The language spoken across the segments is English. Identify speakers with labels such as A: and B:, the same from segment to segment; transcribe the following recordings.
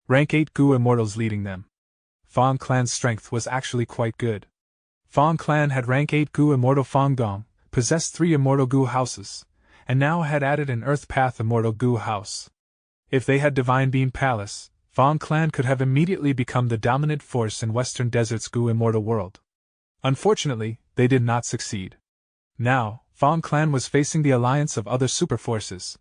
A: Rank 8 Gu immortals leading them. Fang clan's strength was actually quite good. Fang clan had rank 8 Gu immortal Fang Gong, possessed 3 immortal Gu houses, and now had added an Earth Path immortal Gu house. If they had Divine Beam Palace, Fang clan could have immediately become the dominant force in Western Desert's Gu immortal world. Unfortunately, they did not succeed. Now, Fang clan was facing the alliance of other super forces.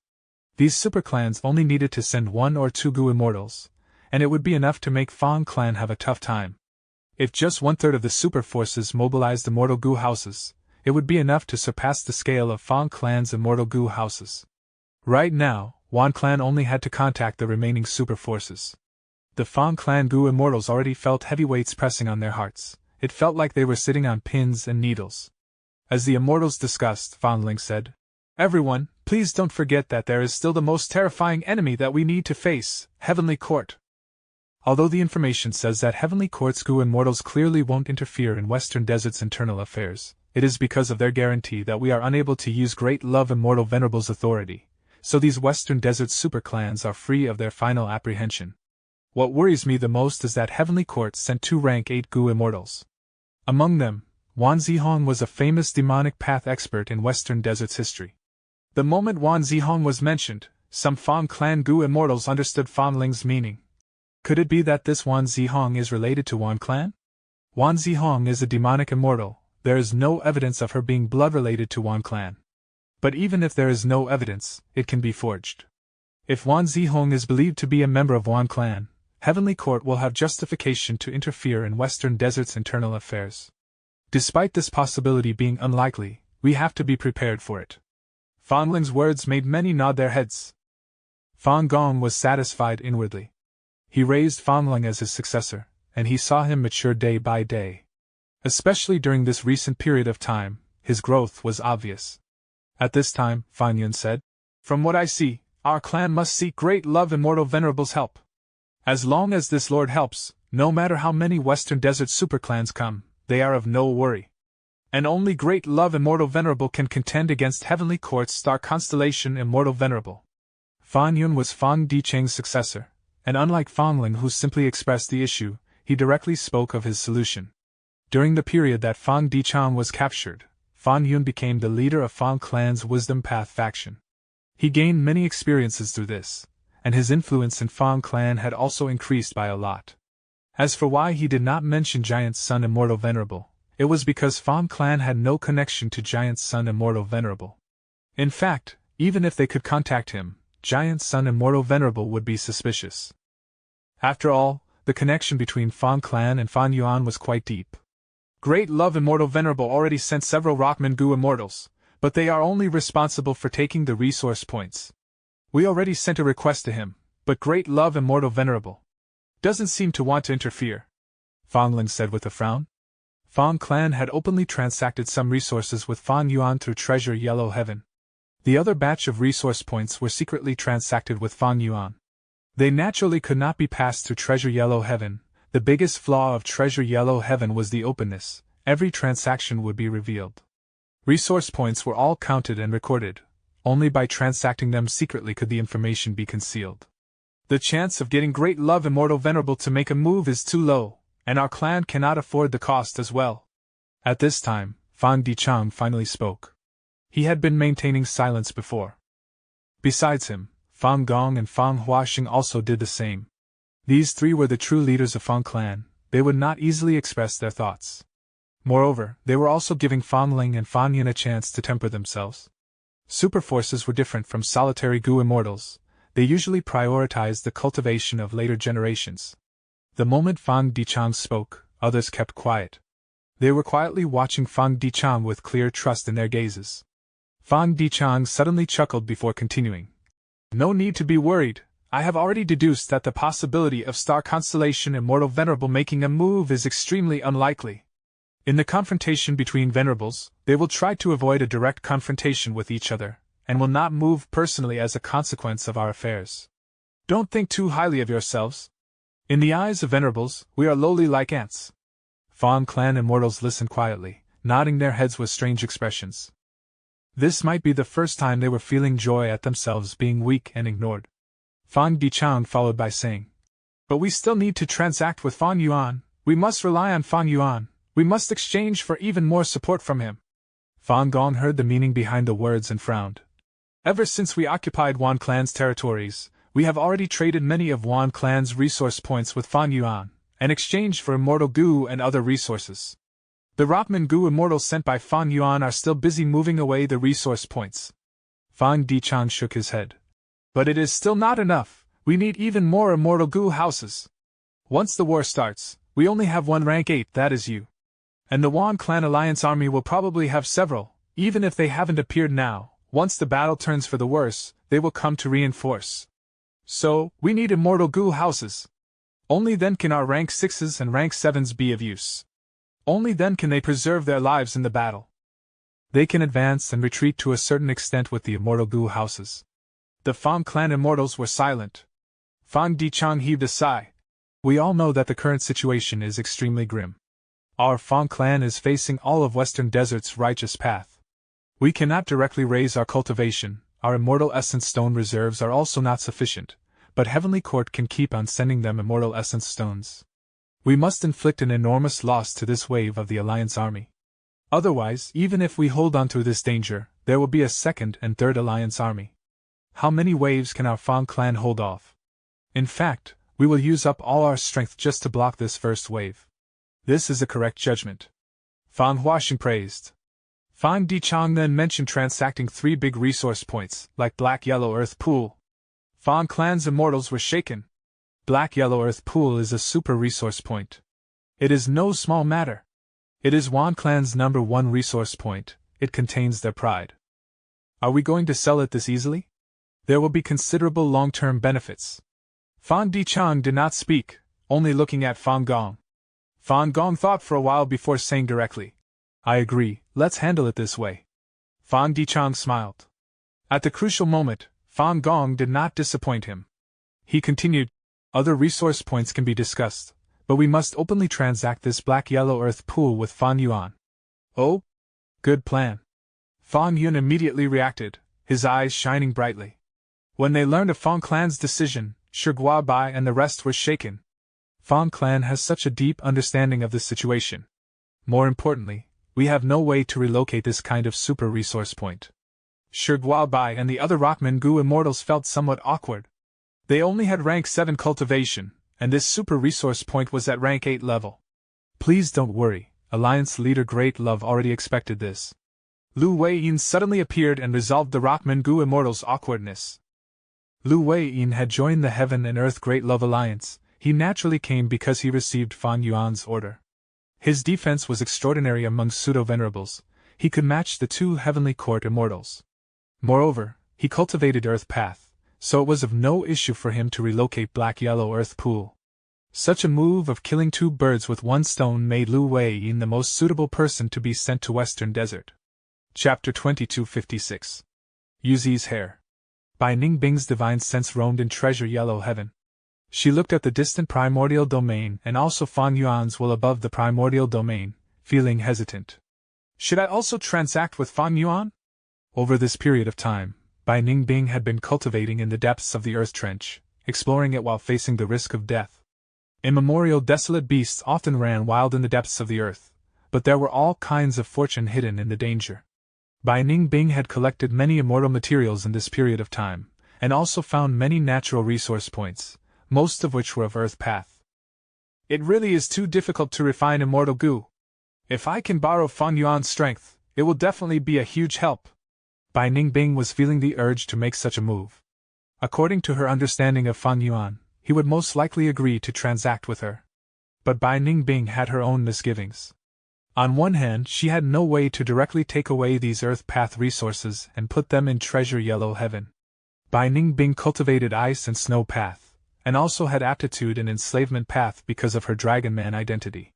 A: These super clans only needed to send 1 or 2 Gu immortals, and it would be enough to make Fang clan have a tough time. If just 1/3 of the super forces mobilized immortal Gu houses, it would be enough to surpass the scale of Fang clan's immortal Gu houses. Right now, Wan clan only had to contact the remaining super forces. The Fang clan Gu immortals already felt heavy weights pressing on their hearts. It felt like they were sitting on pins and needles. As the immortals discussed, Fang Ling said, "Everyone, please don't forget that there is still the most terrifying enemy that we need to face, Heavenly Court." Although the information says that Heavenly Court's Gu immortals clearly won't interfere in Western Desert's internal affairs, it is because of their guarantee that we are unable to use Great Love Immortal Venerable's authority, so these Western Desert super clans are free of their final apprehension. What worries me the most is that Heavenly Court sent 2 rank 8 Gu immortals. Among them, Wan Zihong was a famous demonic path expert in Western Desert's history. The moment Wan Zihong was mentioned, some Fang clan Gu immortals understood Fang Ling's meaning. Could it be that this Wan Zihong is related to Wan clan? Wan Zihong is a demonic immortal. There is no evidence of her being blood related to Wan clan. But even if there is no evidence, it can be forged. If Wan Zihong is believed to be a member of Wan clan, Heavenly Court will have justification to interfere in Western Desert's internal affairs. Despite this possibility being unlikely, we have to be prepared for it. Fang Ling's words made many nod their heads. Fang Gong was satisfied inwardly. He raised Fang Ling as his successor, and he saw him mature day by day. Especially during this recent period of time, his growth was obvious. At this time, Fan Yun said, "From what I see, our clan must seek Great Love Immortal Venerable's help. As long as this lord helps, no matter how many Western Desert superclans come, they are of no worry. And only Great Love Immortal Venerable can contend against Heavenly Court's star constellation Immortal Venerable." Fan Yun was Fang Dicheng's successor, and unlike Fang Ling who simply expressed the issue, he directly spoke of his solution. During the period that Fang Dicheng was captured, Fan Yun became the leader of Fang clan's Wisdom Path faction. He gained many experiences through this, and his influence in Fang clan had also increased by a lot. As for why he did not mention Giant's son Immortal Venerable, it was because Fang clan had no connection to Giant's son Immortal Venerable. In fact, even if they could contact him, Giant's son Immortal Venerable would be suspicious. After all, the connection between Fang clan and Fan Yuan was quite deep. Great Love Immortal Venerable already sent several Rockman Gu immortals, but they are only responsible for taking the resource points. We already sent a request to him, but Great Love Immortal Venerable doesn't seem to want to interfere, Fang Ling said with a frown. Fang clan had openly transacted some resources with Fan Yuan through Treasure Yellow Heaven. The other batch of resource points were secretly transacted with Fan Yuan. They naturally could not be passed through Treasure Yellow Heaven. The biggest flaw of Treasure Yellow Heaven was the openness. Every transaction would be revealed. Resource points were all counted and recorded. Only by transacting them secretly could the information be concealed. The chance of getting Great Love Immortal Venerable to make a move is too low, and our clan cannot afford the cost as well. At this time, Fang Dicheng finally spoke. He had been maintaining silence before. Besides him, Fang Gong and Fang Huaxing also did the same. These 3 were the true leaders of Fang clan. They would not easily express their thoughts. Moreover, they were also giving Fang Ling and Fan Yun a chance to temper themselves. Superforces were different from solitary Gu immortals. They usually prioritized the cultivation of later generations. The moment Fang Dicheng spoke, others kept quiet. They were quietly watching Fang Dicheng with clear trust in their gazes. Fang Dicheng suddenly chuckled before continuing. "No need to be worried. I have already deduced that the possibility of Star Constellation Immortal Venerable making a move is extremely unlikely. In the confrontation between Venerables, they will try to avoid a direct confrontation with each other, and will not move personally as a consequence of our affairs. Don't think too highly of yourselves. In the eyes of Venerables, we are lowly like ants." Fang clan immortals listened quietly, nodding their heads with strange expressions. This might be the first time they were feeling joy at themselves being weak and ignored. Fang Dicheng followed by saying, But we still need to transact with Fan Yuan. We must rely on Fan Yuan. We must exchange for even more support from him. Fan Gong heard the meaning behind the words and frowned. Ever since we occupied Wan Clan's territories, we have already traded many of Wan Clan's resource points with Fan Yuan, in exchange for immortal goo and other resources. The Rockman goo immortals sent by Fan Yuan are still busy moving away the resource points. Fan Dichang shook his head. But it is still not enough. We need even more immortal goo houses. Once the war starts, we only have one rank 8, that is you. And the Wan Clan Alliance army will probably have several, even if they haven't appeared now. Once the battle turns for the worse, they will come to reinforce. So, we need immortal goo houses. Only then can our rank 6s and rank 7s be of use. Only then can they preserve their lives in the battle. They can advance and retreat to a certain extent with the immortal goo houses. The Fan Clan immortals were silent. Fan Dichang heaved a sigh. We all know that the current situation is extremely grim. Our Fan Clan is facing all of Western Desert's righteous path. We cannot directly raise our cultivation, our immortal essence stone reserves are also not sufficient, but Heavenly Court can keep on sending them immortal essence stones. We must inflict an enormous loss to this wave of the Alliance army. Otherwise, even if we hold on to this danger, there will be a second and third Alliance army. How many waves can our Fan Clan hold off? In fact, we will use up all our strength just to block this first wave. This is a correct judgment. Fan Huaxing praised. Fan Dichang then mentioned transacting 3 big resource points, like Black Yellow Earth Pool. Fan Clan's immortals were shaken. Black Yellow Earth Pool is a super resource point. It is no small matter. It is Wan Clan's number 1 resource point. It contains their pride. Are we going to sell it this easily? There will be considerable long-term benefits. Fan Dichang did not speak, only looking at Fan Gong. Fan Gong thought for a while before saying directly, I agree, let's handle it this way. Fan Dichang smiled. At the crucial moment, Fan Gong did not disappoint him. He continued, other resource points can be discussed, but we must openly transact this Black Yellow Earth Pool with Fan Yuan. Oh? Good plan. Fan Yuan immediately reacted, his eyes shining brightly. When they learned of Fan Clan's decision, Shiguo Bai and the rest were shaken. Fan Clan has such a deep understanding of the situation. More importantly, we have no way to relocate this kind of super resource point. Shiguo Bai and the other Rockman goo immortals felt somewhat awkward. They only had rank 7 cultivation, and this super resource point was at rank 8 level. Please don't worry, Alliance leader Great Love already expected this. Lu Weiyin suddenly appeared and resolved the Rockman goo immortals' awkwardness. Lu Weiyin had joined the Heaven and Earth Great Love Alliance. He naturally came because he received Fan Yuan's order. His defense was extraordinary among pseudo-venerables. He could match the 2 Heavenly Court immortals. Moreover, he cultivated Earth Path, so it was of no issue for him to relocate Black Yellow Earth Pool. Such a move of killing 2 birds with 1 stone made Lu Weiyin the most suitable person to be sent to Western Desert. Chapter 2256. Yuzi's Hair. Bai Ningbing's divine sense roamed in treasure yellow heaven. She looked at the distant primordial domain and also Fan Yuan's will above the primordial domain, feeling hesitant. Should I also transact with Fan Yuan? Over this period of time, Bai Ningbing had been cultivating in the depths of the earth trench, exploring it while facing the risk of death. Immemorial desolate beasts often ran wild in the depths of the earth, but there were all kinds of fortune hidden in the danger. Bai Ningbing had collected many immortal materials in this period of time, and also found many natural resource points, most of which were of Earth Path. It really is too difficult to refine immortal goo. If I can borrow Fan Yuan's strength, it will definitely be a huge help. Bai Ningbing was feeling the urge to make such a move. According to her understanding of Fan Yuan, he would most likely agree to transact with her. But Bai Ningbing had her own misgivings. On one hand, she had no way to directly take away these Earth Path resources and put them in Treasure Yellow Heaven. Bai Ningbing cultivated Ice and Snow Path, and also had aptitude in Enslavement Path because of her Dragon Man identity.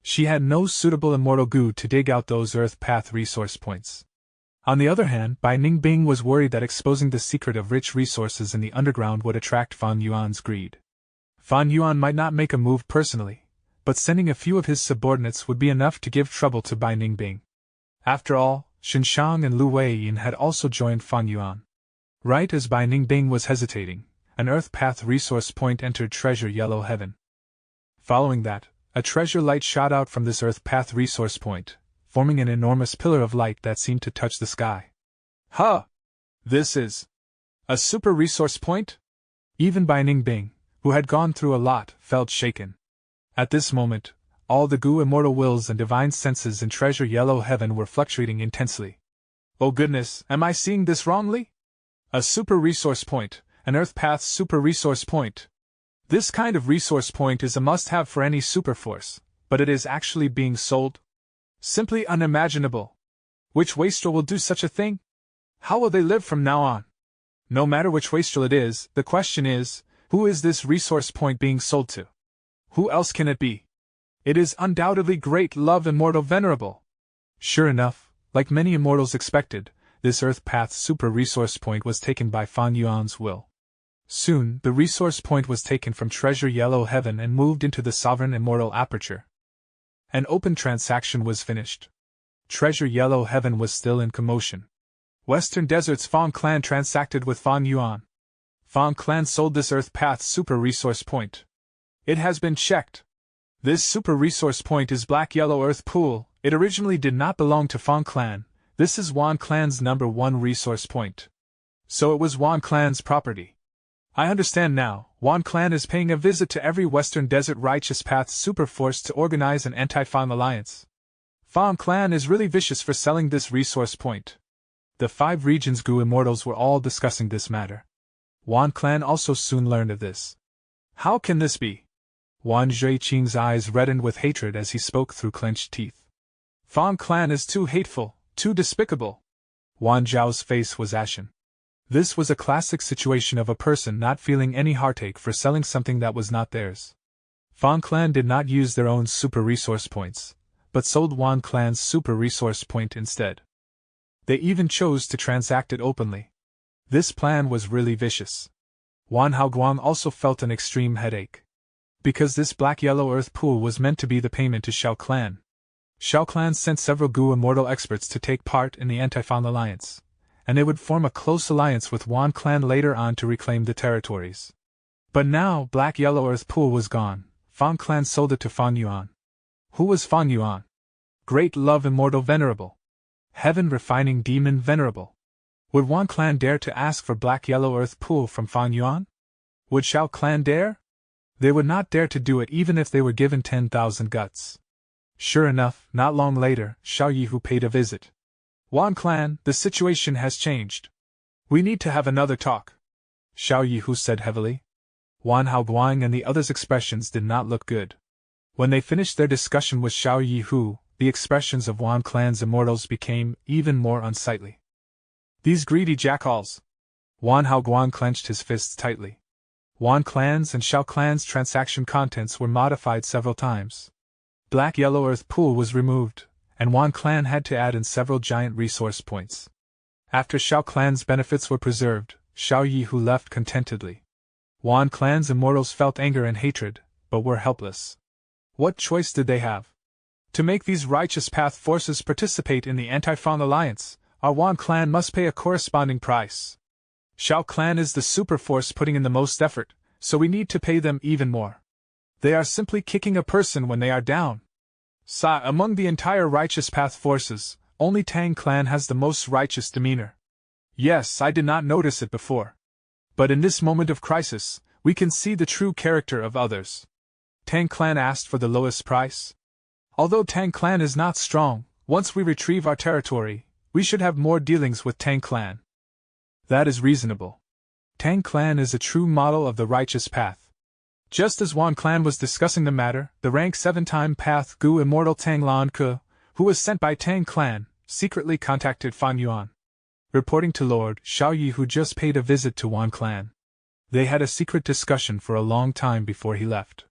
A: She had no suitable immortal goo to dig out those Earth Path resource points. On the other hand, Bai Ningbing was worried that exposing the secret of rich resources in the underground would attract Fan Yuan's greed. Fan Yuan might not make a move personally, but sending a few of his subordinates would be enough to give trouble to Bai Ningbing. After all, Xinshang and Lu Weiyin had also joined Fan Yuan. Right as Bai Ningbing was hesitating, an Earth Path resource point entered Treasure Yellow Heaven. Following that, a treasure light shot out from this Earth Path resource point, forming an enormous pillar of light that seemed to touch the sky. Huh! This is a super resource point? Even Bai Ningbing, who had gone through a lot, felt shaken. At this moment, all the Gu immortal wills and divine senses in Treasure Yellow Heaven were fluctuating intensely. Oh goodness, am I seeing this wrongly? A super resource point, an Earth Path super resource point. This kind of resource point is a must-have for any superforce, but it is actually being sold? Simply unimaginable. Which wastrel will do such a thing? How will they live from now on? No matter which wastrel it is, the question is, who is this resource point being sold to? Who else can it be? It is undoubtedly Great Love Immortal Venerable. Sure enough, like many immortals expected, this Earth Path super resource point was taken by Fan Yuan's will. Soon, the resource point was taken from Treasure Yellow Heaven and moved into the Sovereign Immortal Aperture. An open transaction was finished. Treasure Yellow Heaven was still in commotion. Western Desert's Fang Clan transacted with Fan Yuan. Fang Clan sold this Earth Path super resource point. It has been checked. This super resource point is Black Yellow Earth Pool. It originally did not belong to Fang Clan. This is Wan Clan's #1 resource point. So it was Wan Clan's property. I understand now, Wan Clan is paying a visit to every Western Desert Righteous Path superforce to organize an anti-Fang alliance. Fang Clan is really vicious for selling this resource point. The 5 regions Gu immortals were all discussing this matter. Wan Clan also soon learned of this. How can this be? Wan Zhuiqing's eyes reddened with hatred as he spoke through clenched teeth. Fang Clan is too hateful, too despicable. Wan Zhao's face was ashen. This was a classic situation of a person not feeling any heartache for selling something that was not theirs. Fang Clan did not use their own super resource points, but sold Wan Clan's super resource point instead. They even chose to transact it openly. This plan was really vicious. Wan Haoguang also felt an extreme headache. Because this Black Yellow Earth Pool was meant to be the payment to Shao Clan. Shao Clan sent several Gu immortal experts to take part in the anti-Fang alliance, and they would form a close alliance with Wan Clan later on to reclaim the territories. But now Black Yellow Earth Pool was gone. Fang Clan sold it to Fan Yuan. Who was Fan Yuan? Great Love Immortal Venerable. Heaven Refining Demon Venerable. Would Wan Clan dare to ask for Black Yellow Earth Pool from Fan Yuan? Would Shao Clan dare? They would not dare to do it even if they were given 10,000 guts. Sure enough, not long later, Xiao Yihu paid a visit. Wan Clan, the situation has changed. We need to have another talk, Xiao Yihu said heavily. Wan Haoguang and the others' expressions did not look good. When they finished their discussion with Xiao Yihu, the expressions of Wan Clan's immortals became even more unsightly. These greedy jackals! Wan Haoguang clenched his fists tightly. Wan Clan's and Shao Clan's transaction contents were modified several times. Black Yellow Earth Pool was removed, and Wan Clan had to add in several giant resource points. After Shao Clan's benefits were preserved, Xiao Yihu left contentedly. Wan Clan's immortals felt anger and hatred, but were helpless. What choice did they have? To make these Righteous Path forces participate in the anti-Fang alliance, our Wan Clan must pay a corresponding price. Shao Clan is the super force putting in the most effort, so we need to pay them even more. They are simply kicking a person when they are down. Among the entire Righteous Path forces, only Tang Clan has the most righteous demeanor. Yes, I did not notice it before. But in this moment of crisis, we can see the true character of others. Tang Clan asked for the lowest price. Although Tang Clan is not strong, once we retrieve our territory, we should have more dealings with Tang Clan. That is reasonable. Tang Clan is a true model of the Righteous Path. Just as Wan Clan was discussing the matter, the rank 7-time Path Gu Immortal Tang Lan Ke, who was sent by Tang Clan, secretly contacted Fan Yuan. Reporting to Lord Xiao Yi, who just paid a visit to Wan Clan. They had a secret discussion for a long time before he left.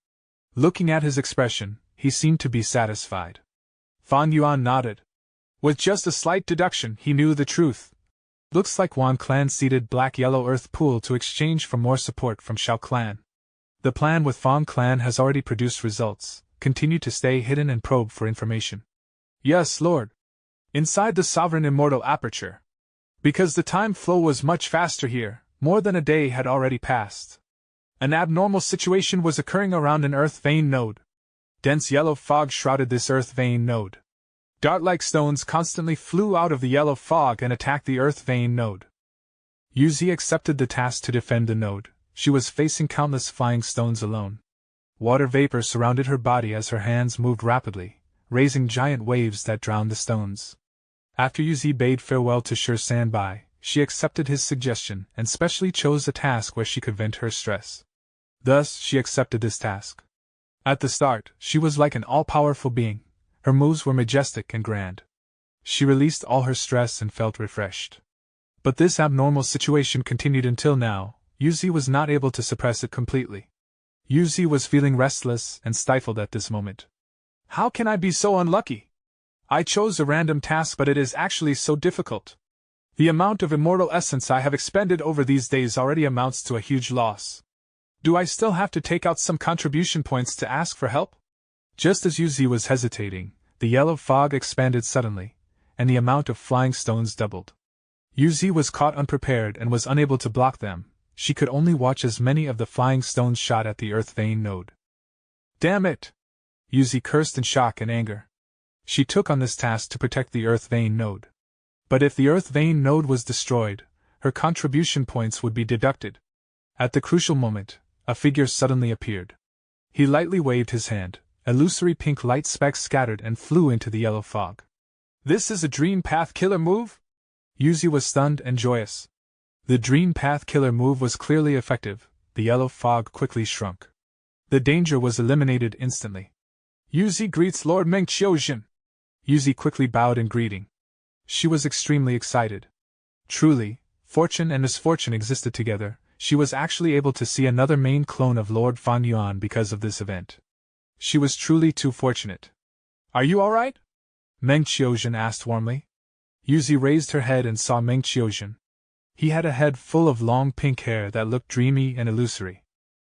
A: Looking at his expression, he seemed to be satisfied. Fan Yuan nodded. With just a slight deduction, he knew the truth. Looks like Wan Clan ceded Black Yellow Earth Pool to exchange for more support from Shao Clan. The plan with Fang Clan has already produced results. Continue to stay hidden and probe for information. Yes, Lord. Inside the Sovereign Immortal Aperture. Because the time flow was much faster here, more than a day had already passed. An abnormal situation was occurring around an earth vein node. Dense yellow fog shrouded this earth vein node. Dart-like stones constantly flew out of the yellow fog and attacked the earth vein node. Yuzi accepted the task to defend the node. She was facing countless flying stones alone. Water vapor surrounded her body as her hands moved rapidly, raising giant waves that drowned the stones. After Yuzi bade farewell to Sure Sanbai, she accepted his suggestion and specially chose a task where she could vent her stress. Thus, she accepted this task. At the start, she was like an all-powerful being. Her moves were majestic and grand. She released all her stress and felt refreshed. But this abnormal situation continued until now. Yuzi was not able to suppress it completely. Yuzi was feeling restless and stifled at this moment. How can I be so unlucky? I chose a random task, but it is actually so difficult. The amount of immortal essence I have expended over these days already amounts to a huge loss. Do I still have to take out some contribution points to ask for help? Just as Yuzi was hesitating, the yellow fog expanded suddenly, and the amount of flying stones doubled. Yuzi was caught unprepared and was unable to block them. She could only watch as many of the flying stones shot at the earth vein node. Damn it! Yuzi cursed in shock and anger. She took on this task to protect the earth vein node. But if the earth vein node was destroyed, her contribution points would be deducted. At the crucial moment, a figure suddenly appeared. He lightly waved his hand. Illusory pink light specks scattered and flew into the yellow fog. This is a Dream Path Killer move? Yuzi was stunned and joyous. The Dream Path Killer move was clearly effective. The yellow fog quickly shrunk. The danger was eliminated instantly. Yuzi greets Lord Meng Qiuzhen. Yuzi quickly bowed in greeting. She was extremely excited. Truly, fortune and misfortune existed together. She was actually able to see another main clone of Lord Fan Yuan because of this event. She was truly too fortunate. Are you alright? Meng Qiuzhen asked warmly. Yuzi raised her head and saw Meng Qiuzhen. He had a head full of long pink hair that looked dreamy and illusory.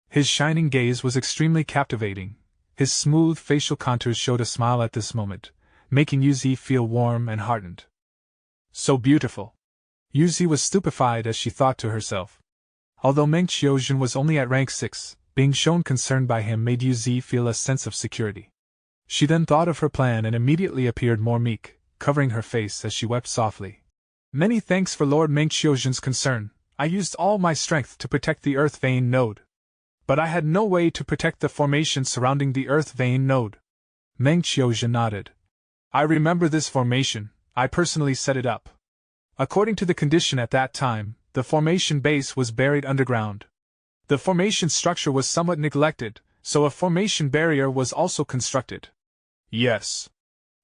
A: His shining gaze was extremely captivating. His smooth facial contours showed a smile at this moment, making Yuzi feel warm and heartened. So beautiful. Yuzi was stupefied as she thought to herself. Although Meng Qiuzhen was only at rank 6, being shown concerned by him made Yuzi feel a sense of security. She then thought of her plan and immediately appeared more meek, covering her face as she wept softly. Many thanks for Lord Meng Qiuzhen's concern. I used all my strength to protect the earth vein node. But I had no way to protect the formation surrounding the earth vein node. Meng Qiuzhen nodded. I remember this formation. I personally set it up. According to the condition at that time, the formation base was buried underground. The formation structure was somewhat neglected, so a formation barrier was also constructed. Yes,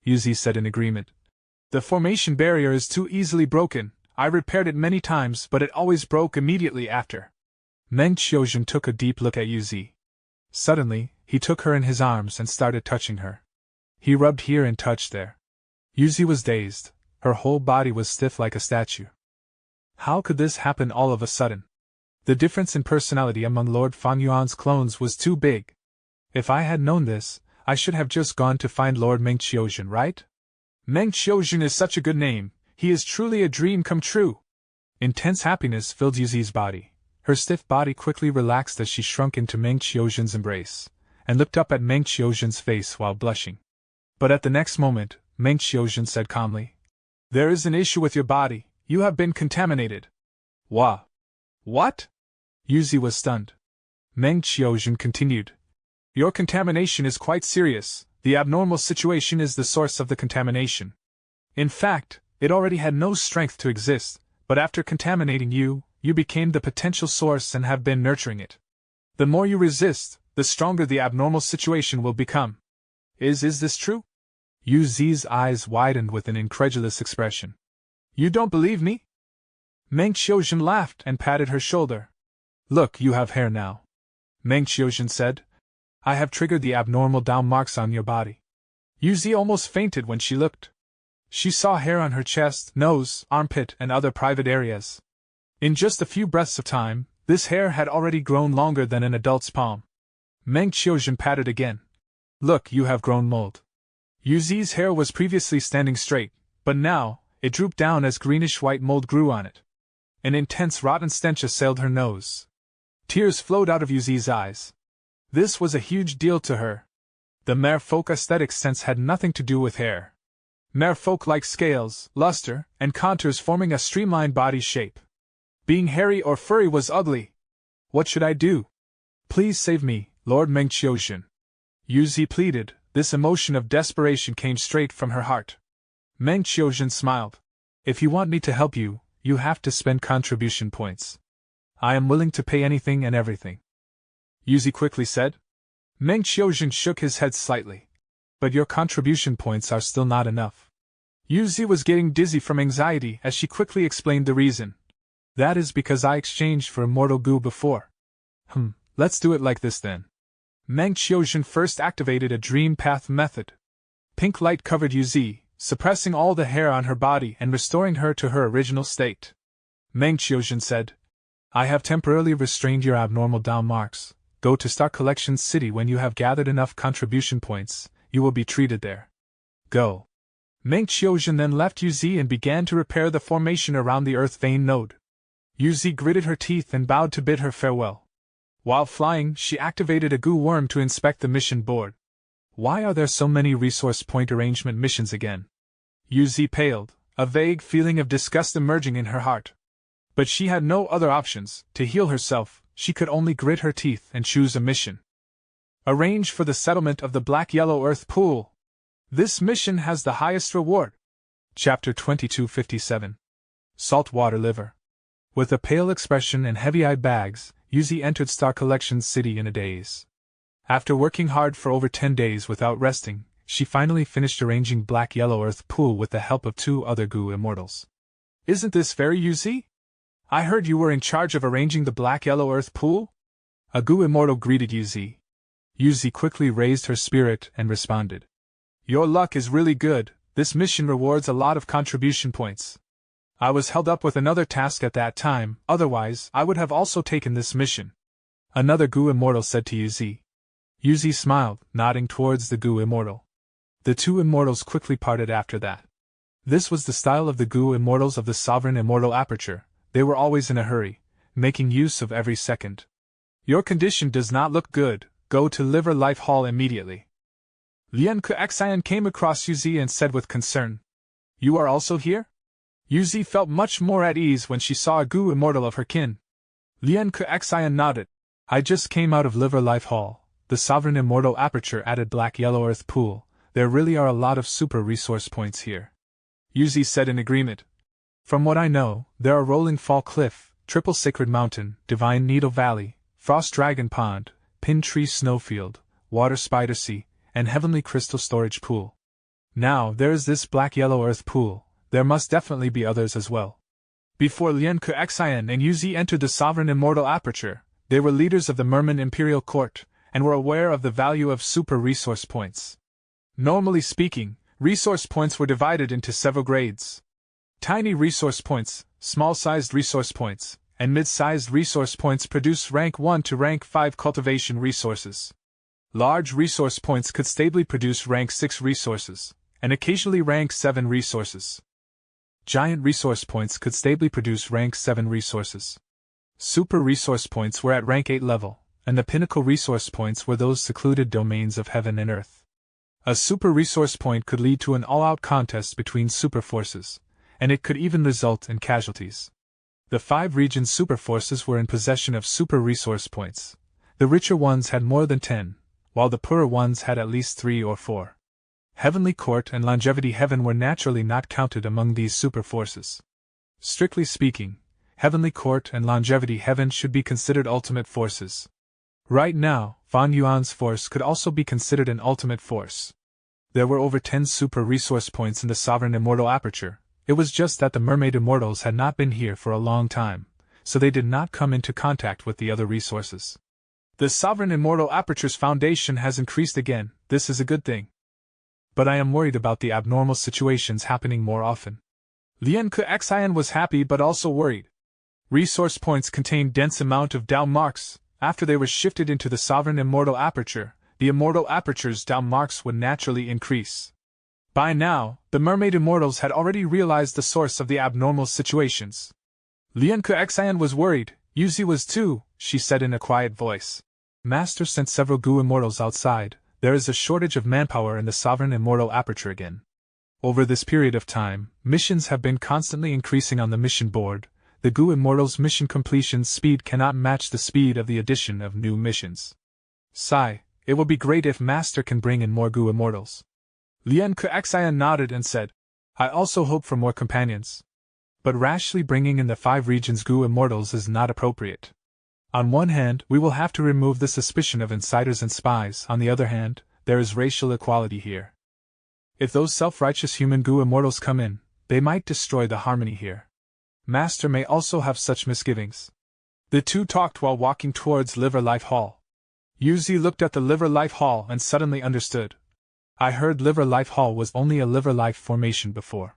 A: Yuzi said in agreement. The formation barrier is too easily broken. I repaired it many times, but it always broke immediately after. Meng Qiuzhen took a deep look at Yuzi. Suddenly, he took her in his arms and started touching her. He rubbed here and touched there. Yuzi was dazed. Her whole body was stiff like a statue. How could this happen all of a sudden? The difference in personality among Lord Fan Yuan's clones was too big. If I had known this, I should have just gone to find Lord Meng Qiuzhen, right? Meng Qiuzhen is such a good name. He is truly a dream come true. Intense happiness filled Yuzi's body. Her stiff body quickly relaxed as she shrunk into Meng Qiuzhen's embrace, and looked up at Meng Qiuzhen's face while blushing. But at the next moment, Meng Qiuzhen said calmly, There is an issue with your body. You have been contaminated. What? Yuzi was stunned. Meng Qiuzhen continued. Your contamination is quite serious. The abnormal situation is the source of the contamination. In fact, it already had no strength to exist, but after contaminating you, you became the potential source and have been nurturing it. The more you resist, the stronger the abnormal situation will become. Is this true? Yuzi's eyes widened with an incredulous expression. You don't believe me? Meng Qiuzhen laughed and patted her shoulder. Look, you have hair now. Meng Qiuzhen said. I have triggered the abnormal down marks on your body. Yuzi almost fainted when she looked. She saw hair on her chest, nose, armpit, and other private areas. In just a few breaths of time, this hair had already grown longer than an adult's palm. Meng Qiuzhen patted again. Look, you have grown mold. Yuzi's hair was previously standing straight, but now, it drooped down as greenish-white mold grew on it. An intense rotten stench assailed her nose. Tears flowed out of Yuzi's eyes. This was a huge deal to her. The merfolk aesthetic sense had nothing to do with hair. Merfolk like scales, luster, and contours forming a streamlined body shape. Being hairy or furry was ugly. What should I do? Please save me, Lord Mengqiuzhen. Yuzi pleaded. This emotion of desperation came straight from her heart. Mengqiuzhen smiled. If you want me to help you, you have to spend contribution points. I am willing to pay anything and everything. Yuzi quickly said. Mengqiuzhen shook his head slightly. But your contribution points are still not enough. Yuzi was getting dizzy from anxiety as she quickly explained the reason. That is because I exchanged for immortal goo before. Let's do it like this then. Mengqiuzhen first activated a dream path method. Pink light covered Yuzi, suppressing all the hair on her body and restoring her to her original state. Mengqiuzhen said, I have temporarily restrained your abnormal down marks. Go to Star Collection City when you have gathered enough contribution points. You will be treated there. Go. Mengqiuzhen then left Yuzi and began to repair the formation around the earth vein node. Yuzi gritted her teeth and bowed to bid her farewell. While flying, she activated a goo worm to inspect the mission board. Why are there so many resource point arrangement missions again? Yuzi paled, a vague feeling of disgust emerging in her heart. But she had no other options. To heal herself, she could only grit her teeth and choose a mission. Arrange for the settlement of the Black-Yellow Earth Pool. This mission has the highest reward. Chapter 2257. Saltwater Liver. With a pale expression and heavy-eyed bags, Yuzi entered Star Collection City in a daze. After working hard for over 10 days without resting, she finally finished arranging Black-Yellow Earth Pool with the help of 2 other goo immortals. Isn't this fair, Yuzi? I heard you were in charge of arranging the Black-Yellow Earth Pool? A goo immortal greeted Yuzi. Yuzi quickly raised her spirit and responded. Your luck is really good. This mission rewards a lot of contribution points. I was held up with another task at that time, otherwise I would have also taken this mission. Another goo immortal said to Yuzi. Yuzi smiled, nodding towards the goo immortal. The 2 immortals quickly parted after that. This was the style of the goo immortals of the Sovereign Immortal Aperture. They were always in a hurry, making use of every second. Your condition does not look good. Go to Liver Life Hall immediately. Lian Kuxian came across Yuzi and said with concern. You are also here? Yuzi felt much more at ease when she saw a goo immortal of her kin. Lian Kuxian nodded. I just came out of Liver Life Hall. The Sovereign Immortal Aperture added Black-Yellow Earth Pool. There really are a lot of super resource points here. Yuzi said in agreement. From what I know, there are Rolling Fall Cliff, Triple Sacred Mountain, Divine Needle Valley, Frost Dragon Pond, Pin Tree Snowfield, Water Spider Sea, and Heavenly Crystal Storage Pool. Now there is this Black-Yellow Earth Pool. There must definitely be others as well. Before Lian Kuxian and Yuzi entered the Sovereign Immortal Aperture, they were leaders of the Merman Imperial Court, and were aware of the value of super resource points. Normally speaking, resource points were divided into several grades. Tiny resource points, small-sized resource points, and mid-sized resource points produce rank 1 to rank 5 cultivation resources. Large resource points could stably produce rank 6 resources, and occasionally rank 7 resources. Giant resource points could stably produce rank 7 resources. Super resource points were at rank 8 level, and the pinnacle resource points were those secluded domains of heaven and earth. A super resource point could lead to an all-out contest between super forces, and it could even result in casualties. The 5 region super forces were in possession of super resource points. The richer ones had more than 10, while the poorer ones had at least 3 or 4. Heavenly Court and Longevity Heaven were naturally not counted among these super forces. Strictly speaking, Heavenly Court and Longevity Heaven should be considered ultimate forces. Right now, Fan Yuan's force could also be considered an ultimate force. There were over 10 super resource points in the Sovereign Immortal Aperture. It was just that the Mermaid Immortals had not been here for a long time, so they did not come into contact with the other resources. The Sovereign Immortal Aperture's foundation has increased again. This is a good thing. But I am worried about the abnormal situations happening more often. Lian Kuxian was happy but also worried. Resource points contained dense amount of Dao marks. After they were shifted into the Sovereign Immortal Aperture, the Immortal Aperture's Dao marks would naturally increase. By now, the Mermaid Immortals had already realized the source of the abnormal situations. Lian Kuxian was worried, Yuzi was too, she said in a quiet voice. Master sent several Gu immortals outside. There is a shortage of manpower in the Sovereign Immortal Aperture again. Over this period of time, missions have been constantly increasing on the mission board. The Gu Immortals' mission completion speed cannot match the speed of the addition of new missions. Sigh, it will be great if Master can bring in more Gu Immortals. Lian Kuxian nodded and said, I also hope for more companions. But rashly bringing in the 5 regions Gu Immortals is not appropriate. On one hand, we will have to remove the suspicion of insiders and spies. On the other hand, there is racial equality here. If those self-righteous human Gu Immortals come in, they might destroy the harmony here. Master may also have such misgivings. The two talked while walking towards Liver Life Hall. Yuzi looked at the Liver Life Hall and suddenly understood. I heard Liver Life Hall was only a Liver Life formation before.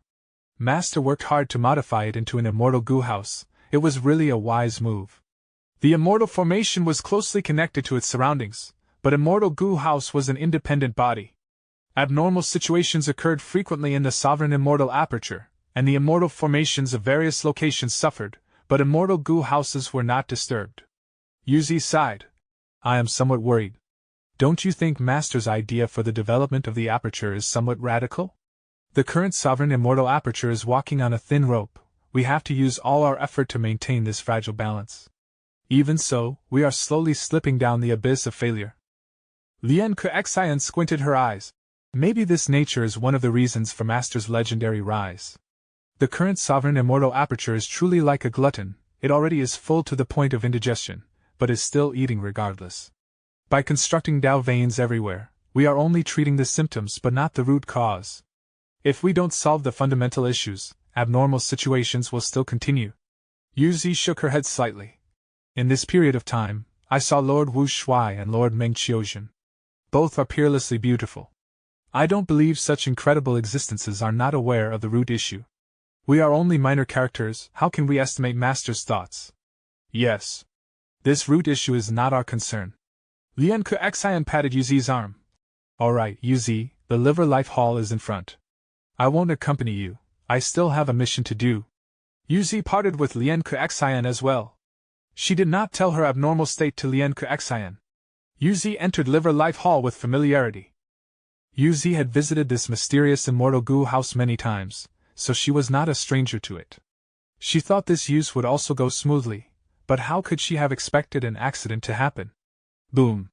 A: Master worked hard to modify it into an immortal Gu house. It was really a wise move. The immortal formation was closely connected to its surroundings, but immortal Gu house was an independent body. Abnormal situations occurred frequently in the Sovereign Immortal Aperture, and the immortal formations of various locations suffered, but immortal Gu houses were not disturbed. Yuzi sighed. I am somewhat worried. Don't you think Master's idea for the development of the aperture is somewhat radical? The current Sovereign Immortal Aperture is walking on a thin rope. We have to use all our effort to maintain this fragile balance. Even so, we are slowly slipping down the abyss of failure. Lian Kuxian squinted her eyes. Maybe this nature is one of the reasons for Master's legendary rise. The current Sovereign Immortal Aperture is truly like a glutton. It already is full to the point of indigestion, but is still eating regardless. By constructing Dao veins everywhere, we are only treating the symptoms but not the root cause. If we don't solve the fundamental issues, abnormal situations will still continue. Yuzi shook her head slightly. In this period of time, I saw Lord Wu Shui and Lord Meng Qiuzhen. Both are peerlessly beautiful. I don't believe such incredible existences are not aware of the root issue. We are only minor characters, how can we estimate Master's thoughts? Yes. This root issue is not our concern. Lian Kuxian patted Yuzi's arm. Alright, Yuzi, the Liver Life Hall is in front. I won't accompany you, I still have a mission to do. Yuzi parted with Lian Kuxian as well. She did not tell her abnormal state to Lian Kuxian. Yuzi entered Liver Life Hall with familiarity. Yuzi had visited this mysterious immortal Gu house many times, so she was not a stranger to it. She thought this use would also go smoothly, but how could she have expected an accident to happen? Boom!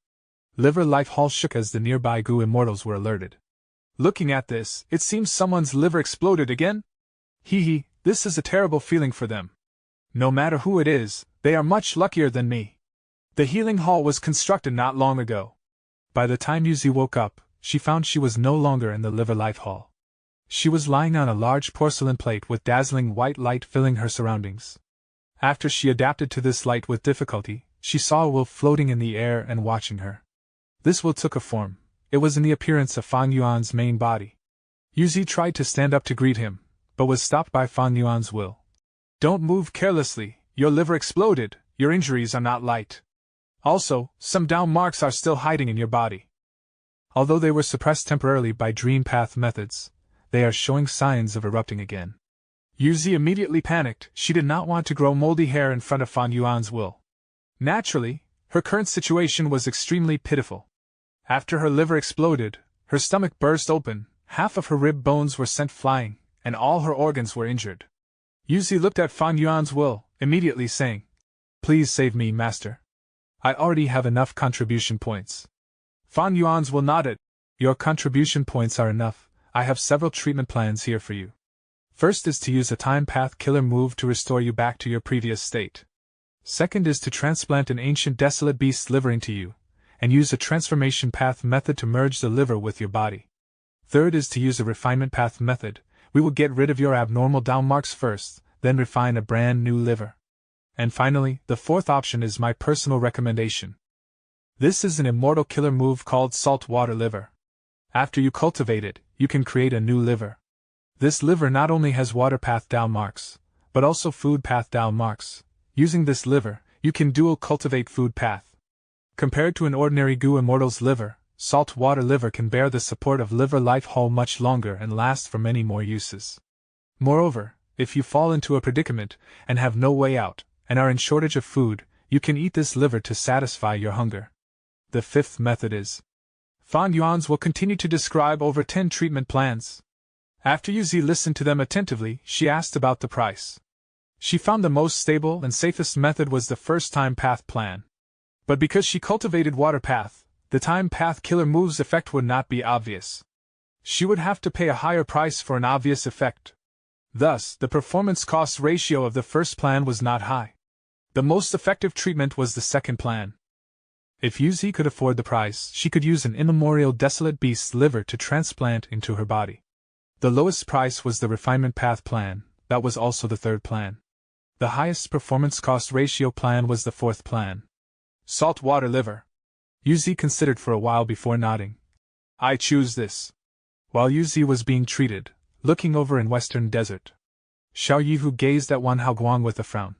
A: Liver Life Hall shook as the nearby Gu immortals were alerted. Looking at this, it seems someone's liver exploded again? Hee, this is a terrible feeling for them. No matter who it is, they are much luckier than me. The healing hall was constructed not long ago. By the time Yuzi woke up, she found she was no longer in the Liver Life Hall. She was lying on a large porcelain plate with dazzling white light filling her surroundings. After she adapted to this light with difficulty, she saw a wolf floating in the air and watching her. This wolf took a form. It was in the appearance of Fang Yuan's main body. Yuzi tried to stand up to greet him, but was stopped by Fang Yuan's will. Don't move carelessly, your liver exploded, your injuries are not light. Also, some Dao marks are still hiding in your body. Although they were suppressed temporarily by dream path methods, they are showing signs of erupting again. Yuzi immediately panicked. She did not want to grow moldy hair in front of Fang Yuan's will. Naturally, her current situation was extremely pitiful. After her liver exploded, her stomach burst open, half of her rib bones were sent flying, and all her organs were injured. Yuzi looked at Fang Yuan's will, immediately saying, Please save me, Master. I already have enough contribution points. Fang Yuan's will nodded. Your contribution points are enough. I have several treatment plans here for you. First is to use a time path killer move to restore you back to your previous state. Second is to transplant an ancient desolate beast's liver into you, and use a transformation path method to merge the liver with your body. Third is to use a refinement path method. We will get rid of your abnormal Dao marks first, then refine a brand new liver. And finally, the fourth option is my personal recommendation. This is an immortal killer move called saltwater liver. After you cultivate it, you can create a new liver. This liver not only has water path Dao marks, but also food path Dao marks. Using this liver, you can dual cultivate food path. Compared to an ordinary Gu immortal's liver, saltwater liver can bear the support of Liver Life Hall much longer and last for many more uses. Moreover, If you fall into a predicament, and have no way out, and are in shortage of food, you can eat this liver to satisfy your hunger. The fifth method is. Fan Yuan's will continue to describe over 10 treatment plans. After Yuzi listened to them attentively, she asked about the price. She found the most stable and safest method was the first time path plan. But because she cultivated water path, the time path killer move's effect would not be obvious. She would have to pay a higher price for an obvious effect. Thus, the performance-cost ratio of the first plan was not high. The most effective treatment was the second plan. If Yuzi could afford the price, she could use an immemorial desolate beast's liver to transplant into her body. The lowest price was the refinement path plan, that was also the third plan. The highest performance-cost ratio plan was the fourth plan. Saltwater liver. Yuzi considered for a while before nodding. I choose this. While Yuzi was being treated, looking over in Western Desert, Xiao Yihu gazed at Wan Haoguang with a frown.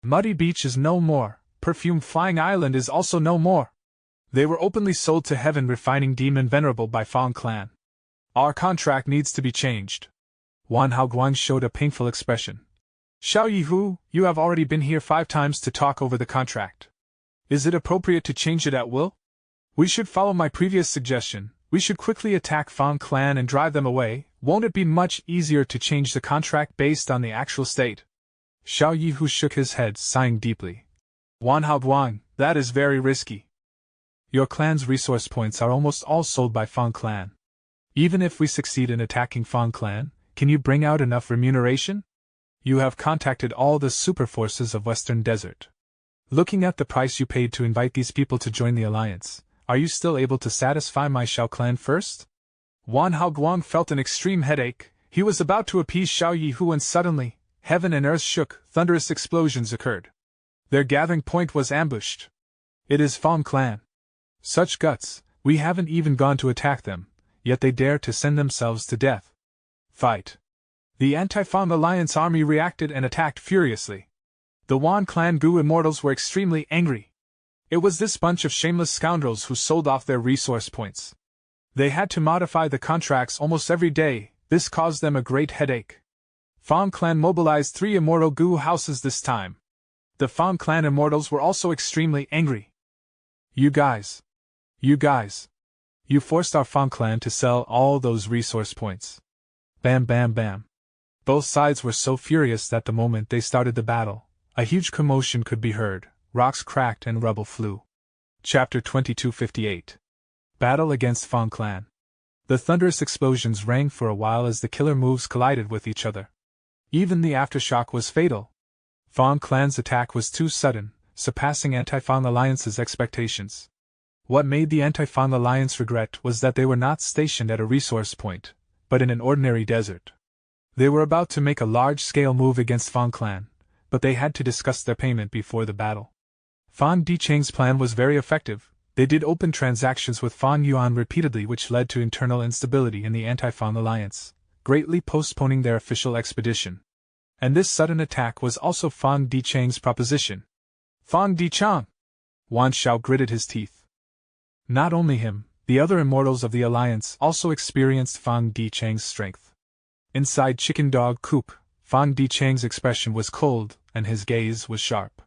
A: Muddy Beach is no more, Perfume Flying Island is also no more. They were openly sold to Heaven Refining Demon Venerable by Fang Clan. Our contract needs to be changed. Wan Haoguang showed a painful expression. Xiao Yihu, you have already been here 5 times to talk over the contract. Is it appropriate to change it at will? We should follow my previous suggestion. We should quickly attack Fang Clan and drive them away. Won't it be much easier to change the contract based on the actual state? Xiao Yihu shook his head, sighing deeply. Wan Haoguang, that is very risky. Your clan's resource points are almost all sold by Fang Clan. Even if we succeed in attacking Fang Clan, can you bring out enough remuneration? You have contacted all the super forces of Western Desert. Looking at the price you paid to invite these people to join the alliance, are you still able to satisfy my Xiao clan first? Wan Haoguang felt an extreme headache. He was about to appease Xiao Yihu when suddenly, heaven and earth shook, thunderous explosions occurred. Their gathering point was ambushed. It is Fang Clan. Such guts, we haven't even gone to attack them, yet they dare to send themselves to death. Fight. The anti-Fang Alliance army reacted and attacked furiously. The Wan Clan Gu immortals were extremely angry. It was this bunch of shameless scoundrels who sold off their resource points. They had to modify the contracts almost every day. This caused them a great headache. Fang Clan mobilized 3 immortal Gu houses this time. The Fang Clan immortals were also extremely angry. You guys, you forced our Fang Clan to sell all those resource points. Bam bam bam. Both sides were so furious that the moment they started the battle, a huge commotion could be heard, rocks cracked and rubble flew. Chapter 2258. Battle against Fang Clan. The thunderous explosions rang for a while as the killer moves collided with each other. Even the aftershock was fatal. Fang Clan's attack was too sudden, surpassing Anti-Fang Alliance's expectations. What made the Anti-Fang Alliance regret was that they were not stationed at a resource point, but in an ordinary desert. They were about to make a large-scale move against Fang Clan, but they had to discuss their payment before the battle. Fan Dicheng's plan was very effective. They did open transactions with Fan Yuan repeatedly, which led to internal instability in the Anti-Fang Alliance, greatly postponing their official expedition. And this sudden attack was also Fan Dicheng's proposition. Fan Dicheng! Wan Xiao gritted his teeth. Not only him, the other immortals of the Alliance also experienced Fan Dicheng's strength. Inside Chicken Dog Coop, Fan Dicheng's expression was cold, and his gaze was sharp.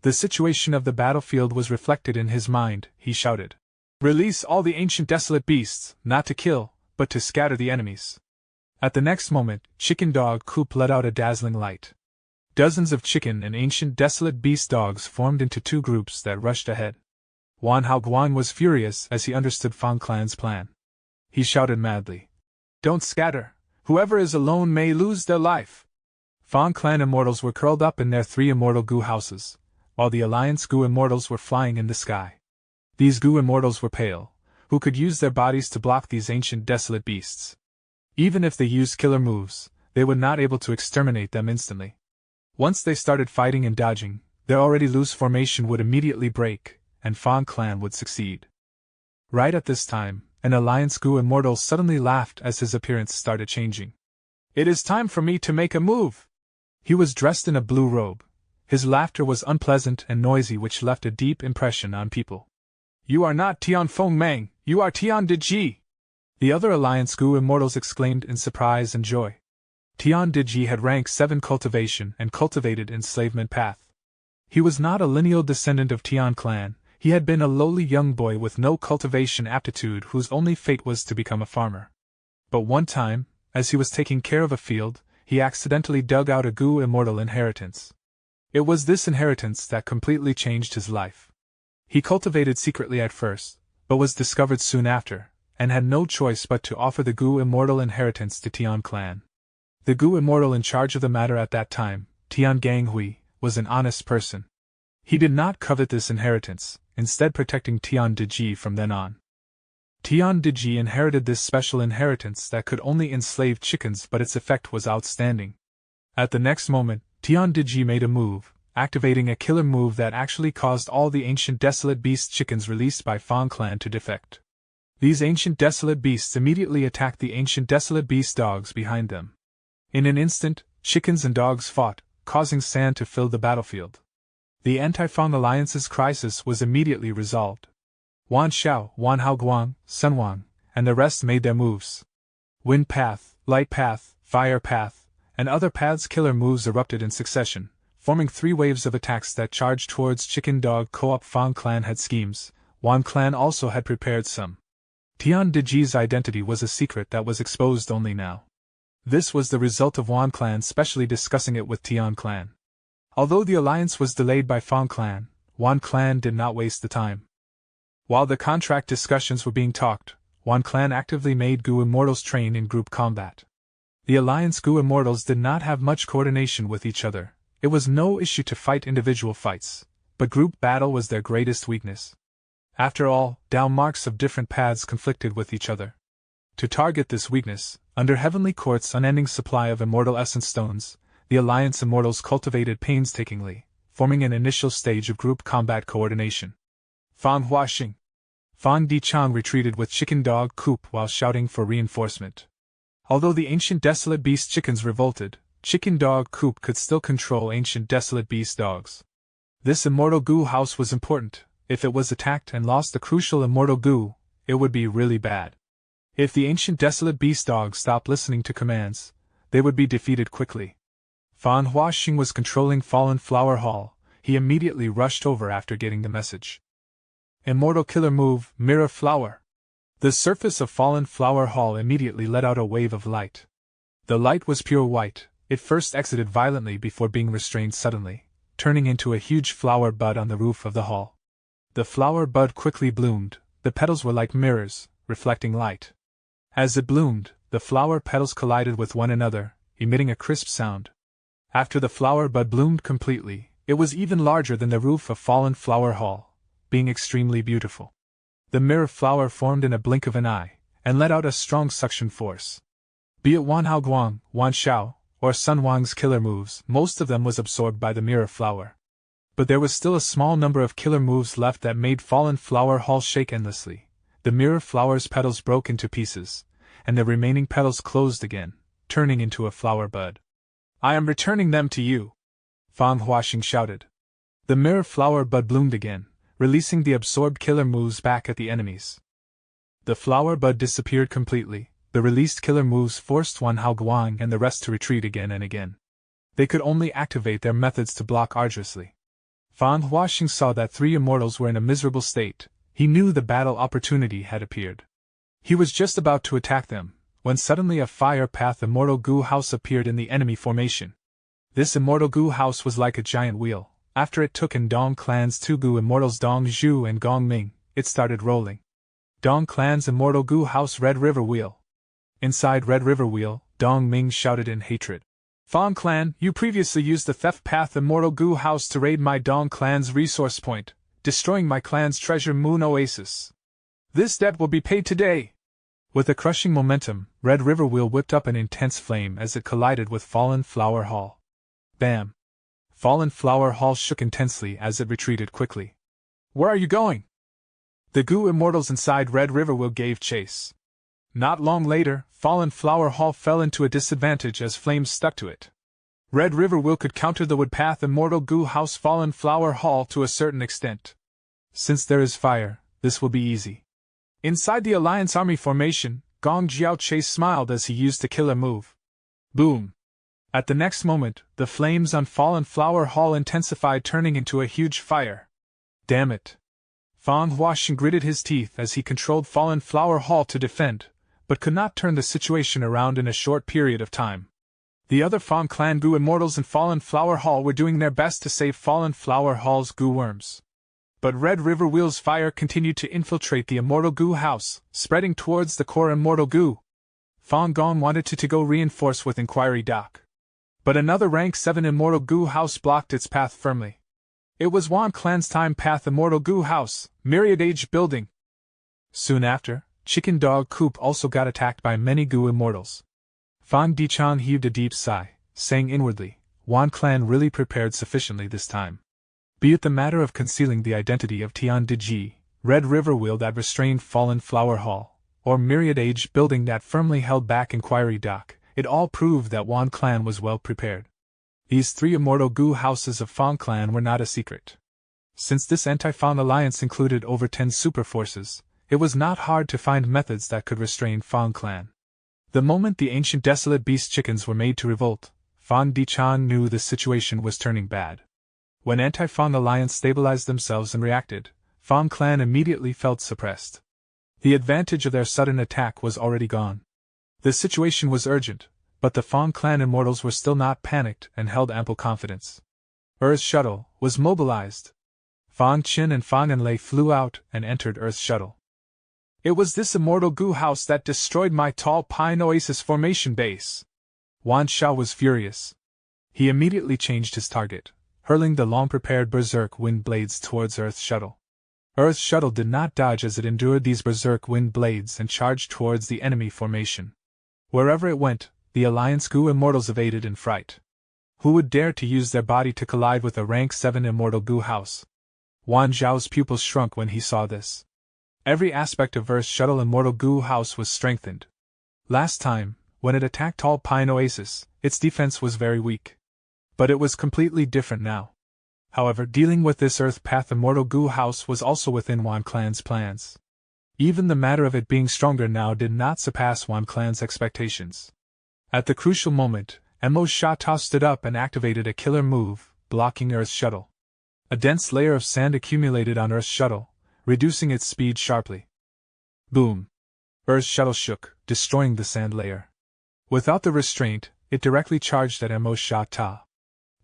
A: The situation of the battlefield was reflected in his mind. He shouted, "Release all the ancient desolate beasts, not to kill, but to scatter the enemies." At the next moment, Chicken Dog Coop let out a dazzling light. Dozens of chicken and ancient desolate beast dogs formed into 2 groups that rushed ahead. Wan Haoguang was furious as he understood Fang Clan's plan. He shouted madly, "Don't scatter! Whoever is alone may lose their life!" Fang Clan immortals were curled up in their 3 immortal Gu houses, while the Alliance Gu immortals were flying in the sky. These Gu immortals were pale, who could use their bodies to block these ancient desolate beasts. Even if they used killer moves, they were not able to exterminate them instantly. Once they started fighting and dodging, their already loose formation would immediately break, and Fang Clan would succeed. Right at this time, an Alliance Gu immortal suddenly laughed as his appearance started changing. "It is time for me to make a move!" He was dressed in a blue robe. His laughter was unpleasant and noisy, which left a deep impression on people. "You are not Tian Feng Meng, you are Tian De Ji!" The other Alliance Gu immortals exclaimed in surprise and joy. Tian Diji had rank 7 cultivation and cultivated enslavement path. He was not a lineal descendant of Tian clan, he had been a lowly young boy with no cultivation aptitude whose only fate was to become a farmer. But one time, as he was taking care of a field, he accidentally dug out a Gu immortal inheritance. It was this inheritance that completely changed his life. He cultivated secretly at first, but was discovered soon after, and had no choice but to offer the Gu immortal inheritance to Tian clan. The Gu immortal in charge of the matter at that time, Tian Ganghui, was an honest person. He did not covet this inheritance, instead protecting Tian Diji from then on. Tian Diji inherited this special inheritance that could only enslave chickens, but its effect was outstanding. At the next moment, Tian Diji made a move, activating a killer move that actually caused all the ancient desolate beast chickens released by Fang clan to defect. These ancient desolate beasts immediately attacked the ancient desolate beast dogs behind them. In an instant, chickens and dogs fought, causing sand to fill the battlefield. The anti-Fang alliance's crisis was immediately resolved. Wan Xiao, Wan Haoguang, Sun Wang, and the rest made their moves. Wind path, light path, fire path, and other paths killer moves erupted in succession, forming 3 waves of attacks that charged towards Chicken Dog Co-op. Fang clan had schemes, Wan clan also had prepared some. Tian Diji's identity was a secret that was exposed only now. This was the result of Wan clan specially discussing it with Tian clan. Although the alliance was delayed by Fang clan, Wan clan did not waste the time. While the contract discussions were being talked, Wan clan actively made Gu Immortals train in group combat. The alliance Gu Immortals did not have much coordination with each other. It was no issue to fight individual fights, but group battle was their greatest weakness. After all, Dao marks of different paths conflicted with each other. To target this weakness, under Heavenly Court's unending supply of immortal essence stones, the Alliance Immortals cultivated painstakingly, forming an initial stage of group combat coordination. Fang Huaxing. Fang Dichang retreated with Chicken Dog Coop while shouting for reinforcement. Although the ancient desolate beast chickens revolted, Chicken Dog Coop could still control ancient desolate beast dogs. This immortal Gu house was important. If it was attacked and lost the crucial immortal Gu, it would be really bad. If the ancient desolate beast dogs stopped listening to commands, they would be defeated quickly. Fan Huaxing was controlling Fallen Flower Hall. He immediately rushed over after getting the message. Immortal killer move, Mirror Flower. The surface of Fallen Flower Hall immediately let out a wave of light. The light was pure white. It first exited violently before being restrained suddenly, turning into a huge flower bud on the roof of the hall. The flower bud quickly bloomed. The petals were like mirrors, reflecting light. As it bloomed, the flower petals collided with one another, emitting a crisp sound. After the flower bud bloomed completely, it was even larger than the roof of Fallen Flower Hall, being extremely beautiful. The mirror flower formed in a blink of an eye, and let out a strong suction force. Be it Wan Haoguang, Wan Xiao, or Sun Wang's killer moves, most of them was absorbed by the mirror flower. But there was still a small number of killer moves left that made Fallen Flower Hall shake endlessly. The mirror flower's petals broke into pieces, and the remaining petals closed again, turning into a flower bud. I am returning them to you! Fang Huaxing shouted. The mirror flower bud bloomed again, releasing the absorbed killer moves back at the enemies. The flower bud disappeared completely. The released killer moves forced Wan Haoguang and the rest to retreat again and again. They could only activate their methods to block arduously. Fan Huaxing saw that 3 immortals were in a miserable state. He knew the battle opportunity had appeared. He was just about to attack them, when suddenly a fire path immortal Gu house appeared in the enemy formation. This immortal Gu house was like a giant wheel. After it took in Dong clan's 2 Gu immortals Dong Zhu and Gong Ming, it started rolling. Dong clan's immortal Gu house Red River Wheel. Inside Red River Wheel, Dong Ming shouted in hatred. Fang clan, you previously used the theft path immortal Gu house to raid my Dong clan's resource point, destroying my clan's treasure Moon Oasis. This debt will be paid today! With a crushing momentum, Red River Wheel whipped up an intense flame as it collided with Fallen Flower Hall. Bam! Fallen Flower Hall shook intensely as it retreated quickly. Where are you going? The Gu immortals inside Red River Wheel gave chase. Not long later, Fallen Flower Hall fell into a disadvantage as flames stuck to it. Red River Wheel could counter the wood path immortal Gu house Fallen Flower Hall to a certain extent. Since there is fire, this will be easy. Inside the Alliance Army formation, Gong Jiao Chase smiled as he used the killer move. Boom! At the next moment, the flames on Fallen Flower Hall intensified, turning into a huge fire. Damn it! Fang Huaxing gritted his teeth as he controlled Fallen Flower Hall to defend, but could not turn the situation around in a short period of time. The other Fang Clan Goo Immortals in Fallen Flower Hall were doing their best to save Fallen Flower Hall's Goo Worms. But Red River Wheel's fire continued to infiltrate the Immortal Goo House, spreading towards the core Immortal Goo. Fang Gong wanted to go reinforce with Inquiry Dock. But another Rank 7 Immortal Goo House blocked its path firmly. It was Wan Clan's Time Path Immortal Goo House, Myriad Age Building. Soon after, Chicken Dog Coop also got attacked by many Goo Immortals. Fang Dichang heaved a deep sigh, saying inwardly, Wan Clan really prepared sufficiently this time. Be it the matter of concealing the identity of Tian Diji, Red River Wheel that restrained Fallen Flower Hall, or Myriad Age Building that firmly held back Inquiry Dock, it all proved that Wan Clan was well prepared. These three Immortal Goo houses of Fang Clan were not a secret. Since this anti-Fang alliance included over 10 super forces, it was not hard to find methods that could restrain Fang Clan. The moment the ancient desolate beast chickens were made to revolt, Fang Dichang knew the situation was turning bad. When anti-Fang alliance stabilized themselves and reacted, Fang Clan immediately felt suppressed. The advantage of their sudden attack was already gone. The situation was urgent, but the Fang Clan Immortals were still not panicked and held ample confidence. Earth Shuttle was mobilized. Fang Qin and Fang Enlei flew out and entered Earth Shuttle. It was this Immortal Goo House that destroyed my Tall Pine Oasis formation base. Wan Shao was furious. He immediately changed his target, hurling the long-prepared Berserk Wind Blades towards Earth Shuttle. Earth Shuttle did not dodge as it endured these Berserk Wind Blades and charged towards the enemy formation. Wherever it went, the Alliance Goo Immortals evaded in fright. Who would dare to use their body to collide with a Rank 7 Immortal Goo House? Wan Zhao's pupils shrunk when he saw this. Every aspect of Earth Shuttle Immortal Goo House was strengthened. Last time, when it attacked Tall Pine Oasis, its defense was very weak. But it was completely different now. However, dealing with this Earth Path Immortal Goo House was also within Wan Clan's plans. Even the matter of it being stronger now did not surpass Wan Clan's expectations. At the crucial moment, Mo Shata stood up and activated a killer move, blocking Earth Shuttle. A dense layer of sand accumulated on Earth Shuttle, reducing its speed sharply. Boom! Earth Shuttle shook, destroying the sand layer. Without the restraint, it directly charged at Mo Shata.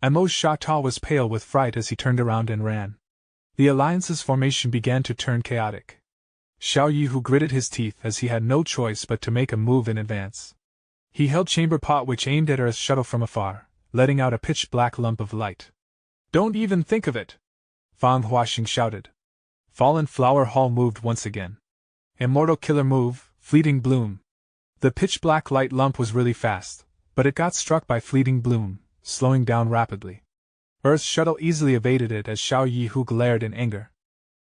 A: Mo Shata was pale with fright as he turned around and ran. The Alliance's formation began to turn chaotic. Xiao Yihu gritted his teeth as he had no choice but to make a move in advance. He held Chamber Pot which aimed at Earth Shuttle from afar, letting out a pitch-black lump of light. Don't even think of it! Fang Huaxing shouted. Fallen Flower Hall moved once again. Immortal Killer Move, Fleeting Bloom. The pitch-black light lump was really fast, but it got struck by Fleeting Bloom, slowing down rapidly. Earth Shuttle easily evaded it as Xiao Yihu glared in anger.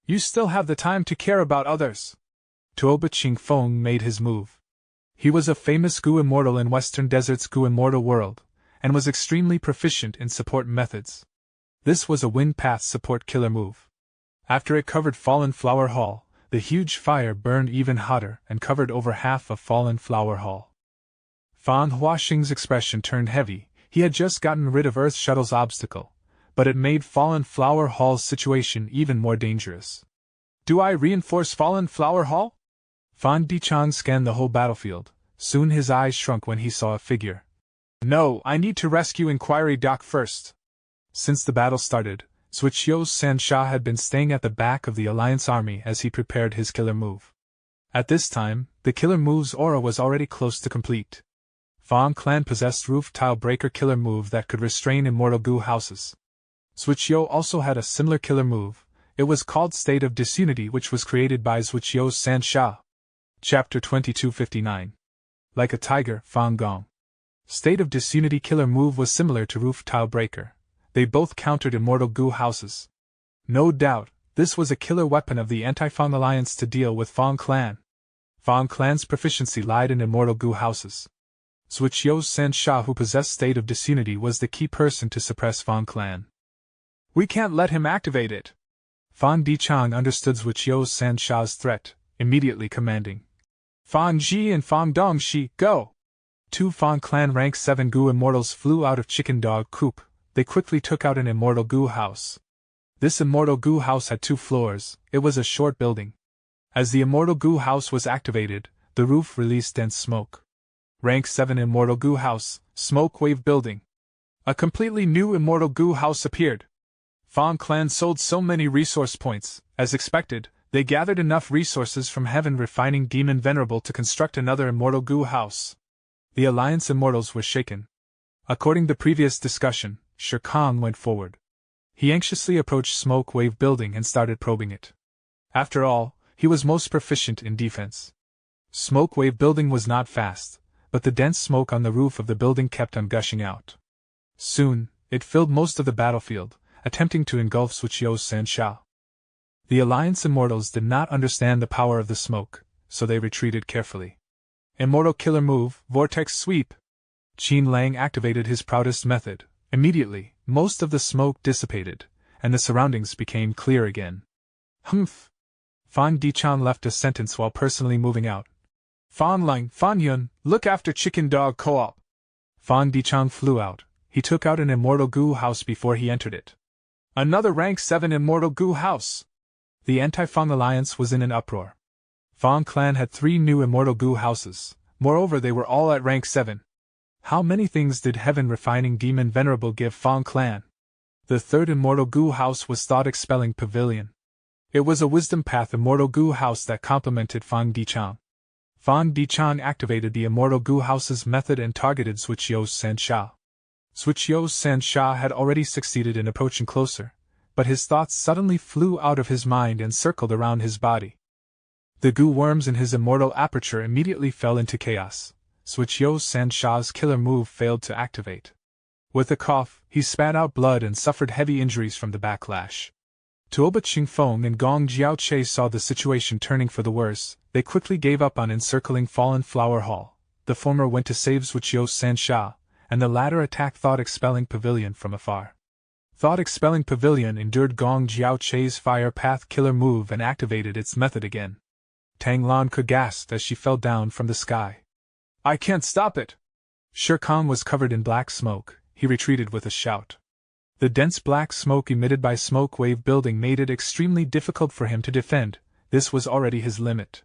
A: You still have the time to care about others. Tuoba Qingfeng made his move. He was a famous Goo Immortal in Western Desert's Goo Immortal world, and was extremely proficient in support methods. This was a Wind Path support killer move. After it covered Fallen Flower Hall, the huge fire burned even hotter and covered over half of Fallen Flower Hall. Fang Huaxing's expression turned heavy. He had just gotten rid of Earth Shuttle's obstacle, but it made Fallen Flower Hall's situation even more dangerous. Do I reinforce Fallen Flower Hall? Fan Dichang scanned the whole battlefield. Soon his eyes shrunk when he saw a figure. No, I need to rescue Inquiry Dock first. Since the battle started, Zhuqiu's Sansha had been staying at the back of the Alliance army as he prepared his killer move. At this time, the killer move's aura was already close to complete. Fang Clan possessed Roof Tile Breaker killer move that could restrain Immortal Goo houses. Zhuqiu also had a similar killer move. It was called State of Disunity, which was created by Zhuqiu's Sansha. Chapter 2259. Like a tiger, Fang Gong. State of Disunity killer move was similar to Roof Tile Breaker. They both countered Immortal Goo houses. No doubt, this was a killer weapon of the Anti-Fang Alliance to deal with Fang Clan. Fang Clan's proficiency lied in Immortal Goo houses. Zhuqiu's Sansha, who possessed State of Disunity, was the key person to suppress Fang Clan. We can't let him activate it. Fan Dichang understood Zhuqiu's Sansha's threat, immediately commanding. Fan Ji and Fan Dongxi, go! Two Fang Clan Rank 7 Goo Immortals flew out of Chicken Dog Coop. They quickly took out an Immortal Goo house. This Immortal Goo house had 2 floors. It was a short building. As the Immortal Goo house was activated, the roof released dense smoke. Rank 7 Immortal Goo house, smoke wave building. A completely new Immortal Goo house appeared. Fang Clan sold so many resource points. As expected, they gathered enough resources from Heaven Refining Demon Venerable to construct another Immortal Goo house. The Alliance Immortals were shaken. According to previous discussion, Shere Khan went forward. He anxiously approached Smoke Wave Building and started probing it. After all, he was most proficient in defense. Smoke Wave Building was not fast, but the dense smoke on the roof of the building kept on gushing out. Soon, it filled most of the battlefield, attempting to engulf Suqiu's Sansha. The Alliance Immortals did not understand the power of the smoke, so they retreated carefully. Immortal Killer Move, Vortex Sweep. Qin Lang activated his proudest method. Immediately, most of the smoke dissipated, and the surroundings became clear again. Humph! Fan Dichan left a sentence while personally moving out. Fan Lang, Fan Yun, look after Chicken Dog Co-op. Fan Dichan flew out. He took out an Immortal Goo house before he entered it. Another Rank 7 Immortal Goo house! The Anti-Fang Alliance was in an uproar. Fang Clan had 3 new Immortal Goo houses. Moreover, they were all at Rank 7. How many things did Heaven Refining Demon Venerable give Fang Clan? The 3rd Immortal Goo house was Thought Expelling Pavilion. It was a Wisdom Path Immortal Goo house that complemented Fan Dichan. Fan Dichan activated the Immortal Goo house's method and targeted Suqiu's Sansha. Suqiu's Sansha had already succeeded in approaching closer, but his thoughts suddenly flew out of his mind and circled around his body. The goo worms in his immortal aperture immediately fell into chaos. Suqiu's Sansha's killer move failed to activate. With a cough, he spat out blood and suffered heavy injuries from the backlash. Tuoba Qingfeng and Gong Jiaoche saw the situation turning for the worse. They quickly gave up on encircling Fallen Flower Hall. The former went to save Suqiu's Sansha, and the latter attacked Thought Expelling Pavilion from afar. Thought Expelling Pavilion endured Gong Jiaoche's Fire Path killer move and activated its method again. Tang Lan gasped as she fell down from the sky. I can't stop it! Shere Khan was covered in black smoke. He retreated with a shout. The dense black smoke emitted by Smoke Wave Building made it extremely difficult for him to defend. This was already his limit.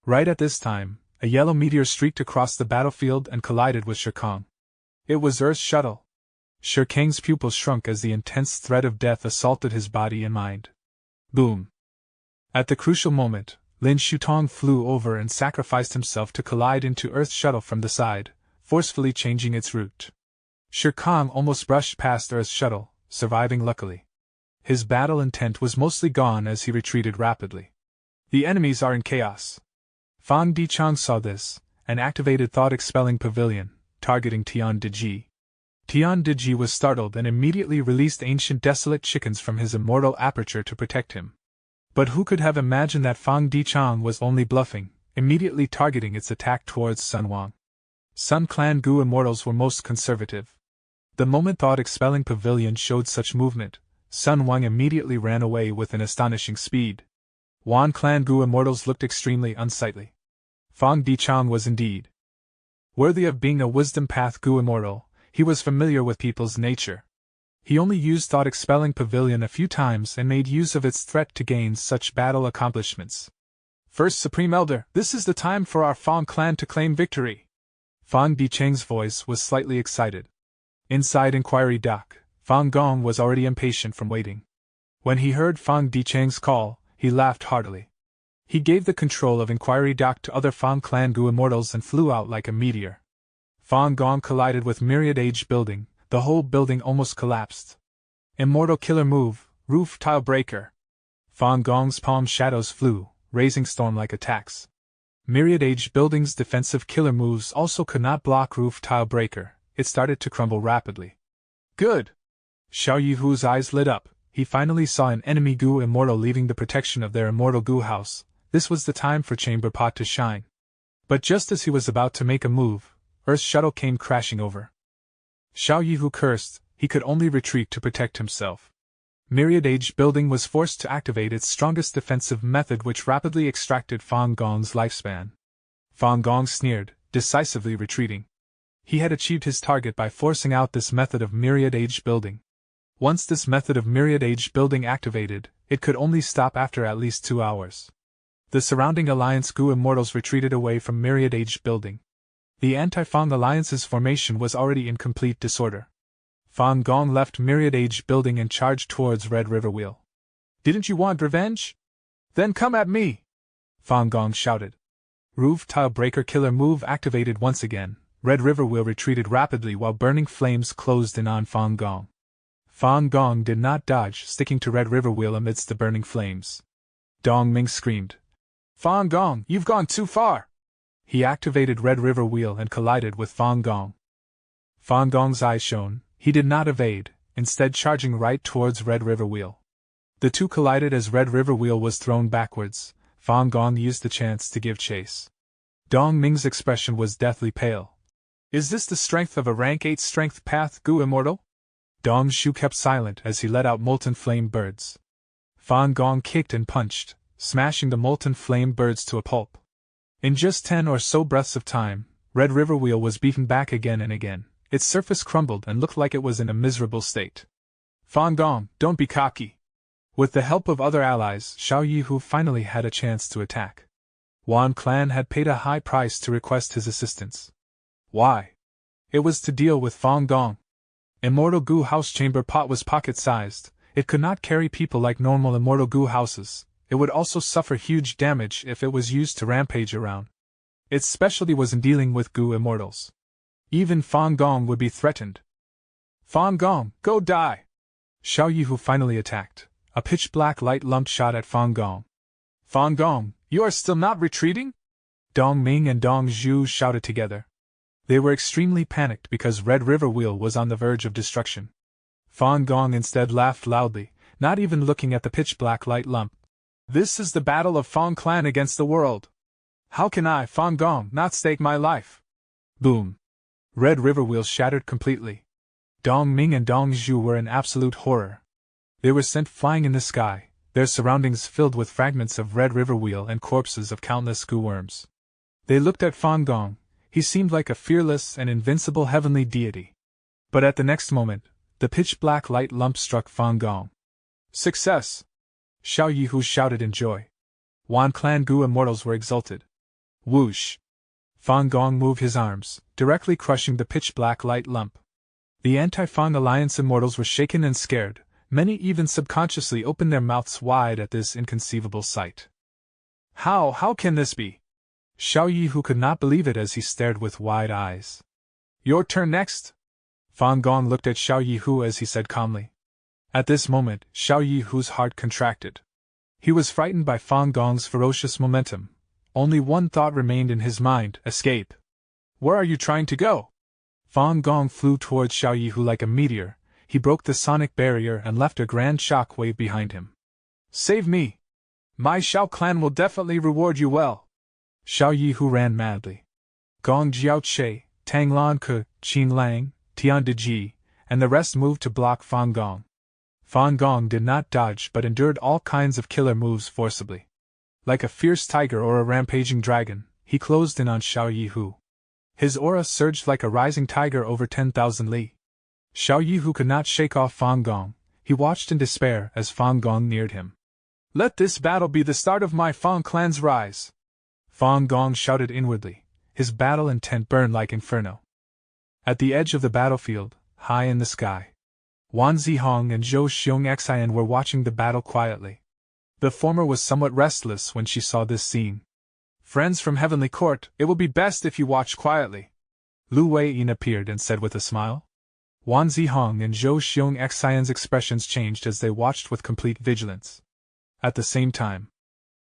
A: Right at this time, a yellow meteor streaked across the battlefield and collided with Shere Khan. It was Earth's shuttle. Shere Kang's pupils shrunk as the intense threat of death assaulted his body and mind. Boom! At the crucial moment, Lin Shutong flew over and sacrificed himself to collide into Earth's shuttle from the side, forcefully changing its route. Shere Khan almost brushed past Earth's shuttle, surviving luckily. His battle intent was mostly gone as he retreated rapidly. The enemies are in chaos. Fan Dichan saw this, and activated Thought Expelling Pavilion, targeting Tian Diji. Tian Diji was startled and immediately released ancient desolate chickens from his immortal aperture to protect him. But who could have imagined that Fan Dichan was only bluffing, immediately targeting its attack towards Sun Wang. Sun Clan Goo Immortals were most conservative. The moment Thought Expelling Pavilion showed such movement, Sun Wang immediately ran away with an astonishing speed. Wan Clan Goo Immortals looked extremely unsightly. Fan Dichan was indeed worthy of being a Wisdom Path Goo Immortal. He was familiar with people's nature. He only used Thought Expelling Pavilion a few times and made use of its threat to gain such battle accomplishments. First Supreme Elder, this is the time for our Fang clan to claim victory. Fan Dicheng's voice was slightly excited. Inside Inquiry Dock, Fang Gong was already impatient from waiting. When he heard Fan Dicheng's call, he laughed heartily. He gave the control of Inquiry Dock to other Fang Clan Goo Immortals and flew out like a meteor. Fang Gong collided with Myriad Age Building. The whole building almost collapsed. Immortal Killer Move, Roof Tile Breaker. Fang Gong's palm shadows flew, raising storm-like attacks. Myriad Age Building's defensive killer moves also could not block Roof Tile Breaker. It started to crumble rapidly. Good! Xiao Yihu's eyes lit up. He finally saw an enemy Goo Immortal leaving the protection of their Immortal Goo house. This was the time for Chamber Pot to shine. But just as he was about to make a move, Earth's shuttle came crashing over. Xiao Yihu cursed. He could only retreat to protect himself. Myriad Age Building was forced to activate its strongest defensive method, which rapidly extracted Fang Gong's lifespan. Fang Gong sneered, decisively retreating. He had achieved his target by forcing out this method of myriad age building. Once this method of myriad age building activated, it could only stop after at least 2 hours. The surrounding Alliance Gu immortals retreated away from myriad age building. The Anti-Fang Alliance's formation was already in complete disorder. Fang Gong left myriad age building and charged towards Red River Wheel. "Didn't you want revenge? Then come at me!" Fang Gong shouted. Roof Tile Breaker Killer move activated once again. Red River Wheel retreated rapidly while burning flames closed in on Fang Gong. Fang Gong did not dodge, sticking to Red River Wheel amidst the burning flames. Dong Ming screamed, "Fang Gong, you've gone too far!" He activated Red River Wheel and collided with Fang Gong. Fang Gong's eyes shone. He did not evade, instead charging right towards Red River Wheel. The two collided as Red River Wheel was thrown backwards. Fang Gong used the chance to give chase. Dong Ming's expression was deathly pale. "Is this the strength of a rank 8 strength path Gu immortal?" Dong Shu kept silent as he let out molten flame birds. Fang Gong kicked and punched, smashing the molten flame birds to a pulp. In just 10 or so breaths of time, Red River Wheel was beaten back again and again. Its surface crumbled and looked like it was in a miserable state. "Fang Gong, don't be cocky." With the help of other allies, Xiao Yihu finally had a chance to attack. Wan Clan had paid a high price to request his assistance. Why? It was to deal with Fang Gong. Immortal Gu house chamber pot was pocket-sized. It could not carry people like normal Immortal Gu houses. It would also suffer huge damage if it was used to rampage around. Its specialty was in dealing with Gu immortals. Even Fang Gong would be threatened. "Fang Gong, go die!" Xiao Yihu finally attacked. A pitch-black light lump shot at Fang Gong. "Fang Gong, you are still not retreating?" Dong Ming and Dong Zhu shouted together. They were extremely panicked because Red River Wheel was on the verge of destruction. Fang Gong instead laughed loudly, not even looking at the pitch-black light lump. "This is the battle of Fang Clan against the world. How can I, Fang Gong, not stake my life?" Boom! Red River Wheel shattered completely. Dong Ming and Dong Zhu were in absolute horror. They were sent flying in the sky, their surroundings filled with fragments of Red River Wheel and corpses of countless Gu worms. They looked at Fang Gong. He seemed like a fearless and invincible heavenly deity. But at the next moment, the pitch-black light lump struck Fang Gong. "Success!" Xiao Yihu shouted in joy. Wan Clan Gu immortals were exulted. Whoosh! Fang Gong moved his arms, directly crushing the pitch-black light lump. The Anti-Fang Alliance immortals were shaken and scared. Many even subconsciously opened their mouths wide at this inconceivable sight. How can this be?" Xiao Yihu could not believe it as he stared with wide eyes. "Your turn next?" Fang Gong looked at Xiao Yihu as he said calmly. At this moment, Xiao Yihu's heart contracted. He was frightened by Fang Gong's ferocious momentum. Only one thought remained in his mind: escape. "Where are you trying to go?" Fang Gong flew towards Xiao Yihu like a meteor. He broke the sonic barrier and left a grand shock wave behind him. "Save me! My Xiao clan will definitely reward you well." Xiao Yihu ran madly. Gong Jiaoche, Tang Lan Ke, Qin Lang, Tian Deji, and the rest moved to block Fang Gong. Fang Gong did not dodge but endured all kinds of killer moves forcibly. Like a fierce tiger or a rampaging dragon, he closed in on Xiao Yihu. His aura surged like a rising tiger over 10,000 li. Xiao Yihu could not shake off Fang Gong. He watched in despair as Fang Gong neared him. "Let this battle be the start of my Fang clan's rise!" Fang Gong shouted inwardly. His battle intent burned like inferno. At the edge of the battlefield, high in the sky, Wan Zihong and Zhou Xiong Xian were watching the battle quietly. The former was somewhat restless when she saw this scene. "Friends from Heavenly Court, it will be best if you watch quietly." Lu Weiyin appeared and said with a smile. Wan Zihong and Zhou Xiong Xian's expressions changed as they watched with complete vigilance. At the same time,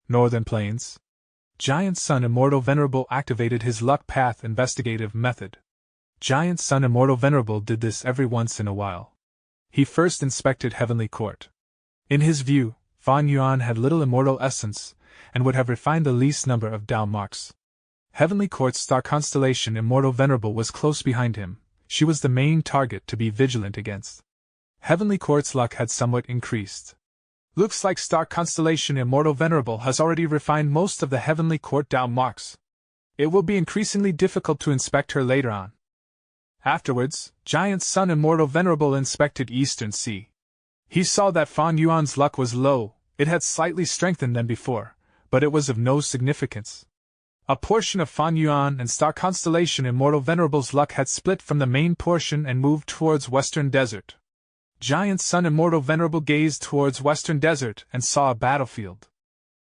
A: Northern Plains. Giant Sun Immortal Venerable activated his Luck Path investigative method. Giant Sun Immortal Venerable did this every once in a while. He first inspected Heavenly Court. In his view, Fan Yuan had little immortal essence, and would have refined the least number of Dao marks. Heavenly Court's star constellation Immortal Venerable was close behind him. She was the main target to be vigilant against. Heavenly Court's luck had somewhat increased. Looks like star constellation Immortal Venerable has already refined most of the Heavenly Court Dao marks. It will be increasingly difficult to inspect her later on. Afterwards, Giant Sun Immortal Venerable inspected Eastern Sea. He saw that Fan Yuan's luck was low. It had slightly strengthened than before, but it was of no significance. A portion of Fan Yuan and Star Constellation Immortal Venerable's luck had split from the main portion and moved towards Western Desert. Giant Sun Immortal Venerable gazed towards Western Desert and saw a battlefield.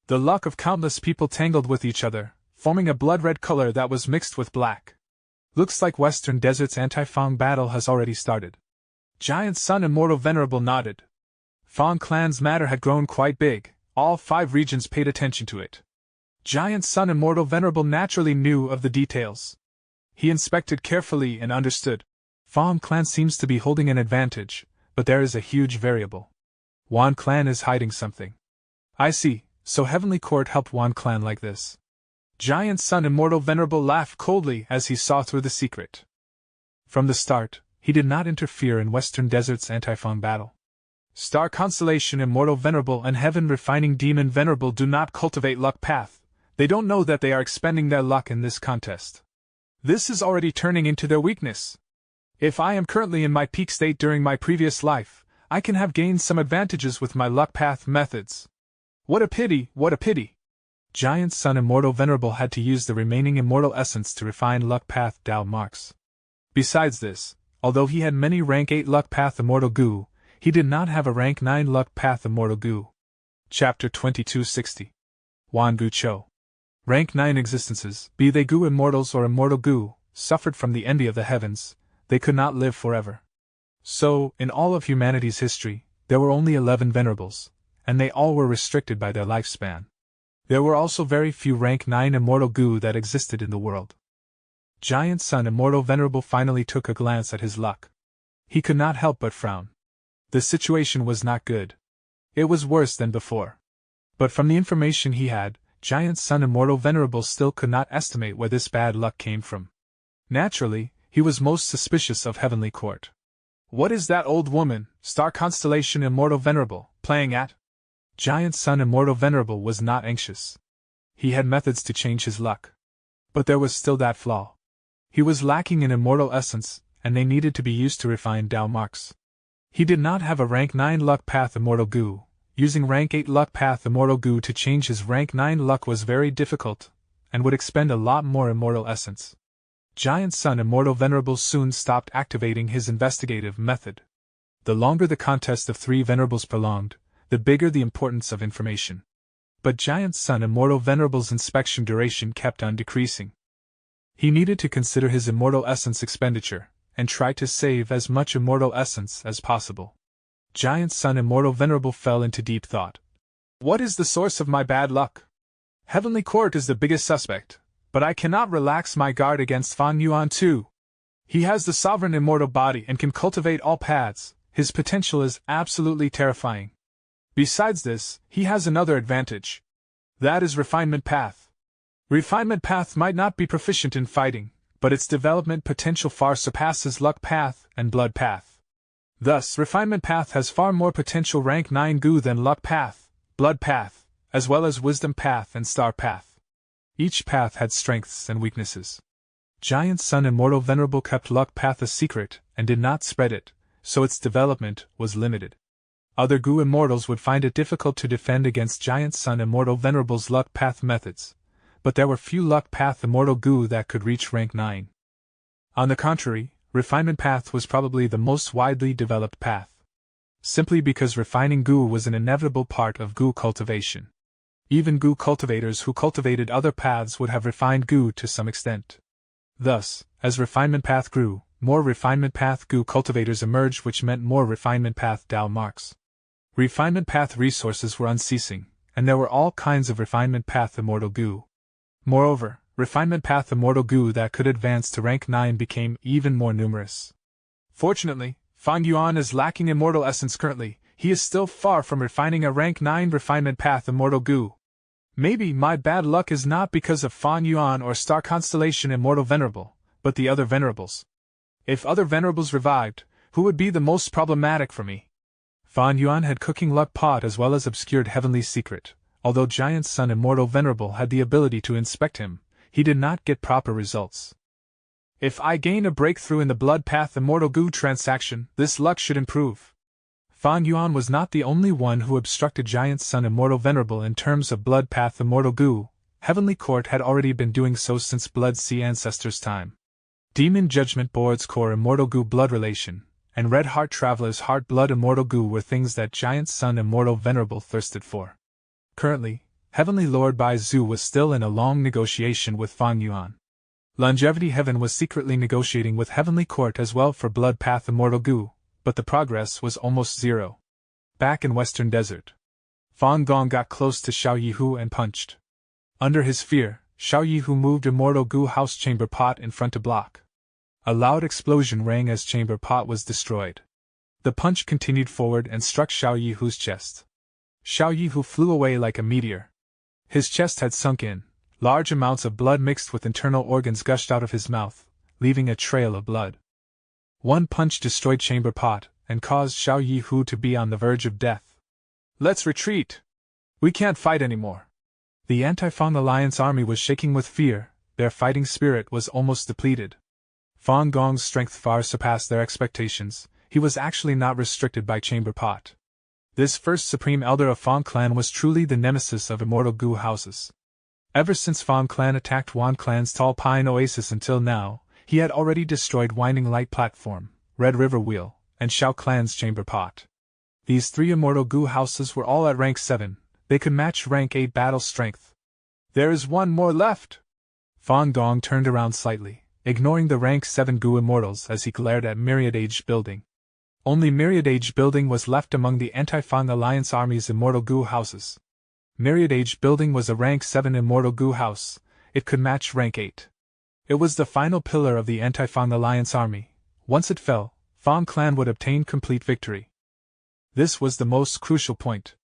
A: The luck of countless people tangled with each other, forming a blood-red color that was mixed with black. Looks like Western Desert's anti-Fang battle has already started. Giant Sun Immortal Venerable nodded. Fang Clan's matter had grown quite big. All 5 regions paid attention to it. Giant Sun Immortal Venerable naturally knew of the details. He inspected carefully and understood. Fang Clan seems to be holding an advantage, but there is a huge variable. Wan Clan is hiding something. I see, so Heavenly Court helped Wan Clan like this. Giant Sun Immortal Venerable laughed coldly as he saw through the secret. From the start, he did not interfere in Western Desert's anti-Fang battle. Star Constellation Immortal Venerable and Heaven Refining Demon Venerable do not cultivate luck path. They don't know that they are expending their luck in this contest. This is already turning into their weakness. If I am currently in my peak state during my previous life, I can have gained some advantages with my luck path methods. What a pity, what a pity! Giant Sun Immortal Venerable had to use the remaining immortal essence to refine luck path Dao marks. Besides this, although he had many rank 8 luck path immortal goo, he did not have a rank 9 luck path immortal goo. Chapter 2260. Wan Gu Cho. Rank 9 existences, be they goo immortals or immortal goo, suffered from the envy of the heavens. They could not live forever. So, in all of humanity's history, there were only 11 venerables, and they all were restricted by their lifespan. There were also very few rank 9 immortal goo that existed in the world. Giant Sun Immortal Venerable finally took a glance at his luck. He could not help but frown. The situation was not good. It was worse than before. But from the information he had, Giant Sun Immortal Venerable still could not estimate where this bad luck came from. Naturally, he was most suspicious of Heavenly Court. What is that old woman, Star Constellation Immortal Venerable, playing at? Giant Sun Immortal Venerable was not anxious. He had methods to change his luck. But there was still that flaw. He was lacking in immortal essence, and they needed to be used to refine Dao marks. He did not have a rank 9 luck path immortal goo. Using rank 8 luck path immortal goo to change his rank 9 luck was very difficult, and would expend a lot more immortal essence. Giant Sun Immortal Venerable soon stopped activating his investigative method. The longer the contest of 3 venerables prolonged, the bigger the importance of information. But Giant Sun Immortal Venerable's inspection duration kept on decreasing. He needed to consider his immortal essence expenditure, and try to save as much immortal essence as possible. Giant Sun Immortal Venerable fell into deep thought. What is the source of my bad luck? Heavenly Court is the biggest suspect, but I cannot relax my guard against Fan Yuan too. He has the sovereign immortal body and can cultivate all paths. His potential is absolutely terrifying. Besides this, he has another advantage. That is refinement path. Refinement path might not be proficient in fighting, but its development potential far surpasses luck path and blood path. Thus, refinement path has far more potential rank 9 goo than luck path, blood path, as well as wisdom path and star path. Each path had strengths and weaknesses. Giant Sun Immortal Venerable kept luck path a secret and did not spread it, so its development was limited. Other goo immortals would find it difficult to defend against Giant Sun Immortal Venerable's luck path methods, but there were few luck path immortal goo that could reach rank 9. On the contrary, refinement path was probably the most widely developed path. Simply because refining goo was an inevitable part of goo cultivation. Even goo cultivators who cultivated other paths would have refined goo to some extent. Thus, as refinement path grew, more refinement path goo cultivators emerged, which meant more refinement path Dao marks. Refinement path resources were unceasing, and there were all kinds of refinement path immortal goo. Moreover, refinement path immortal goo that could advance to rank 9 became even more numerous. Fortunately, Fang Yuan is lacking immortal essence currently. He is still far from refining a rank 9 refinement path immortal goo. Maybe my bad luck is not because of Fan Yuan or Star Constellation Immortal Venerable, but the other venerables. If other venerables revived, who would be the most problematic for me? Fan Yuan had cooking luck pot as well as obscured heavenly secret. Although Giant Sun Immortal Venerable had the ability to inspect him, he did not get proper results. If I gain a breakthrough in the Blood Path Immortal Goo transaction, this luck should improve. Fang Yuan was not the only one who obstructed Giant Sun Immortal Venerable in terms of Blood Path Immortal Goo. Heavenly Court had already been doing so since Blood Sea Ancestors' time. Demon Judgment Board's Core Immortal Goo Blood Relation, and Red Heart Traveler's Heart Blood Immortal Goo were things that Giant Sun Immortal Venerable thirsted for. Currently, Heavenly Lord Bai Zhu was still in a long negotiation with Fang Yuan. Longevity Heaven was secretly negotiating with Heavenly Court as well for Blood Path Immortal Goo, but the progress was almost zero. Back in Western Desert, Fang Gong got close to Xiao Yihu and punched. Under his fear, Xiao Yihu moved Immortal Goo House Chamber Pot in front to block. A loud explosion rang as Chamber Pot was destroyed. The punch continued forward and struck Xiao Yihu's chest. Xiao Yihu flew away like a meteor. His chest had sunk in. Large amounts of blood mixed with internal organs gushed out of his mouth, leaving a trail of blood. One punch destroyed Chamber Pot, and caused Xiao Yihu to be on the verge of death. Let's retreat! We can't fight anymore. The Anti-Fang Alliance army was shaking with fear, their fighting spirit was almost depleted. Fang Gong's strength far surpassed their expectations, he was actually not restricted by Chamber Pot. This first Supreme Elder of Fang Clan was truly the nemesis of Immortal Goo houses. Ever since Fang Clan attacked Wan Clan's Tall Pine Oasis until now, he had already destroyed Winding Light Platform, Red River Wheel, and Xiao Clan's Chamber Pot. These three Immortal Goo houses were all at rank 7, they could match rank 8 battle strength. There is one more left! Fang Gong turned around slightly, ignoring the rank 7 Goo Immortals as he glared at Myriad Age Building. Only Myriad Age Building was left among the Anti-Fang Alliance Army's Immortal Goo houses. Myriad Age Building was a rank 7 Immortal Goo house, it could match rank 8. It was the final pillar of the Anti-Fang Alliance Army. Once it fell, Fang Clan would obtain complete victory. This was the most crucial point.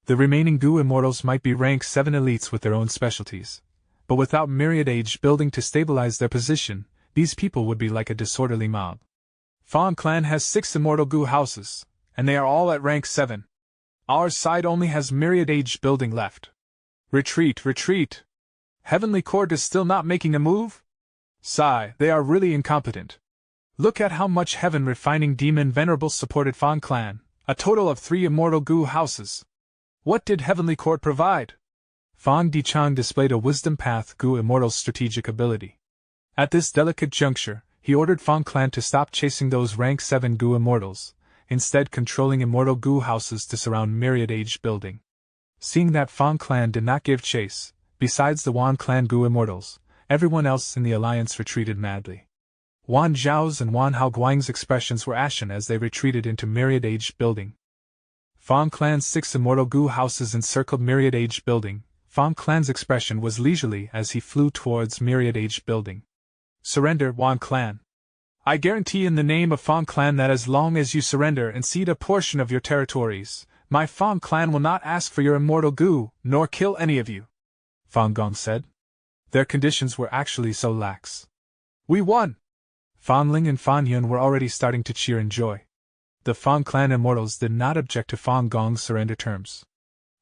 A: The remaining Goo Immortals might be rank 7 elites with their own specialties, but without Myriad Age Building to stabilize their position, these people would be like a disorderly mob. Fang Clan has 6 Immortal Goo houses, and they are all at rank 7. Our side only has Myriad Age Building left. Retreat, retreat! Heavenly Court is still not making a move? Sigh, they are really incompetent. Look at how much Heaven Refining Demon Venerable supported Fang Clan, a total of 3 Immortal Goo houses. What did Heavenly Court provide? Fang Dichang displayed a Wisdom Path Goo Immortal's strategic ability. At this delicate juncture, he ordered Fang Clan to stop chasing those rank 7 Goo Immortals, instead controlling Immortal Goo houses to surround Myriad Age Building. Seeing that Fang Clan did not give chase, besides the Wan Clan Goo Immortals, everyone else in the alliance retreated madly. Wan Zhao's and Wan Haoguang's expressions were ashen as they retreated into Myriad Age Building. Fang Clan's 6 Immortal Goo houses encircled Myriad Age Building. Fang Clan's expression was leisurely as he flew towards Myriad Age Building. Surrender, Wan Clan. I guarantee in the name of Fang Clan that as long as you surrender and cede a portion of your territories, my Fang Clan will not ask for your Immortal Goo, nor kill any of you. Fang Gong said. Their conditions were actually so lax. We won! Fan Ling and Fan Yun were already starting to cheer in joy. The Fang Clan Immortals did not object to Fang Gong's surrender terms.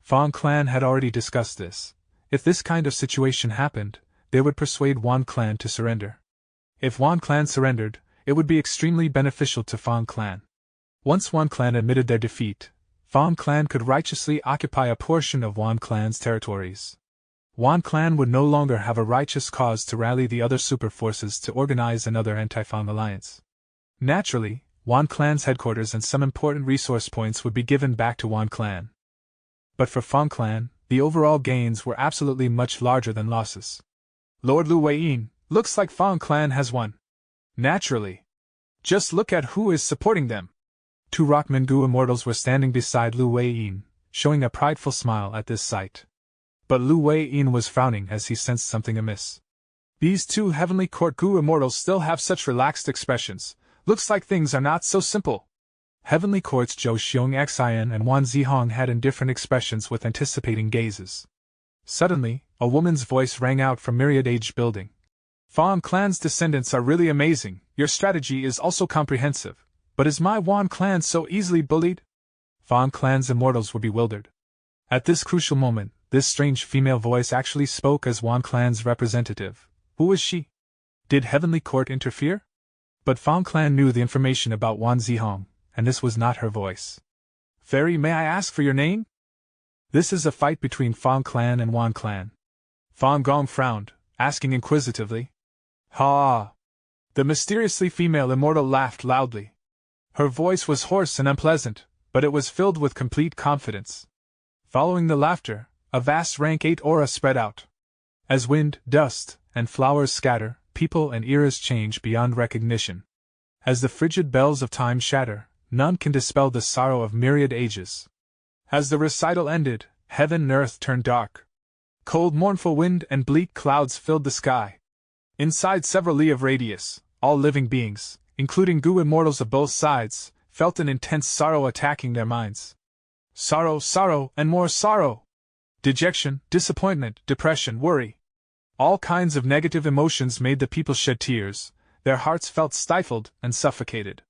A: Fang Clan had already discussed this. If this kind of situation happened, they would persuade Wan Clan to surrender. If Wan Clan surrendered, it would be extremely beneficial to Fang Clan. Once Wan Clan admitted their defeat, Fang Clan could righteously occupy a portion of Wan Clan's territories. Wan Clan would no longer have a righteous cause to rally the other super forces to organize another anti-Fang alliance. Naturally, Wan Clan's headquarters and some important resource points would be given back to Wan Clan. But for Fang Clan, the overall gains were absolutely much larger than losses. Lord Lu Weiyin, looks like Fang Clan has won. Naturally. Just look at who is supporting them. 2 Rockman Goo Immortals were standing beside Lu Weiyin, showing a prideful smile at this sight. But Lu Weiyin was frowning as he sensed something amiss. These 2 Heavenly Court Goo Immortals still have such relaxed expressions. Looks like things are not so simple. Heavenly Court's Zhou Xiong Xian and Wan Zihong had indifferent expressions with anticipating gazes. Suddenly, a woman's voice rang out from Myriad Age Building. Fang Clan's descendants are really amazing, your strategy is also comprehensive, but is my Wan Clan so easily bullied? Fang Clan's immortals were bewildered. At this crucial moment, this strange female voice actually spoke as Wan Clan's representative. Who was she? Did Heavenly Court interfere? But Fong Clan knew the information about Wan Zihong, and this was not her voice. Fairy, may I ask for your name? This is a fight between Fong Clan and Wan Clan. Fong Gong frowned, asking inquisitively. Ha! The mysteriously female immortal laughed loudly. Her voice was hoarse and unpleasant, but it was filled with complete confidence. Following the laughter, a vast rank 8 aura spread out. As wind, dust, and flowers scatter, people and eras change beyond recognition. As the frigid bells of time shatter, none can dispel the sorrow of myriad ages. As the recital ended, heaven and earth turned dark. Cold mournful wind and bleak clouds filled the sky. Inside several li of radius, all living beings, including Gu immortals of both sides, felt an intense sorrow attacking their minds. Sorrow, sorrow, and more sorrow! Dejection, disappointment, depression, worry. All kinds of negative emotions made the people shed tears, their hearts felt stifled and suffocated.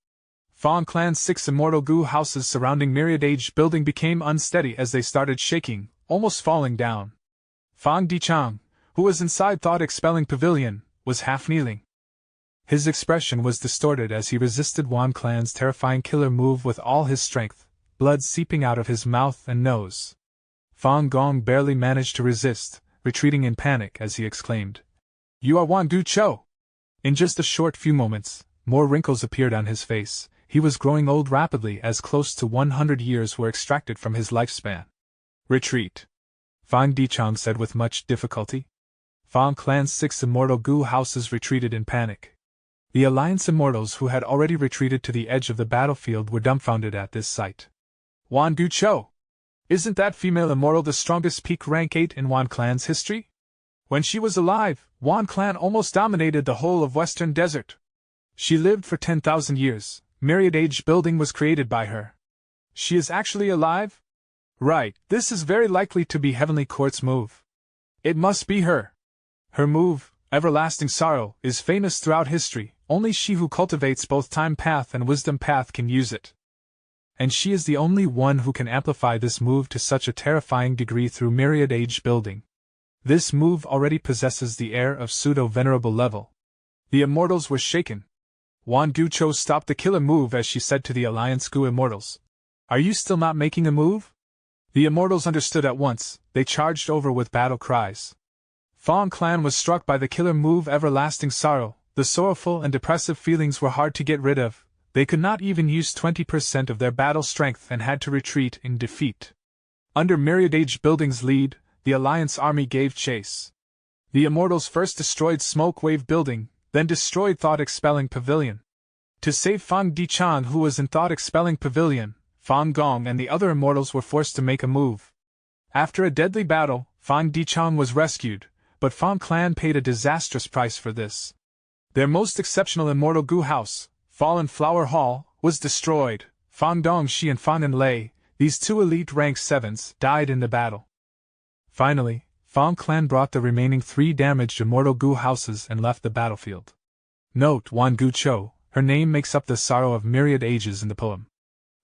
A: Fong Clan's 6 immortal Gu houses surrounding Myriad Age building became unsteady as they started shaking, almost falling down. Fong Dichang, who was inside thought-expelling pavilion, was half kneeling. His expression was distorted as he resisted Wan Clan's terrifying killer move with all his strength, blood seeping out of his mouth and nose. Fong Gong barely managed to resist, retreating in panic as he exclaimed, "You are Wan Gu Cho!" In just a short few moments, more wrinkles appeared on his face. He was growing old rapidly as close to 100 years were extracted from his lifespan. Retreat, Fang Dichang said with much difficulty. Fong Clan's 6 immortal Gu houses retreated in panic. The Alliance immortals who had already retreated to the edge of the battlefield were dumbfounded at this sight. Wan Gu Cho! Isn't that female immortal the strongest peak rank 8 in Wan Clan's history? When she was alive, Wan Clan almost dominated the whole of Western Desert. She lived for 10,000 years, Myriad Age building was created by her. She is actually alive? Right, this is very likely to be Heavenly Court's move. It must be her. Her move, Everlasting Sorrow, is famous throughout history, only she who cultivates both Time Path and Wisdom Path can use it. And she is the only one who can amplify this move to such a terrifying degree through Myriad Age building. This move already possesses the air of pseudo-venerable level. The immortals were shaken. Wan Gu Cho stopped the killer move as she said to the Alliance Gu immortals, "Are you still not making a move?" The immortals understood at once, they charged over with battle cries. Fong Clan was struck by the killer move Everlasting Sorrow. The sorrowful and depressive feelings were hard to get rid of. They could not even use 20% of their battle strength and had to retreat in defeat. Under Myriad Age Building's lead, the Alliance army gave chase. The Immortals first destroyed Smoke Wave Building, then destroyed Thought Expelling Pavilion. To save Fang Dichan, who was in Thought Expelling Pavilion, Fang Gong and the other Immortals were forced to make a move. After a deadly battle, Fang Dichan was rescued, but Fang Clan paid a disastrous price for this. Their most exceptional Immortal Gu House, Fallen Flower Hall, was destroyed. Fang Dongxi and Fang Enlei, these two elite rank 7s, died in the battle. Finally, Fang Clan brought the remaining 3 damaged Immortal Gu houses and left the battlefield. Note Wan Gu Cho, her name makes up the sorrow of myriad ages in the poem.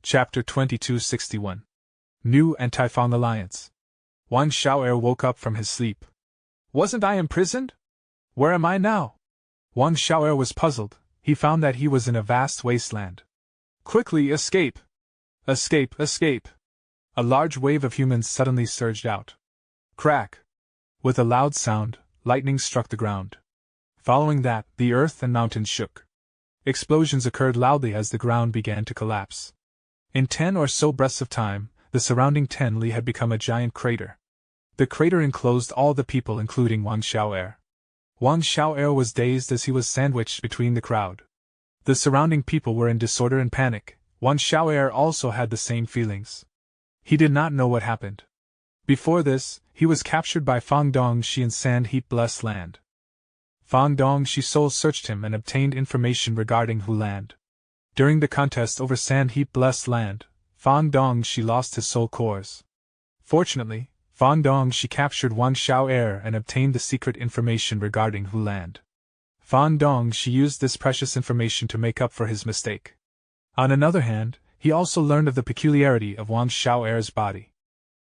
A: Chapter 2261. New Anti-Fang Alliance. Wang Xiao'er woke up from his sleep. Wasn't I imprisoned? Where am I now? Wang Xiao'er was puzzled. He found that he was in a vast wasteland. Quickly escape! Escape, escape! A large wave of humans suddenly surged out. Crack! With a loud sound, lightning struck the ground. Following that, the earth and mountains shook. Explosions occurred loudly as the ground began to collapse. In 10 or so breaths of time, the surrounding 10 li had become a giant crater. The crater enclosed all the people including Wang Xiao'er. Wang Xiao'er was dazed as he was sandwiched between the crowd. The surrounding people were in disorder and panic. Wang Xiao'er also had the same feelings. He did not know what happened. Before this, he was captured by Fang Dongxi in Sand Heap Blessed Land. Fang Dongxi soul searched him and obtained information regarding Hu Land. During the contest over Sand Heap Blessed Land, Fang Dongxi lost his soul cores. Fortunately, Fang Dongxi captured Wang Xiao'er and obtained the secret information regarding Hu Land. Fang Dongxi used this precious information to make up for his mistake. On another hand, he also learned of the peculiarity of Wang Xiao'er's body.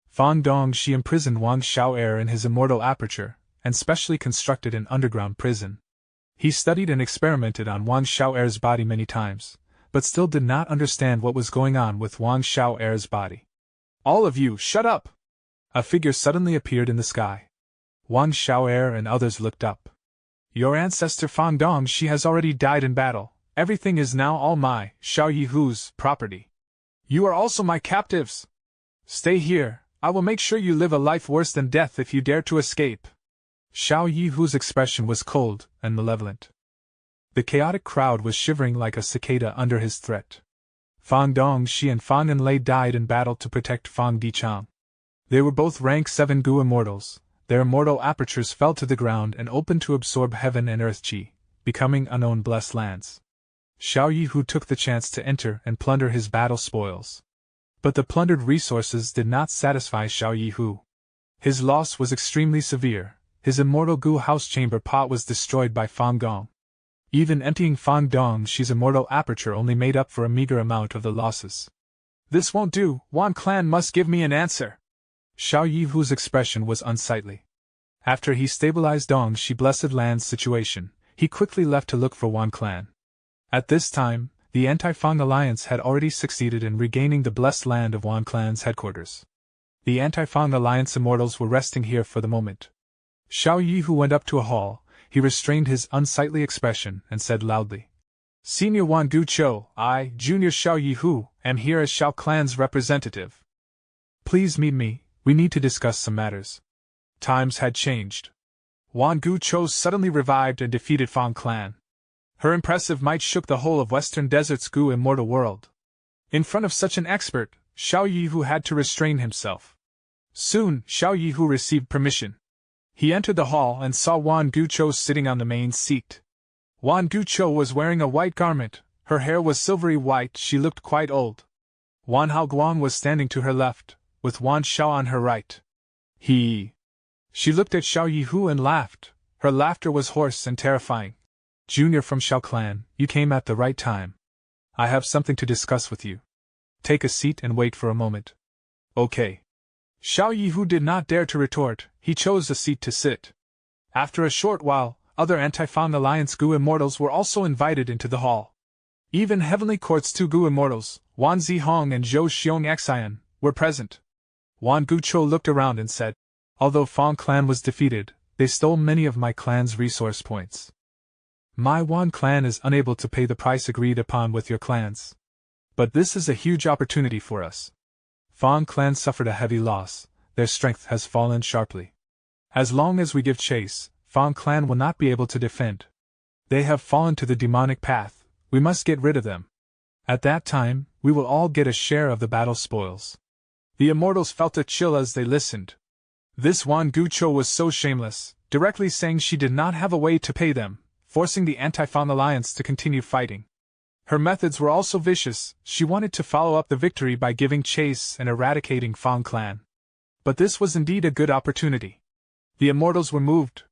A: Fang Dongxi imprisoned Wang Xiao'er in his immortal aperture, and specially constructed an underground prison. He studied and experimented on Wang Xiao'er's body many times, but still did not understand what was going on with Wang Xiao'er's body. All of you, shut up! A figure suddenly appeared in the sky. Wang Xiao'er and others looked up. Your ancestor Fang Dong, she has already died in battle. Everything is now all my, Xiao Yihu's, property. You are also my captives. Stay here, I will make sure you live a life worse than death if you dare to escape. Xiao Yihu's expression was cold and malevolent. The chaotic crowd was shivering like a cicada under his threat. Fang Dongxi and Fang Enlei died in battle to protect Fang Dichang. They were both rank 7 Gu immortals. Their immortal apertures fell to the ground and opened to absorb heaven and earth chi, becoming unknown blessed lands. Xiao Yihu took the chance to enter and plunder his battle spoils. But the plundered resources did not satisfy Xiao Yihu. His loss was extremely severe. His immortal Gu house chamber pot was destroyed by Fang Gong. Even emptying Fang Dongxi's immortal aperture only made up for a meager amount of the losses. This won't do, Wan clan must give me an answer. Xiao Yihu's expression was unsightly. After he stabilized Dongxi Blessed Land's situation, he quickly left to look for Wan clan. At this time, the Anti-Fang Alliance had already succeeded in regaining the blessed land of Wan clan's headquarters. The Anti-Fang Alliance immortals were resting here for the moment. Xiao Yihu went up to a hall. He restrained his unsightly expression and said loudly, Senior Wan Gu Cho, I, Junior Xiao Yihu, am here as Xiao clan's representative. Please meet me, we need to discuss some matters. Times had changed. Wan Gu Cho suddenly revived and defeated Fang clan. Her impressive might shook the whole of Western Desert's Gu immortal world. In front of such an expert, Xiao Yihu had to restrain himself. Soon, Xiao Yihu received permission. He entered the hall and saw Wan Gu Cho sitting on the main seat. Wan Gu Cho was wearing a white garment, her hair was silvery white, she looked quite old. Wan Hao Guang was standing to her left, with Wan Xiao on her right. She looked at Xiao Yihu and laughed. Her laughter was hoarse and terrifying. Junior from Xiao clan, you came at the right time. I have something to discuss with you. Take a seat and wait for a moment. Okay. Xiao Yihu did not dare to retort, he chose a seat to sit. After a short while, other Anti-Fang Alliance Gu immortals were also invited into the hall. Even Heavenly Court's 2 Gu immortals, Wan Zihong and Zhou Xiong Xian, were present. Wan Gu Cho looked around and said, Although Fang clan was defeated, they stole many of my clan's resource points. My Wan clan is unable to pay the price agreed upon with your clans. But this is a huge opportunity for us. Fang clan suffered a heavy loss, their strength has fallen sharply. As long as we give chase, Fang clan will not be able to defend. They have fallen to the demonic path, we must get rid of them. At that time, we will all get a share of the battle spoils. The immortals felt a chill as they listened. This Wan Gu Cho was so shameless, directly saying she did not have a way to pay them, forcing the Anti-Fang Alliance to continue fighting. Her methods were also vicious, she wanted to follow up the victory by giving chase and eradicating Fang clan. But this was indeed a good opportunity. The immortals were moved.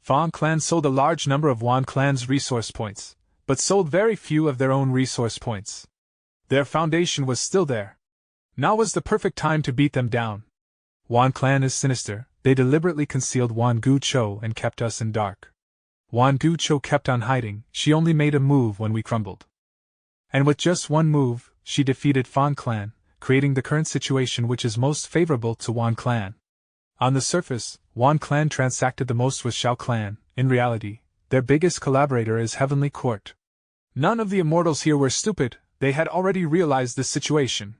A: Fang clan sold a large number of Wan clan's resource points, but sold very few of their own resource points. Their foundation was still there. Now was the perfect time to beat them down. Wan clan is sinister, they deliberately concealed Wan Gu Cho and kept us in dark. Wan Gu Cho kept on hiding, she only made a move when we crumbled. And with just one move, she defeated Fang clan, creating the current situation which is most favorable to Wan clan. On the surface, Wan clan transacted the most with Xiao clan, in reality, their biggest collaborator is Heavenly Court. None of the immortals here were stupid, they had already realized this situation.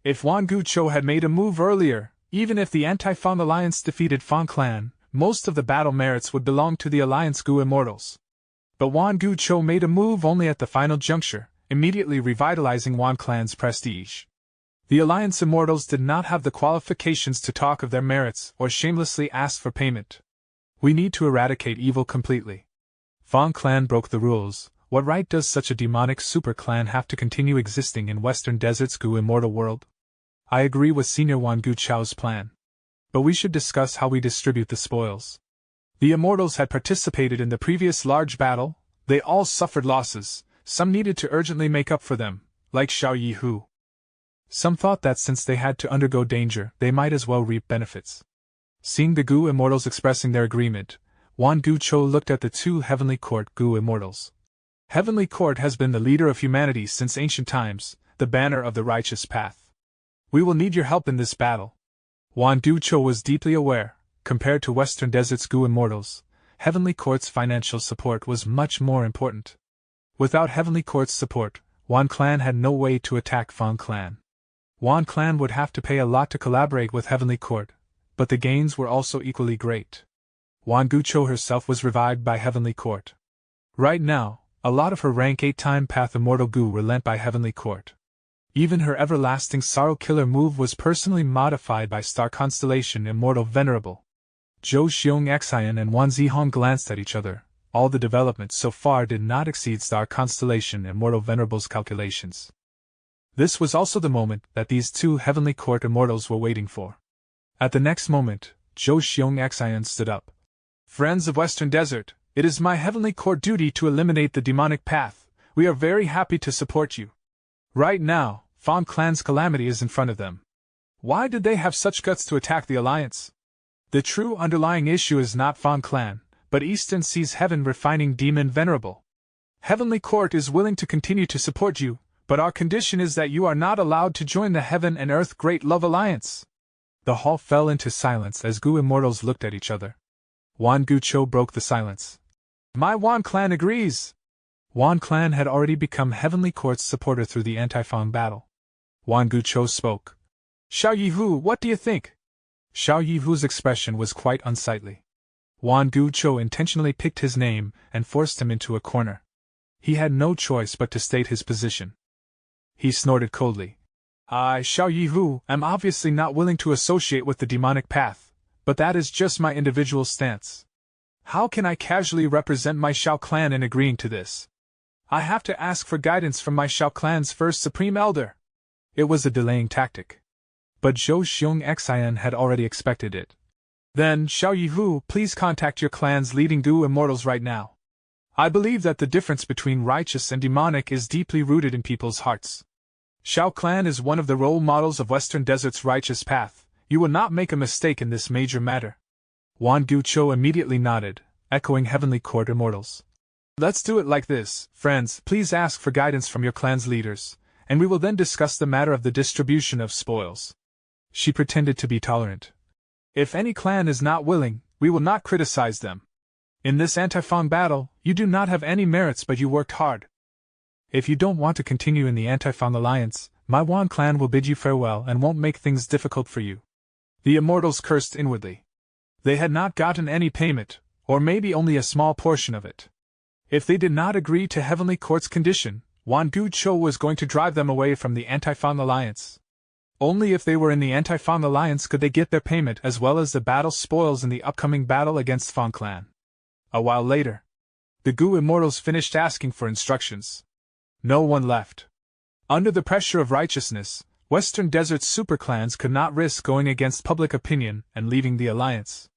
A: If Wan Gu Cho had made a move earlier, even if the Anti-Fang Alliance defeated Fang clan, most of the battle merits would belong to the Alliance Gu immortals. But Wan Gu Cho made a move only at the final juncture, immediately revitalizing Wan clan's prestige. The Alliance immortals did not have the qualifications to talk of their merits or shamelessly ask for payment. We need to eradicate evil completely. Fang clan broke the rules. What right does such a demonic super clan have to continue existing in Western Desert's Gu immortal world? I agree with Senior Wan Gu Chao's plan. But we should discuss how we distribute the spoils. The immortals had participated in the previous large battle, they all suffered losses, some needed to urgently make up for them, like Xiao Yihu. Some thought that since they had to undergo danger, they might as well reap benefits. Seeing the Gu immortals expressing their agreement, Wan Gucho looked at the two Heavenly Court Gu immortals. Heavenly Court has been the leader of humanity since ancient times, the banner of the righteous path. We will need your help in this battle. Wan Gucho was deeply aware, compared to Western Desert's Gu immortals, Heavenly Court's financial support was much more important. Without Heavenly Court's support, Wan Clan had no way to attack Fang Clan. Wan Clan would have to pay a lot to collaborate with Heavenly Court, but the gains were also equally great. Wan Gucho herself was revived by Heavenly Court. Right now, a lot of her rank 8-time path immortal Gu were lent by Heavenly Court. Even her everlasting sorrow killer move was personally modified by Star Constellation Immortal Venerable. Zhou Xiong Xian and Wan Zihong glanced at each other. All the developments so far did not exceed Star Constellation Immortal Venerable's calculations. This was also the moment that these two Heavenly Court immortals were waiting for. At the next moment, Zhou Xiong Xian stood up. Friends of Western Desert, it is my Heavenly Court duty to eliminate the demonic path. We are very happy to support you. Right now, Fang Clan's calamity is in front of them. Why did they have such guts to attack the Alliance? The true underlying issue is not Fang Clan, but Eastern Sea's Heaven Refining Demon Venerable. Heavenly Court is willing to continue to support you, but our condition is that you are not allowed to join the Heaven and Earth Great Love Alliance. The hall fell into silence as Gu immortals looked at each other. Wan Gucho broke the silence. My Wan Clan agrees! Wan Clan had already become Heavenly Court's supporter through the anti-Fang battle. Wan Gucho spoke. Xiao Yihu, what do you think? Xiao Yihu's expression was quite unsightly. Wan Gucho intentionally picked his name and forced him into a corner. He had no choice but to state his position. He snorted coldly. I, Xiao Yihu, am obviously not willing to associate with the demonic path, but that is just my individual stance. How can I casually represent my Xiao clan in agreeing to this? I have to ask for guidance from my Xiao clan's first supreme elder. It was a delaying tactic. But Zhou Xiong Xian had already expected it. Then, Xiao Yihu, please contact your clan's leading Gu immortals right now. I believe that the difference between righteous and demonic is deeply rooted in people's hearts. Xiao clan is one of the role models of Western Desert's righteous path. You will not make a mistake in this major matter. Wan Gucho immediately nodded, echoing Heavenly Court immortals. Let's do it like this, friends. Please ask for guidance from your clan's leaders, and we will then discuss the matter of the distribution of spoils. She pretended to be tolerant. If any clan is not willing, we will not criticize them. In this anti-Fang battle, you do not have any merits, but you worked hard. If you don't want to continue in the anti-Fang alliance, my Wan clan will bid you farewell and won't make things difficult for you. The immortals cursed inwardly. They had not gotten any payment, or maybe only a small portion of it. If they did not agree to Heavenly Court's condition, Wan Gucho was going to drive them away from the anti-Fang alliance. Only if they were in the anti-Fang alliance could they get their payment as well as the battle spoils in the upcoming battle against Fang Clan. A while later, the Gu immortals finished asking for instructions. No one left. Under the pressure of righteousness, Western Desert's superclans could not risk going against public opinion and leaving the alliance.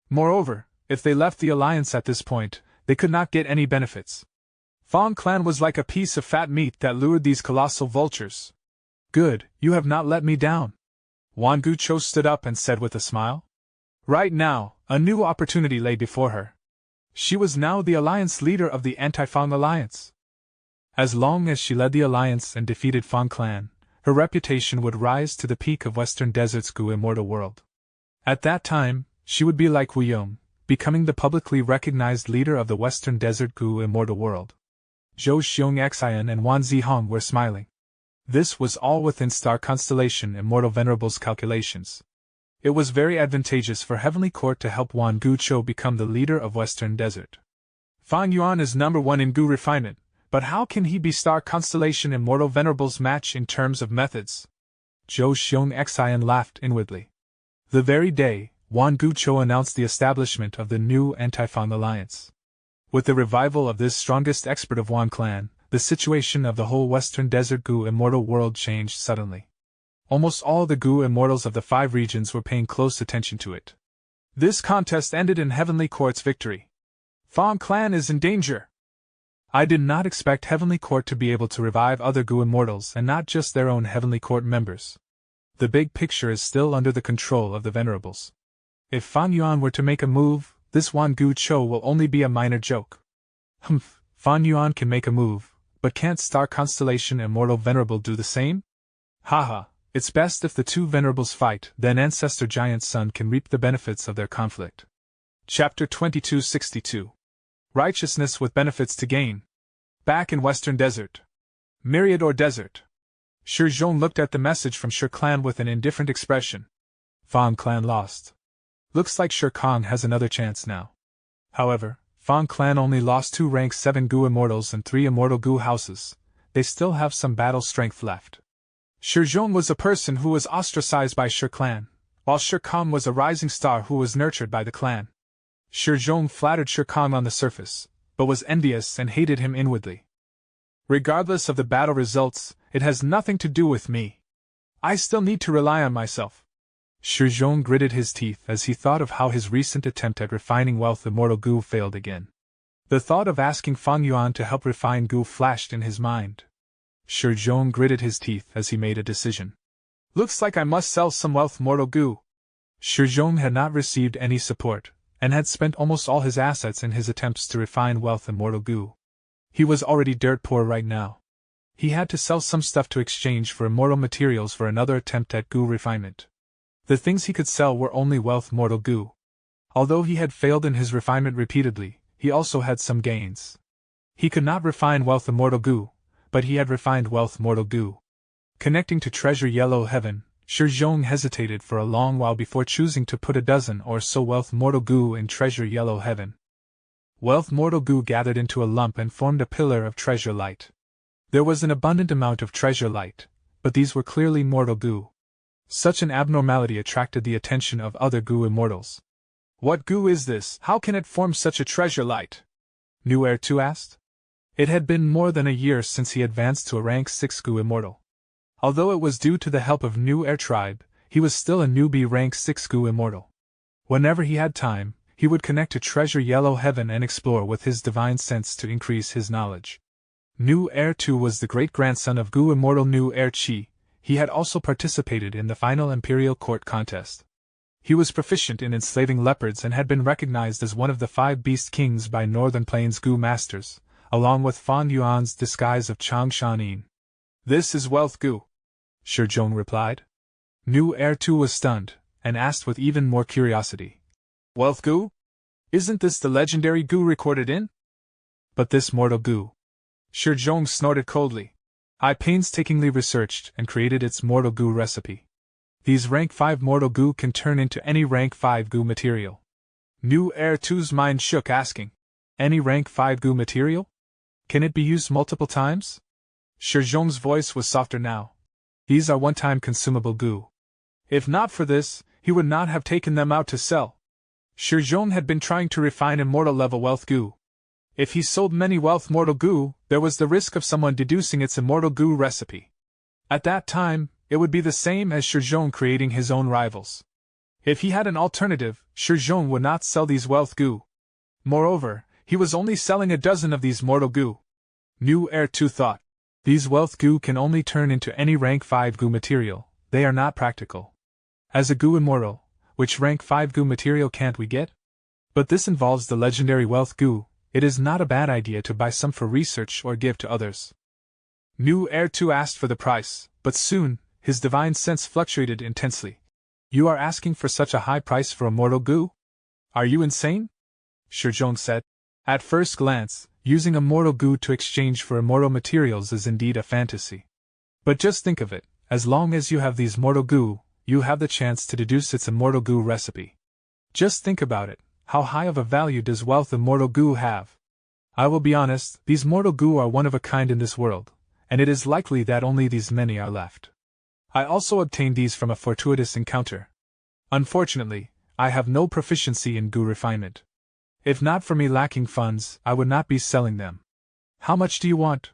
A: Moreover, if they left the alliance at this point, they could not get any benefits. Fang Clan was like a piece of fat meat that lured these colossal vultures. Good, you have not let me down. Wan Gucho stood up and said with a smile. Right now, a new opportunity lay before her. She was now the alliance leader of the anti-Fang alliance. As long as she led the alliance and defeated Fang Clan, her reputation would rise to the peak of Western Desert's Gu immortal world. At that time, she would be like Wu Yong, becoming the publicly recognized leader of the Western Desert Gu immortal world. Zhou Xiong Xian and Wan Zihong were smiling. This was all within Star Constellation Immortal Venerable's calculations. It was very advantageous for Heavenly Court to help Wan Gucho become the leader of Western Desert. Fang Yuan is number 1 in Gu refinement, but how can he be Star Constellation Immortal Venerable's match in terms of methods? Zhou Xiong Xian laughed inwardly. The very day, Wan Gucho announced the establishment of the new anti-Fang alliance. With the revival of this strongest expert of Wan Clan, the situation of the whole Western Desert Gu immortal world changed suddenly. Almost all the Gu immortals of the 5 regions were paying close attention to it. This contest ended in Heavenly Court's victory. Fang Clan is in danger. I did not expect Heavenly Court to be able to revive other Gu immortals and not just their own Heavenly Court members. The big picture is still under the control of the Venerables. If Fang Yuan were to make a move, this Wan Gu Cho will only be a minor joke. Humph, Fan Yuan can make a move, but can't Star Constellation Immortal Venerable do the same? Haha, it's best if the two venerables fight, then Ancestor Giant's son can reap the benefits of their conflict. Chapter 2262. Righteousness with benefits to gain. Back in Western Desert. Myriad or Desert. Shi Zhong looked at the message from Shi Clan with an indifferent expression. Fang Clan lost. Looks like Shi Kong has another chance now. However, Fang Clan only lost 2 rank 7 Gu Immortals and 3 Immortal Gu houses. They still have some battle strength left. Shi Zhong was a person who was ostracized by Shi Clan, while Shi Kong was a rising star who was nurtured by the clan. Shi Zhong flattered Shi Kong on the surface, but was envious and hated him inwardly. Regardless of the battle results, it has nothing to do with me. I still need to rely on myself. Shi Zhong gritted his teeth as he thought of how his recent attempt at refining wealth Immortal Gu failed again. The thought of asking Fang Yuan to help refine Gu flashed in his mind. Shi Zhong gritted his teeth as he made a decision. Looks like I must sell some wealth Mortal Gu. Shi Zhong had not received any support, and had spent almost all his assets in his attempts to refine wealth Immortal Gu. He was already dirt poor right now. He had to sell some stuff to exchange for immortal materials for another attempt at Gu refinement. The things he could sell were only wealth Mortal Gu. Although he had failed in his refinement repeatedly, he also had some gains. He could not refine wealth Immortal Gu, but he had refined wealth Mortal Gu. Connecting to Treasure Yellow Heaven, Shi Zhong hesitated for a long while before choosing to put a dozen or so wealth Mortal Gu in Treasure Yellow Heaven. Wealth Mortal Gu gathered into a lump and formed a pillar of treasure light. There was an abundant amount of treasure light, but these were clearly Mortal Gu. Such an abnormality attracted the attention of other Gu immortals. What Gu is this? How can it form such a treasure light? New Heir 2 asked. It had been more than a year since he advanced to a rank 6 Gu immortal. Although it was due to the help of New Heir tribe, he was still a newbie rank 6 Gu immortal. Whenever he had time, he would connect to Treasure Yellow Heaven and explore with his divine sense to increase his knowledge. New Heir 2 was the great-grandson of Gu immortal New Heir Chi. He had also participated in the final Imperial Court contest. He was proficient in enslaving leopards and had been recognized as one of the 5 Beast Kings by Northern Plains Gu Masters, along with Fan Yuan's disguise of Chang Shanin. This is Wealth Gu, Shi Zhong replied. New Heir 2 was stunned, and asked with even more curiosity. Wealth Gu? Isn't this the legendary Gu recorded in? But this Mortal Gu. Shi Zhong snorted coldly. I painstakingly researched and created its Mortal Gu recipe. These rank 5 Mortal Gu can turn into any rank 5 Gu material. New Heir 2's mind shook, asking, any rank 5 Gu material? Can it be used multiple times? Shi Zhong's voice was softer now. These are one-time consumable Gu. If not for this, he would not have taken them out to sell. Shi Zhong had been trying to refine immortal level wealth Gu. If he sold many wealth Mortal Gu, there was the risk of someone deducing its Immortal Gu recipe. At that time, it would be the same as Shi Zhong creating his own rivals. If he had an alternative, Shi Zhong would not sell these wealth Gu. Moreover, he was only selling a dozen of these Mortal Gu. New Heir 2 thought. These wealth Gu can only turn into any rank 5 Gu material, they are not practical. As a Gu immortal, which rank 5 Gu material can't we get? But this involves the legendary wealth Gu. It is not a bad idea to buy some for research or give to others. New Heir 2 asked for the price, but soon, his divine sense fluctuated intensely. You are asking for such a high price for a Mortal Gu? Are you insane? Shi Zhong said. At first glance, using a Mortal Gu to exchange for immortal materials is indeed a fantasy. But just think of it, as long as you have these Mortal Gu, you have the chance to deduce its Immortal Gu recipe. Just think about it. How high of a value does wealth Immortal Gu have? I will be honest, these Mortal Gu are one of a kind in this world, and it is likely that only these many are left. I also obtained these from a fortuitous encounter. Unfortunately, I have no proficiency in Gu refinement. If not for me lacking funds, I would not be selling them. How much do you want?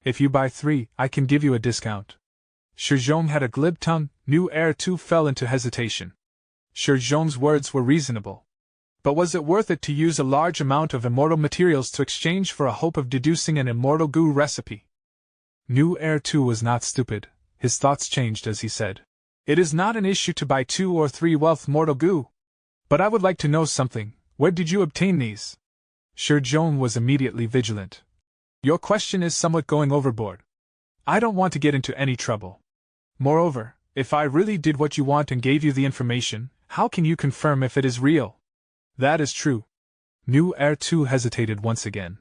A: If you buy 3, I can give you a discount. Shi Zhong had a glib tongue. New Heir 2 fell into hesitation. Shi Zhong's words were reasonable. But was it worth it to use a large amount of immortal materials to exchange for a hope of deducing an Immortal Gu recipe? New Heir 2 was not stupid. His thoughts changed as he said, it is not an issue to buy 2 or 3 wealth Mortal Gu. But I would like to know something. Where did you obtain these? Shi Zhong was immediately vigilant. Your question is somewhat going overboard. I don't want to get into any trouble. Moreover, if I really did what you want and gave you the information, how can you confirm if it is real? That is true. New Heir 2 hesitated once again.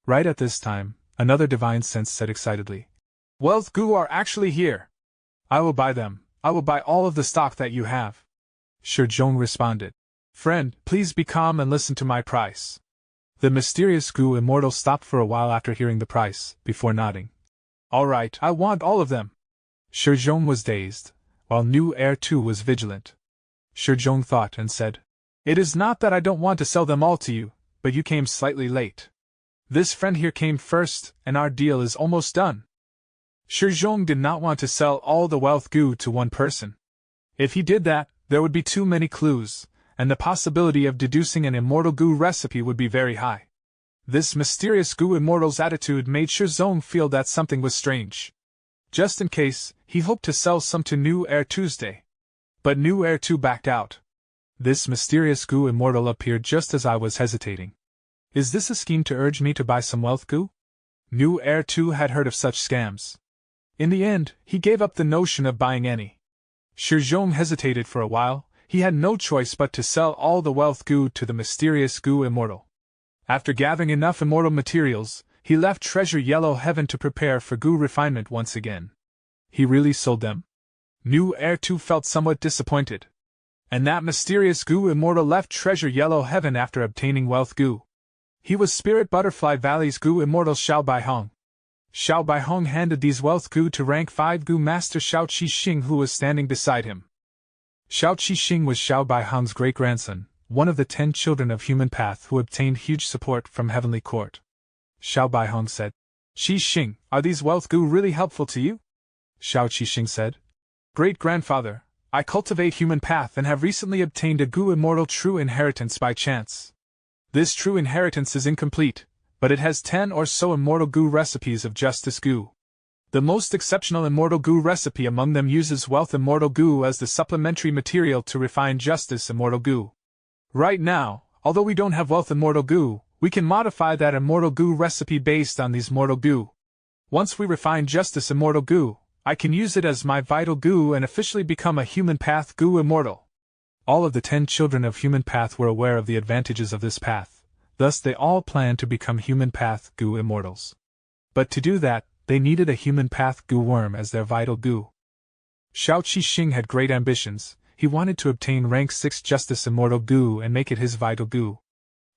A: Right at this time, another divine sense said excitedly, Wealth Gu are actually here. I will buy them. I will buy all of the stock that you have. Shi Zhong responded. Friend, please be calm and listen to my price. The mysterious Gu immortal stopped for a while after hearing the price, before nodding. All right, I want all of them. Shi Zhong was dazed, while New Heir 2 was vigilant. Shi Zhong thought and said, It is not that I don't want to sell them all to you, but you came slightly late. This friend here came first, and our deal is almost done. Shi Zhong did not want to sell all the wealth Gu to one person. If he did that, there would be too many clues, and the possibility of deducing an immortal Gu recipe would be very high. This mysterious Gu immortal's attitude made Shi Zhong feel that something was strange. Just in case, he hoped to sell some to New Heir Tuesday. But New Heir 2 backed out. This mysterious Gu immortal appeared just as I was hesitating. Is this a scheme to urge me to buy some wealth Gu? New Heir 2 had heard of such scams. In the end, he gave up the notion of buying any. Shi Zhong hesitated for a while. He had no choice but to sell all the wealth Gu to the mysterious Gu immortal. After gathering enough immortal materials, he left Treasure Yellow Heaven to prepare for Gu refinement once again. He really sold them? New Heir 2 felt somewhat disappointed. And that mysterious Gu immortal left Treasure Yellow Heaven after obtaining wealth Gu. He was Spirit Butterfly Valley's Gu immortal Xiao Baihong. Xiao Baihong handed these wealth Gu to rank 5 Gu master Xiao Qixing, who was standing beside him. Xiao Qixing was Xiao Baihong's great-grandson, one of the 10 children of Human Path who obtained huge support from Heavenly Court. Xiao Baihong said, Qixing, are these wealth Gu really helpful to you? Xiao Qixing said, Great-grandfather, I cultivate Human Path and have recently obtained a Gu immortal true inheritance by chance. This true inheritance is incomplete, but it has 10 or so immortal Gu recipes of Justice Gu. The most exceptional immortal Gu recipe among them uses wealth immortal Gu as the supplementary material to refine Justice immortal Gu. Right now, although we don't have wealth immortal Gu, we can modify that immortal Gu recipe based on these mortal Gu. Once we refine Justice immortal Gu, I can use it as my vital Gu and officially become a Human Path Gu immortal. All of the 10 children of Human Path were aware of the advantages of this path. Thus they all planned to become Human Path Gu immortals. But to do that, they needed a Human Path Gu worm as their vital Gu. Xiao Qixing had great ambitions. He wanted to obtain rank 6 Justice immortal Gu and make it his vital Gu.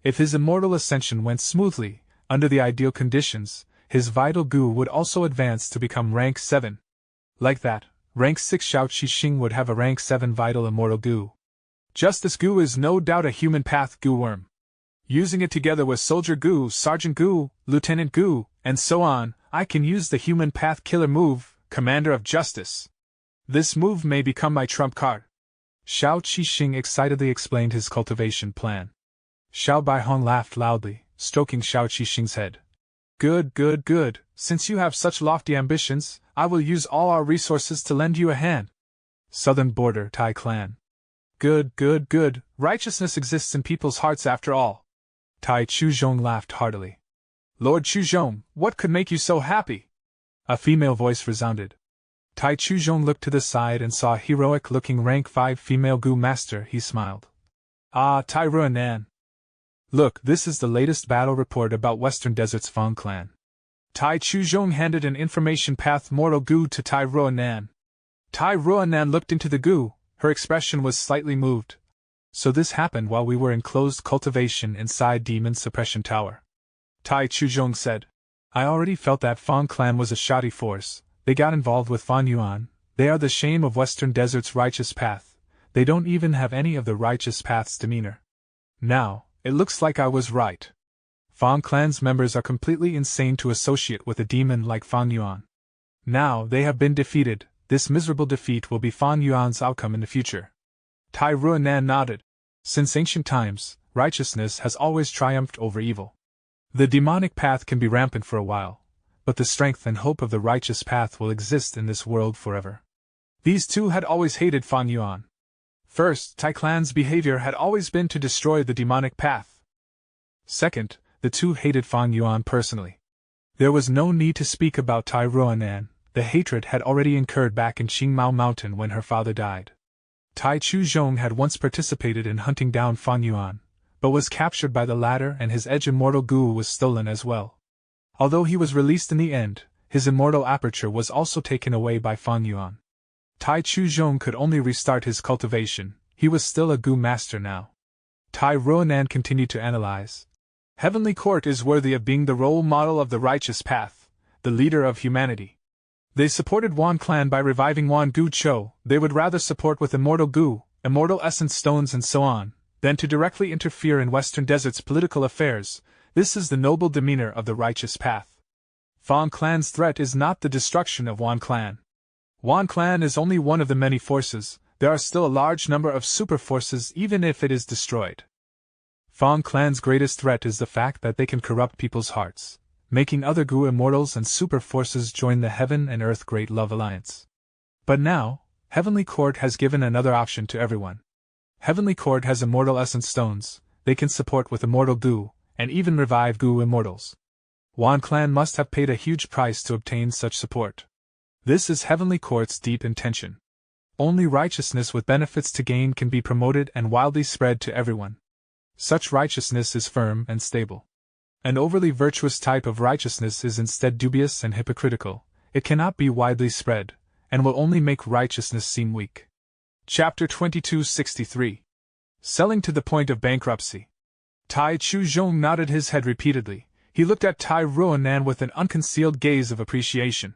A: If his immortal ascension went smoothly, under the ideal conditions, his vital Gu would also advance to become rank 7. Like that, rank 6 Xiao Qixing would have a rank 7 vital immortal Gu. Justice Gu is no doubt a Human Path Gu worm. Using it together with Soldier Gu, Sergeant Gu, Lieutenant Gu, and so on, I can use the Human Path Killer move, Commander of Justice. This move may become my trump card. Xiao Qixing excitedly explained his cultivation plan. Xiao Baihong laughed loudly, stroking Xiao Qixing's head. Good, good, good. Since you have such lofty ambitions, I will use all our resources to lend you a hand. Southern Border Tai Clan. Good, good, good. Righteousness exists in people's hearts after all. Tai Chuzhong laughed heartily. Lord Chuzhong, what could make you so happy? A female voice resounded. Tai Chuzhong looked to the side and saw a heroic-looking rank 5 female Gu master. He smiled. Ah, Tai Ruanan. Look, this is the latest battle report about Western Desert's Fang clan. Tai Chuzhong handed an information path mortal Gu to Tai Ruanan. Tai Ruanan looked into the Gu. Her expression was slightly moved. So this happened while we were in closed cultivation inside Demon Suppression Tower. Tai Chuzhong said. I already felt that Fang clan was a shoddy force. They got involved with Fan Yuan. They are the shame of Western Desert's righteous path. They don't even have any of the righteous path's demeanor. Now, it looks like I was right. Fang clan's members are completely insane to associate with a demon like Fan Yuan. Now they have been defeated. This miserable defeat will be Fan Yuan's outcome in the future. Tai Ruanan nodded. Since ancient times, righteousness has always triumphed over evil. The demonic path can be rampant for a while, but the strength and hope of the righteous path will exist in this world forever. These two had always hated Fan Yuan. First, Tai Clan's behavior had always been to destroy the demonic path. Second, the two hated Fang Yuan personally. There was no need to speak about Tai Ruonan. The hatred had already incurred back in Qingmao Mountain when her father died. Tai Chuzhong had once participated in hunting down Fang Yuan, but was captured by the latter and his edge immortal goo was stolen as well. Although he was released in the end, his immortal aperture was also taken away by Fang Yuan. Tai Chuzhong could only restart his cultivation. He was still a goo master now. Tai Ruonan continued to analyze. Heavenly Court is worthy of being the role model of the righteous path, the leader of humanity. They supported Wan clan by reviving Wan Gu Cho. They would rather support with immortal goo, immortal essence stones and so on, than to directly interfere in Western Desert's political affairs. This is the noble demeanor of the righteous path. Fang clan's threat is not the destruction of Wan clan. Wan clan is only one of the many forces. There are still a large number of super forces even if it is destroyed. Fang clan's greatest threat is the fact that they can corrupt people's hearts, making other Gu immortals and super forces join the Heaven and Earth Great Love Alliance. But now, Heavenly Court has given another option to everyone. Heavenly Court has immortal essence stones. They can support with immortal Gu, and even revive Gu immortals. Wan clan must have paid a huge price to obtain such support. This is Heavenly Court's deep intention. Only righteousness with benefits to gain can be promoted and widely spread to everyone. Such righteousness is firm and stable. An overly virtuous type of righteousness is instead dubious and hypocritical. It cannot be widely spread, and will only make righteousness seem weak. Chapter 2263. Selling to the point of bankruptcy. Tai Chuzhong nodded his head repeatedly. He looked at Tai Ruonan with an unconcealed gaze of appreciation.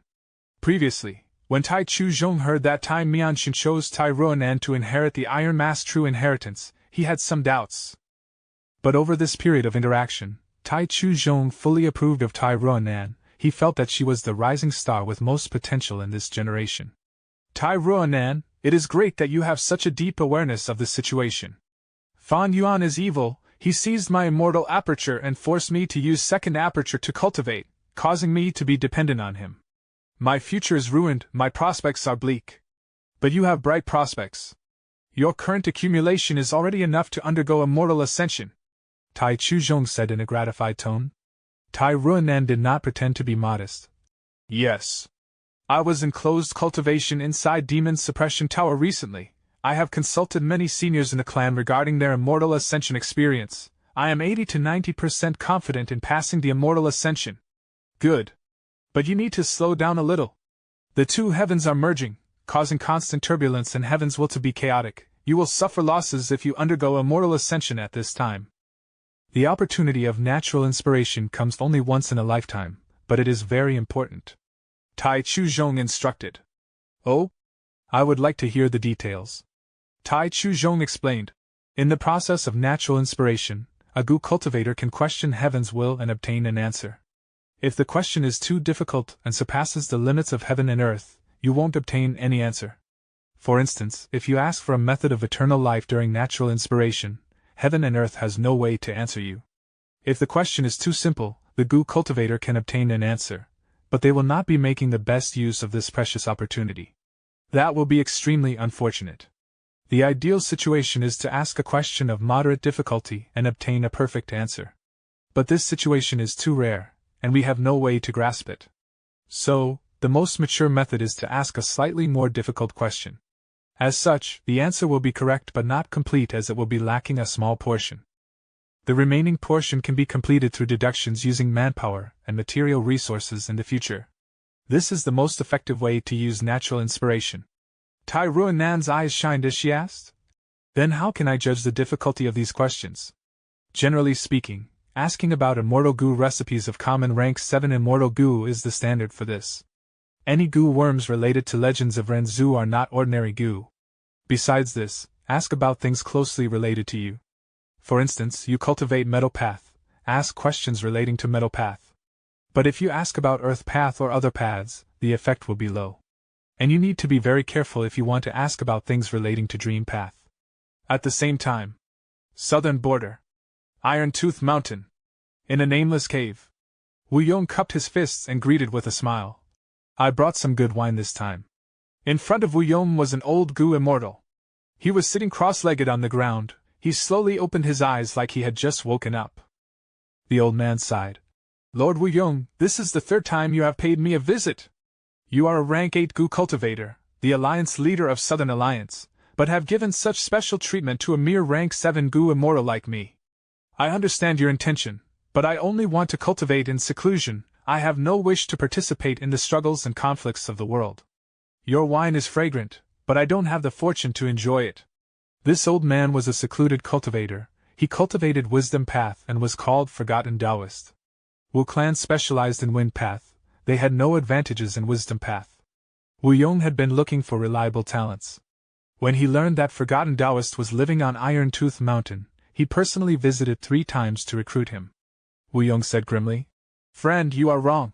A: Previously, when Tai Chuzhong heard that Tai Mianxin chose Tai Ruonan to inherit the Iron Mask true inheritance, he had some doubts. But over this period of interaction, Tai Chuzhong fully approved of Tai Ruonan. He felt that she was the rising star with most potential in this generation. Tai Ruonan, it is great that you have such a deep awareness of the situation. Fan Yuan is evil. He seized my immortal aperture and forced me to use second aperture to cultivate, causing me to be dependent on him. My future is ruined, my prospects are bleak. But you have bright prospects. Your current accumulation is already enough to undergo immortal ascension, Tai Chuzhong said in a gratified tone. Tai Ruonan did not pretend to be modest. Yes. I was in closed cultivation inside Demon Suppression Tower recently. I have consulted many seniors in the clan regarding their immortal ascension experience. I am 80 to 90% confident in passing the immortal ascension. Good. But you need to slow down a little. The two heavens are merging, causing constant turbulence and heaven's will to be chaotic. You will suffer losses if you undergo immortal ascension at this time. The opportunity of natural inspiration comes only once in a lifetime, but it is very important. Tai Chuzhong instructed. Oh? I would like to hear the details. Tai Chuzhong explained. In the process of natural inspiration, a Gu cultivator can question heaven's will and obtain an answer. If the question is too difficult and surpasses the limits of heaven and earth, you won't obtain any answer. For instance, if you ask for a method of eternal life during natural inspiration, heaven and earth has no way to answer you. If the question is too simple, the Gu cultivator can obtain an answer, but they will not be making the best use of this precious opportunity. That will be extremely unfortunate. The ideal situation is to ask a question of moderate difficulty and obtain a perfect answer. But this situation is too rare, and we have no way to grasp it. So, the most mature method is to ask a slightly more difficult question. As such, the answer will be correct but not complete as it will be lacking a small portion. The remaining portion can be completed through deductions using manpower and material resources in the future. This is the most effective way to use natural inspiration. Tai Ruonan's eyes shined as she asked. Then how can I judge the difficulty of these questions? Generally speaking, asking about immortal Gu recipes of common rank 7 immortal Gu is the standard for this. Any Gu worms related to legends of Renzu are not ordinary Gu. Besides this, ask about things closely related to you. For instance, you cultivate Metal Path, ask questions relating to Metal Path. But if you ask about Earth Path or other paths, the effect will be low. And you need to be very careful if you want to ask about things relating to Dream Path. At the same time, Southern Border, Iron Tooth Mountain, in a nameless cave, Wu Yong cupped his fists and greeted with a smile. I brought some good wine this time. In front of Wu Yong was an old Gu immortal. He was sitting cross-legged on the ground. He slowly opened his eyes like he had just woken up. The old man sighed. Lord Wu Yong, this is the third time you have paid me a visit. You are a rank 8 Gu cultivator, the alliance leader of Southern Alliance, but have given such special treatment to a mere rank 7 Gu immortal like me. I understand your intention, but I only want to cultivate in seclusion. I have no wish to participate in the struggles and conflicts of the world. Your wine is fragrant, but I don't have the fortune to enjoy it. This old man was a secluded cultivator. He cultivated Wisdom Path and was called Forgotten Taoist. Wu clan specialized in Wind Path. They had no advantages in Wisdom Path. Wu Yong had been looking for reliable talents. When he learned that Forgotten Taoist was living on Iron Tooth Mountain, he personally visited 3 times to recruit him. Wu Yong said grimly, Friend, you are wrong.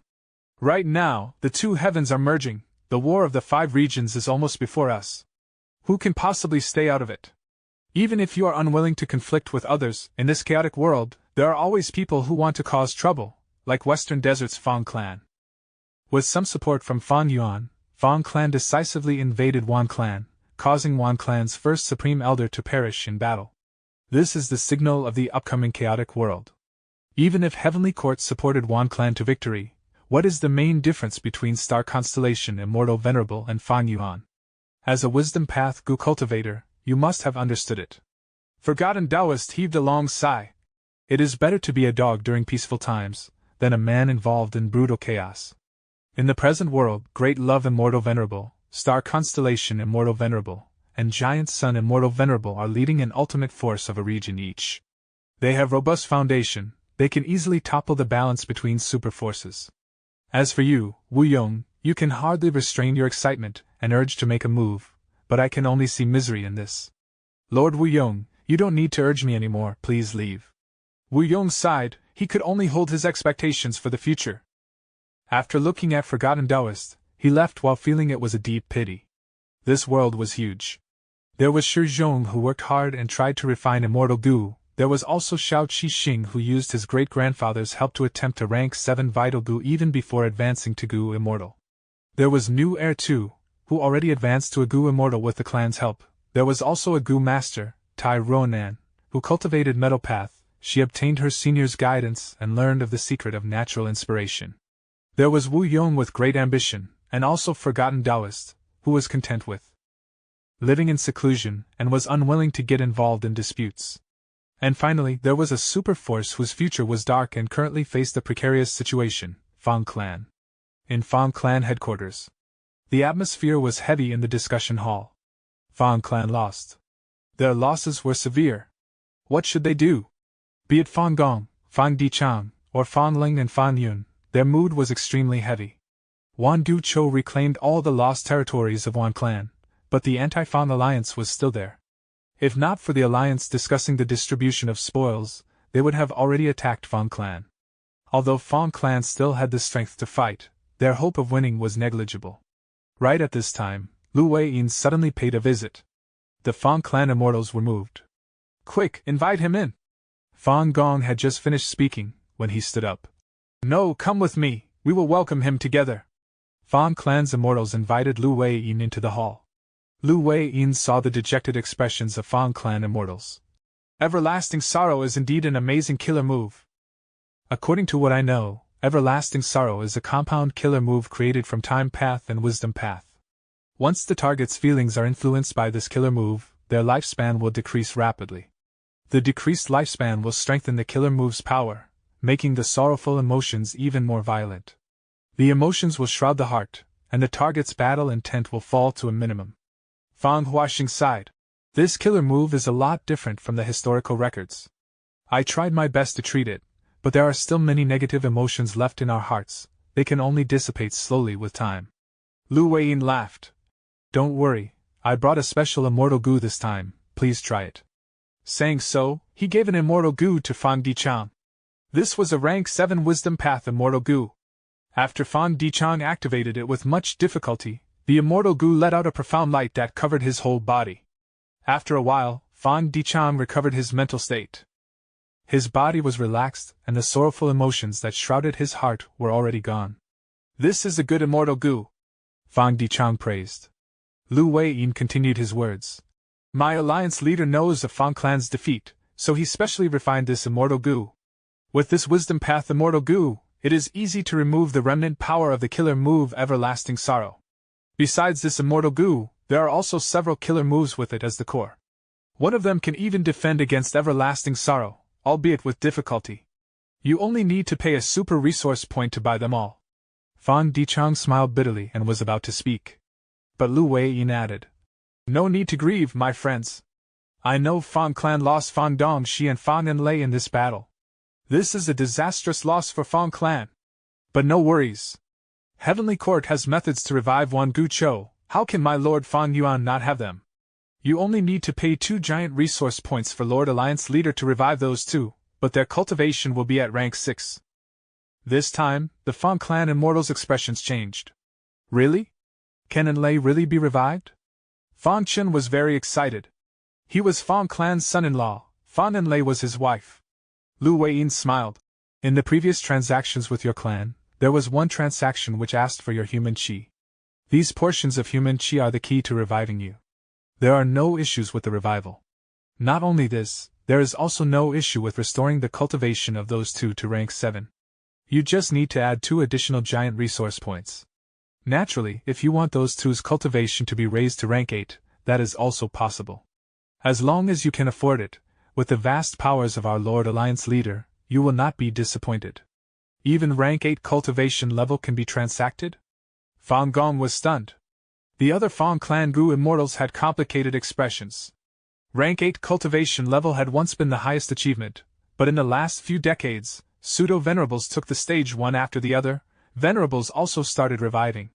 A: Right now, the 2 heavens are merging. The war of the 5 regions is almost before us. Who can possibly stay out of it? Even if you are unwilling to conflict with others, in this chaotic world, there are always people who want to cause trouble, like Western Desert's Fang clan. With some support from Fang Yuan, Fang clan decisively invaded Wan clan, causing Wan clan's first supreme elder to perish in battle. This is the signal of the upcoming chaotic world. Even if Heavenly Court supported Wan clan to victory, what is the main difference between Star Constellation Immortal Venerable and Fang Yuan? As a Wisdom Path Gu cultivator, you must have understood it. Forgotten Taoist heaved a long sigh. It is better to be a dog during peaceful times, than a man involved in brutal chaos. In the present world, Great Love Immortal Venerable, Star Constellation Immortal Venerable, and Giant Sun Immortal Venerable are leading an ultimate force of a region each. They have robust foundation, they can easily topple the balance between super forces. As for you, Wu Yong, you can hardly restrain your excitement and urge to make a move, but I can only see misery in this. Lord Wu Yong, you don't need to urge me anymore, please leave. Wu Yong sighed. He could only hold his expectations for the future. After looking at Forgotten Taoist, he left while feeling it was a deep pity. This world was huge. There was Shi Zhong who worked hard and tried to refine Immortal Gu. There was also Xiao Qixing who used his great-grandfather's help to attempt to rank 7 Vital Gu even before advancing to Gu Immortal. There was New Heir too, who already advanced to a Gu Immortal with the clan's help. There was also a Gu Master, Tai Ronan, who cultivated Metal Path. She obtained her senior's guidance and learned of the secret of natural inspiration. There was Wu Yong with great ambition, and also Forgotten Taoist, who was content with living in seclusion and was unwilling to get involved in disputes. And finally, there was a super force whose future was dark and currently faced a precarious situation, Fang clan. In Fang clan headquarters, the atmosphere was heavy in the discussion hall. Fang clan lost. Their losses were severe. What should they do? Be it Fang Gong, Fang Dichang, or Fang Ling and Fang Yun, their mood was extremely heavy. Wan Gu Chou reclaimed all the lost territories of Wan clan, but the anti-Fang alliance was still there. If not for the alliance discussing the distribution of spoils, they would have already attacked Fang clan. Although Fang clan still had the strength to fight, their hope of winning was negligible. Right at this time, Lu Weiyin suddenly paid a visit. The Fang clan immortals were moved. Quick, invite him in! Fang Gong had just finished speaking, when he stood up. No, come with me, we will welcome him together. Fang clan's immortals invited Lu Weiyin into the hall. Lu Weiyin saw the dejected expressions of Fang clan immortals. Everlasting Sorrow is indeed an amazing killer move. According to what I know, Everlasting Sorrow is a compound killer move created from Time Path and Wisdom Path. Once the target's feelings are influenced by this killer move, their lifespan will decrease rapidly. The decreased lifespan will strengthen the killer move's power, making the sorrowful emotions even more violent. The emotions will shroud the heart, and the target's battle intent will fall to a minimum. Fang Huaxing sighed. This killer move is a lot different from the historical records. I tried my best to treat it, but there are still many negative emotions left in our hearts. They can only dissipate slowly with time. Lu Weiyin laughed. Don't worry, I brought a special Immortal Gu this time, please try it. Saying so, he gave an Immortal Gu to Fang Dichang. This was a rank 7 Wisdom Path Immortal Gu. After Fang Dichang activated it with much difficulty, the Immortal Gu let out a profound light that covered his whole body. After a while, Fang Dichang recovered his mental state. His body was relaxed, and the sorrowful emotions that shrouded his heart were already gone. This is a good Immortal Gu, Fang Dichang praised. Lu Weiyin continued his words. My alliance leader knows of Fang Clan's defeat, so he specially refined this immortal goo. With this wisdom path immortal goo, it is easy to remove the remnant power of the killer move Everlasting Sorrow. Besides this immortal goo, there are also several killer moves with it as the core. One of them can even defend against Everlasting Sorrow, albeit with difficulty. You only need to pay a super resource point to buy them all. Fan Dichang smiled bitterly and was about to speak. But Lu Weiyin added, "No need to grieve, my friends. I know Fang Clan lost Fang Dongxi and Fang Enlei in this battle. This is a disastrous loss for Fang Clan. But no worries. Heavenly Court has methods to revive Wan Gu Chou. How can my Lord Fang Yuan not have them? You only need to pay 2 giant resource points for Lord Alliance Leader to revive those 2, but their cultivation will be at rank 6. This time, the Fang Clan Immortals' expressions changed. Really? Can Enlei really be revived? Fang Chen was very excited. He was Fang Clan's son-in-law, Fang Enlei was his wife. Lu Weiyin smiled. In the previous transactions with your clan, there was one transaction which asked for your human qi. These portions of human qi are the key to reviving you. There are no issues with the revival. Not only this, there is also no issue with restoring the cultivation of those 2 to rank 7. You just need to add 2 additional giant resource points. Naturally, if you want those 2's cultivation to be raised to rank 8, that is also possible. As long as you can afford it, with the vast powers of our Lord Alliance Leader, you will not be disappointed. Even rank 8 cultivation level can be transacted? Fang Gong was stunned. The other Fang Clan Gu Immortals had complicated expressions. Rank 8 cultivation level had once been the highest achievement, but in the last few decades, pseudo-venerables took the stage one after the other. Venerables also started reviving.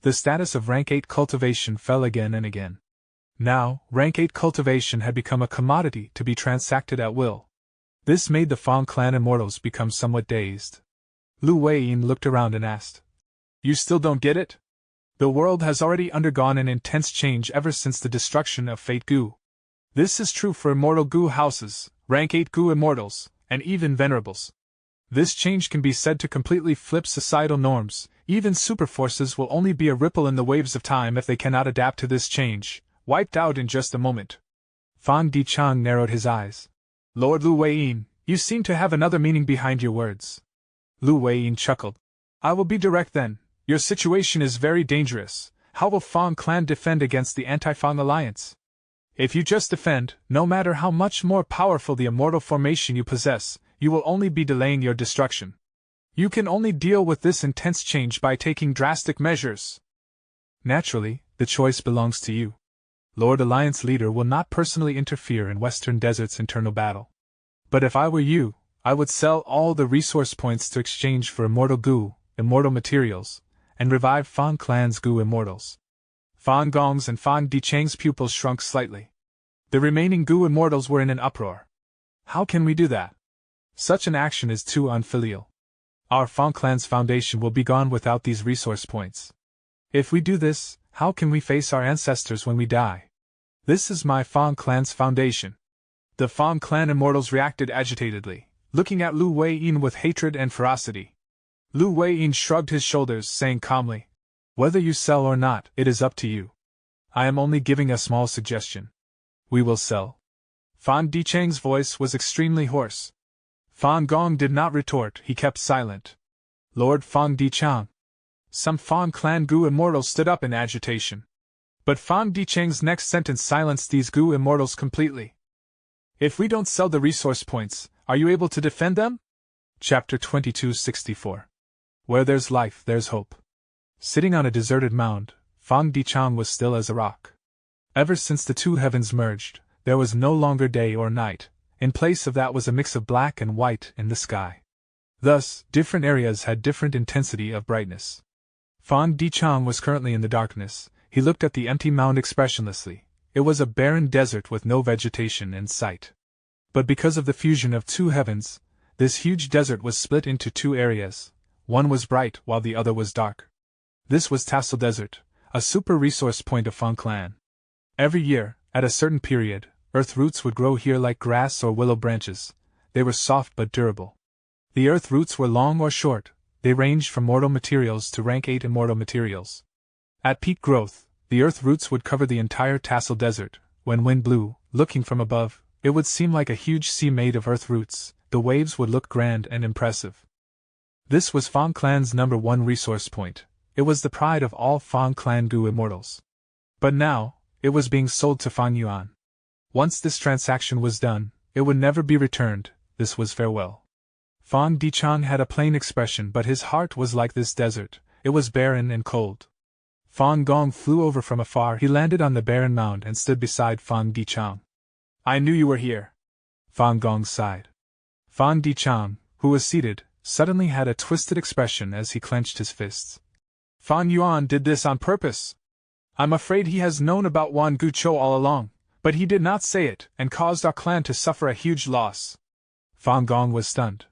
A: The status of rank 8 cultivation fell again and again. Now, rank 8 cultivation had become a commodity to be transacted at will. This made the Fang Clan Immortals become somewhat dazed. Lu Weiyin looked around and asked, "You still don't get it? The world has already undergone an intense change ever since the destruction of Fate Gu. This is true for Immortal Gu houses, rank 8 Gu Immortals, and even Venerables. This change can be said to completely flip societal norms. Even superforces will only be a ripple in the waves of time if they cannot adapt to this change, wiped out in just a moment." Fan Dichang narrowed his eyes. "Lord Lu Weiyin, you seem to have another meaning behind your words." Lu Weiyin chuckled. "I will be direct then. Your situation is very dangerous. How will Fang Clan defend against the Anti-Fang Alliance? If you just defend, no matter how much more powerful the immortal formation you possess, you will only be delaying your destruction. You can only deal with this intense change by taking drastic measures. Naturally, the choice belongs to you. Lord Alliance Leader will not personally interfere in Western Desert's internal battle. But if I were you, I would sell all the resource points to exchange for Immortal Gu, Immortal Materials, and revive Fang Clan's Gu Immortals." Fang Gong's and Fang Dichang's pupils shrunk slightly. The remaining Gu Immortals were in an uproar. "How can we do that? Such an action is too unfilial. Our Fang Clan's foundation will be gone without these resource points. If we do this, how can we face our ancestors when we die? This is my Fang Clan's foundation." The Fang Clan Immortals reacted agitatedly, looking at Lu Weiyin with hatred and ferocity. Lu Weiyin shrugged his shoulders, saying calmly, "Whether you sell or not, it is up to you. I am only giving a small suggestion. We will sell." Fan Dichang's voice was extremely hoarse. Fang Gong did not retort, he kept silent. "Lord Fang Dichang." Some Fang Clan Gu Immortals stood up in agitation. But Fang Dichang's next sentence silenced these Gu Immortals completely. "If we don't sell the resource points, are you able to defend them?" Chapter 2264. Where there's life, there's hope. Sitting on a deserted mound, Fang Dichang was still as a rock. Ever since the 2 heavens merged, there was no longer day or night. In place of that was a mix of black and white in the sky. Thus, different areas had different intensity of brightness. Fang Dichang was currently in the darkness. He looked at the empty mound expressionlessly. It was a barren desert with no vegetation in sight. But because of the fusion of 2 heavens, this huge desert was split into 2 areas. One was bright while the other was dark. This was Tassel Desert, a super resource point of Fang Clan. Every year, at a certain period, earth roots would grow here like grass or willow branches. They were soft but durable. The earth roots were long or short. They ranged from mortal materials to rank 8 immortal materials. At peak growth, the earth roots would cover the entire Tassel Desert, when wind blew, looking from above, it would seem like a huge sea made of earth roots. The waves would look grand and impressive. This was Fang Clan's #1 resource point. It was the pride of all Fang Clan Gu immortals. But now, it was being sold to Fang Yuan. Once this transaction was done, it would never be returned. This was farewell. Fang Dichang had a plain expression, but his heart was like this desert. It was barren and cold. Fang Gong flew over from afar. He landed on the barren mound and stood beside Fang Dichang. I knew you were here. Fang Gong sighed. Fang Dichang, who was seated, suddenly had a twisted expression as he clenched his fists. Fang Yuan did this on purpose. I'm afraid he has known about Wan Guchou all along, but he did not say it and caused our clan to suffer a huge loss. Fang Gong was stunned.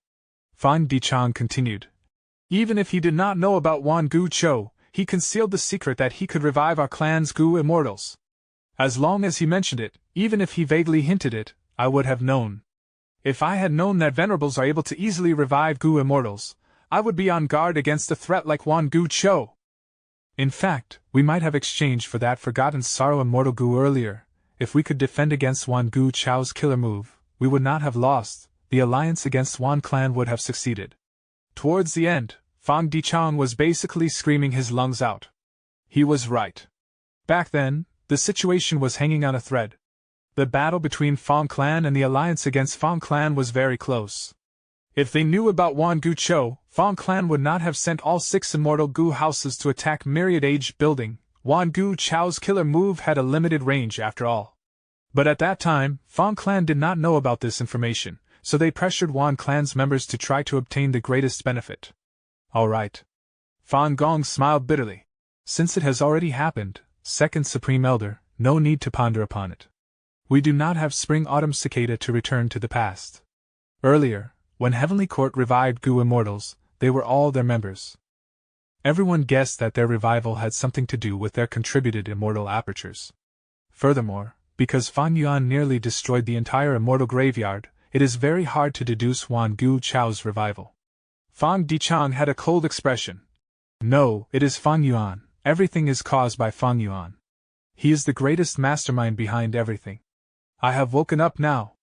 A: Fang Dichang continued. Even if he did not know about Wan Guchou, he concealed the secret that he could revive our clan's Gu immortals. As long as he mentioned it, even if he vaguely hinted it, I would have known. If I had known that venerables are able to easily revive Gu immortals, I would be on guard against a threat like Wan Guchou. In fact, we might have exchanged for that forgotten sorrow immortal Gu earlier. If we could defend against Wan Guchou's killer move, we would not have lost. The alliance against Wan Clan would have succeeded. Towards the end, Fang Dichang was basically screaming his lungs out. He was right. Back then, the situation was hanging on a thread. The battle between Fang Clan and the alliance against Fang Clan was very close. If they knew about Wan Guchou, Fang Clan would not have sent all 6 immortal Gu houses to attack Myriad Age building. Wan Guchou's killer move had a limited range after all. But at that time, Fang Clan did not know about this information, so they pressured Wan Clan's members to try to obtain the greatest benefit. All right. Fang Gong smiled bitterly. Since it has already happened, Second Supreme Elder, no need to ponder upon it. We do not have Spring-Autumn Cicada to return to the past. Earlier, when Heavenly Court revived Gu immortals, they were all their members. Everyone guessed that their revival had something to do with their contributed immortal apertures. Furthermore, because Fang Yuan nearly destroyed the entire immortal graveyard, it is very hard to deduce Wan Guchou's revival. Fang Dichang had a cold expression. No, it is Fang Yuan. Everything is caused by Fang Yuan. He is the greatest mastermind behind everything. I have woken up now.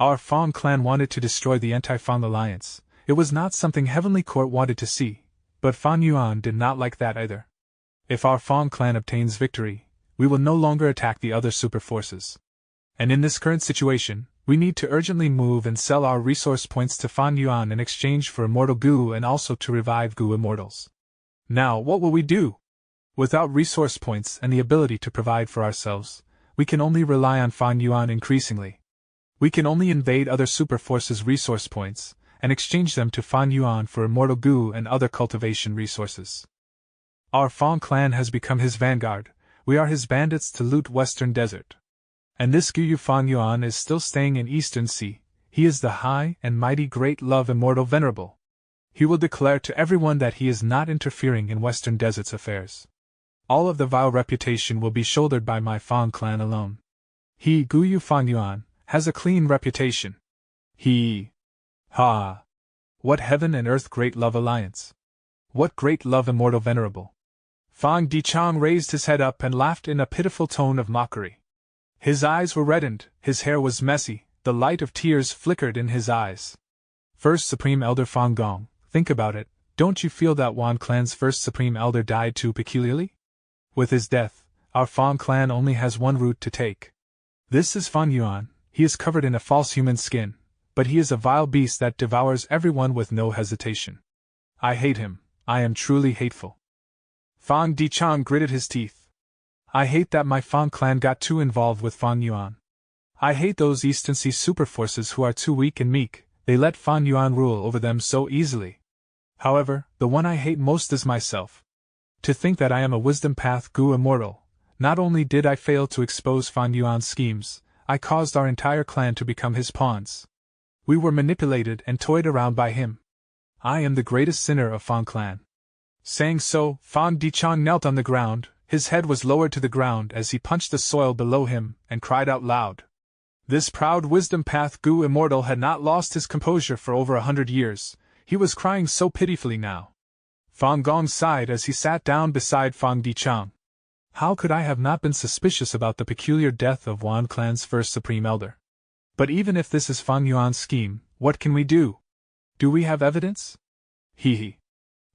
A: Our Fang clan wanted to destroy the anti-Fang alliance. It was not something Heavenly Court wanted to see, but Fang Yuan did not like that either. If our Fang clan obtains victory, we will no longer attack the other super forces. And in this current situation, we need to urgently move and sell our resource points to Fang Yuan in exchange for immortal Gu and also to revive Gu immortals. Now, what will we do? Without resource points and the ability to provide for ourselves, we can only rely on Fang Yuan increasingly. We can only invade other super forces' resource points, and exchange them to Fang Yuan for immortal Gu and other cultivation resources. Our Fang clan has become his vanguard. We are his bandits to loot Western Desert. And this Gu Fang Yuan is still staying in Eastern Sea. He is the high and mighty great love immortal venerable. He will declare to everyone that he is not interfering in Western Desert's affairs. All of the vile reputation will be shouldered by my Fang clan alone. He, Gu Fang Yuan, has a clean reputation. He... Ha! What heaven and earth great love alliance! What great love immortal venerable! Fang Dichang raised his head up and laughed in a pitiful tone of mockery. His eyes were reddened, his hair was messy, the light of tears flickered in his eyes. First Supreme Elder Fang Gong, think about it, don't you feel that Wan Clan's first Supreme Elder died too peculiarly? With his death, our Fang clan only has one route to take. This is Fang Yuan. He is covered in a false human skin, but he is a vile beast that devours everyone with no hesitation. I hate him, I am truly hateful. Fang Dichang gritted his teeth. I hate that my Fang clan got too involved with Fang Yuan. I hate those Eastern Sea superforces who are too weak and meek, they let Fang Yuan rule over them so easily. However, the one I hate most is myself. To think that I am a wisdom path Gu immortal, not only did I fail to expose Fang Yuan's schemes, I caused our entire clan to become his pawns. We were manipulated and toyed around by him. I am the greatest sinner of Fang clan. Saying so, Fang Dichang knelt on the ground, his head was lowered to the ground as he punched the soil below him, and cried out loud. This proud wisdom path Gu immortal had not lost his composure for over 100 years, he was crying so pitifully now. Fang Gong sighed as he sat down beside Fang Dichang. How could I have not been suspicious about the peculiar death of Wan Clan's first Supreme Elder? But even if this is Fang Yuan's scheme, what can we do? Do we have evidence? Hee hee.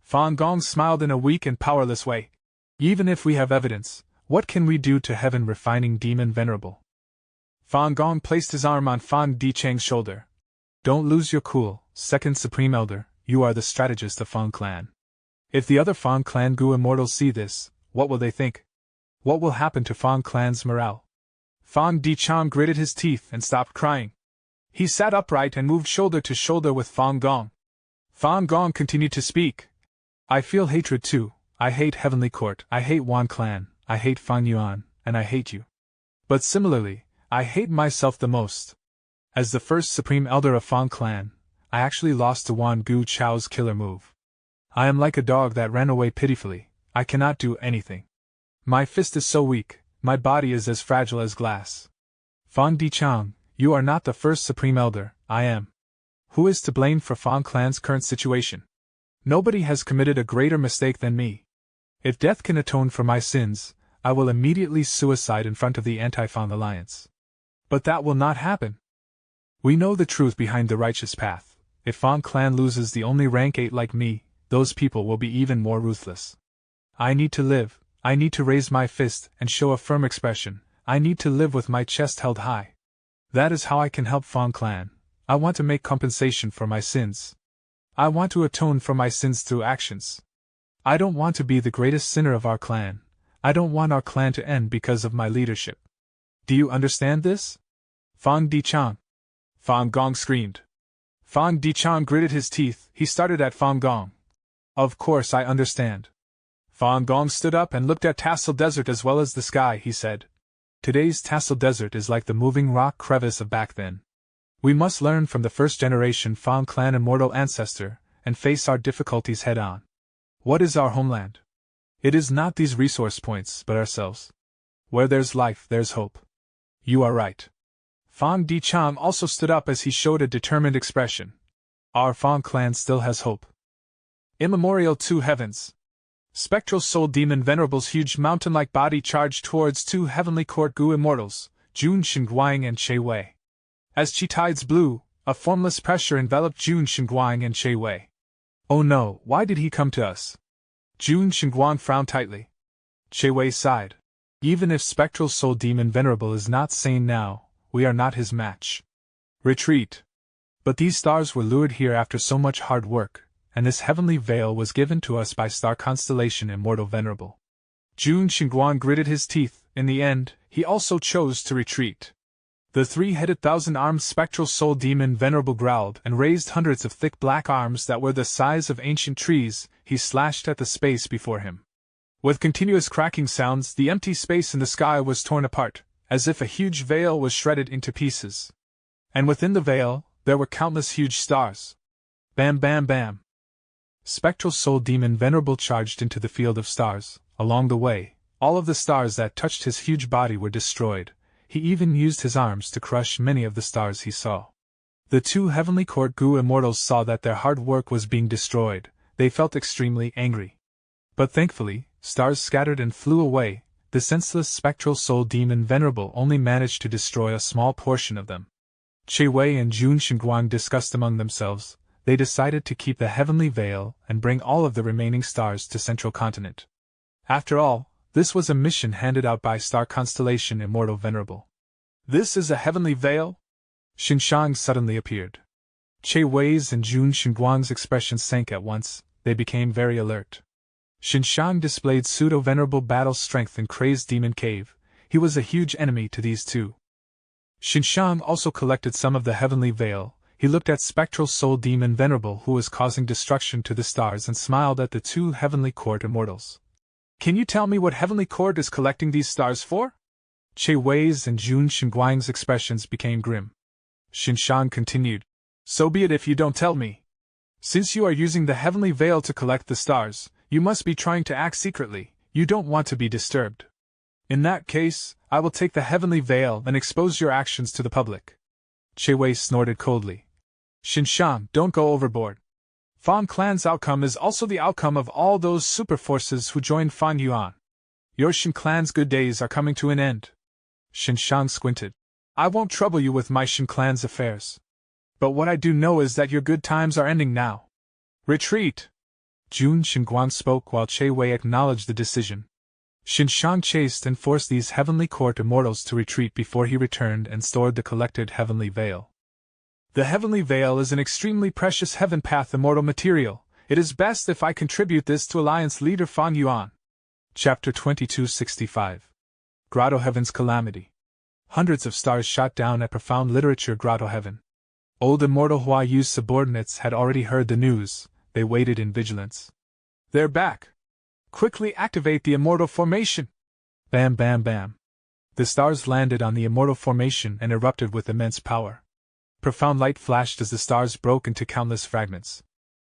A: Fang Gong smiled in a weak and powerless way. Even if we have evidence, what can we do to heaven refining demon venerable? Fang Gong placed his arm on Fang Dichang's shoulder. Don't lose your cool, second Supreme Elder, you are the strategist of Fang Clan. If the other Fang Clan Gu immortals see this, what will they think? What will happen to Fang Clan's morale? Fang Dichang gritted his teeth and stopped crying. He sat upright and moved shoulder to shoulder with Fang Gong. Fang Gong continued to speak. I feel hatred too. I hate Heavenly Court, I hate Wan Clan, I hate Fang Yuan, and I hate you. But similarly, I hate myself the most. As the first Supreme Elder of Fang Clan, I actually lost to Wan Gu Chao's killer move. I am like a dog that ran away pitifully, I cannot do anything. My fist is so weak, my body is as fragile as glass. Fang Dichang, you are not the first Supreme Elder, I am. Who is to blame for Fang Clan's current situation? Nobody has committed a greater mistake than me. If death can atone for my sins, I will immediately suicide in front of the Anti-Fang Alliance. But that will not happen. We know the truth behind the righteous path. If Fang Clan loses the only rank 8 like me, those people will be even more ruthless. I need to live, I need to raise my fist and show a firm expression, I need to live with my chest held high. That is how I can help Fang Clan. I want to make compensation for my sins. I want to atone for my sins through actions. I don't want to be the greatest sinner of our clan. I don't want our clan to end because of my leadership. Do you understand this? Fang Dichang. Fang Gong screamed. Fang Dichang gritted his teeth, he started at Fang Gong. Of course I understand. Fang Gong stood up and looked at Tassel Desert as well as the sky, he said. Today's Tassel Desert is like the moving rock crevice of back then. We must learn from the first generation Fang Clan immortal ancestor, and face our difficulties head on. What is our homeland? It is not these resource points, but ourselves. Where there's life, there's hope. You are right. Fang Dichang also stood up as he showed a determined expression. Our Fang Clan still has hope. Immemorial two heavens. Spectral soul demon Venerable's huge mountain-like body charged towards two heavenly court Gu immortals, Jun Shenguang and Che Wei. As chi tides blew, a formless pressure enveloped Jun Shenguang and Che Wei. Oh no, why did he come to us? Jun Shenguang frowned tightly. Che Wei sighed. Even if Spectral Soul Demon Venerable is not sane now, we are not his match. Retreat. But these stars were lured here after so much hard work, and this heavenly veil was given to us by star constellation Immortal Venerable. Jun Shenguang gritted his teeth. In the end, he also chose to retreat. The three-headed thousand-armed spectral soul demon Venerable growled and raised hundreds of thick black arms that were the size of ancient trees. He slashed at the space before him. With continuous cracking sounds, the empty space in the sky was torn apart, as if a huge veil was shredded into pieces. And within the veil, there were countless huge stars. Bam bam bam. Spectral soul demon Venerable charged into the field of stars. Along the way, all of the stars that touched his huge body were destroyed. He even used his arms to crush many of the stars he saw. The two heavenly court Gu immortals saw that their hard work was being destroyed. They felt extremely angry. But thankfully, stars scattered and flew away. The senseless spectral soul demon Venerable only managed to destroy a small portion of them. Che Wei and Jun Shenguang discussed among themselves. They decided to keep the heavenly veil and bring all of the remaining stars to Central Continent. After all, this was a mission handed out by star constellation Immortal Venerable. This is a heavenly veil? Xinshang suddenly appeared. Che Wei's and Jun Shenguang's expressions sank at once. They became very alert. Xinshang displayed pseudo-venerable battle strength in Crazed Demon Cave. He was a huge enemy to these two. Xinshang also collected some of the heavenly veil. He looked at Spectral Soul Demon Venerable who was causing destruction to the stars and smiled at the two heavenly court immortals. Can you tell me what heavenly court is collecting these stars for? Che Wei's and Jun Shenguang's expressions became grim. Xinshang continued. So be it if you don't tell me. Since you are using the heavenly veil to collect the stars, you must be trying to act secretly. You don't want to be disturbed. In that case, I will take the heavenly veil and expose your actions to the public. Che Wei snorted coldly. Xinshang, don't go overboard. Fang Clan's outcome is also the outcome of all those super forces who joined Fang Yuan. Your Shin clan's good days are coming to an end. Shin Shang squinted. I won't trouble you with my Shin clan's affairs. But what I do know is that your good times are ending now. Retreat! Jun Shinguang spoke while Che Wei acknowledged the decision. Shin Shang chased and forced these heavenly court immortals to retreat before he returned and stored the collected heavenly veil. The heavenly veil is an extremely precious heaven path immortal material. It is best if I contribute this to Alliance leader Fan Yuan. Chapter 2265. Grotto Heaven's Calamity. Hundreds of stars shot down at profound literature Grotto Heaven. Old immortal Hua Yu's subordinates had already heard the news. They waited in vigilance. They're back! Quickly activate the immortal formation! Bam bam bam. The stars landed on the immortal formation and erupted with immense power. Profound light flashed as the stars broke into countless fragments.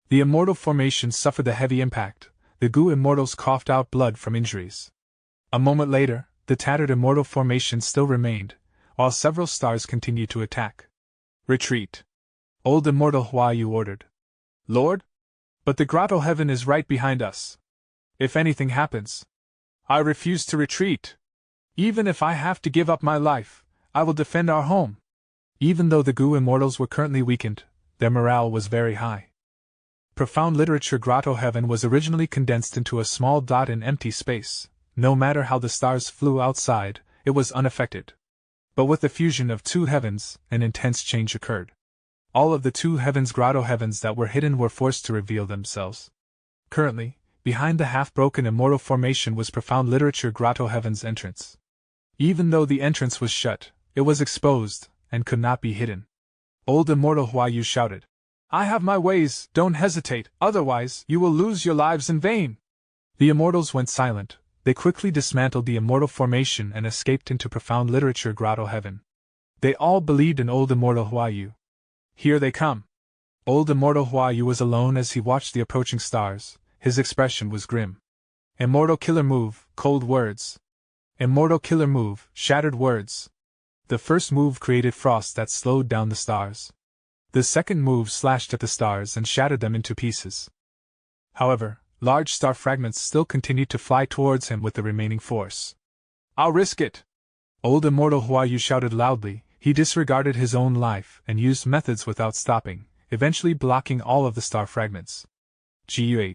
A: The immortal formation suffered the heavy impact. The Gu immortals coughed out blood from injuries. A moment later, the tattered immortal formation still remained, while several stars continued to attack. Retreat! Old immortal Hua Yu ordered. Lord? But the Grotto Heaven is right behind us. If anything happens, I refuse to retreat. Even if I have to give up my life, I will defend our home. Even though the Gu immortals were currently weakened, their morale was very high. Profound literature Grotto Heaven was originally condensed into a small dot in empty space. No matter how the stars flew outside, it was unaffected. But with the fusion of two heavens, an intense change occurred. All of the two heavens Grotto Heavens that were hidden were forced to reveal themselves. Currently, behind the half-broken immortal formation was profound literature Grotto Heaven's entrance. Even though the entrance was shut, it was exposed, and could not be hidden. Old immortal Hua Yu shouted. I have my ways, don't hesitate, otherwise you will lose your lives in vain. The immortals went silent. They quickly dismantled the immortal formation and escaped into profound literature Grotto Heaven. They all believed in old immortal Hua Yu. Here they come. Old immortal Hua Yu was alone as he watched the approaching stars. His expression was grim. Immortal killer move, cold words. Immortal killer move, shattered words. The first move created frost that slowed down the stars. The second move slashed at the stars and shattered them into pieces. However, large star fragments still continued to fly towards him with the remaining force. I'll risk it! Old immortal Hua Yu shouted loudly. He disregarded his own life and used methods without stopping, eventually blocking all of the star fragments. Guh.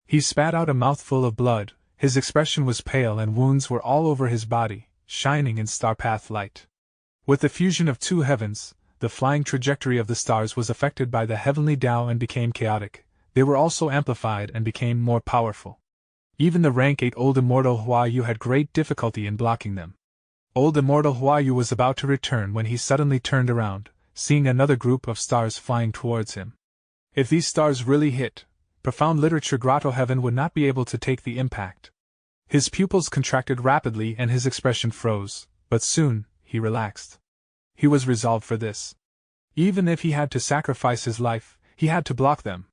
A: He spat out a mouthful of blood. His expression was pale and wounds were all over his body, shining in star path light. With the fusion of two heavens, the flying trajectory of the stars was affected by the heavenly Tao and became chaotic. They were also amplified and became more powerful. Even the rank 8 old immortal Hua Yu had great difficulty in blocking them. Old immortal Hua Yu was about to return when he suddenly turned around, seeing another group of stars flying towards him. If these stars really hit, profound literature Grotto Heaven would not be able to take the impact. His pupils contracted rapidly and his expression froze, but soon, he relaxed. He was resolved for this. Even if he had to sacrifice his life, he had to block them.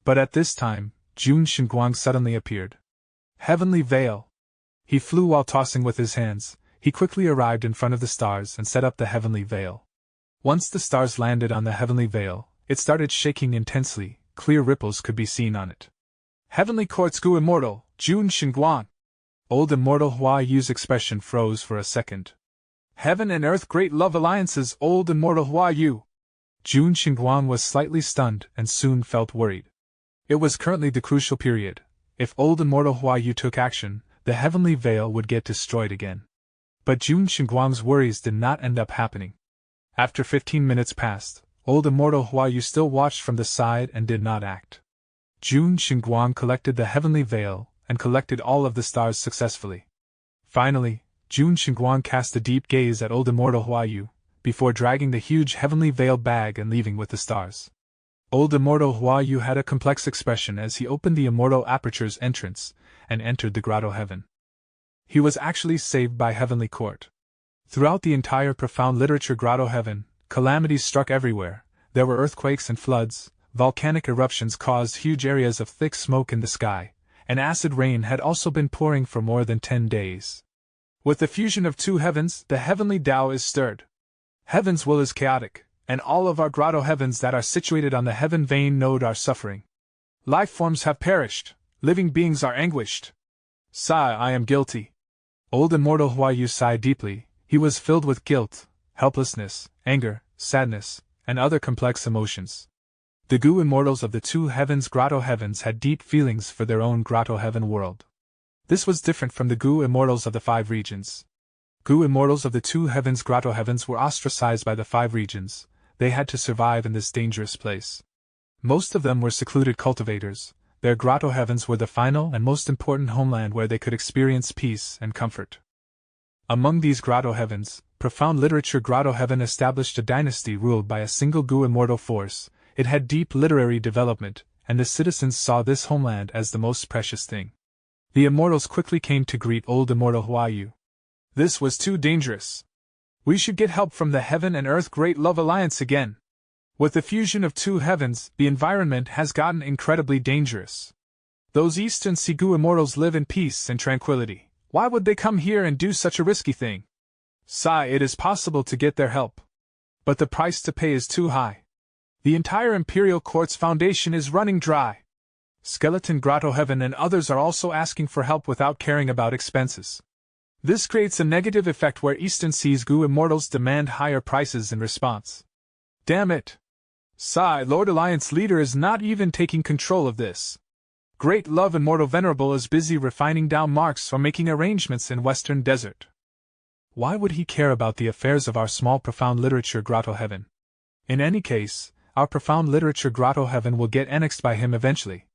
A: But at this time, Jun Shinguang suddenly appeared. Heavenly Veil! He flew while tossing with his hands. He quickly arrived in front of the stars and set up the heavenly veil. Once the stars landed on the heavenly veil, it started shaking intensely. Clear ripples could be seen on it. Heavenly Court's Gu Immortal, Jun Shinguang! Old immortal Hua Yu's expression froze for a second. Heaven and Earth Great Love Alliances, old immortal Hua Yu! Jun Shinguang was slightly stunned and soon felt worried. It was currently the crucial period. If old immortal Hua Yu took action, the heavenly veil would get destroyed again. But Jun Shinguang's worries did not end up happening. After 15 minutes passed, old immortal Hua Yu still watched from the side and did not act. Jun Shinguang collected the heavenly veil and collected all of the stars successfully. Finally, Jun Shinguang cast a deep gaze at old immortal Hua Yu, before dragging the huge heavenly veil bag and leaving with the stars. Old immortal Hua Yu had a complex expression as he opened the immortal aperture's entrance and entered the Grotto Heaven. He was actually saved by Heavenly Court. Throughout the entire profound literature Grotto Heaven, calamities struck everywhere. There were earthquakes and floods, volcanic eruptions caused huge areas of thick smoke in the sky, and acid rain had also been pouring for more than 10 days. With the fusion of two heavens, the heavenly Tao is stirred. Heaven's will is chaotic, and all of our Grotto Heavens that are situated on the heaven vein node are suffering. Life forms have perished, living beings are anguished. Sigh, I am guilty. Old immortal Huayu sighed deeply. He was filled with guilt, helplessness, anger, sadness, and other complex emotions. The Gu immortals of the two heavens grotto heavens had deep feelings for their own grotto heaven world. This was different from the Gu immortals of the five regions. Gu immortals of the two heavens grotto heavens were ostracized by the five regions. They had to survive in this dangerous place. Most of them were secluded cultivators. Their grotto heavens were the final and most important homeland where they could experience peace and comfort. Among these grotto heavens, Profound Literature Grotto Heaven established a dynasty ruled by a single Gu immortal force. It had deep literary development, and the citizens saw this homeland as the most precious thing. The immortals quickly came to greet old immortal Huayu. This was too dangerous. We should get help from the Heaven and Earth Great Love Alliance again. With the fusion of two heavens, the environment has gotten incredibly dangerous. Those Eastern Sea Gu immortals live in peace and tranquility. Why would they come here and do such a risky thing? Sigh, it is possible to get their help. But the price to pay is too high. The entire Imperial Court's foundation is running dry. Skeleton Grotto Heaven and others are also asking for help without caring about expenses. This creates a negative effect where Eastern Sea's Gu immortals demand higher prices in response. Damn it! Sigh, Lord Alliance leader is not even taking control of this. Great Love Immortal Venerable is busy refining down marks or making arrangements in Western Desert. Why would he care about the affairs of our small Profound Literature Grotto Heaven? In any case, our Profound Literature Grotto Heaven will get annexed by him eventually.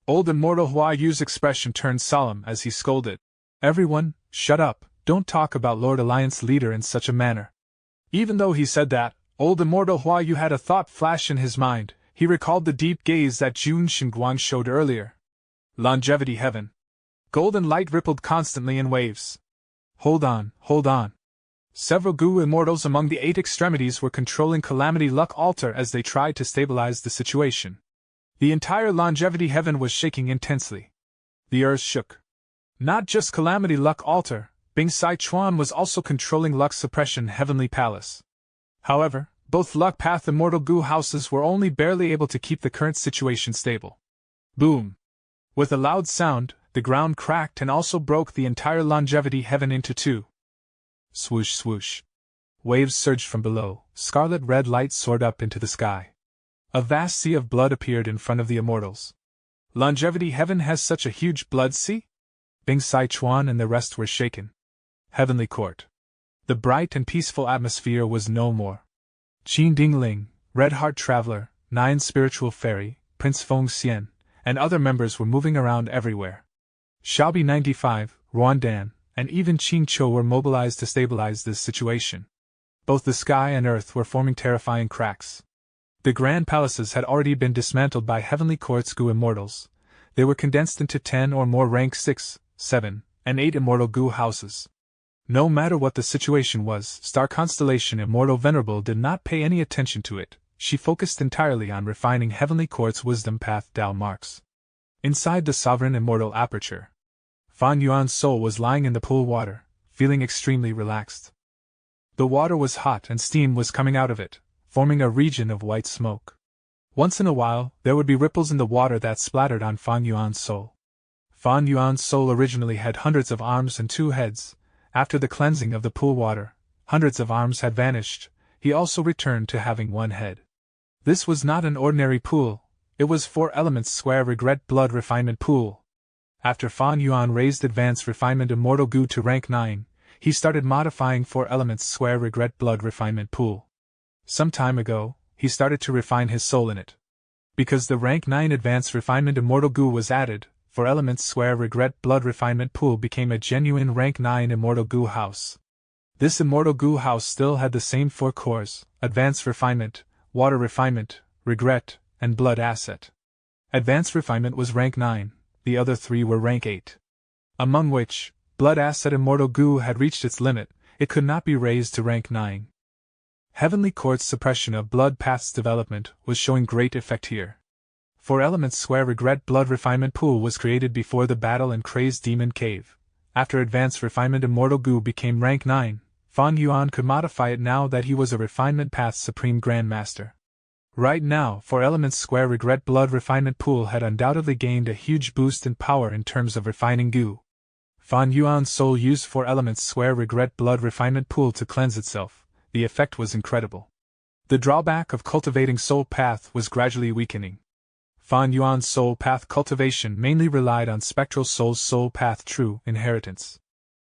A: Old Immortal Huayu's expression turned solemn as he scolded. Everyone, shut up, don't talk about Lord Alliance leader in such a manner. Even though he said that, old Immortal Huayu had a thought flash in his mind. He recalled the deep gaze that Jun Xinguang showed earlier. Longevity Heaven. Golden light rippled constantly in waves. Hold on, hold on. Several Gu immortals among the 8 extremities were controlling Calamity Luck Altar as they tried to stabilize the situation. The entire Longevity Heaven was shaking intensely. The earth shook. Not just Calamity Luck Altar, Bing Sai Chuan was also controlling Luck Suppression Heavenly Palace. However, both Luck Path Immortal Gu houses were only barely able to keep the current situation stable. Boom! With a loud sound, the ground cracked and also broke the entire Longevity Heaven into two. Swoosh swoosh. Waves surged from below, scarlet red light soared up into the sky. A vast sea of blood appeared in front of the immortals. Longevity Heaven has such a huge blood sea? Bing Sai Chuan and the rest were shaken. Heavenly Court. The bright and peaceful atmosphere was no more. Qin Ding Ling, Red Heart Traveler, 9 Spiritual Fairy, Prince Feng Xian, and other members were moving around everywhere. Xiaobi 95, Ruan Dan, and even Qin Chou were mobilized to stabilize this situation. Both the sky and earth were forming terrifying cracks. The grand palaces had already been dismantled by Heavenly Court's Gu immortals. They were condensed into 10 or more rank 6, 7, and 8 immortal Gu houses. No matter what the situation was, Star Constellation Immortal Venerable did not pay any attention to it. She focused entirely on refining Heavenly Court's Wisdom Path Dao marks. Inside the Sovereign Immortal Aperture, Fan Yuan's soul was lying in the pool water, feeling extremely relaxed. The water was hot and steam was coming out of it, forming a region of white smoke. Once in a while, there would be ripples in the water that splattered on Fan Yuan's soul. Fan Yuan's soul originally had hundreds of arms and 2 heads. After the cleansing of the pool water, hundreds of arms had vanished. He also returned to having 1 head. This was not an ordinary pool, it was 4 elements square regret blood refinement pool. After Fan Yuan raised advanced refinement immortal Gu to rank 9, he started modifying 4 elements square regret blood refinement pool. Some time ago, he started to refine his soul in it. Because the rank 9 advanced refinement immortal Gu was added, 4 elements square regret blood refinement pool became a genuine rank 9 immortal Gu house. This immortal Gu house still had the same 4 cores: advanced refinement, water refinement, regret, and blood asset. Advanced refinement was rank 9, the other 3 were rank 8. Among which, blood asset immortal Gu had reached its limit, it could not be raised to rank 9. Heavenly Court's suppression of blood path's development was showing great effect here. 4 elements square regret blood refinement pool was created before the battle in Crazed Demon Cave. After advanced refinement immortal Gu became rank 9, Fan Yuan could modify it now that he was a refinement path's supreme grandmaster. Right now, 4 elements square regret blood refinement pool had undoubtedly gained a huge boost in power in terms of refining Gu. Fan Yuan's soul used 4 elements swear regret blood refinement pool to cleanse itself. The effect was incredible. The drawback of cultivating soul path was gradually weakening. Fan Yuan's soul path cultivation mainly relied on spectral soul's soul path true inheritance.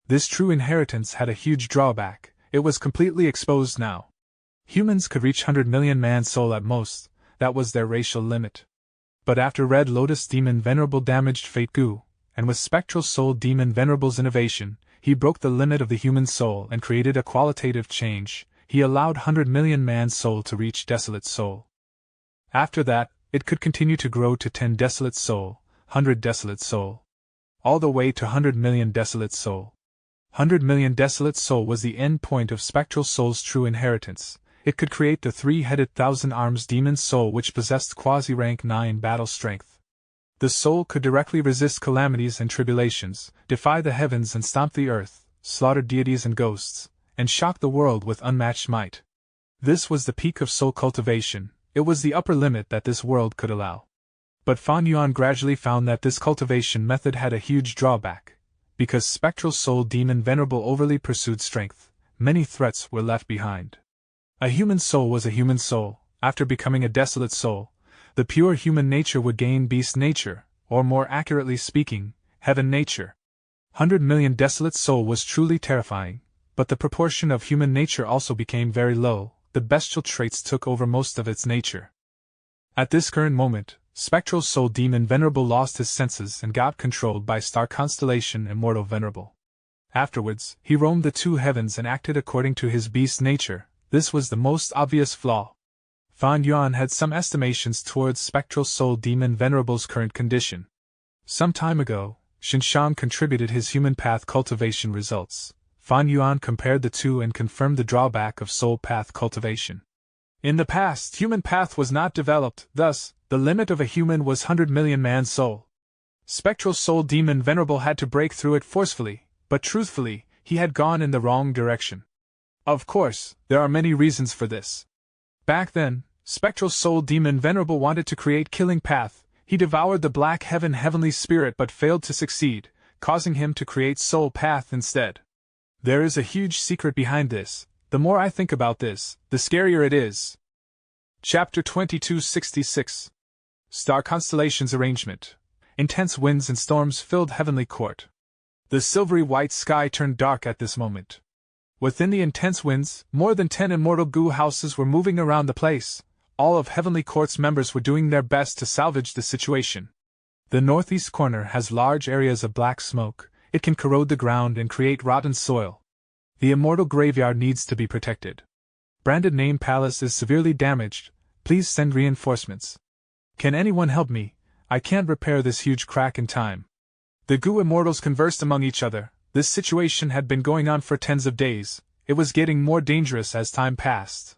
A: This true inheritance had a huge drawback: it was completely exposed now. Humans could reach 100 million man soul at most, that was their racial limit. But after Red Lotus Demon Venerable damaged Fate Gu, and with Spectral Soul Demon Venerable's innovation, he broke the limit of the human soul and created a qualitative change. He allowed 100 million man soul to reach Desolate Soul. After that, it could continue to grow to 10 Desolate Soul, 100 Desolate Soul, all the way to 100 million Desolate Soul. 100 million Desolate Soul was the end point of Spectral Soul's true inheritance. It could create the 3-headed 1,000 arms demon soul which possessed quasi-rank 9 battle strength. The soul could directly resist calamities and tribulations, defy the heavens and stomp the earth, slaughter deities and ghosts, and shock the world with unmatched might. This was the peak of soul cultivation. It was the upper limit that this world could allow. But Fan Yuan gradually found that this cultivation method had a huge drawback. Because Spectral Soul Demon Venerable overly pursued strength, many threats were left behind. A human soul was a human soul. After becoming a desolate soul, the pure human nature would gain beast nature, or more accurately speaking, heaven nature. 100 million desolate soul was truly terrifying, but the proportion of human nature also became very low. The bestial traits took over most of its nature. At this current moment, Spectral Soul Demon Venerable lost his senses and got controlled by Star Constellation Immortal Venerable. Afterwards, he roamed the 2 heavens and acted according to his beast nature. This was the most obvious flaw. Fan Yuan had some estimations towards Spectral Soul Demon Venerable's current condition. Some time ago, Xinshang contributed his human path cultivation results. Fan Yuan compared the two and confirmed the drawback of soul path cultivation. In the past, human path was not developed, thus, the limit of a human was 100 million man soul. Spectral Soul Demon Venerable had to break through it forcefully, but truthfully, he had gone in the wrong direction. Of course, there are many reasons for this. Back then, Spectral Soul Demon Venerable wanted to create killing path. He devoured the Black Heaven Heavenly Spirit but failed to succeed, causing him to create soul path instead. There is a huge secret behind this. The more I think about this, the scarier it is. Chapter 2266. Star Constellations Arrangement. Intense winds and storms filled Heavenly Court. The silvery white sky turned dark at this moment. Within the intense winds, more than 10 immortal goo houses were moving around the place. All of Heavenly Court's members were doing their best to salvage the situation. The northeast corner has large areas of black smoke. It can corrode the ground and create rotten soil. The immortal graveyard needs to be protected. Branded Name Palace is severely damaged. Please send reinforcements. Can anyone help me? I can't repair this huge crack in time. The goo immortals conversed among each other. This situation had been going on for tens of days. It was getting more dangerous as time passed.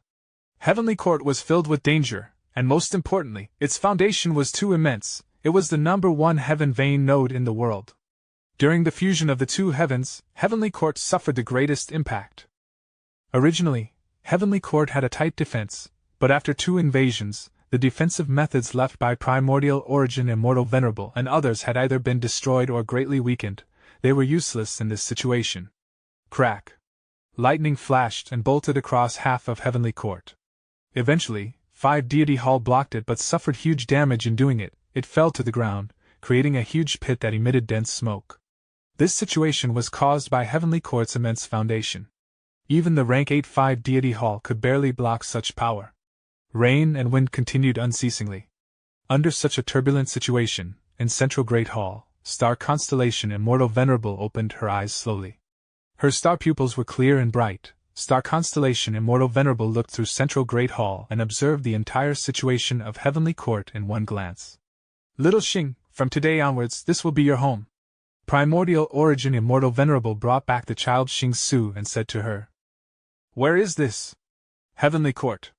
A: Heavenly Court was filled with danger, and most importantly, its foundation was too immense. It was the #1 heaven vein node in the world. During the fusion of the 2 heavens, Heavenly Court suffered the greatest impact. Originally, Heavenly Court had a tight defense, but after 2 invasions, the defensive methods left by Primordial Origin Immortal Venerable and others had either been destroyed or greatly weakened. They were useless in this situation. Crack! Lightning flashed and bolted across half of Heavenly Court. Eventually, 5 Deity Hall blocked it but suffered huge damage in doing it. It fell to the ground, creating a huge pit that emitted dense smoke. This situation was caused by Heavenly Court's immense foundation. Even the rank 8 5 Deity Hall could barely block such power. Rain and wind continued unceasingly. Under such a turbulent situation, in Central Great Hall, Star Constellation Immortal Venerable opened her eyes slowly. Her star pupils were clear and bright. Star Constellation Immortal Venerable looked through Central Great Hall and observed the entire situation of Heavenly Court in one glance. Little Xing, from today onwards, this will be your home. Primordial Origin Immortal Venerable brought back the child Xing Su and said to her, "Where is this?" "Heavenly Court."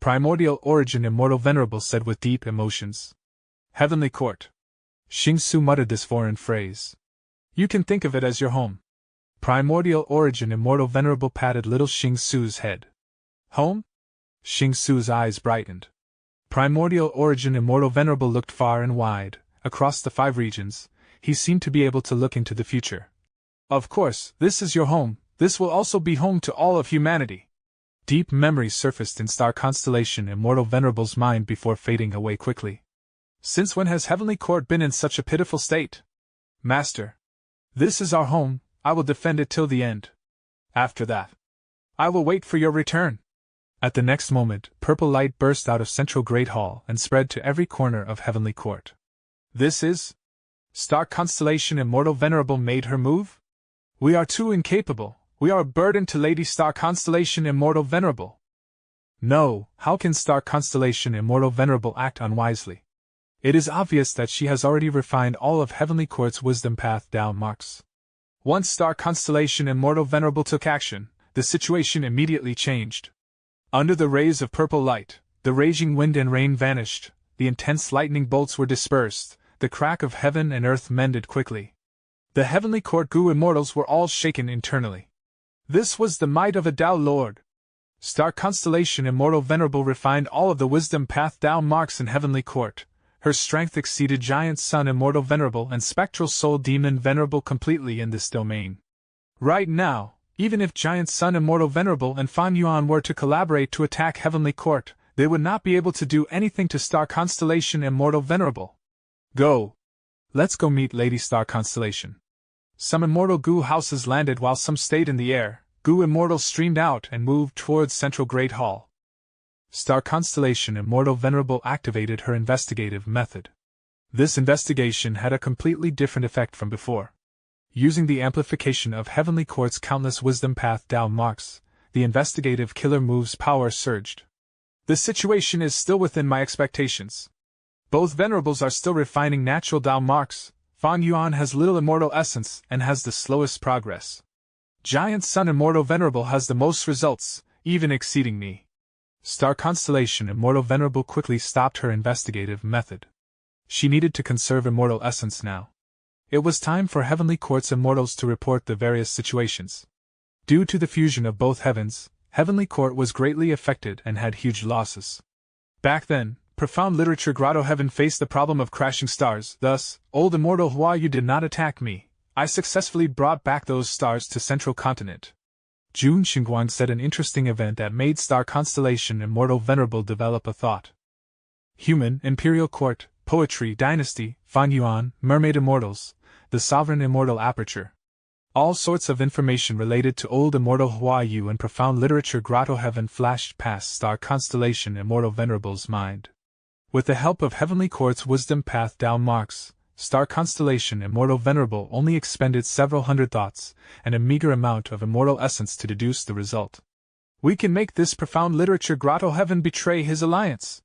A: Primordial Origin Immortal Venerable said with deep emotions. "Heavenly Court." Xing Su muttered this foreign phrase. "You can think of it as your home." Primordial Origin Immortal Venerable patted little Xing Su's head. "Home?" Xing Su's eyes brightened. Primordial Origin Immortal Venerable looked far and wide, across the 5 regions. He seemed to be able to look into the future. Of course, this is your home, this will also be home to all of humanity. Deep memories surfaced in Star Constellation Immortal Venerable's mind before fading away quickly. Since when has Heavenly Court been in such a pitiful state? Master. This is our home, I will defend it till the end. After that, I will wait for your return. At the next moment, purple light burst out of Central Great Hall and spread to every corner of Heavenly Court. This is? Star Constellation Immortal Venerable made her move? We are too incapable, we are a burden to Lady Star Constellation Immortal Venerable. No, how can Star Constellation Immortal Venerable act unwisely? It is obvious that she has already refined all of Heavenly Court's wisdom path down marks. Once Star Constellation Immortal Venerable took action, the situation immediately changed. Under the rays of purple light, the raging wind and rain vanished, the intense lightning bolts were dispersed, the crack of heaven and earth mended quickly. The Heavenly Court Gu Immortals were all shaken internally. This was the might of a Tao Lord. Star Constellation Immortal Venerable refined all of the wisdom path Tao marks in Heavenly Court. Her strength exceeded Giant Sun Immortal Venerable and Spectral Soul Demon Venerable completely in this domain. Right now, even if Giant Sun Immortal Venerable and Fan Yuan were to collaborate to attack Heavenly Court, they would not be able to do anything to Star Constellation Immortal Venerable. Go! Let's go meet Lady Star Constellation. Some immortal Gu houses landed while some stayed in the air. Gu Immortals streamed out and moved towards Central Great Hall. Star Constellation Immortal Venerable activated her investigative method. This investigation had a completely different effect from before. Using the amplification of Heavenly Court's countless wisdom path Tao marks, the investigative killer move's power surged. The situation is still within my expectations. Both Venerables are still refining natural Tao marks. Fan Yuan has little immortal essence and has the slowest progress. Giant Sun Immortal Venerable has the most results, even exceeding me. Star Constellation Immortal Venerable quickly stopped her investigative method. She needed to conserve immortal essence now. It was time for Heavenly Court's immortals to report the various situations. Due to the fusion of both heavens, Heavenly Court was greatly affected and had huge losses. Back then, profound literature Grotto Heaven faced the problem of crashing stars, thus, old immortal Huayu did not attack me. I successfully brought back those stars to Central Continent. Jun Xingguang said an interesting event that made Star Constellation Immortal Venerable develop a thought. Human, Imperial Court, Poetry, Dynasty, Fan Yuan, Mermaid Immortals, the Sovereign Immortal Aperture. All sorts of information related to old immortal Huayu and profound literature Grotto Heaven flashed past Star Constellation Immortal Venerable's mind. With the help of Heavenly Court's wisdom path Tao marks, Star Constellation Immortal Venerable only expended several hundred thoughts, and a meager amount of immortal essence to deduce the result. We can make this profound literature Grotto Heaven betray his alliance.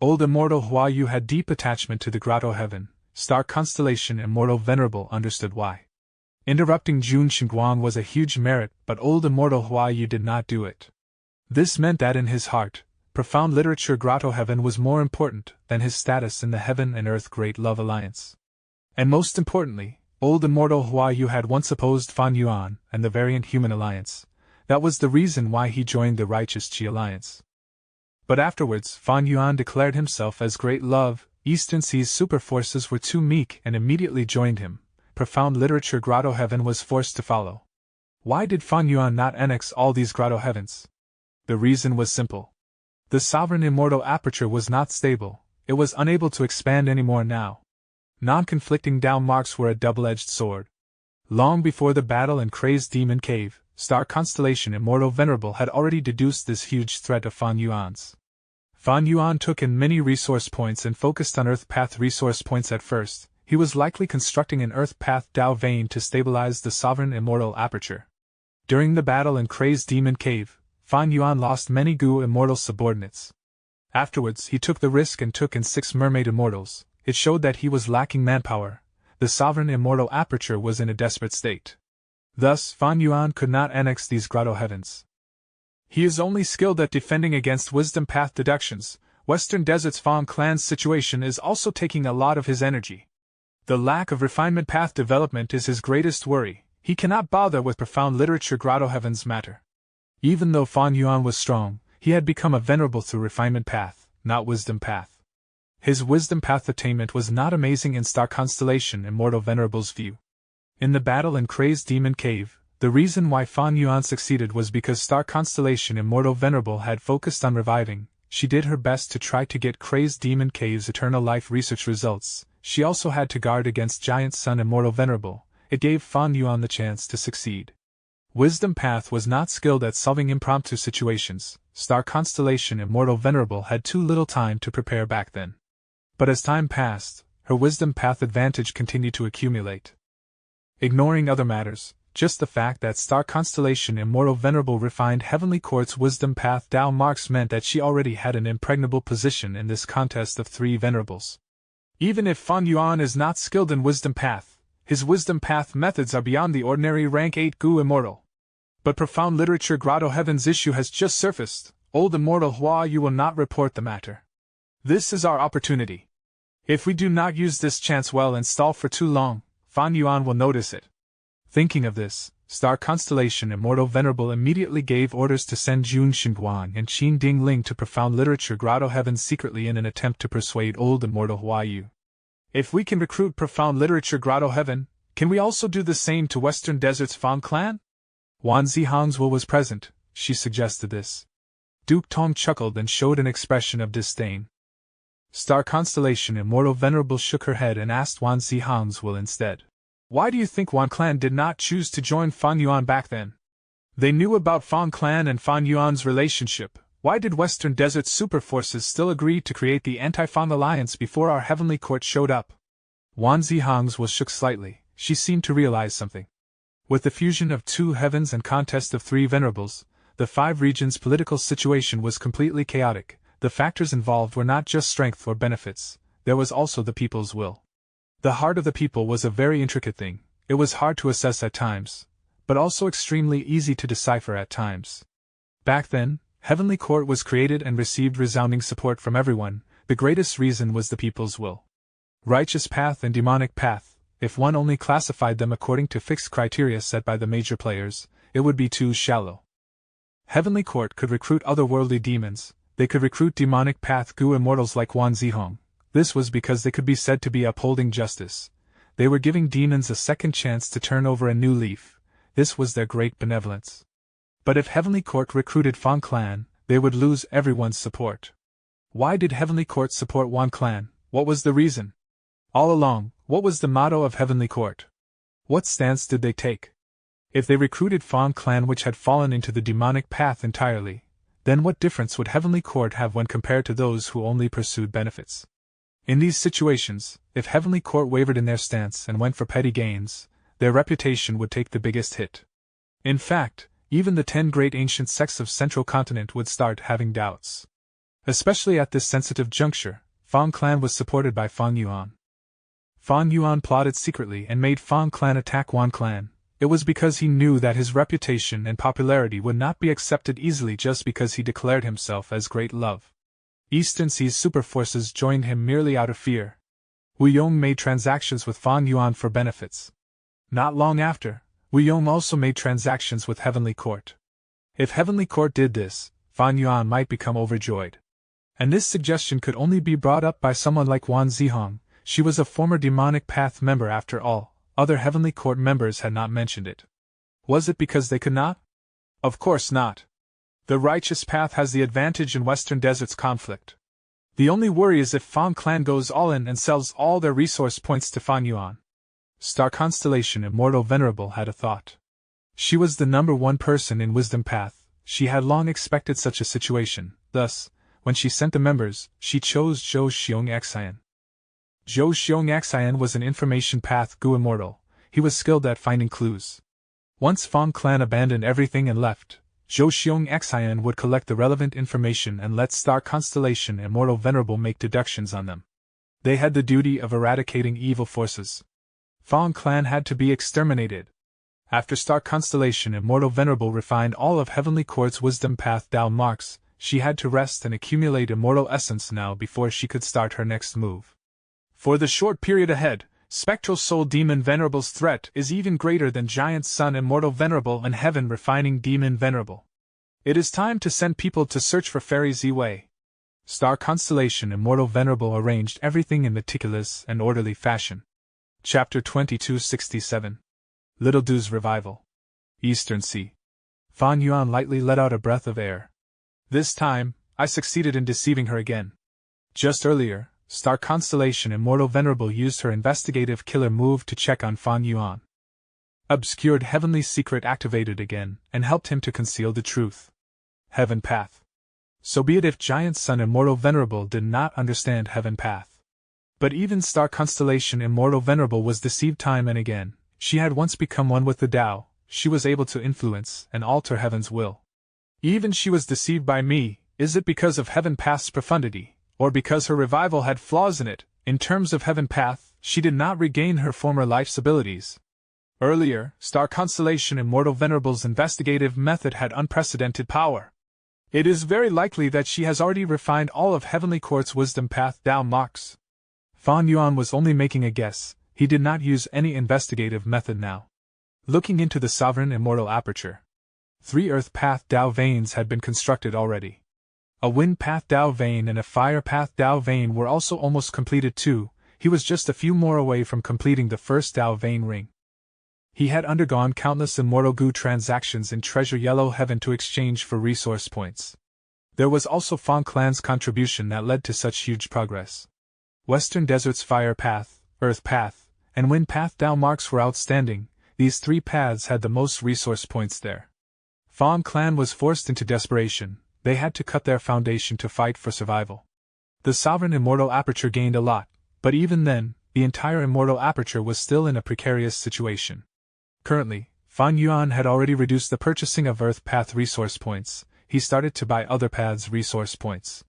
A: Old immortal Huayu had deep attachment to the Grotto Heaven. Star Constellation Immortal Venerable understood why. Interrupting Jun Xingguang was a huge merit, but old immortal Huayu did not do it. This meant that in his heart, profound literature Grotto Heaven was more important than his status in the Heaven and Earth Great Love Alliance. And most importantly, old immortal Huayu had once opposed Fan Yuan and the Variant Human Alliance. That was the reason why he joined the Righteous Qi Alliance. But afterwards, Fan Yuan declared himself as Great Love. Eastern Sea's super forces were too meek and immediately joined him. Profound literature Grotto Heaven was forced to follow. Why did Fan Yuan not annex all these Grotto Heavens? The reason was simple. The Sovereign Immortal Aperture was not stable, it was unable to expand anymore now. Non-conflicting Tao marks were a double-edged sword. Long before the battle in Crazed Demon Cave, Star Constellation Immortal Venerable had already deduced this huge threat of Fan Yuan's. Fan Yuan took in many resource points and focused on Earth Path resource points at first. He was likely constructing an Earth Path Tao vein to stabilize the Sovereign Immortal Aperture. During the battle in Crazed Demon Cave, Fan Yuan lost many Gu Immortal subordinates. Afterwards, he took the risk and took in 6 Mermaid Immortals. It showed that he was lacking manpower. The Sovereign Immortal Aperture was in a desperate state. Thus, Fan Yuan could not annex these Grotto Heavens. He is only skilled at defending against Wisdom Path deductions. Western Desert's Fan clan's situation is also taking a lot of his energy. The lack of Refinement Path development is his greatest worry. He cannot bother with profound literature Grotto Heavens matter. Even though Fan Yuan was strong, he had become a venerable through Refinement Path, not Wisdom Path. His Wisdom Path attainment was not amazing in Star Constellation Immortal Venerable's view. In the battle in Kray's Demon Cave, the reason why Fan Yuan succeeded was because Star Constellation Immortal Venerable had focused on reviving. She did her best to try to get Kray's Demon Cave's eternal life research results. She also had to guard against Giant Sun Immortal Venerable. It gave Fan Yuan the chance to succeed. Wisdom Path was not skilled at solving impromptu situations. Star Constellation Immortal Venerable had too little time to prepare back then. But as time passed, her Wisdom Path advantage continued to accumulate. Ignoring other matters, just the fact that Star Constellation Immortal Venerable refined Heavenly Court's Wisdom Path Dao marks meant that she already had an impregnable position in this contest of 3 venerables. Even if Fan Yuan is not skilled in Wisdom Path, his Wisdom Path methods are beyond the ordinary rank 8 Gu Immortal. But Profound Literature Grotto Heaven's issue has just surfaced. Old Immortal Hua, you will not report the matter. This is our opportunity. If we do not use this chance well and stall for too long, Fan Yuan will notice it. Thinking of this, Star Constellation Immortal Venerable immediately gave orders to send Jun Xinguang and Qin Dingling to Profound Literature Grotto Heaven secretly in an attempt to persuade Old Immortal Hua Yu. If we can recruit Profound Literature Grotto Heaven, can we also do the same to Western Desert's Fang Clan? Wan Zihangswu was present. She suggested this. Duke Tong chuckled and showed an expression of disdain. Star Constellation Immortal Venerable shook her head and asked Wan Zihangswu instead. Why do you think Wan Clan did not choose to join Fan Yuan back then? They knew about Fan Clan and Fan Yuan's relationship. Why did Western Desert super forces still agree to create the Anti-Fan Alliance before our Heavenly Court showed up? Wan Zihangswu shook slightly. She seemed to realize something. With the fusion of 2 heavens and contest of 3 venerables, the 5 regions' political situation was completely chaotic. The factors involved were not just strength or benefits, there was also the people's will. The heart of the people was a very intricate thing. It was hard to assess at times, but also extremely easy to decipher at times. Back then, Heavenly Court was created and received resounding support from everyone. The greatest reason was the people's will. Righteous path and demonic path, if one only classified them according to fixed criteria set by the major players, it would be too shallow. Heavenly Court could recruit otherworldly demons. They could recruit demonic path Gu immortals like Wan Zihong. This was because they could be said to be upholding justice. They were giving demons a second chance to turn over a new leaf. This was their great benevolence. But if Heavenly Court recruited Fan Clan, they would lose everyone's support. Why did Heavenly Court support Wan Clan? What was the reason? All along, what was the motto of Heavenly Court? What stance did they take? If they recruited Fan Clan, which had fallen into the demonic path entirely, then what difference would Heavenly Court have when compared to those who only pursued benefits? In these situations, if Heavenly Court wavered in their stance and went for petty gains, their reputation would take the biggest hit. In fact, even the 10 great ancient sects of Central Continent would start having doubts. Especially at this sensitive juncture, Fan Clan was supported by Fan Yuan. Fan Yuan plotted secretly and made Fan Clan attack Wan Clan. It was because he knew that his reputation and popularity would not be accepted easily just because he declared himself as Great Love. Eastern Sea's super forces joined him merely out of fear. Wu Yong made transactions with Fan Yuan for benefits. Not long after, Wu Yong also made transactions with Heavenly Court. If Heavenly Court did this, Fan Yuan might become overjoyed. And this suggestion could only be brought up by someone like Wan Zihong. She was a former Demonic Path member after all. Other Heavenly Court members had not mentioned it. Was it because they could not? Of course not. The Righteous Path has the advantage in Western Desert's conflict. The only worry is if Fan Clan goes all in and sells all their resource points to Fan Yuan. Star Constellation Immortal Venerable had a thought. She was the number 1 person in Wisdom Path. She had long expected such a situation. Thus, when she sent the members, she chose Zhou Xiongxian. Zhou Xiongxian was an information path Gu immortal. He was skilled at finding clues. Once Fan Clan abandoned everything and left, Zhou Xiongxian would collect the relevant information and let Star Constellation Immortal Venerable make deductions on them. They had the duty of eradicating evil forces. Fan Clan had to be exterminated. After Star Constellation Immortal Venerable refined all of Heavenly Court's Wisdom Path Dao marks, she had to rest and accumulate immortal essence now before she could start her next move. For the short period ahead, Spectral Soul Demon Venerable's threat is even greater than Giant Sun Immortal Venerable and Heaven Refining Demon Venerable. It is time to send people to search for Fairy Z-Wei. Star Constellation Immortal Venerable arranged everything in meticulous and orderly fashion. Chapter 2267. Little Du's revival. Eastern Sea. Fan Yuan lightly let out a breath of air. This time, I succeeded in deceiving her again. Just earlier, Star Constellation Immortal Venerable used her investigative killer move to check on Fan Yuan. Obscured Heavenly Secret activated again, and helped him to conceal the truth. Heaven Path. So be it if Giant Sun Immortal Venerable did not understand Heaven Path. But even Star Constellation Immortal Venerable was deceived time and again. She had once become one with the Tao, she was able to influence and alter Heaven's will. Even she was deceived by me. Is it because of Heaven Path's profundity, or because her revival had flaws in it? In terms of Heaven Path, she did not regain her former life's abilities. Earlier, Star Constellation Immortal Venerable's investigative method had unprecedented power. It is very likely that she has already refined all of Heavenly Court's wisdom path Tao marks. Fan Yuan was only making a guess, he did not use any investigative method now. Looking into the Sovereign Immortal Aperture. 3 Earth Path Tao veins had been constructed already. A Wind Path Tao vein and a Fire Path Tao vein were also almost completed too. He was just a few more away from completing the first Tao vein ring. He had undergone countless Immortal Goo transactions in Treasure Yellow Heaven to exchange for resource points. There was also Fang Clan's contribution that led to such huge progress. Western Desert's Fire Path, Earth Path, and Wind Path Tao marks were outstanding. These 3 paths had the most resource points there. Fang Clan was forced into desperation. They had to cut their foundation to fight for survival. The Sovereign Immortal Aperture gained a lot, but even then, the entire Immortal Aperture was still in a precarious situation. Currently, Fan Yuan had already reduced the purchasing of Earth Path resource points. He started to buy other paths' resource points.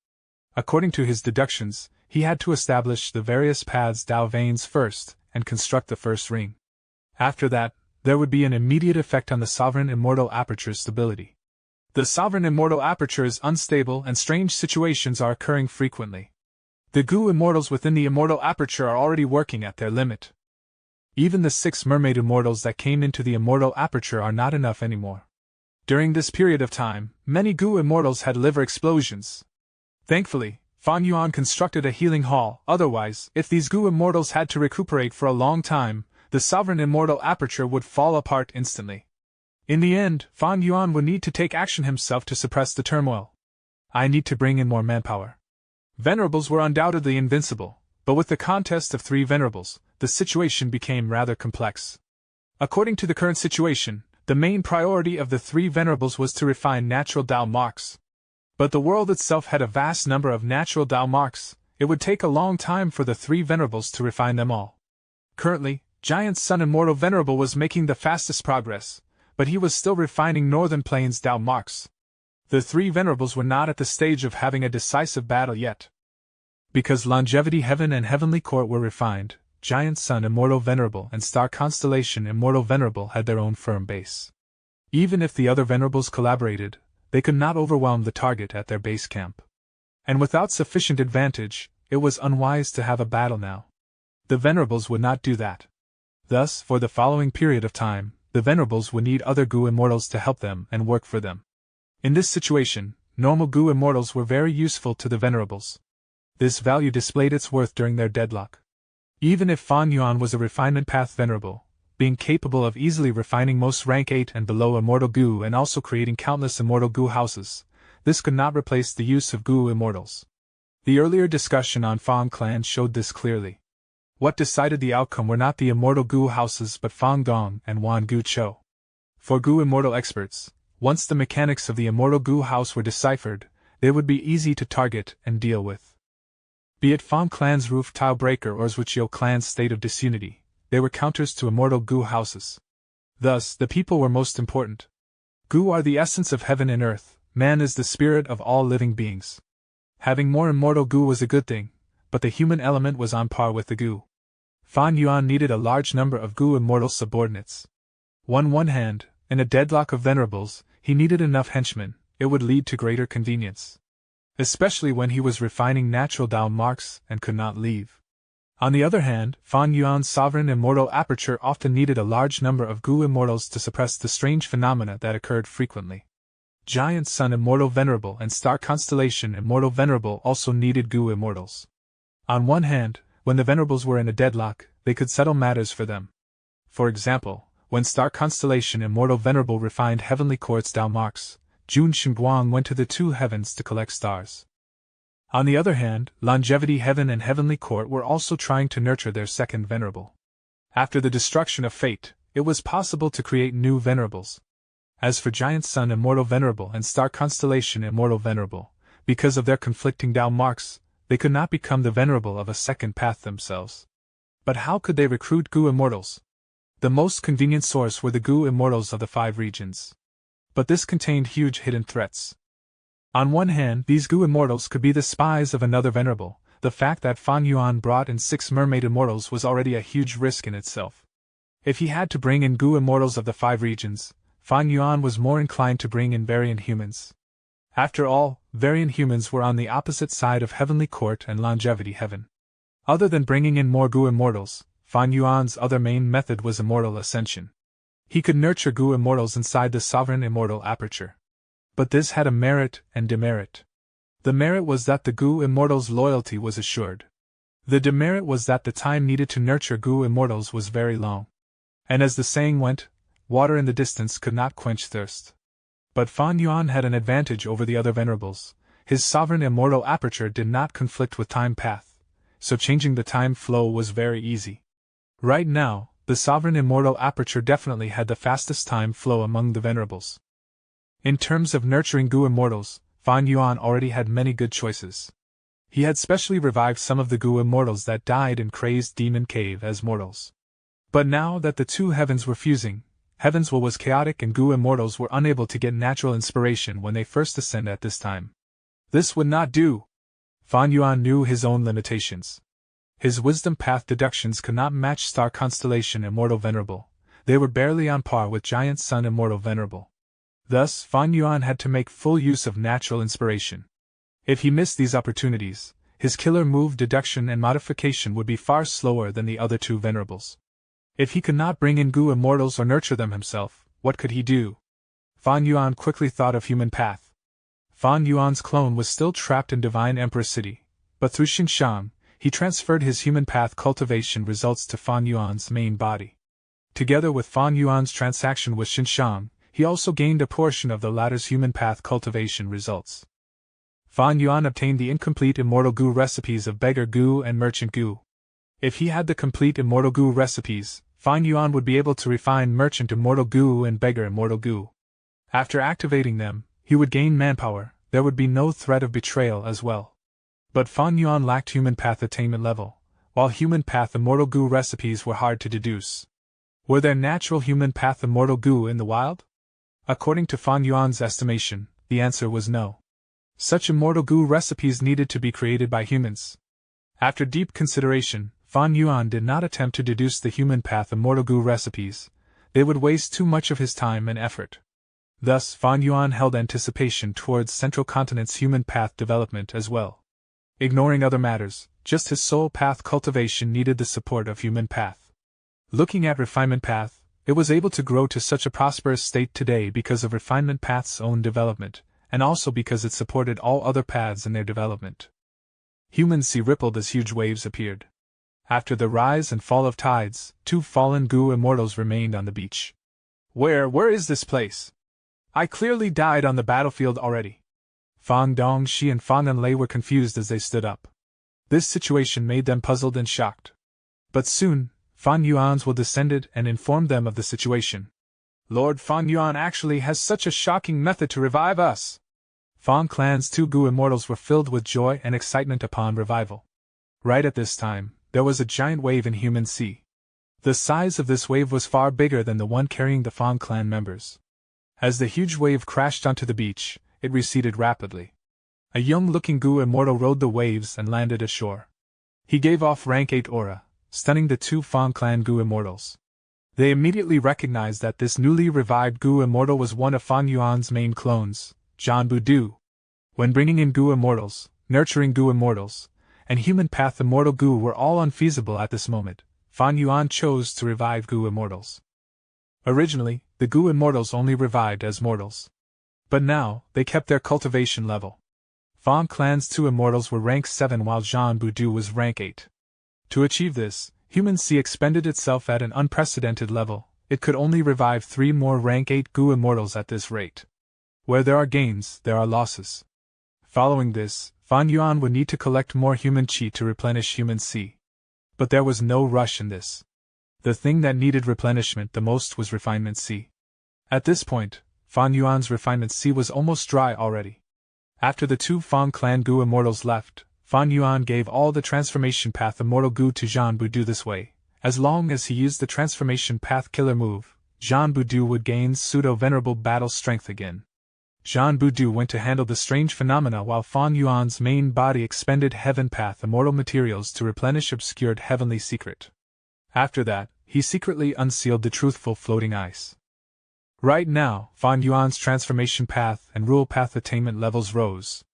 A: According to his deductions, he had to establish the various paths' Tao veins first, and construct the first ring. After that, there would be an immediate effect on the Sovereign Immortal Aperture's stability. The Sovereign Immortal Aperture is unstable and strange situations are occurring frequently. The Goo Immortals within the Immortal Aperture are already working at their limit. Even the 6 Mermaid Immortals that came into the Immortal Aperture are not enough anymore. During this period of time, many Goo Immortals had liver explosions. Thankfully, Fan Yuan constructed a healing hall, otherwise, if these Goo Immortals had to recuperate for a long time, the Sovereign Immortal Aperture would fall apart instantly. In the end, Fan Yuan would need to take action himself to suppress the turmoil. I need to bring in more manpower. Venerables were undoubtedly invincible, but with the contest of 3 Venerables, the situation became rather complex. According to the current situation, the main priority of the 3 Venerables was to refine natural Tao marks. But the world itself had a vast number of natural Tao marks. It would take a long time for the 3 Venerables to refine them all. Currently, Giant Sun Immortal Venerable was making the fastest progress, but he was still refining Northern Plains Tao marks. The 3 Venerables were not at the stage of having a decisive battle yet. Because Longevity Heaven and Heavenly Court were refined, Giant Sun Immortal Venerable and Star Constellation Immortal Venerable had their own firm base. Even if the other Venerables collaborated, they could not overwhelm the target at their base camp. And without sufficient advantage, it was unwise to have a battle now. The Venerables would not do that. Thus, for the following period of time, the Venerables would need other Goo Immortals to help them and work for them. In this situation, normal Goo Immortals were very useful to the Venerables. This value displayed its worth during their deadlock. Even if Fan Yuan was a refinement path Venerable, being capable of easily refining most rank 8 and below Immortal Goo and also creating countless Immortal Goo houses, this could not replace the use of Goo Immortals. The earlier discussion on Fang Clan showed this clearly. What decided the outcome were not the Immortal Goo houses but Fang Gong and Wan Gu Cho. For Goo Immortal experts, once the mechanics of the Immortal Goo house were deciphered, they would be easy to target and deal with. Be it Fang Clan's Roof Tile Breaker or Zhuqiu Clan's State of Disunity, they were counters to Immortal Goo houses. Thus, the people were most important. Goo are the essence of heaven and earth, man is the spirit of all living beings. Having more Immortal Goo was a good thing, but the human element was on par with the Goo. Fan Yuan needed a large number of Goo Immortal subordinates. On one hand, in a deadlock of Venerables, he needed enough henchmen, it would lead to greater convenience. Especially when he was refining natural Tao marks and could not leave. On the other hand, Fan Yuan's Sovereign Immortal Aperture often needed a large number of Goo Immortals to suppress the strange phenomena that occurred frequently. Giant Sun Immortal Venerable and Star Constellation Immortal Venerable also needed Goo Immortals. On one hand, when the Venerables were in a deadlock, they could settle matters for them. For example, when star constellation Immortal Venerable refined heavenly court's Tao marks, Jun Shengguang went to the two heavens to collect stars. On the other hand, Longevity Heaven and Heavenly Court were also trying to nurture their second Venerable. After the destruction of fate, it was possible to create new Venerables. As for Giant Sun Immortal Venerable and Star Constellation Immortal Venerable, because of their conflicting Tao marks, they could not become the Venerable of a second path themselves. But how could they recruit Gu Immortals? The most convenient source were the Gu Immortals of the 5 regions. But this contained huge hidden threats. On one hand, these Gu Immortals could be the spies of another Venerable. The fact that Fan Yuan brought in 6 Mermaid Immortals was already a huge risk in itself. If he had to bring in Gu Immortals of the 5 regions, Fan Yuan was more inclined to bring in Variant Humans. After all, Variant Humans were on the opposite side of Heavenly Court and Longevity Heaven. Other than bringing in more Gu Immortals, Fan Yuan's other main method was Immortal Ascension. He could nurture Gu Immortals inside the Sovereign Immortal Aperture. But this had a merit and demerit. The merit was that the Gu Immortals' loyalty was assured. The demerit was that the time needed to nurture Gu Immortals was very long. And as the saying went, water in the distance could not quench thirst. But Fan Yuan had an advantage over the other Venerables. His Sovereign Immortal Aperture did not conflict with time path, so changing the time flow was very easy. Right now, the Sovereign Immortal Aperture definitely had the fastest time flow among the Venerables. In terms of nurturing Gu Immortals, Fan Yuan already had many good choices. He had specially revived some of the Gu Immortals that died in Crazed Demon Cave as mortals. But now that the two heavens were fusing, Heaven's will was chaotic and Gu Immortals were unable to get natural inspiration when they first ascend at this time. This would not do. Fan Yuan knew his own limitations. His wisdom path deductions could not match Star Constellation Immortal Venerable. They were barely on par with Giant Sun Immortal Venerable. Thus, Fan Yuan had to make full use of natural inspiration. If he missed these opportunities, his killer move deduction and modification would be far slower than the other two Venerables. If he could not bring in Gu Immortals or nurture them himself, what could he do? Fan Yuan quickly thought of Human Path. Fan Yuan's clone was still trapped in Divine Emperor City, but through Xinshang, he transferred his Human Path cultivation results to Fan Yuan's main body. Together with Fan Yuan's transaction with Xinshang, he also gained a portion of the latter's Human Path cultivation results. Fan Yuan obtained the incomplete Immortal Gu recipes of Beggar Gu and Merchant Gu. If he had the complete Immortal Gu recipes, Fan Yuan would be able to refine Merchant Immortal Gu and Beggar Immortal Gu. After activating them, he would gain manpower. There would be no threat of betrayal as well. But Fan Yuan lacked Human Path attainment level, while Human Path Immortal Gu recipes were hard to deduce. Were there natural Human Path Immortal Gu in the wild? According to Fan Yuan's estimation, the answer was no. Such Immortal Gu recipes needed to be created by humans. After deep consideration, Fan Yuan did not attempt to deduce the Human Path Immortal Gu recipes. They would waste too much of his time and effort. Thus, Fan Yuan held anticipation towards Central Continent's Human Path development as well. Ignoring other matters, just his soul path cultivation needed the support of Human Path. Looking at Refinement Path, it was able to grow to such a prosperous state today because of Refinement Path's own development, and also because it supported all other paths in their development. Human sea rippled as huge waves appeared. After the rise and fall of tides, 2 fallen Gu Immortals remained on the beach. Where is this place? I clearly died on the battlefield already. Fang Dongxi and Fang Enlei were confused as they stood up. This situation made them puzzled and shocked. But soon, Fan Yuan's will descended and informed them of the situation. Lord Fan Yuan actually has such a shocking method to revive us. Fan Clan's 2 Gu Immortals were filled with joy and excitement upon revival. Right at this time, there was a giant wave in Human Sea. The size of this wave was far bigger than the one carrying the Fan Clan members. As the huge wave crashed onto the beach, it receded rapidly. A young-looking Gu Immortal rode the waves and landed ashore. He gave off rank 8 aura, stunning the 2 Fan Clan Gu Immortals. They immediately recognized that this newly revived Gu Immortal was one of Fan Yuan's main clones, Janbu Du. When bringing in Gu Immortals, nurturing Gu Immortals, and Human Path Immortal Gu were all unfeasible at this moment, Fan Yuan chose to revive Gu Immortals. Originally, the Gu Immortals only revived as mortals. But now, they kept their cultivation level. Fan Clan's 2 Immortals were rank 7 while Janbu Du was rank 8. To achieve this, Human Sea expended itself at an unprecedented level, it could only revive 3 more rank 8 Gu immortals at this rate. Where there are gains, there are losses. Following this, Fan Yuan would need to collect more human qi to replenish human qi. But there was no rush in this. The thing that needed replenishment the most was refinement qi. At this point, Fan Yuan's refinement qi was almost dry already. After the 2 Fang clan Gu immortals left, Fan Yuan gave all the transformation path immortal Gu to Zhan Budu this way. As long as he used the transformation path killer move, Zhan Budu would gain pseudo-venerable battle strength again. Zhan Budu went to handle the strange phenomena while Fan Yuan's main body expended heaven path immortal materials to replenish obscured heavenly secret. After that, he secretly unsealed the truthful floating ice. Right now, Fan Yuan's transformation path and rule path attainment levels rose.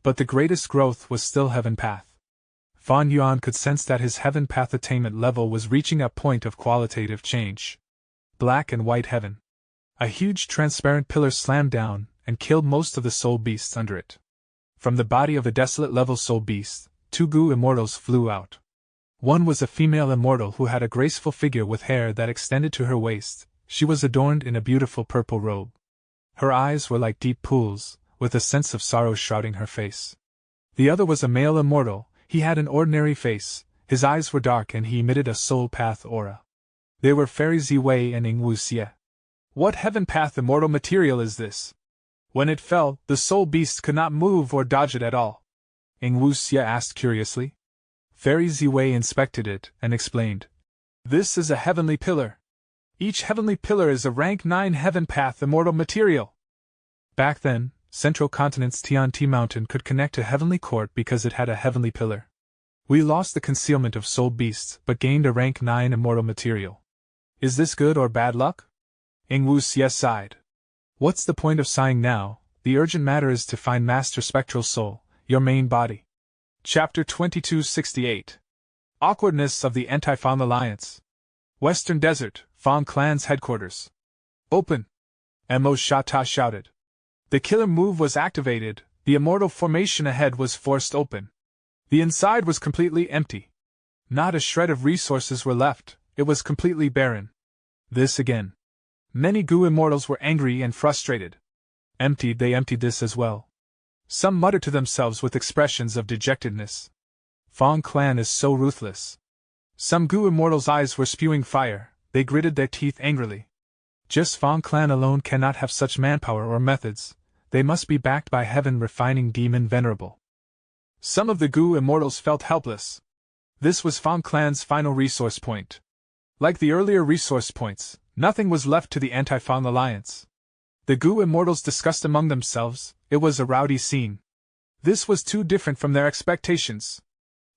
A: But the greatest growth was still heaven path. Fan Yuan could sense that his heaven path attainment level was reaching a point of qualitative change. Black and white heaven. A huge transparent pillar slammed down and killed most of the soul beasts under it. From the body of a desolate level soul beast, 2 Gu immortals flew out. One was a female immortal who had a graceful figure with hair that extended to her waist. She was adorned in a beautiful purple robe. Her eyes were like deep pools, with a sense of sorrow shrouding her face. The other was a male immortal. He had an ordinary face, his eyes were dark and he emitted a soul path aura. They were Fairy Ziwei and Yingwu Xie. What heaven path immortal material is this? When it fell, the soul beast could not move or dodge it at all. Yingwu Xie asked curiously. Fairy Ziwei inspected it and explained. This is a heavenly pillar. Each heavenly pillar is a rank 9 heaven path immortal material. Back then, Central Continent's Tianti Mountain could connect to Heavenly Court because it had a heavenly pillar. We lost the concealment of soul beasts but gained a rank 9 immortal material. Is this good or bad luck? Yingwu Xie sighed. What's the point of sighing now? The urgent matter is to find Master Spectral Soul, your main body. Chapter 2268. Awkwardness of the Anti-Fan Alliance. Western Desert, Fan Clan's headquarters. Open! Mo Shata shouted. The killer move was activated, the immortal formation ahead was forced open. The inside was completely empty. Not a shred of resources were left, it was completely barren. This again. Many Gu immortals were angry and frustrated. They emptied this as well. Some muttered to themselves with expressions of dejectedness. Fan Clan is so ruthless. Some Gu immortals' eyes were spewing fire, they gritted their teeth angrily. Just Fan Clan alone cannot have such manpower or methods. They must be backed by heaven refining demon venerable. Some of the Gu immortals felt helpless. This was Fan Clan's final resource point. Like the earlier resource points, nothing was left to the Anti-Fan Alliance. The Gu immortals discussed among themselves, it was a rowdy scene. This was too different from their expectations.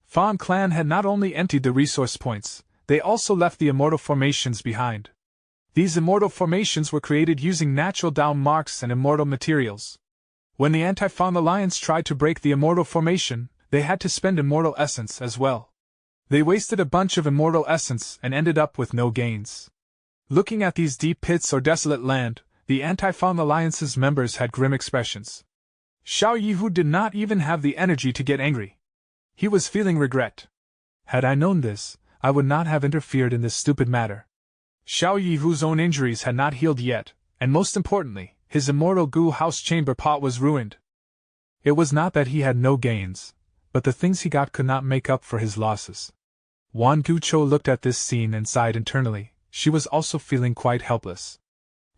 A: Fan Clan had not only emptied the resource points, they also left the immortal formations behind. These immortal formations were created using natural Dao marks and immortal materials. When the Anti-Fan Alliance tried to break the immortal formation, they had to spend immortal essence as well. They wasted a bunch of immortal essence and ended up with no gains. Looking at these deep pits or desolate land, the Anti-Fan Alliance's members had grim expressions. Xiao Yihu did not even have the energy to get angry. He was feeling regret. Had I known this, I would not have interfered in this stupid matter. Xiao Yihu's own injuries had not healed yet, and most importantly, his immortal Gu house chamber pot was ruined. It was not that he had no gains, but the things he got could not make up for his losses. Wan Guchou looked at this scene and sighed internally. She was also feeling quite helpless.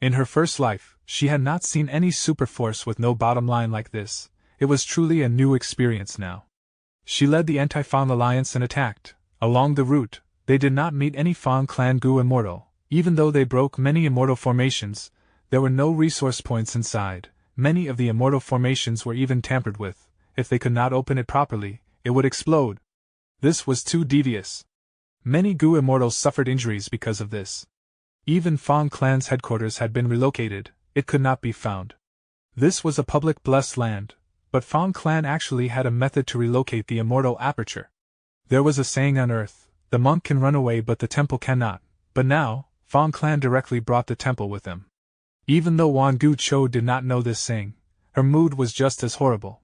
A: In her first life, she had not seen any superforce with no bottom line like this. It was truly a new experience now. She led the Anti-Fan Alliance and attacked. Along the route, they did not meet any Fan Clan Gu immortal. Even though they broke many immortal formations, there were no resource points inside. Many of the immortal formations were even tampered with. If they could not open it properly, it would explode. This was too devious. Many Gu immortals suffered injuries because of this. Even Fan Clan's headquarters had been relocated, it could not be found. This was a public blessed land, but Fan Clan actually had a method to relocate the immortal aperture. There was a saying on earth, the monk can run away but the temple cannot, but now, Fan Clan directly brought the temple with them. Even though Wan Guchou did not know this saying, her mood was just as horrible.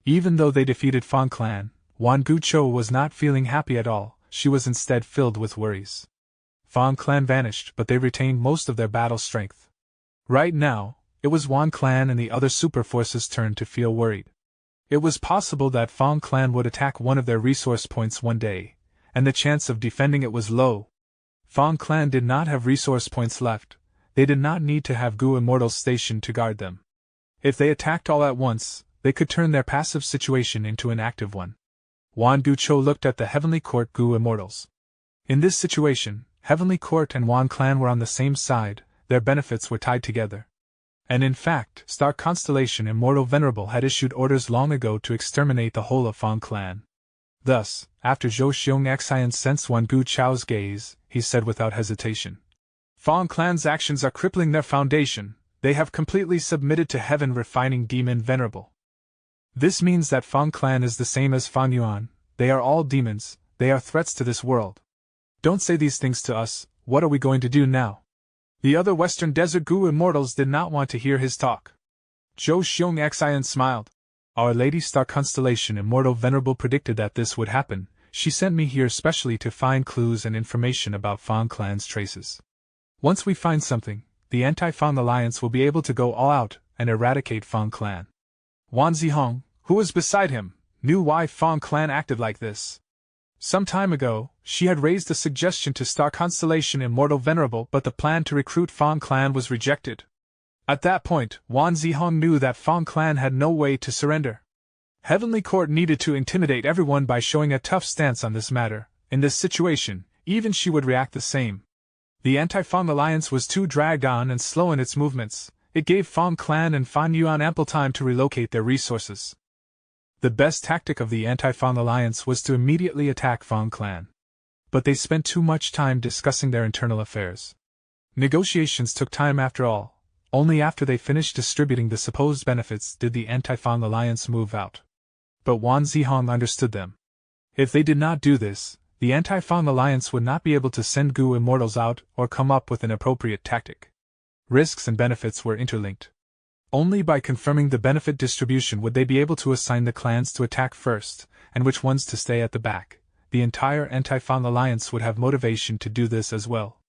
A: Even though they defeated Fan Clan, Wan Guchou was not feeling happy at all, she was instead filled with worries. Fang Clan vanished, but they retained most of their battle strength. Right now, it was Wan Clan and the other super forces' turn to feel worried. It was possible that Fang Clan would attack one of their resource points one day, and the chance of defending it was low. Fang Clan did not have resource points left. They did not need to have Gu Immortals stationed to guard them. If they attacked all at once, they could turn their passive situation into an active one. Wan Gucho looked at the Heavenly Court Gu Immortals. In this situation, Heavenly Court and Wan Clan were on the same side, their benefits were tied together. And in fact, Star Constellation Immortal Venerable had issued orders long ago to exterminate the whole of Fang Clan. Thus, after Zhou Xiong Xian sensed Wan Gucho's gaze, he said without hesitation, Fang Clan's actions are crippling their foundation. They have completely submitted to Heaven Refining Demon Venerable. This means that Fang Clan is the same as Fang Yuan. They are all demons, they are threats to this world. Don't say these things to us. What are we going to do now? The other Western Desert Gu Immortals did not want to hear his talk. Zhou Xiong Xian smiled. Our Lady Star Constellation Immortal Venerable predicted that this would happen. She sent me here specially to find clues and information about Fang Clan's traces. Once we find something, the Anti-Fang Alliance will be able to go all out and eradicate Fang Clan. Wan Zihong, who was beside him, knew why Fang Clan acted like this. Some time ago, she had raised a suggestion to Star Constellation Immortal Venerable, but the plan to recruit Fang Clan was rejected. At that point, Wan Zihong knew that Fang Clan had no way to surrender. Heavenly Court needed to intimidate everyone by showing a tough stance on this matter. In this situation, even she would react the same. The Anti-Fang Alliance was too dragged on and slow in its movements. It gave Fang Clan and Fan Yuan ample time to relocate their resources. The best tactic of the Anti-Fang Alliance was to immediately attack Fang Clan. But they spent too much time discussing their internal affairs. Negotiations took time after all. Only after they finished distributing the supposed benefits did the Anti-Fang Alliance move out. But Wan Zihong understood them. If they did not do this, the Anti-Fang Alliance would not be able to send Gu Immortals out or come up with an appropriate tactic. Risks and benefits were interlinked. Only by confirming the benefit distribution would they be able to assign the clans to attack first, and which ones to stay at the back. The entire Anti-Fang Alliance would have motivation to do this as well.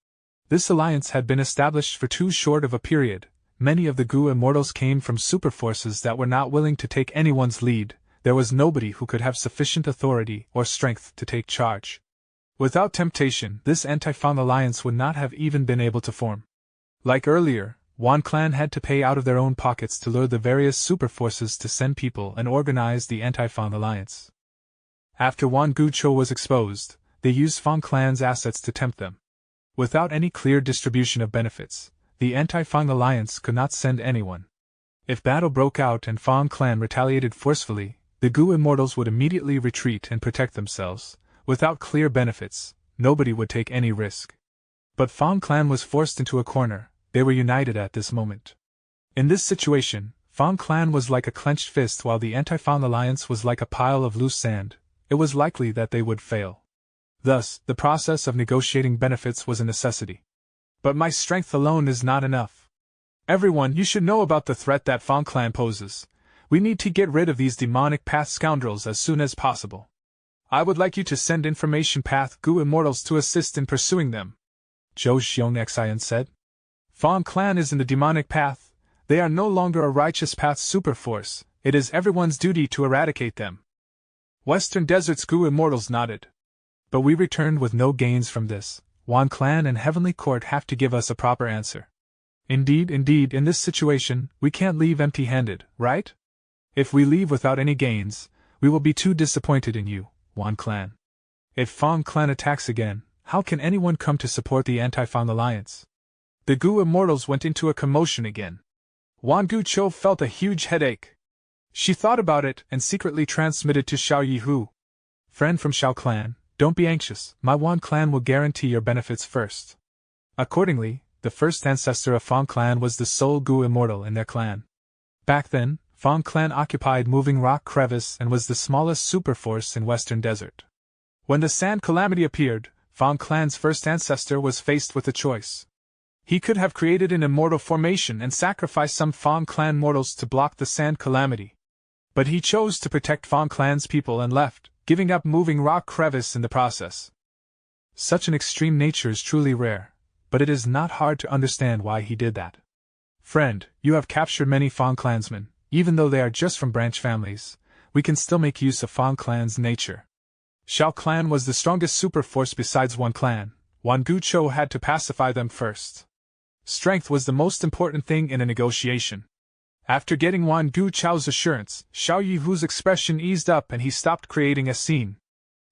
A: This alliance had been established for too short of a period. Many of the Gu Immortals came from superforces that were not willing to take anyone's lead. There was nobody who could have sufficient authority or strength to take charge. Without temptation, this Anti-Fang Alliance would not have even been able to form. Like earlier, Wan Clan had to pay out of their own pockets to lure the various superforces to send people and organize the Anti-Fang Alliance. After Wan Gucho was exposed, they used Fang Clan's assets to tempt them. Without any clear distribution of benefits, the Anti-Fang Alliance could not send anyone. If battle broke out and Fang Clan retaliated forcefully, the Gu Immortals would immediately retreat and protect themselves. Without clear benefits, nobody would take any risk. But Fang Clan was forced into a corner. They were united at this moment. In this situation, Fang Clan was like a clenched fist while the Anti-Fang Alliance was like a pile of loose sand. It was likely that they would fail. Thus, the process of negotiating benefits was a necessity. But my strength alone is not enough. Everyone, you should know about the threat that Fang Clan poses. We need to get rid of these demonic path scoundrels as soon as possible. I would like you to send information path Gu Immortals to assist in pursuing them. Zhou Xiong Xian said. Fang Clan is in the demonic path. They are no longer a righteous path superforce. It is everyone's duty to eradicate them. Western Desert's Gu Immortals nodded. But we returned with no gains from this. Wan Clan and Heavenly Court have to give us a proper answer. Indeed, in this situation, we can't leave empty-handed, right? If we leave without any gains, we will be too disappointed in you, Wan Clan. If Fang Clan attacks again, how can anyone come to support the Anti-Fang Alliance? The Gu Immortals went into a commotion again. Wan Gucho felt a huge headache. She thought about it and secretly transmitted to Xiao Yihu. Friend from Xiao Clan, don't be anxious, my Wan Clan will guarantee your benefits first. Accordingly, the first ancestor of Fang Clan was the sole Gu Immortal in their clan. Back then, Fang Clan occupied Moving Rock Crevice and was the smallest superforce in Western Desert. When the Sand Calamity appeared, Fang Clan's first ancestor was faced with a choice. He could have created an immortal formation and sacrificed some Fang Clan mortals to block the Sand Calamity. But he chose to protect Fang Clan's people and left, giving up Moving Rock Crevice in the process. Such an extreme nature is truly rare, but it is not hard to understand why he did that. Friend, you have captured many Fang clansmen, even though they are just from branch families, we can still make use of Fang clan's nature. Shao clan was the strongest super force besides one clan. Wan Gu Chou had to pacify them first. Strength was the most important thing in a negotiation. After getting Wan Gu Chou's assurance, Xiao Yihu's expression eased up and he stopped creating a scene.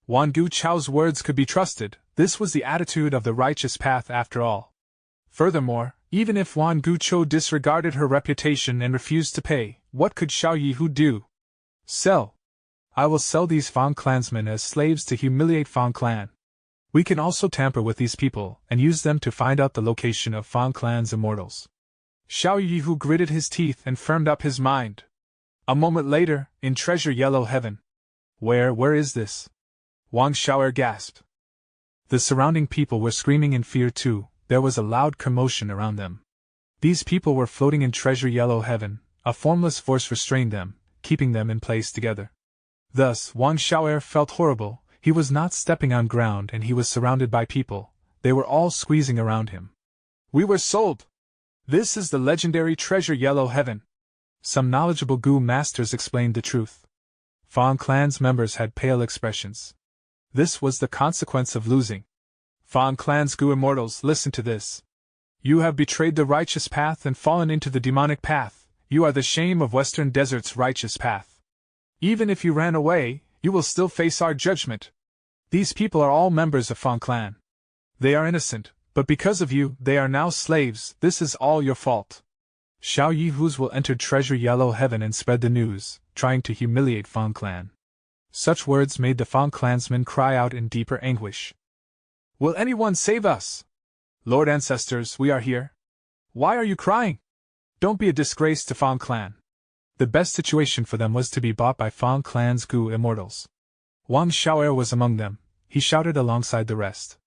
A: Wan Gu Chou's words could be trusted. This was the attitude of the righteous path after all. Furthermore, even if Wan Gu Chou disregarded her reputation and refused to pay, what could Xiao Yihu do? Sell. I will sell these Fang clansmen as slaves to humiliate Fang clan. We can also tamper with these people and use them to find out the location of Fang clan's immortals. Xiao Yihu gritted his teeth and firmed up his mind. A moment later, in Treasure Yellow Heaven. Where is this? Wang Xiao'er gasped. The surrounding people were screaming in fear too. There was a loud commotion around them. These people were floating in Treasure Yellow Heaven. A formless force restrained them, keeping them in place together. Thus, Wang Xiao'er felt horrible. He was not stepping on ground and he was surrounded by people. They were all squeezing around him. We were sold! This is the legendary Treasure Yellow Heaven. Some knowledgeable Gu masters explained the truth. Fang clan's members had pale expressions. This was the consequence of losing. Fang clan's Gu immortals, listen to this. You have betrayed the righteous path and fallen into the demonic path. You are the shame of Western Desert's righteous path. Even if you ran away, you will still face our judgment. These people are all members of Fang clan. They are innocent, but because of you, they are now slaves. This is all your fault. Xiao Yihu's will enter Treasure Yellow Heaven and spread the news, trying to humiliate Fang clan. Such words made the Fang clansmen cry out in deeper anguish. Will anyone save us? Lord Ancestors, we are here. Why are you crying? Don't be a disgrace to Fang clan. The best situation for them was to be bought by Fang clan's Gu immortals. Wang Xiao'er was among them. He shouted alongside the rest.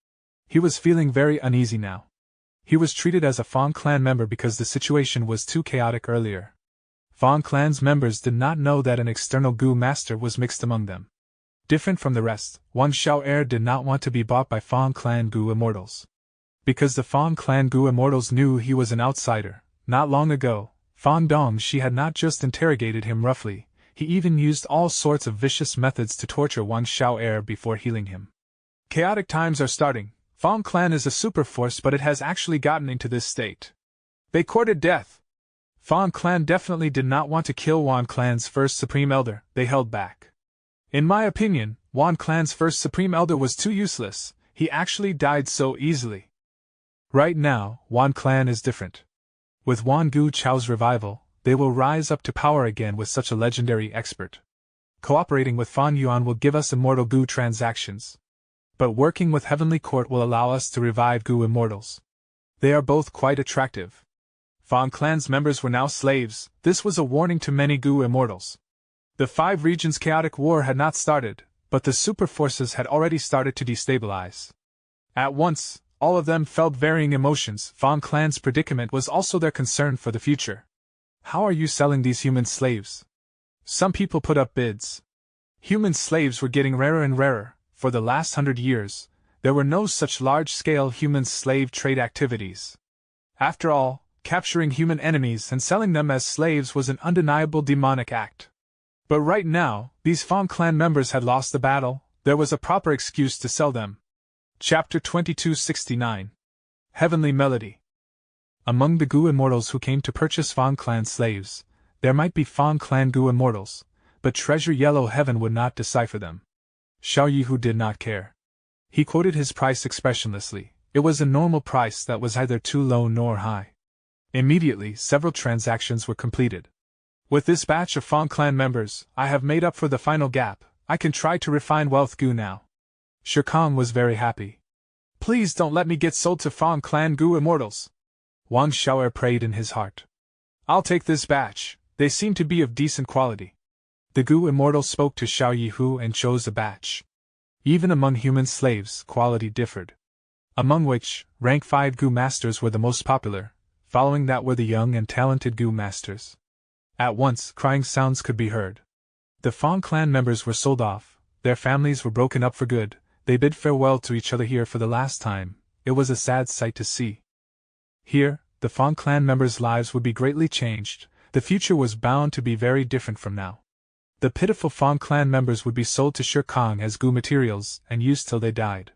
A: He was feeling very uneasy now. He was treated as a Fang clan member because the situation was too chaotic earlier. Fang clan's members did not know that an external Gu master was mixed among them. Different from the rest, Wang Xiao'er did not want to be bought by Fang clan Gu immortals. Because the Fang clan Gu immortals knew he was an outsider, not long ago, Fang Dong Shi had not just interrogated him roughly, he even used all sorts of vicious methods to torture Wang Xiao'er before healing him. Chaotic times are starting. Fang clan is a super force, but it has actually gotten into this state. They courted death. Fang clan definitely did not want to kill Wan clan's first supreme elder, they held back. In my opinion, Wan clan's first supreme elder was too useless, he actually died so easily. Right now, Wan clan is different. With Wan Gu Chou's revival, they will rise up to power again with such a legendary expert. Cooperating with Fan Yuan will give us immortal Gu transactions. But working with Heavenly Court will allow us to revive Gu immortals. They are both quite attractive. Fang clan's members were now slaves. This was a warning to many Gu immortals. The 5 regions' chaotic war had not started, but the super forces had already started to destabilize. At once, all of them felt varying emotions. Fang clan's predicament was also their concern for the future. How are you selling these human slaves? Some people put up bids. Human slaves were getting rarer and rarer. For the last 100 years, there were no such large-scale human slave trade activities. After all, capturing human enemies and selling them as slaves was an undeniable demonic act. But right now, these Fang clan members had lost the battle. There was a proper excuse to sell them. Chapter 2269. Heavenly Melody. Among the Gu immortals who came to purchase Fang clan slaves, there might be Fang clan Gu immortals, but Treasure Yellow Heaven would not decipher them. Xiao Yihu did not care. He quoted his price expressionlessly. It was a normal price that was neither too low nor high. Immediately, several transactions were completed. With this batch of Fang clan members, I have made up for the final gap. I can try to refine wealth Gu now. Shikong was very happy. Please don't let me get sold to Fang clan Gu immortals. Wang Xiao'er prayed in his heart. I'll take this batch. They seem to be of decent quality. The Gu immortal spoke to Xiao Yihu and chose a batch. Even among human slaves, quality differed. Among which, rank 5 Gu masters were the most popular, following that were the young and talented Gu masters. At once, crying sounds could be heard. The Fang clan members were sold off, their families were broken up for good, They bid farewell to each other here for the last time. It was a sad sight to see. Here, the Fang clan members' lives would be greatly changed. The future was bound to be very different from now. The pitiful Fang clan members would be sold to Sher Kong as goo materials and used till they died.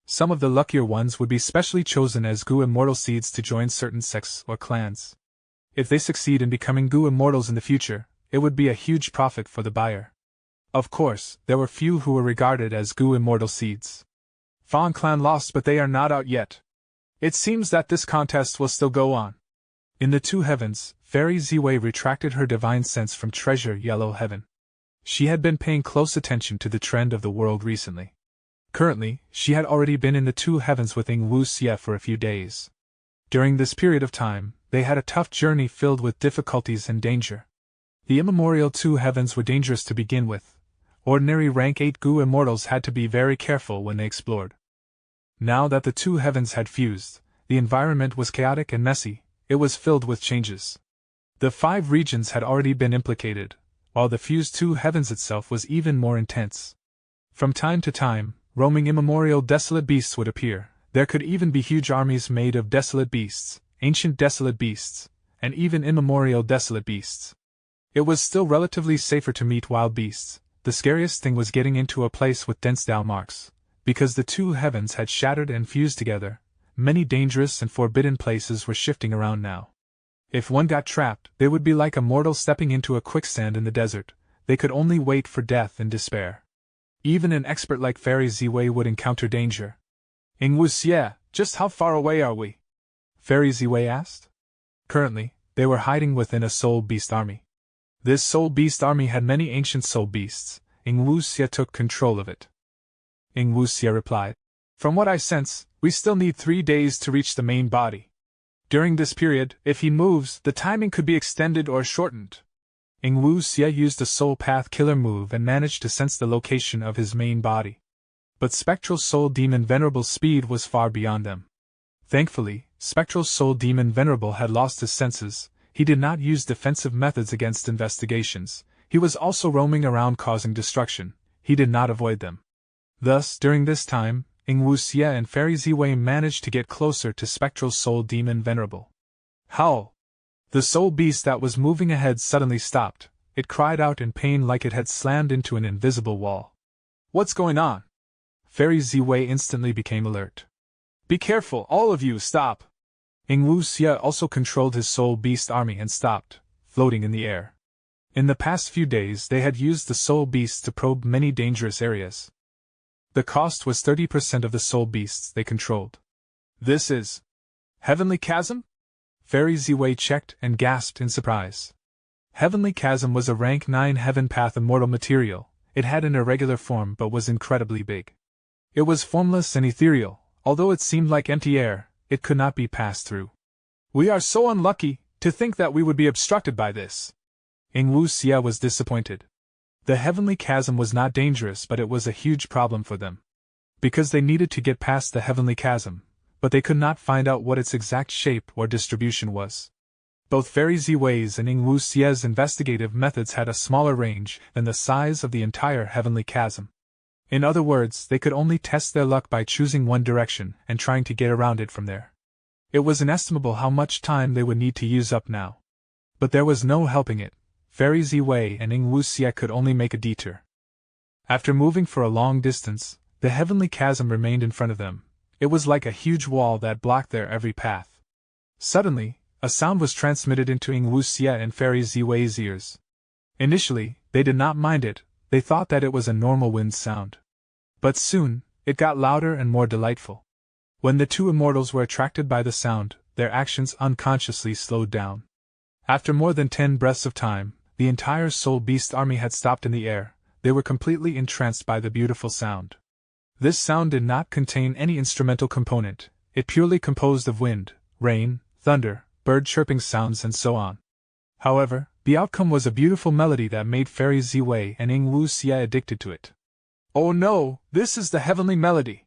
A: Some of the luckier ones would be specially chosen as goo immortal seeds to join certain sects or clans. If they succeed in becoming goo immortals in the future, it would be a huge profit for the buyer. Of course, there were few who were regarded as goo immortal seeds. Fang clan lost, but they are not out yet. It seems that this contest will still go on. In the two heavens, Fairy Ziwei retracted her divine sense from Treasure Yellow Heaven. She had been paying close attention to the trend of the world recently. Currently, she had already been in the two heavens with Ing Wu Xie for a few days. During this period of time, they had a tough journey filled with difficulties and danger. The immemorial two heavens were dangerous to begin with. Ordinary rank 8 goo immortals had to be very careful when they explored. Now that the two heavens had fused, the environment was chaotic and messy. It was filled with changes. The 5 regions had already been implicated, while the fused two heavens itself was even more intense. From time to time, roaming immemorial desolate beasts would appear. There could even be huge armies made of desolate beasts, ancient desolate beasts, and even immemorial desolate beasts. It was still relatively safer to meet wild beasts. The scariest thing was getting into a place with dense Dao marks. Because the two heavens had shattered and fused together, many dangerous and forbidden places were shifting around now. If one got trapped, they would be like a mortal stepping into a quicksand in the desert. They could only wait for death and despair. Even an expert like Fairy Ziwei would encounter danger. Ing Wu Xie, just how far away are we? Fairy Ziwei asked. Currently, they were hiding within a soul beast army. This soul beast army had many ancient soul beasts. Ing Wu Xie took control of it. Ing Wu Xie replied, "From what I sense, we still need 3 days to reach the main body. During this period, if he moves, the timing could be extended or shortened." Ing Wu Xie used a soul path killer move and managed to sense the location of his main body. But Spectral Soul Demon Venerable's speed was far beyond them. Thankfully, Spectral Soul Demon Venerable had lost his senses. He did not use defensive methods against investigations. He was also roaming around causing destruction. He did not avoid them. Thus, during this time, Ing Wu Xie and Fairy Ziwei managed to get closer to Spectral Soul Demon Venerable. Howl! The soul beast that was moving ahead suddenly stopped. It cried out in pain like it had slammed into an invisible wall. What's going on? Fairy Ziwei instantly became alert. Be careful, all of you, stop! Ing Wu Xie also controlled his soul beast army and stopped, floating in the air. In the past few days they had used the soul beasts to probe many dangerous areas. The cost was 30% of the soul beasts they controlled. This is Heavenly Chasm? Fairy Ziwei checked and gasped in surprise. Heavenly Chasm was a rank 9 heaven path immortal material. It had an irregular form but was incredibly big. It was formless and ethereal. Although it seemed like empty air, it could not be passed through. We are so unlucky, to think that we would be obstructed by this. Ing Wu Xie was disappointed. The Heavenly Chasm was not dangerous, but it was a huge problem for them. Because they needed to get past the Heavenly Chasm, but they could not find out what its exact shape or distribution was. Both Fairy Ziwei's and Ing Wu Xie's investigative methods had a smaller range than the size of the entire Heavenly Chasm. In other words, they could only test their luck by choosing one direction and trying to get around it from there. It was inestimable how much time they would need to use up now. But there was no helping it. Fairy Ziwei and Ing Wu Xie could only make a detour. After moving for a long distance, the Heavenly Chasm remained in front of them. It was like a huge wall that blocked their every path. Suddenly, a sound was transmitted into Ing Wu Xie and Fairy Ziwei's ears. Initially, they did not mind it. They thought that it was a normal wind sound. But soon, it got louder and more delightful. When the two immortals were attracted by the sound, their actions unconsciously slowed down. After more than 10 breaths of time, the entire soul beast army had stopped in the air. They were completely entranced by the beautiful sound. This sound did not contain any instrumental component. It purely composed of wind, rain, thunder, bird chirping sounds and so on. However, the outcome was a beautiful melody that made Fairy Ziwei and Ing Wu Xie addicted to it. Oh no, this is the heavenly melody!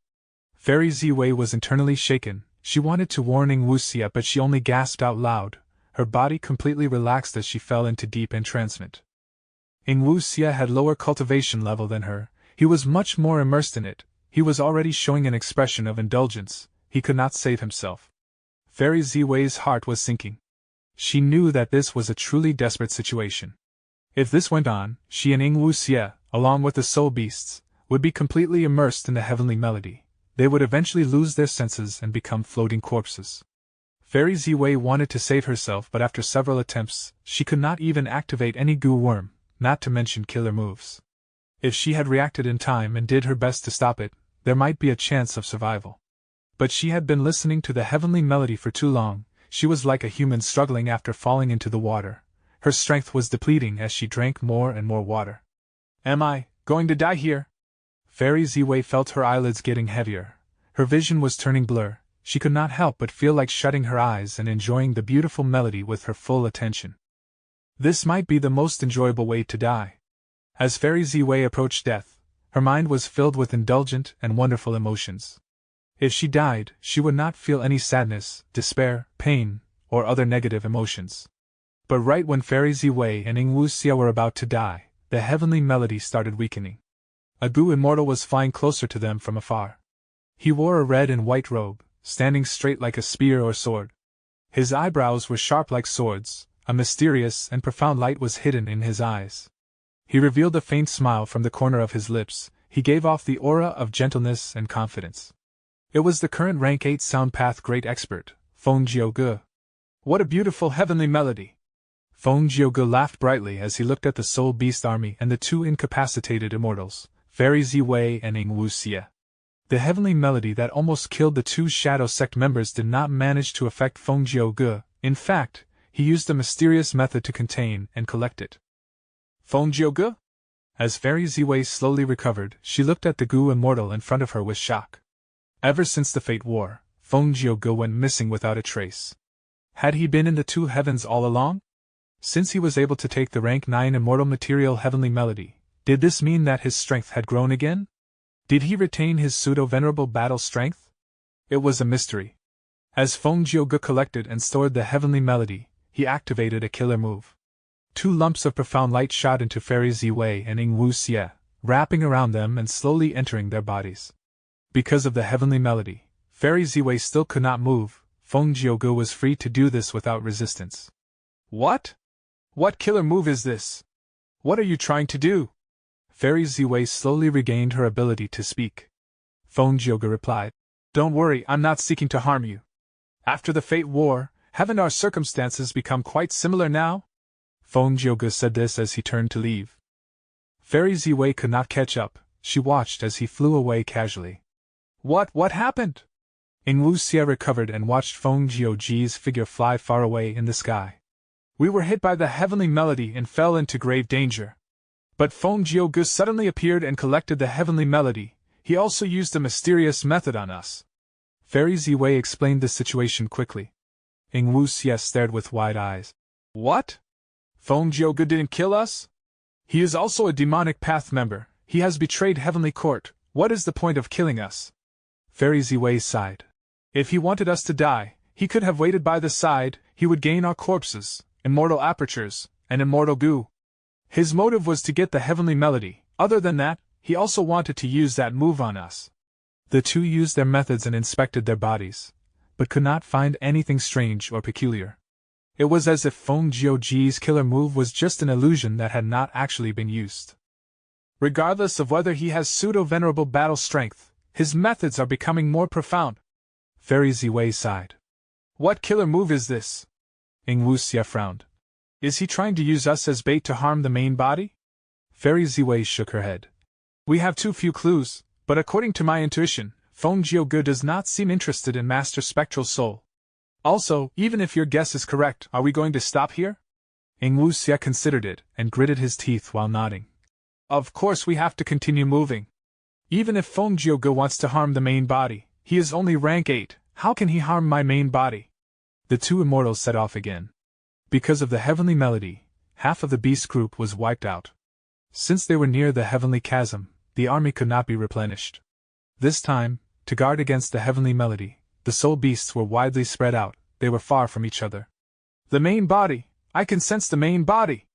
A: Fairy Ziwei was internally shaken. She wanted to warn Ing Wu Xie, but she only gasped out loud. Her body completely relaxed as she fell into deep entrancement. Ing Wu Xie had lower cultivation level than her. He was much more immersed in it. he was already showing an expression of indulgence. He could not save himself. Fairy Ziwei's heart was sinking. She knew that this was a truly desperate situation. If this went on, she and Ing Wuxie, along with the soul beasts, would be completely immersed in the heavenly melody. They would eventually lose their senses and become floating corpses. Fairy Ziwei wanted to save herself, but after several attempts, she could not even activate any goo worm, not to mention killer moves. If she had reacted in time and did her best to stop it, there might be a chance of survival. But she had been listening to the heavenly melody for too long. She was like a human struggling after falling into the water. Her strength was depleting as she drank more and more water. Am I going to die here? Fairy Ziwei felt her eyelids getting heavier. Her vision was turning blur. She could not help but feel like shutting her eyes and enjoying the beautiful melody with her full attention. This might be the most enjoyable way to die. As Fairy Ziwei approached death, her mind was filled with indulgent and wonderful emotions. If she died, she would not feel any sadness, despair, pain, or other negative emotions. But right when Fairy Ziwei and Ing Wuxie were about to die, the heavenly melody started weakening. A Goo immortal was flying closer to them from afar. He wore a red and white robe, standing straight like a spear or sword. His eyebrows were sharp like swords, a mysterious and profound light was hidden in his eyes. He revealed a faint smile from the corner of his lips. He gave off the aura of gentleness and confidence. It was the current rank 8 sound path great expert, Feng Jiuge. What a beautiful heavenly melody! Feng Jiuge laughed brightly as he looked at the soul beast army and the two incapacitated immortals, Fairy Ziwei and Ing Wuxie. The heavenly melody that almost killed the two shadow sect members did not manage to affect Feng Jiuge. In fact, he used a mysterious method to contain and collect it. Feng Jiuge? As Fairy Ziwei slowly recovered, she looked at the Goo immortal in front of her with shock. Ever since the Fate War, Feng Jiuge went missing without a trace. Had he been in the two heavens all along? Since he was able to take the rank 9 immortal material heavenly melody, did this mean that his strength had grown again? Did he retain his pseudo-venerable battle strength? It was a mystery. As Feng Jiuge collected and stored the heavenly melody, he activated a killer move. 2 lumps of profound light shot into Fairy Ziwei and Ing Wuxie, wrapping around them and slowly entering their bodies. Because of the heavenly melody, Fairy Ziwei still could not move. Feng Jiuge was free to do this without resistance. What? What killer move is this? What are you trying to do? Fairy Ziwei slowly regained her ability to speak. Feng Jiuge replied, Don't worry, I'm not seeking to harm you. After the Fate War, haven't our circumstances become quite similar now? Feng Jiuge said this as he turned to leave. Fairy Ziwei could not catch up. She watched as he flew away casually. What happened? Ing Wuxie recovered and watched Feng Jiuge's figure fly far away in the sky. We were hit by the heavenly melody and fell into grave danger. But Feng Jiuge suddenly appeared and collected the heavenly melody. He also used a mysterious method on us. Fairy Ziwei explained the situation quickly. Ing Wuxie stared with wide eyes. What? Feng Jiuge didn't kill us? He is also a demonic path member. He has betrayed Heavenly Court. What is the point of killing us? Fairy Ziwei sighed. If he wanted us to die, he could have waited by the side. He would gain our corpses, immortal apertures, and immortal goo. His motive was to get the heavenly melody. Other than that, he also wanted to use that move on us. The two used their methods and inspected their bodies, but could not find anything strange or peculiar. It was as if Feng Jiuge's killer move was just an illusion that had not actually been used. Regardless of whether he has pseudo-venerable battle strength, his methods are becoming more profound. Fairy Ziwei sighed. What killer move is this? Ing Wuxie frowned. Is he trying to use us as bait to harm the main body? Fairy Ziwei shook her head. We have too few clues, but according to my intuition, Feng Jiuge does not seem interested in Master Spectral Soul. Also, even if your guess is correct, are we going to stop here? Ing Wuxie considered it and gritted his teeth while nodding. Of course we have to continue moving. Even if Feng Jiuge wants to harm the main body, he is only rank 8, how can he harm my main body? The two immortals set off again. Because of the heavenly melody, half of the beast group was wiped out. Since they were near the heavenly chasm, the army could not be replenished. This time, to guard against the heavenly melody, the soul beasts were widely spread out. They were far from each other. The main body! I can sense the main body!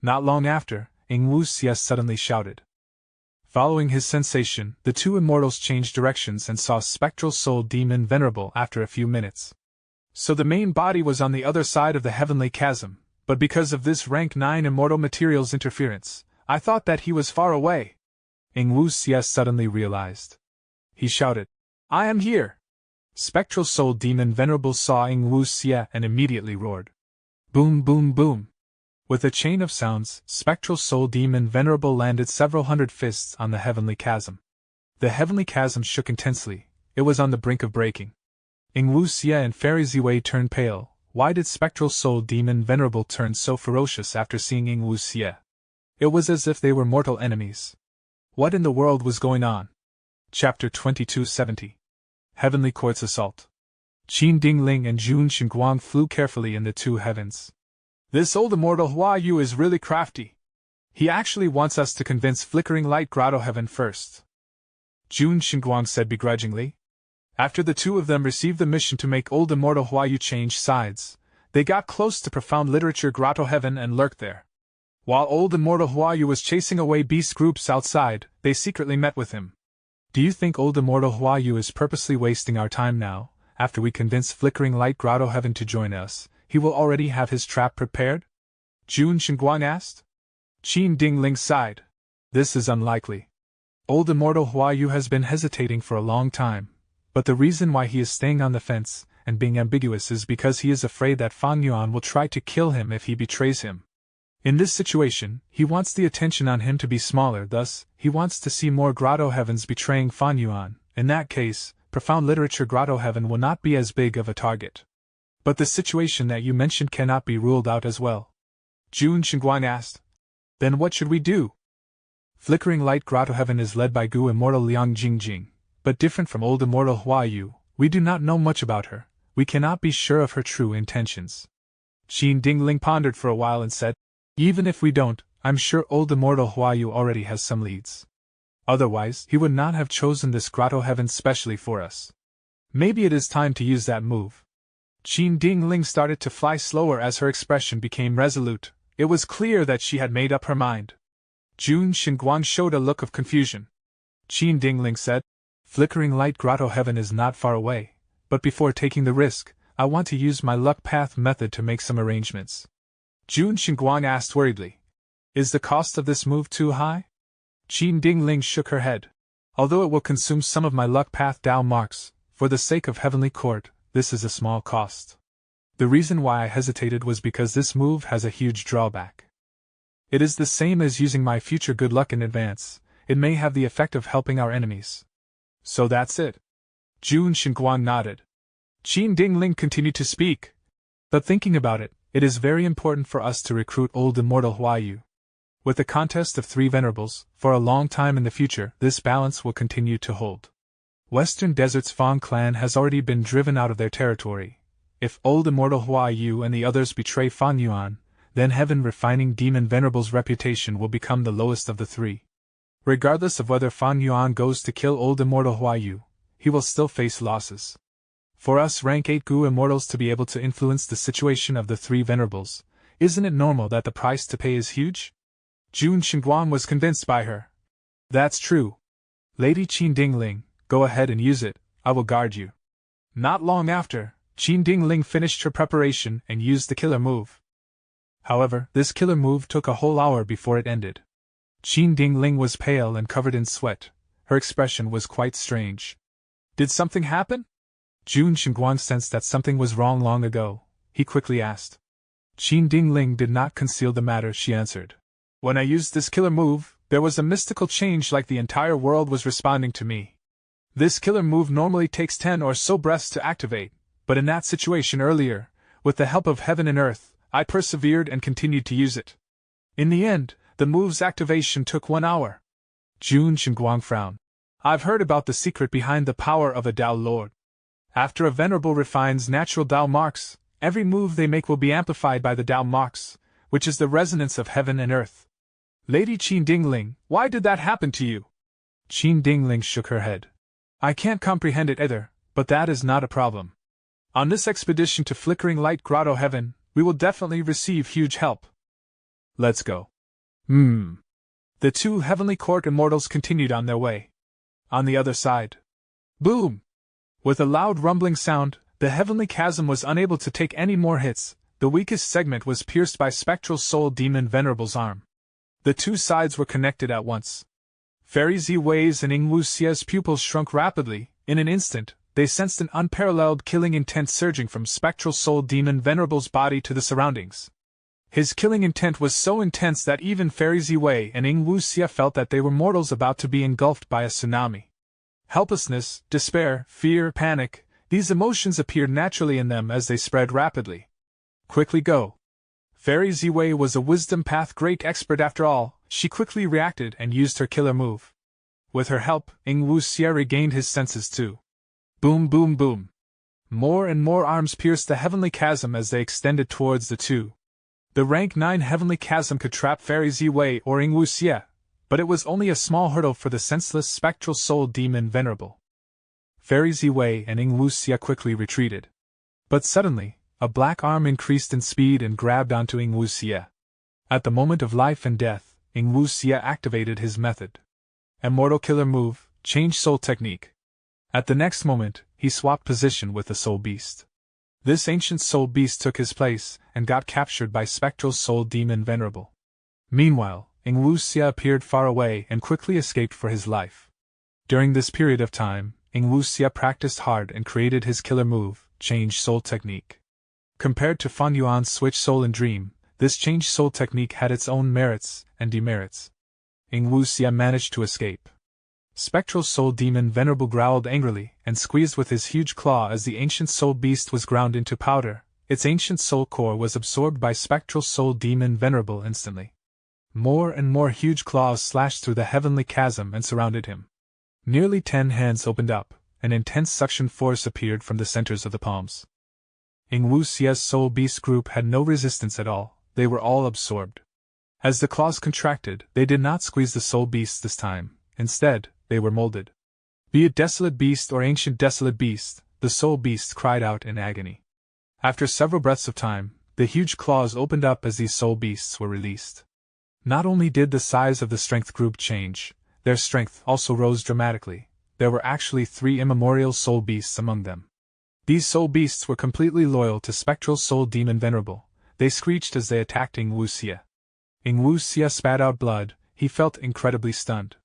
A: Not long after, Ing Wuxie suddenly shouted. Following his sensation, the two immortals changed directions and saw Spectral Soul Demon Venerable after a few minutes. So the main body was on the other side of the heavenly chasm, but because of this rank 9 immortal material's interference, I thought that he was far away. Ing Wu Xie suddenly realized. He shouted, "I am here!" Spectral Soul Demon Venerable saw Ing Wu Xie and immediately roared. Boom, boom, boom. With a chain of sounds, Spectral Soul Demon Venerable landed several hundred fists on the heavenly chasm. The heavenly chasm shook intensely. It was on the brink of breaking. Ing Wu Xie and Fairy Ziwei turned pale. Why did Spectral Soul Demon Venerable turn so ferocious after seeing Ing Wu Xie? It was as if they were mortal enemies. What in the world was going on? Chapter 2270. Heavenly Court's Assault. Qin Dingling and Jun Xinguang flew carefully in the two heavens. This old immortal Hua Yu is really crafty. He actually wants us to convince Flickering Light Grotto Heaven first. Jun Xinguang said begrudgingly. After the two of them received the mission to make old immortal Hua Yu change sides, they got close to Profound Literature Grotto Heaven and lurked there. While old immortal Hua Yu was chasing away beast groups outside, they secretly met with him. Do you think old immortal Hua Yu is purposely wasting our time now? After we convince Flickering Light Grotto Heaven to join us, he will already have his trap prepared? Jun Xinguang asked. Qin Dingling sighed. This is unlikely. Old immortal Hua Yu has been hesitating for a long time, but the reason why he is staying on the fence and being ambiguous is because he is afraid that Fan Yuan will try to kill him if he betrays him. In this situation, he wants the attention on him to be smaller, thus, he wants to see more Grotto Heavens betraying Fan Yuan. In that case, Profound Literature Grotto Heaven will not be as big of a target. But the situation that you mentioned cannot be ruled out as well. Jun Xinguang asked. Then what should we do? Flickering Light Grotto Heaven is led by Gu Immortal Liang Jingjing, but different from old immortal Hua Yu, we do not know much about her. We cannot be sure of her true intentions. Qin Dingling pondered for a while and said, even if we don't, I'm sure old immortal Hua Yu already has some leads. Otherwise, he would not have chosen this Grotto Heaven specially for us. Maybe it is time to use that move. Qin Dingling started to fly slower as her expression became resolute. It was clear that she had made up her mind. Jun Xinguang showed a look of confusion. Qin Dingling said, Flickering Light Grotto Heaven is not far away, but before taking the risk, I want to use my luck path method to make some arrangements. Jun Xinguang asked worriedly, is the cost of this move too high? Qin Dingling shook her head. Although it will consume some of my luck path Dao marks, for the sake of Heavenly Court, this is a small cost. The reason why I hesitated was because this move has a huge drawback. It is the same as using my future good luck in advance. It may have the effect of helping our enemies. So that's it. Jun Xinguang nodded. Qin Dingling continued to speak. But thinking about it, it is very important for us to recruit old immortal Hua Yu. With the contest of 3 venerables, for a long time in the future, this balance will continue to hold. Western Desert's Fang clan has already been driven out of their territory. If old immortal Hua Yu and the others betray Fan Yuan, then Heaven Refining Demon Venerable's reputation will become the lowest of the 3. Regardless of whether Fan Yuan goes to kill old immortal Hua Yu, he will still face losses. For us rank 8 Gu immortals to be able to influence the situation of the 3 venerables, isn't it normal that the price to pay is huge? Jun Xinguang was convinced by her. That's true. Lady Qin Dingling, go ahead and use it, I will guard you. Not long after, Qin Dingling finished her preparation and used the killer move. However, this killer move took a whole hour before it ended. Qin Dingling was pale and covered in sweat. Her expression was quite strange. Did something happen? Jun Xinguang sensed that something was wrong long ago. He quickly asked. Qin Dingling did not conceal the matter, she answered. When I used this killer move, there was a mystical change like the entire world was responding to me. This killer move normally takes 10 or so breaths to activate, but in that situation earlier, with the help of heaven and earth, I persevered and continued to use it. In the end, the move's activation took 1 hour. Jun Xinguang frowned. I've heard about the secret behind the power of a Dao Lord. After a venerable refines natural Dao marks, every move they make will be amplified by the Dao marks, which is the resonance of heaven and earth. Lady Qin Dingling, why did that happen to you? Qin Dingling shook her head. I can't comprehend it either, but that is not a problem. On this expedition to Flickering Light Grotto Heaven, we will definitely receive huge help. Let's go. The The two Heavenly Court immortals continued on their way. On the other side. Boom! With a loud rumbling sound, the Heavenly Chasm was unable to take any more hits. The weakest segment was pierced by Spectral Soul Demon Venerable's arm. The two sides were connected at once. Fairy Ziwei's and Yingwu Xia's pupils shrunk rapidly. In an instant, they sensed an unparalleled killing intent surging from Spectral Soul Demon Venerable's body to the surroundings. His killing intent was so intense that even Fairy Ziwei and Yingwu Xia felt that they were mortals about to be engulfed by a tsunami. Helplessness, despair, fear, panic, these emotions appeared naturally in them as they spread rapidly. Quickly go! Fairy Ziwei was a wisdom path great expert after all. She quickly reacted and used her killer move. With her help, Yingwu Xia regained his senses too. Boom boom boom! More and more arms pierced the Heavenly Chasm as they extended towards the two. The rank 9 Heavenly Chasm could trap Fairy Ziwei or Yingwu Xia, but it was only a small hurdle for the senseless Spectral Soul Demon Venerable. Fairy Ziwei and Yingwu Xia quickly retreated. But suddenly, a black arm increased in speed and grabbed onto Yingwu Xia. At the moment of life and death, Yingwu Xia activated his method. Immortal Killer Move, Change Soul Technique. At the next moment, he swapped position with the Soul Beast. This ancient Soul Beast took his place, and got captured by Spectral Soul Demon Venerable. Meanwhile, Yingwu Xia appeared far away and quickly escaped for his life. During this period of time, Yingwu Xia practiced hard and created his killer move, Change Soul Technique. Compared to Fan Yuan's Switch Soul and Dream, this Change Soul Technique had its own merits and demerits. Yingwu Xia managed to escape. Spectral Soul Demon Venerable growled angrily and squeezed with his huge claw as the ancient Soul Beast was ground into powder. Its ancient soul core was absorbed by Spectral Soul Demon Venerable instantly. More and more huge claws slashed through the Heavenly Chasm and surrounded him. Nearly 10 hands opened up, an intense suction force appeared from the centers of the palms. Yingwu Xia's Soul Beast group had no resistance at all, they were all absorbed. As the claws contracted, they did not squeeze the Soul Beast this time, instead, they were molded. Be it Desolate Beast or Ancient Desolate Beast, the Soul Beast cried out in agony. After several breaths of time, the huge claws opened up as these Soul Beasts were released. Not only did the size of the strength group change, their strength also rose dramatically. There were actually 3 immemorial Soul Beasts among them. These Soul Beasts were completely loyal to Spectral Soul Demon Venerable. They screeched as they attacked Yingwu Xia. Yingwu Xia spat out blood, he felt incredibly stunned.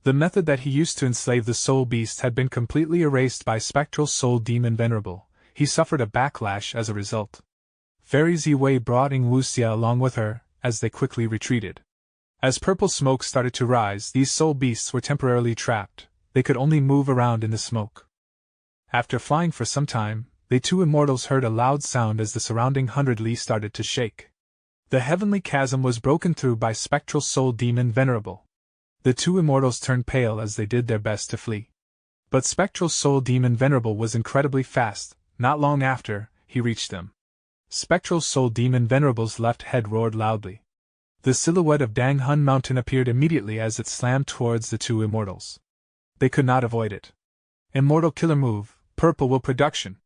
A: The method that he used to enslave the Soul Beast had been completely erased by Spectral Soul Demon Venerable. He suffered a backlash as a result. Fairy Ziwei brought Yingwu Xia along with her, as they quickly retreated. As purple smoke started to rise, these Soul Beasts were temporarily trapped. They could only move around in the smoke. After flying for some time, the two immortals heard a loud sound as the surrounding 100 li started to shake. The Heavenly Chasm was broken through by Spectral Soul Demon Venerable. The two immortals turned pale as they did their best to flee. But Spectral Soul Demon Venerable was incredibly fast. Not long after, he reached them. Spectral Soul Demon Venerable's left head roared loudly. The silhouette of Dang Hun Mountain appeared immediately as it slammed towards the two immortals. They could not avoid it. Immortal Killer Move, Purple Will Production.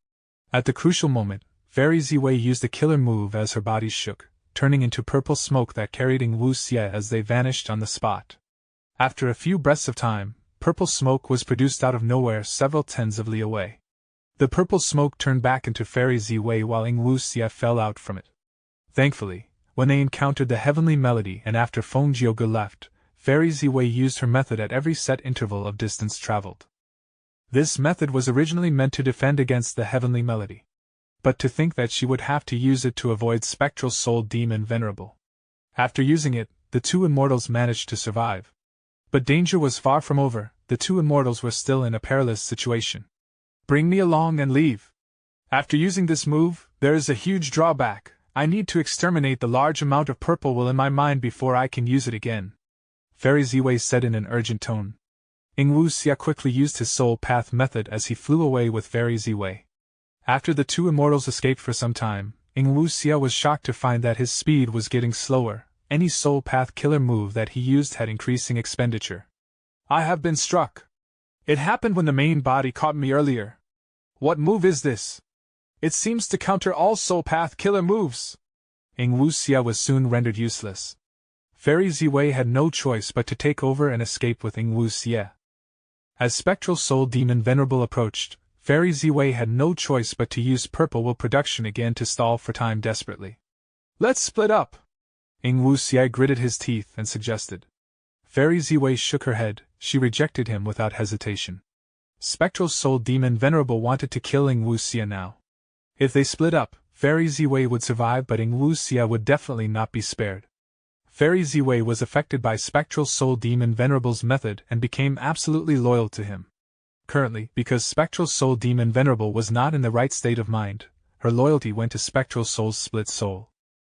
A: At the crucial moment, Fairy Ziwei used the killer move as her body shook, turning into purple smoke that carried Yingwu Xia as they vanished on the spot. After a few breaths of time, purple smoke was produced out of nowhere several tens of li away. The purple smoke turned back into Fairy Ziwei while Yingwu Xia fell out from it. Thankfully, when they encountered the heavenly melody and after Feng Jiuge left, Fairy Ziwei used her method at every set interval of distance traveled. This method was originally meant to defend against the heavenly melody. But to think that she would have to use it to avoid Spectral Soul Demon Venerable. After using it, the two immortals managed to survive. But danger was far from over, the two immortals were still in a perilous situation. Bring me along and leave. After using this move, there is a huge drawback. I need to exterminate the large amount of purple will in my mind before I can use it again. Fairy Ziwei said in an urgent tone. Yingwu Xia quickly used his soul path method as he flew away with Fairy Ziwei. After the two immortals escaped for some time, Yingwu Xia was shocked to find that his speed was getting slower. Any soul path killer move that he used had increasing expenditure. I have been struck. It happened when the main body caught me earlier. What move is this? It seems to counter all soul path killer moves. Yingwu Xia was soon rendered useless. Fairy Ziwei had no choice but to take over and escape with Ing Wu Xie. As Spectral Soul Demon Venerable approached, Fairy Ziwei had no choice but to use Purple Will production again to stall for time desperately. "Let's split up!" Ing Wu Xie gritted his teeth and suggested. Fairy Ziwei shook her head. She rejected him without hesitation. Spectral Soul Demon Venerable wanted to kill Ing Wu Xie now. If they split up, Fairy Ziwei would survive, but Ing Wu Xie would definitely not be spared. Fairy Ziwei was affected by Spectral Soul Demon Venerable's method and became absolutely loyal to him. Currently, because Spectral Soul Demon Venerable was not in the right state of mind, her loyalty went to Spectral Soul's split soul.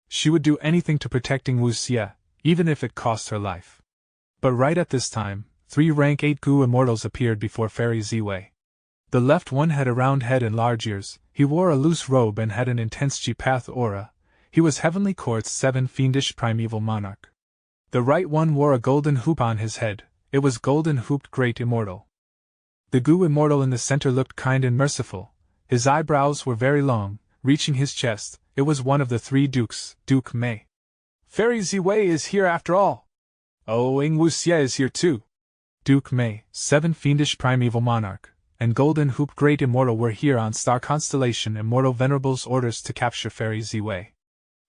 A: She would do anything to protect Ing Wu Xie, even if it cost her life. But right at this time, 3 rank 8 Gu immortals appeared before Fairy Ziwei. The left one had a round head and large ears, he wore a loose robe and had an intense G-Path aura. He was Heavenly Court's 7 fiendish primeval monarch. The right one wore a golden hoop on his head, it was Golden Hooped Great Immortal. The Gu immortal in the center looked kind and merciful, his eyebrows were very long, reaching his chest. It was one of the 3 dukes, Duke Mei. "Fairy Ziwei is here after all! Oh, Ing Wu Xie is here too!" Duke Mei, 7 fiendish primeval monarch, and Golden Hooped Great Immortal were here on Star Constellation Immortal Venerable's orders to capture Fairy Ziwei.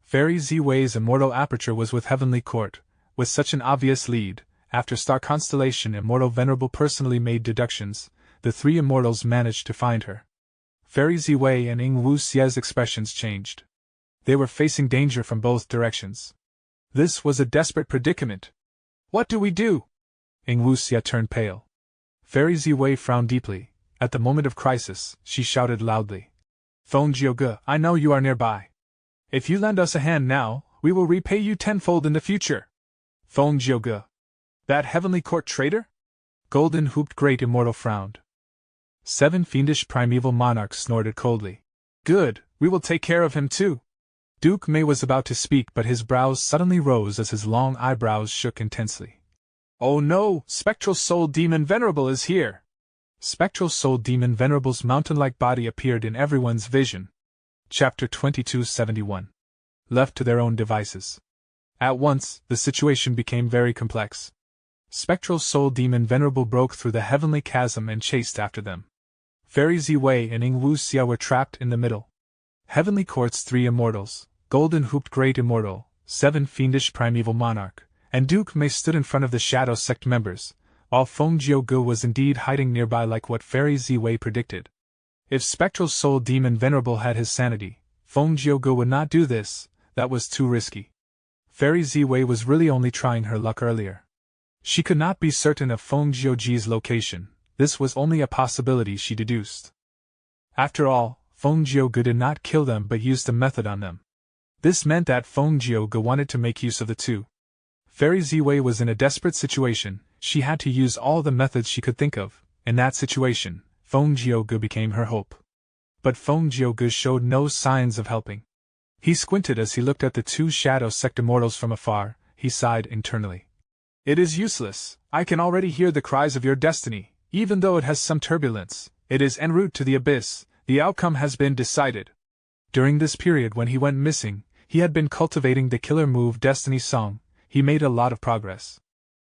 A: Fairy Ziwei's immortal aperture was with Heavenly Court, with such an obvious lead. After Star Constellation Immortal Venerable personally made deductions, the 3 immortals managed to find her. Fairy Ziwei and Ing Wu Xie's expressions changed. They were facing danger from both directions. This was a desperate predicament. "What do we do?" Ing Wu Xie turned pale. Fairy Ziwei frowned deeply. At the moment of crisis, she shouted loudly. "Feng Jiuge, I know you are nearby. If you lend us a hand now, we will repay you tenfold in the future." Feng Jiuge. That Heavenly Court traitor? Golden Hooped Great Immortal frowned. 7 fiendish primeval monarchs snorted coldly. "Good, we will take care of him too." Duke Mei was about to speak, but his brows suddenly rose as his long eyebrows shook intensely. "Oh no, Spectral Soul Demon Venerable is here!" Spectral Soul Demon Venerable's mountain-like body appeared in everyone's vision. Chapter 2271. Left to their own devices. At once, the situation became very complex. Spectral Soul Demon Venerable broke through the heavenly chasm and chased after them. Fairy Ziwei and Ing Wu Xie were trapped in the middle. Heavenly Court's 3 immortals, Golden Hooped Great Immortal, 7 fiendish primeval monarch, and Duke Mei stood in front of the Shadow Sect members, while Feng Jiuge was indeed hiding nearby like what Fairy Ziwei predicted. If Spectral Soul Demon Venerable had his sanity, Feng Jiuge would not do this, that was too risky. Fairy Ziwei was really only trying her luck earlier. She could not be certain of Feng Jiuge's location, this was only a possibility she deduced. After all, Feng Jiuge did not kill them but used a method on them. This meant that Feng Jiuge wanted to make use of the 2. Fairy Ziwei was in a desperate situation, she had to use all the methods she could think of. In that situation, Feng Jiuge became her hope. But Feng Jiuge showed no signs of helping. He squinted as he looked at the 2 Shadow Sect immortals from afar, he sighed internally. "It is useless, I can already hear the cries of your destiny, even though it has some turbulence, it is en route to the abyss, the outcome has been decided." During this period when he went missing, he had been cultivating the killer move Destiny Song, he made a lot of progress.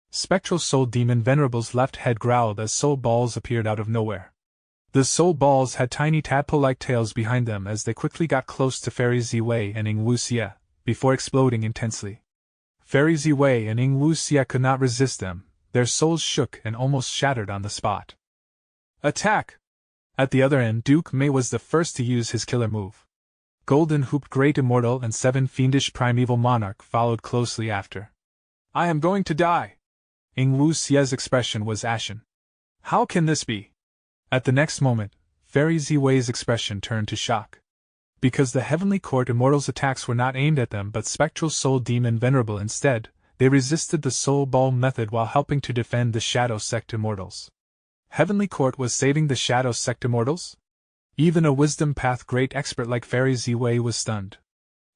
A: Spectral Soul Demon Venerable's left head growled as soul balls appeared out of nowhere. The soul balls had tiny tadpole-like tails behind them as they quickly got close to Fairy Ziwei and Ing Wu Xie, before exploding intensely. Fairy Ziwei and Ing Wu Xie could not resist them, their souls shook and almost shattered on the spot. "Attack!" At the other end, Duke Mei was the first to use his killer move. Golden Hooped Great Immortal and 7 fiendish primeval monarch followed closely after. "I am going to die!" Ing Wu Xie's expression was ashen. "How can this be?" At the next moment, Fairy Ziwei's expression turned to shock. Because the Heavenly Court Immortals' attacks were not aimed at them but Spectral Soul Demon Venerable instead, they resisted the Soul Ball method while helping to defend the Shadow Sect Immortals. Heavenly Court was saving the Shadow Sect Immortals? Even a Wisdom Path great expert like Fairy Ziwei was stunned.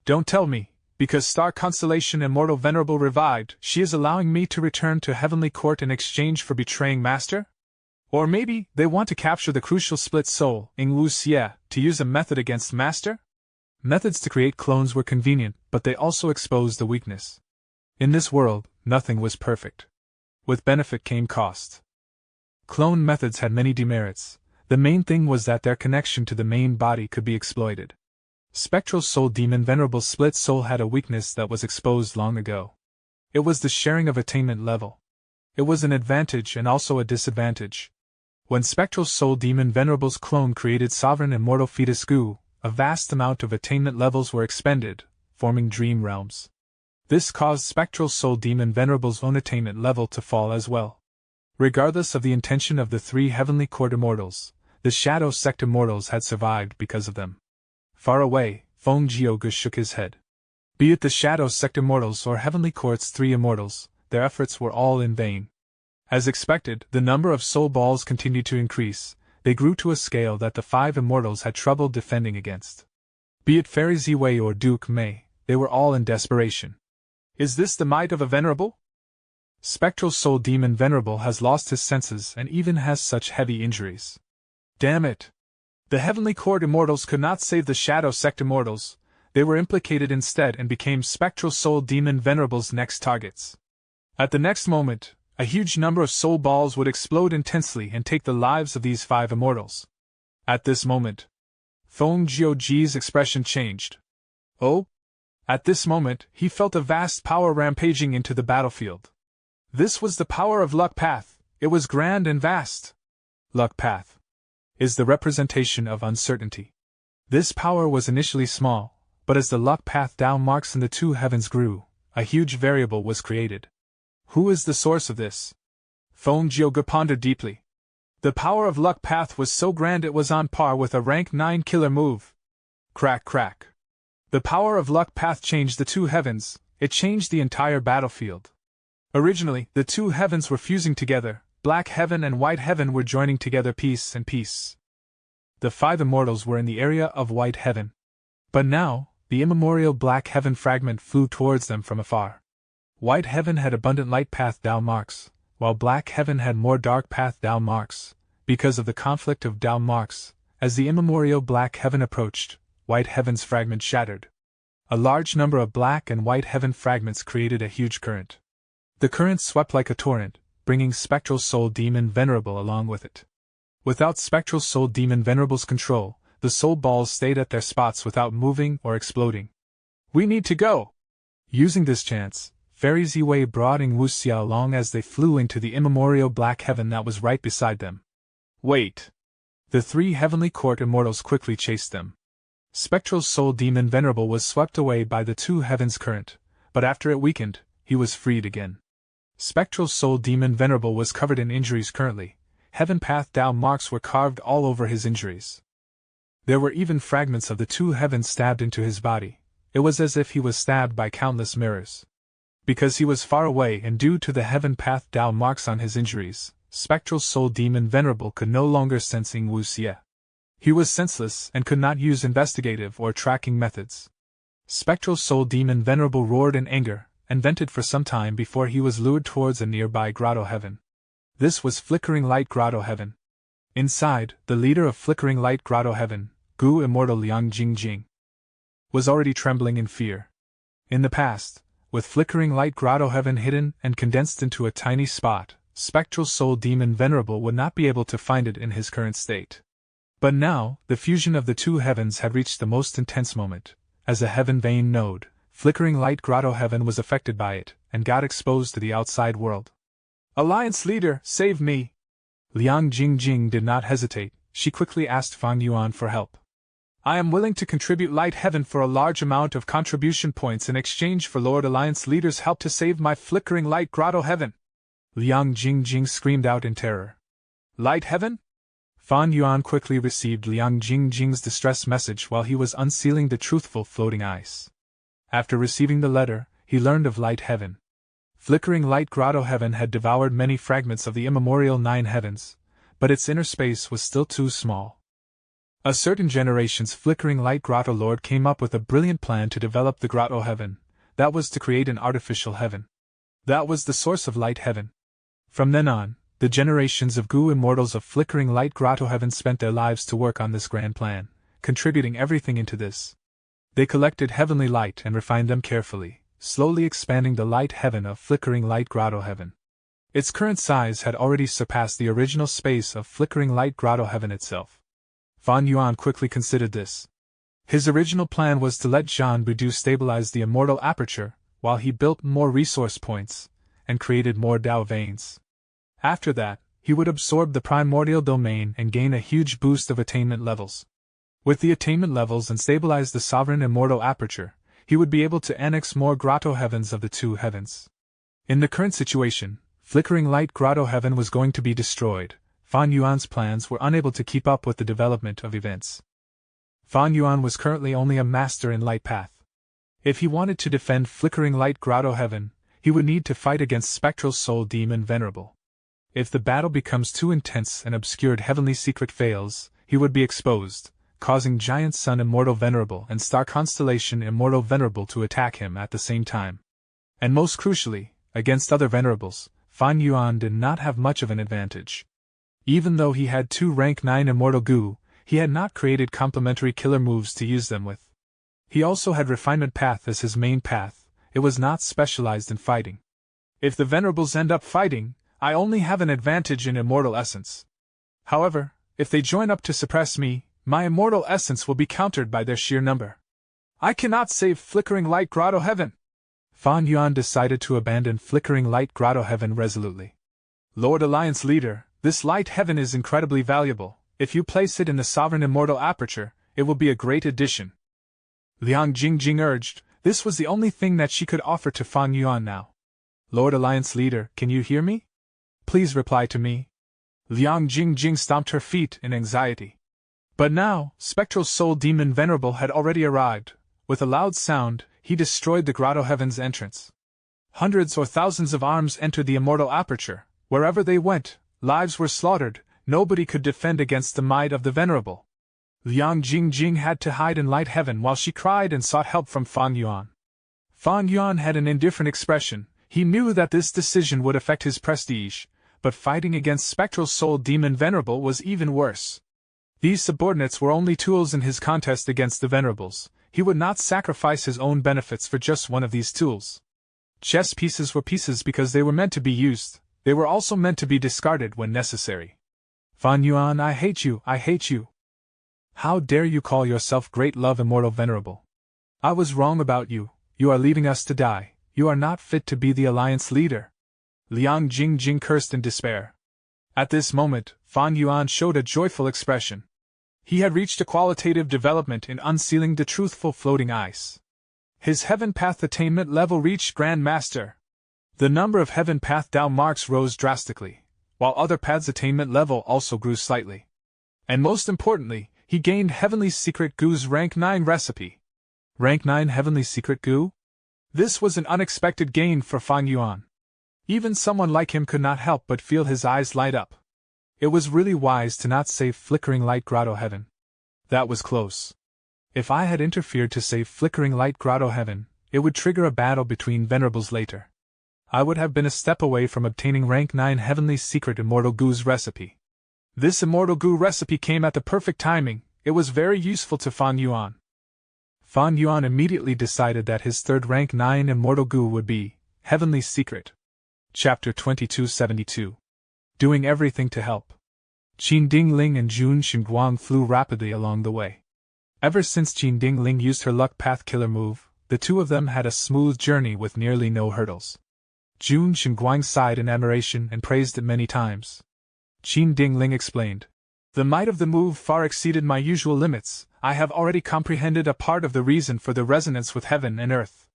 A: "Don't tell me, because Star Constellation Immortal Venerable revived, she is allowing me to return to Heavenly Court in exchange for betraying Master? Or maybe they want to capture the crucial split soul, Ing Wu Xie, to use a method against Master?" Methods to create clones were convenient, but they also exposed the weakness. In this world, nothing was perfect. With benefit came cost. Clone methods had many demerits. The main thing was that their connection to the main body could be exploited. Spectral Soul Demon Venerable's split soul had a weakness that was exposed long ago. It was the sharing of attainment level. It was an advantage and also a disadvantage. When Spectral Soul Demon Venerable's clone created Sovereign Immortal Fetus Goo, a vast amount of attainment levels were expended, forming dream realms. This caused Spectral Soul Demon Venerable's own attainment level to fall as well. Regardless of the intention of the 3 Heavenly Court Immortals, the Shadow Sect Immortals had survived because of them. Far away, Feng Jioge shook his head. Be it the Shadow Sect Immortals or Heavenly Court's 3 Immortals, their efforts were all in vain. As expected, the number of soul balls continued to increase. They grew to a scale that the 5 Immortals had trouble defending against. Be it Fairy Ziwei or Duke Mei, they were all in desperation. Is this the might of a Venerable? Spectral Soul Demon Venerable has lost his senses and even has such heavy injuries. Damn it! The Heavenly Court Immortals could not save the Shadow Sect Immortals. They were implicated instead and became Spectral Soul Demon Venerable's next targets. At the next moment, a huge number of soul balls would explode intensely and take the lives of these 5 Immortals. At this moment, Feng Jioge's expression changed. Oh? At this moment, he felt a vast power rampaging into the battlefield. This was the power of Luck Path. It was grand and vast. Luck Path is the representation of uncertainty. This power was initially small, but as the Luck Path Tao marks in the 2 heavens grew, a huge variable was created. Who is the source of this? Feng Jioge pondered deeply. The power of Luck Path was so grand it was on par with a rank 9 killer move. Crack crack. The power of Luck Path changed the 2 heavens, it changed the entire battlefield. Originally, the 2 heavens were fusing together, Black Heaven and White Heaven were joining together piece and piece. The 5 Immortals were in the area of White Heaven. But now, the immemorial Black Heaven fragment flew towards them from afar. White Heaven had abundant light path Tao marks, while Black Heaven had more dark path Tao marks. Because of the conflict of Tao marks, as the immemorial Black Heaven approached, White Heaven's fragment shattered. A large number of Black and White Heaven fragments created a huge current. The current swept like a torrent, bringing Spectral Soul Demon Venerable along with it. Without Spectral Soul Demon Venerable's control, the soul balls stayed at their spots without moving or exploding. We need to go! Using this chance, Fairy Ziwei brought Wu Xia along as they flew into the immemorial Black Heaven that was right beside them. Wait! The 3 Heavenly Court Immortals quickly chased them. Spectral Soul Demon Venerable was swept away by the 2 heavens current, but after it weakened, he was freed again. Spectral Soul Demon Venerable was covered in injuries currently. Heaven Path Tao marks were carved all over his injuries. There were even fragments of the 2 heavens stabbed into his body. It was as if he was stabbed by countless mirrors. Because he was far away and due to the Heaven Path Tao marks on his injuries, Spectral Soul Demon Venerable could no longer sense Wu Xia. He was senseless and could not use investigative or tracking methods. Spectral Soul Demon Venerable roared in anger, and vented for some time before he was lured towards a nearby Grotto Heaven. This was Flickering Light Grotto Heaven. Inside, the leader of Flickering Light Grotto Heaven, Gu Immortal Liang Jingjing, was already trembling in fear. In the past, with Flickering Light Grotto Heaven hidden and condensed into a tiny spot, Spectral Soul Demon Venerable would not be able to find it in his current state. But now, the fusion of the 2 heavens had reached the most intense moment. As a heaven vein node, Flickering Light Grotto Heaven was affected by it, and got exposed to the outside world. Alliance leader, save me! Liang Jingjing did not hesitate, she quickly asked Fang Yuan for help. I am willing to contribute Light Heaven for a large amount of contribution points in exchange for Lord Alliance leader's help to save my Flickering Light Grotto Heaven! Liang Jingjing screamed out in terror. Light Heaven? Fan Yuan quickly received Liang Jingjing's distress message while he was unsealing the truthful floating ice. After receiving the letter, he learned of Light Heaven. Flickering Light Grotto Heaven had devoured many fragments of the immemorial 9 heavens, but its inner space was still too small. A certain generation's Flickering Light Grotto Lord came up with a brilliant plan to develop the Grotto Heaven, that was to create an artificial heaven. That was the source of Light Heaven. From then on, the generations of Gu Immortals of Flickering Light Grotto Heaven spent their lives to work on this grand plan, contributing everything into this. They collected heavenly light and refined them carefully, slowly expanding the light heaven of Flickering Light Grotto Heaven. Its current size had already surpassed the original space of Flickering Light Grotto Heaven itself. Fan Yuan quickly considered this. His original plan was to let Jean Budu stabilize the immortal aperture, while he built more resource points, and created more Dao veins. After that, he would absorb the primordial domain and gain a huge boost of attainment levels. With the attainment levels and stabilize the sovereign immortal aperture, he would be able to annex more grotto heavens of the two heavens. In the current situation, Flickering Light Grotto Heaven was going to be destroyed. Fan Yuan's plans were unable to keep up with the development of events. Fan Yuan was currently only a master in Light Path. If he wanted to defend Flickering Light Grotto Heaven, he would need to fight against Spectral Soul Demon Venerable. If the battle becomes too intense and obscured Heavenly Secret fails, he would be exposed, causing Giant Sun Immortal Venerable and Star Constellation Immortal Venerable to attack him at the same time. And most crucially, against other Venerables, Fan Yuan did not have much of an advantage. Even though he had 2 rank 9 Immortal Gu, he had not created complementary killer moves to use them with. He also had Refinement Path as his main path. It was not specialized in fighting. If the Venerables end up fighting, I only have an advantage in Immortal Essence. However, if they join up to suppress me, my Immortal Essence will be countered by their sheer number. I cannot save Flickering Light Grotto Heaven. Fan Yuan decided to abandon Flickering Light Grotto Heaven resolutely. Lord Alliance Leader, this light heaven is incredibly valuable. If you place it in the Sovereign Immortal Aperture, it will be a great addition. Liang Jingjing urged. This was the only thing that she could offer to Fan Yuan now. Lord Alliance Leader, can you hear me? Please reply to me. Liang Jingjing stomped her feet in anxiety. But now, Spectral Soul Demon Venerable had already arrived. With a loud sound, he destroyed the Grotto Heaven's entrance. Hundreds or thousands of arms entered the immortal aperture. Wherever they went, lives were slaughtered. Nobody could defend against the might of the Venerable. Liang Jingjing had to hide in Light Heaven while she cried and sought help from Fan Yuan. Fan Yuan had an indifferent expression. He knew that this decision would affect his prestige, but fighting against Spectral Soul Demon Venerable was even worse. These subordinates were only tools in his contest against the Venerables. He would not sacrifice his own benefits for just one of these tools. Chess pieces were pieces because they were meant to be used. They were also meant to be discarded when necessary. Fan Yuan, I hate you, I hate you. How dare you call yourself Great Love Immortal Venerable? I was wrong about you. You are leaving us to die. You are not fit to be the Alliance leader. Liang Jingjing cursed in despair. At this moment, Fan Yuan showed a joyful expression. He had reached a qualitative development in unsealing the truthful floating ice. His Heaven Path attainment level reached Grand Master. The number of Heaven Path Dao marks rose drastically, while other paths' attainment level also grew slightly. And most importantly, he gained Heavenly Secret Gu's Rank 9 recipe. Rank 9 Heavenly Secret Gu? This was an unexpected gain for Fan Yuan. Even someone like him could not help but feel his eyes light up. It was really wise to not save Flickering Light Grotto Heaven. That was close. If I had interfered to save Flickering Light Grotto Heaven, it would trigger a battle between Venerables later. I would have been a step away from obtaining Rank 9 Heavenly Secret Immortal Gu's recipe. This Immortal Gu recipe came at the perfect timing. It was very useful to Fan Yuan. Fan Yuan immediately decided that his third Rank 9 Immortal Gu would be Heavenly Secret. Chapter 2272. Doing everything to help. Qin Dingling and Jun Xinguang flew rapidly along the way. Ever since Qin Dingling used her Luck Path Killer move, the two of them had a smooth journey with nearly no hurdles. Jun Xinguang sighed in admiration and praised it many times. Qin Dingling explained. The might of the move far exceeded my usual limits. I have already comprehended a part of the reason for the resonance with heaven and earth.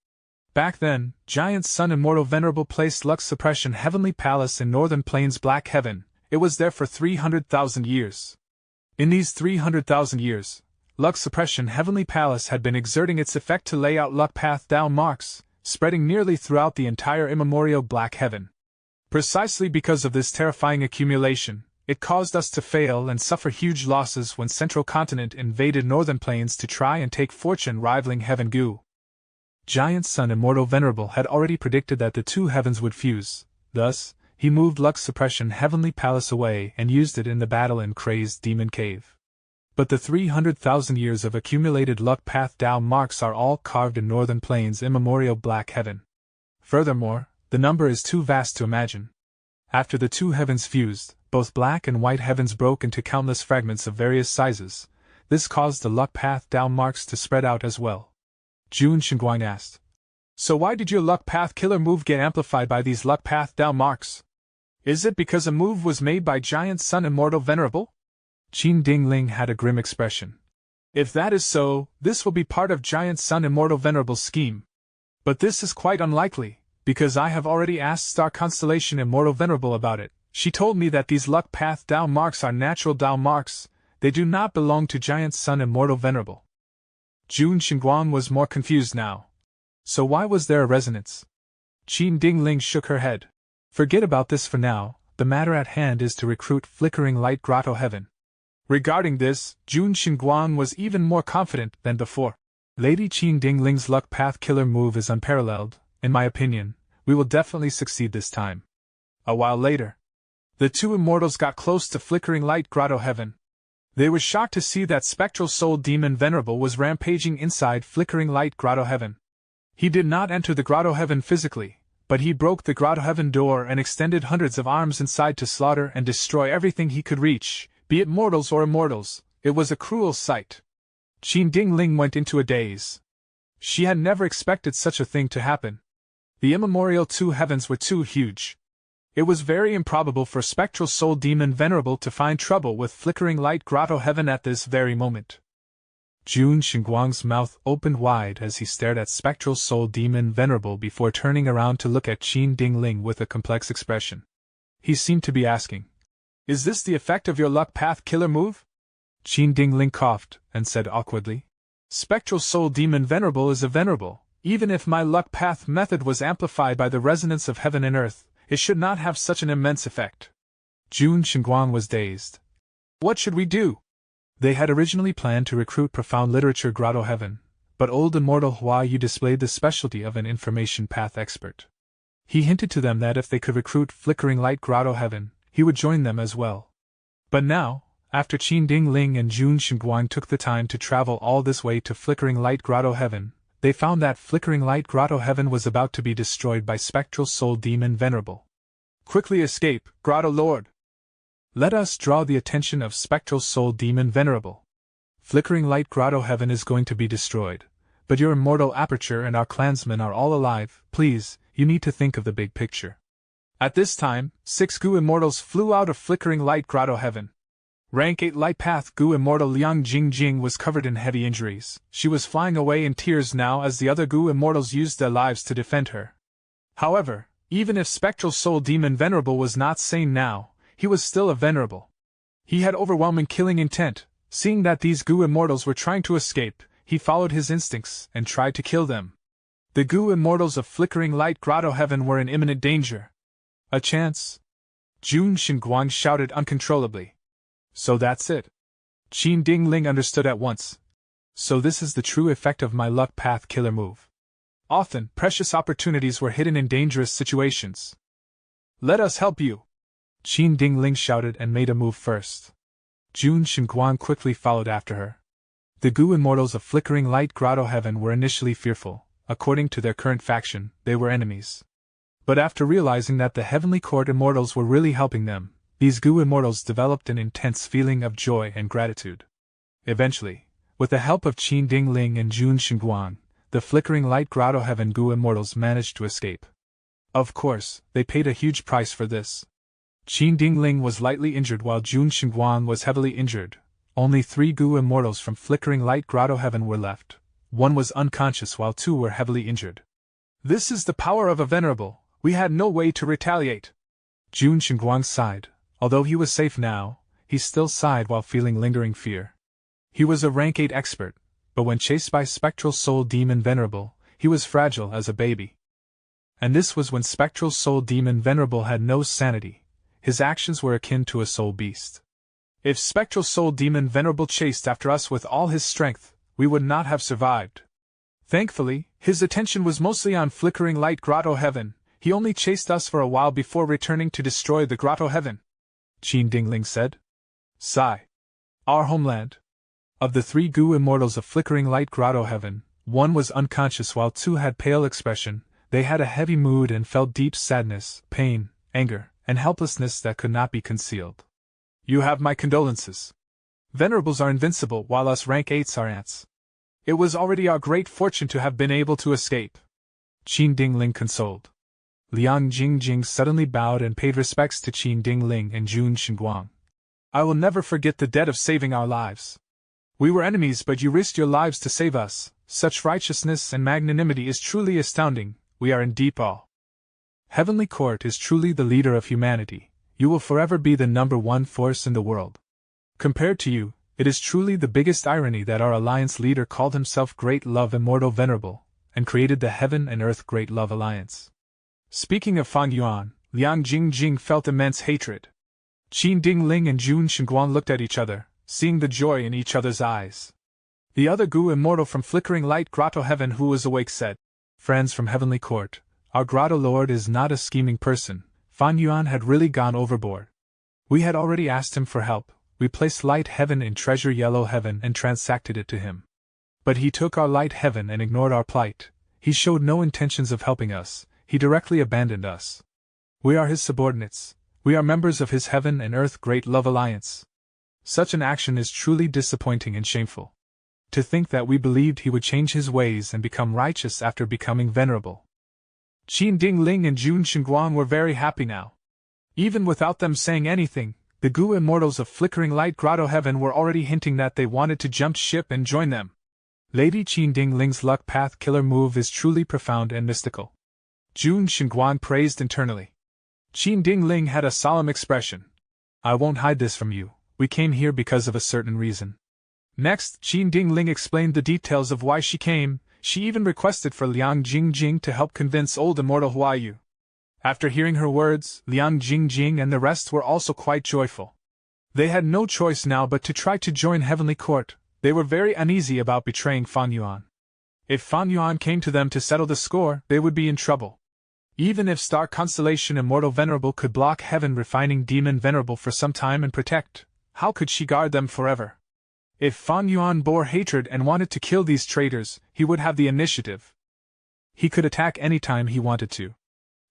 A: Back then, Giant Sun Immortal Venerable placed Lux Suppression Heavenly Palace in Northern Plains Black Heaven. It was there for 300,000 years. In these 300,000 years, Lux Suppression Heavenly Palace had been exerting its effect to lay out Luck Path Dao marks, spreading nearly throughout the entire immemorial Black Heaven. Precisely because of this terrifying accumulation, it caused us to fail and suffer huge losses when Central Continent invaded Northern Plains to try and take fortune rivaling Heaven Gu. Giant Sun Immortal Venerable had already predicted that the two heavens would fuse. Thus, he moved Lux Suppression Heavenly Palace away and used it in the battle in Crazed Demon Cave. But the 300,000 years of accumulated luck path Tao marks are all carved in Northern Plains' immemorial black heaven. Furthermore, the number is too vast to imagine. After the two heavens fused, both black and white heavens broke into countless fragments of various sizes. This caused the luck path Tao marks to spread out as well. Jun Shengguang asked. So why did your luck path killer move get amplified by these luck path Tao marks? Is it because a move was made by Giant Sun Immortal Venerable? Qin Dingling had a grim expression. If that is so, this will be part of Giant Sun Immortal Venerable's scheme. But this is quite unlikely, because I have already asked Star Constellation Immortal Venerable about it. She told me that these luck path Tao marks are natural Tao marks, they do not belong to Giant Sun Immortal Venerable. Jun Shengguang was more confused now. So why was there a resonance? Qin Dingling shook her head. Forget about this for now, the matter at hand is to recruit Flickering Light Grotto Heaven. Regarding this, Jun Shengguang was even more confident than before. Lady Qin Dingling's luck path killer move is unparalleled, in my opinion. We will definitely succeed this time. A while later, the two immortals got close to Flickering Light Grotto Heaven. They were shocked to see that Spectral Soul Demon Venerable was rampaging inside Flickering Light Grotto Heaven. He did not enter the Grotto Heaven physically, but he broke the Grotto Heaven door and extended hundreds of arms inside to slaughter and destroy everything he could reach, be it mortals or immortals. It was a cruel sight. Qin Dingling went into a daze. She had never expected such a thing to happen. The immemorial two heavens were too huge. It was very improbable for Spectral Soul Demon Venerable to find trouble with Flickering Light Grotto Heaven at this very moment. Jun Shengguang's mouth opened wide as he stared at Spectral Soul Demon Venerable before turning around to look at Qin Dingling with a complex expression. He seemed to be asking, "Is this the effect of your luck path killer move?" Qin Dingling coughed and said awkwardly, "Spectral Soul Demon Venerable is a venerable. Even if my luck path method was amplified by the resonance of heaven and earth, it should not have such an immense effect." Jun Shengguang was dazed. What should we do? They had originally planned to recruit Profound Literature Grotto Heaven, but old immortal Hua Yu displayed the specialty of an information path expert. He hinted to them that if they could recruit Flickering Light Grotto Heaven, he would join them as well. But now, after Qin Dingling and Jun Shengguang took the time to travel all this way to Flickering Light Grotto Heaven, they found that Flickering Light Grotto Heaven was about to be destroyed by Spectral Soul Demon Venerable. Quickly escape, Grotto Lord! Let us draw the attention of Spectral Soul Demon Venerable. Flickering Light Grotto Heaven is going to be destroyed, but your immortal Aperture and our clansmen are all alive. Please, you need to think of the big picture. At this time, 6 Gu Immortals flew out of Flickering Light Grotto Heaven. Rank 8 Light Path Gu Immortal Liang Jingjing was covered in heavy injuries. She was flying away in tears now as the other Gu Immortals used their lives to defend her. However, even if Spectral Soul Demon Venerable was not sane now, he was still a venerable. He had overwhelming killing intent. Seeing that these Gu Immortals were trying to escape, he followed his instincts and tried to kill them. The Gu Immortals of Flickering Light Grotto Heaven were in imminent danger. A chance? Jun Shengguang shouted uncontrollably. So that's it. Qin Dingling understood at once. So this is the true effect of my luck path killer move. Often, precious opportunities were hidden in dangerous situations. Let us help you! Qin Dingling shouted and made a move first. Jun Shengguang quickly followed after her. The Gu Immortals of Flickering Light Grotto Heaven were initially fearful. According to their current faction, they were enemies. But after realizing that the Heavenly Court Immortals were really helping them, these Gu Immortals developed an intense feeling of joy and gratitude. Eventually, with the help of Qin Dingling and Jun Shengguang, the Flickering Light Grotto Heaven Gu Immortals managed to escape. Of course, they paid a huge price for this. Qin Dingling was lightly injured while Jun Shengguang was heavily injured. Only 3 Gu Immortals from Flickering Light Grotto Heaven were left. One was unconscious while 2 were heavily injured. This is the power of a venerable. We had no way to retaliate. Jun Shengguang sighed. Although he was safe now, he still sighed while feeling lingering fear. He was a rank 8 expert, but when chased by Spectral Soul Demon Venerable, he was fragile as a baby. And this was when Spectral Soul Demon Venerable had no sanity. His actions were akin to a soul beast. If Spectral Soul Demon Venerable chased after us with all his strength, we would not have survived. Thankfully, his attention was mostly on Flickering Light Grotto Heaven. He only chased us for a while before returning to destroy the Grotto Heaven. Qin Dingling said. Sigh. Our homeland. Of the 3 Gu immortals of Flickering Light Grotto Heaven, 1 was unconscious while 2 had pale expression. They had a heavy mood and felt deep sadness, pain, anger, and helplessness that could not be concealed. You have my condolences. Venerables are invincible while us rank 8s are ants. It was already our great fortune to have been able to escape. Qin Dingling consoled. Liang Jingjing suddenly bowed and paid respects to Qin Dingling and Jun Xinguang. I will never forget the debt of saving our lives. We were enemies, but you risked your lives to save us. Such righteousness and magnanimity is truly astounding. We are in deep awe. Heavenly Court is truly the leader of humanity. You will forever be the #1 force in the world. Compared to you, it is truly the biggest irony that our alliance leader called himself Great Love Immortal Venerable, and created the Heaven and Earth Great Love Alliance. Speaking of Fang Yuan, Liang Jingjing felt immense hatred. Qin Dingling and Jun Xinguang looked at each other, seeing the joy in each other's eyes. The other Gu immortal from Flickering Light Grotto Heaven who was awake said, Friends from Heavenly Court, our Grotto Lord is not a scheming person. Fan Yuan had really gone overboard. We had already asked him for help. We placed Light Heaven in Treasure Yellow Heaven and transacted it to him. But he took our Light Heaven and ignored our plight. He showed no intentions of helping us. He directly abandoned us. We are his subordinates. We are members of his Heaven and Earth Great Love Alliance. Such an action is truly disappointing and shameful. To think that we believed he would change his ways and become righteous after becoming venerable. Qin Dingling and Jun Xinguang were very happy now. Even without them saying anything, the Gu immortals of Flickering Light Grotto Heaven were already hinting that they wanted to jump ship and join them. Lady Qin Dingling's luck path killer move is truly profound and mystical. Jun Xinguang praised internally. Qin Dingling had a solemn expression. I won't hide this from you. We came here because of a certain reason. Next, Qin Dingling explained the details of why she came. She even requested for Liang Jingjing to help convince old immortal Huayu. After hearing her words, Liang Jingjing and the rest were also quite joyful. They had no choice now but to try to join Heavenly Court. They were very uneasy about betraying Fan Yuan. If Fan Yuan came to them to settle the score, they would be in trouble. Even if Star Constellation Immortal Venerable could block Heaven Refining Demon Venerable for some time and protect, how could she guard them forever? If Fan Yuan bore hatred and wanted to kill these traitors, he would have the initiative. He could attack any time he wanted to.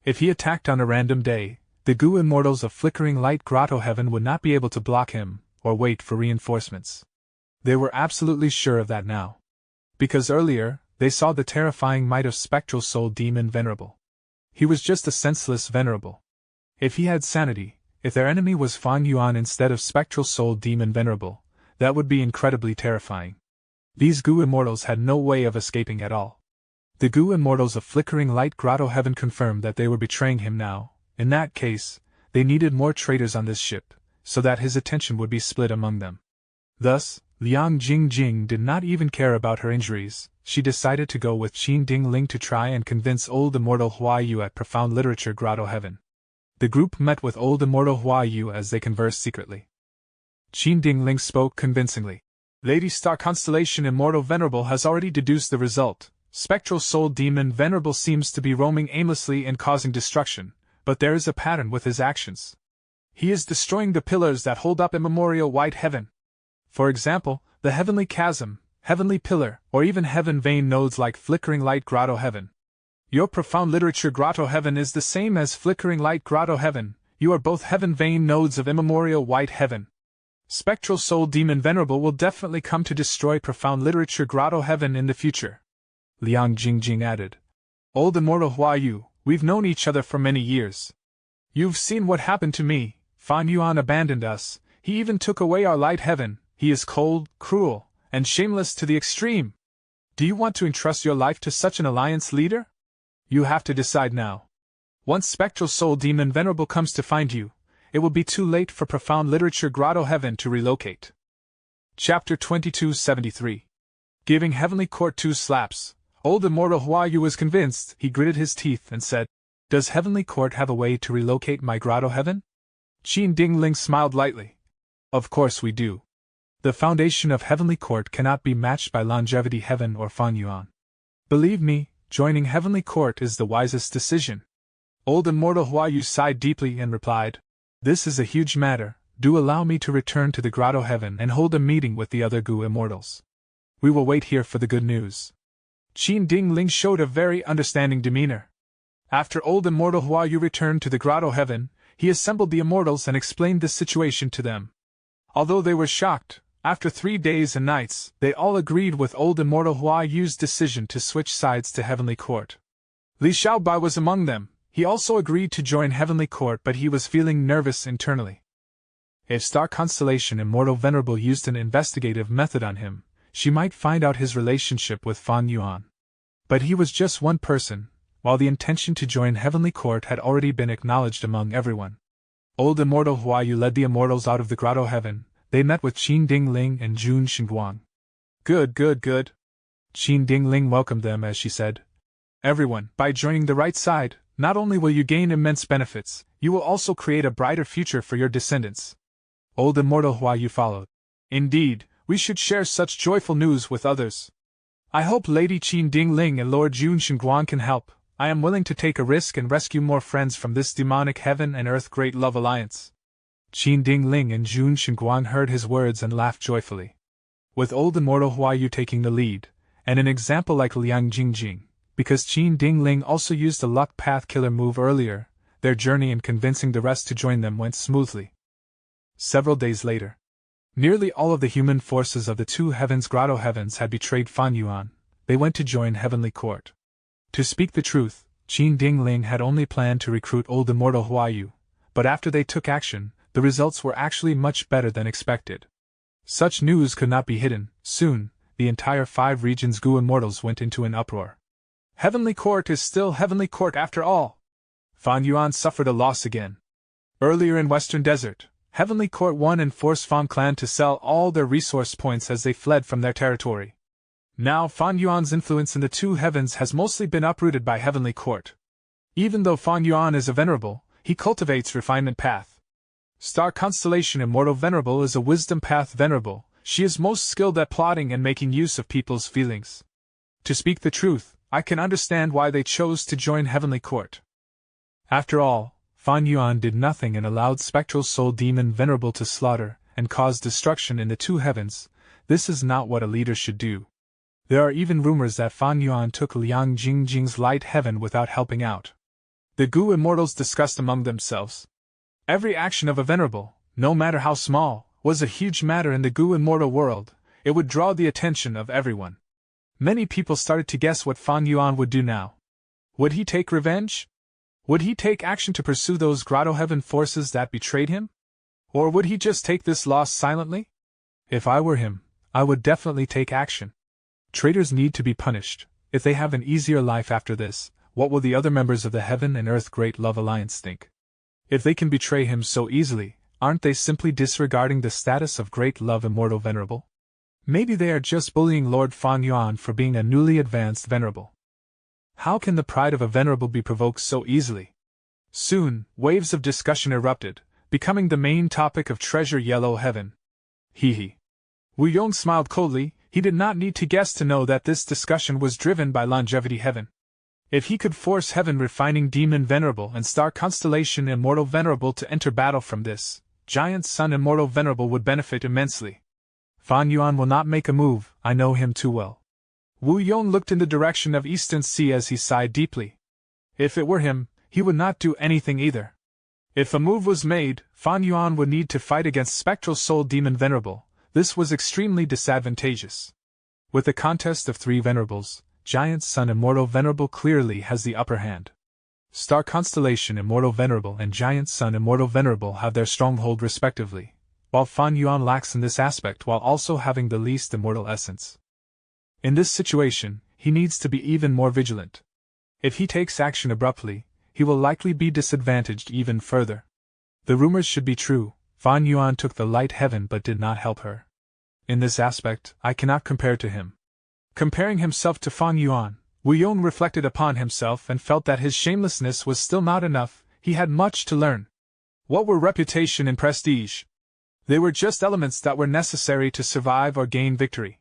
A: If he attacked on a random day, the Gu immortals of Flickering Light Grotto Heaven would not be able to block him, or wait for reinforcements. They were absolutely sure of that now. Because earlier, they saw the terrifying might of Spectral Soul Demon Venerable. He was just a senseless venerable. If he had sanity, if their enemy was Fan Yuan instead of Spectral Soul Demon Venerable, that would be incredibly terrifying. These Gu immortals had no way of escaping at all. The Gu immortals of Flickering Light Grotto Heaven confirmed that they were betraying him now. In that case, they needed more traitors on this ship, so that his attention would be split among them. Thus, Liang Jingjing did not even care about her injuries. She decided to go with Qin Dingling to try and convince old immortal Huayu at Profound Literature Grotto Heaven. The group met with old immortal Huayu as they conversed secretly. Qin Dingling spoke convincingly. Lady Star Constellation Immortal Venerable has already deduced the result. Spectral Soul Demon Venerable seems to be roaming aimlessly and causing destruction, but there is a pattern with his actions. He is destroying the pillars that hold up immemorial white heaven. For example, the Heavenly Chasm, Heavenly Pillar, or even Heaven Vein nodes like Flickering Light Grotto Heaven. Your Profound Literature Grotto Heaven is the same as Flickering Light Grotto Heaven. You are both Heaven Vein nodes of immemorial white heaven. Spectral Soul Demon Venerable will definitely come to destroy Profound Literature Grotto Heaven in the future. Liang Jingjing added. Old immortal Huayu, we've known each other for many years. You've seen what happened to me. Fan Yuan abandoned us. He even took away our light heaven. He is cold, cruel, and shameless to the extreme. Do you want to entrust your life to such an alliance leader? You have to decide now. Once Spectral Soul Demon Venerable comes to find you, it will be too late for Profound Literature Grotto Heaven to relocate. Chapter 2273. Giving Heavenly Court 2 slaps. Old immortal Huayu was convinced. He gritted his teeth and said, Does Heavenly Court have a way to relocate my Grotto Heaven? Qin Dingling smiled lightly. Of course we do. The foundation of Heavenly Court cannot be matched by Longevity Heaven or Fan Yuan. Believe me, joining Heavenly Court is the wisest decision. Old immortal Huayu sighed deeply and replied, This is a huge matter. do allow me to return to the Grotto Heaven and hold a meeting with the other Gu immortals. We will wait here for the good news. Qin Ding Ling showed a very understanding demeanor. After old immortal Hua Yu returned to the Grotto Heaven, he assembled the immortals and explained the situation to them. Although they were shocked, after 3 days and nights, they all agreed with old immortal Hua Yu's decision to switch sides to Heavenly Court. Li Xiaobai was among them. He also agreed to join Heavenly Court, but he was feeling nervous internally. If Star Constellation Immortal Venerable used an investigative method on him, she might find out his relationship with Fan Yuan. But he was just one person, while the intention to join Heavenly Court had already been acknowledged among everyone. Old Immortal Huayu led the immortals out of the Grotto Heaven. They met with Qin Ding Ling and Jun Xinguang. Good. Qin Ding Ling welcomed them as she said, "Everyone, by joining the right side, not only will you gain immense benefits, you will also create a brighter future for your descendants." Old Immortal Huayu followed. "Indeed, we should share such joyful news with others. I hope Lady Qin Ding Ling and Lord Jun Xinguang can help. I am willing to take a risk and rescue more friends from this demonic heaven and earth great love alliance." Qin Ding Ling and Jun Xinguang heard his words and laughed joyfully. With old Immortal Huayu taking the lead, and an example like Liang Jingjing, because Qin Ding Ling also used the luck path killer move earlier, their journey in convincing the rest to join them went smoothly. Several days later, nearly all of the human forces of the two heavens Grotto Heavens had betrayed Fan Yuan. They went to join Heavenly Court. To speak the truth, Qin Ding Ling had only planned to recruit old Immortal Huayu, but after they took action, the results were actually much better than expected. Such news could not be hidden. Soon, the entire 5 regions Gu immortals went into an uproar. Heavenly Court is still Heavenly Court after all. Fan Yuan suffered a loss again. Earlier in Western Desert, Heavenly Court won and forced Fan Clan to sell all their resource points as they fled from their territory. Now Fan Yuan's influence in the two heavens has mostly been uprooted by Heavenly Court. Even though Fan Yuan is a venerable, he cultivates refinement path. Star Constellation Immortal Venerable is a wisdom path venerable. She is most skilled at plotting and making use of people's feelings. To speak the truth, I can understand why they chose to join Heavenly Court. After all, Fan Yuan did nothing and allowed Spectral Soul Demon Venerable to slaughter and cause destruction in the two heavens. This is not what a leader should do. There are even rumors that Fan Yuan took Liang Jingjing's light heaven without helping out. The Gu immortals discussed among themselves. Every action of a venerable, no matter how small, was a huge matter in the Gu immortal world. It would draw the attention of everyone. Many people started to guess what Fan Yuan would do now. Would he take revenge? Would he take action to pursue those Grotto Heaven forces that betrayed him? Or would he just take this loss silently? If I were him, I would definitely take action. Traitors need to be punished. If they have an easier life after this, what will the other members of the Heaven and Earth Great Love Alliance think? If they can betray him so easily, aren't they simply disregarding the status of Great Love Immortal Venerable? Maybe they are just bullying Lord Fan Yuan for being a newly advanced venerable. How can the pride of a venerable be provoked so easily? Soon, waves of discussion erupted, becoming the main topic of Treasure Yellow Heaven. Hee. Wu Yong smiled coldly. He did not need to guess to know that this discussion was driven by Longevity Heaven. If he could force Heaven Refining Demon Venerable and Star Constellation Immortal Venerable to enter battle from this, Giant Sun Immortal Venerable would benefit immensely. Fan Yuan will not make a move, I know him too well. Wu Yong looked in the direction of Eastern Sea as he sighed deeply. If it were him, he would not do anything either. If a move was made, Fan Yuan would need to fight against Spectral Soul Demon Venerable. This was extremely disadvantageous. With a contest of 3 venerables, Giant Sun Immortal Venerable clearly has the upper hand. Star Constellation Immortal Venerable and Giant Sun Immortal Venerable have their stronghold respectively, while Fan Yuan lacks in this aspect while also having the least immortal essence. In this situation, he needs to be even more vigilant. If he takes action abruptly, he will likely be disadvantaged even further. The rumors should be true. Fan Yuan took the light heaven but did not help her. In this aspect, I cannot compare to him. Comparing himself to Fan Yuan, Wu Yong reflected upon himself and felt that his shamelessness was still not enough. He had much to learn. What were reputation and prestige? They were just elements that were necessary to survive or gain victory.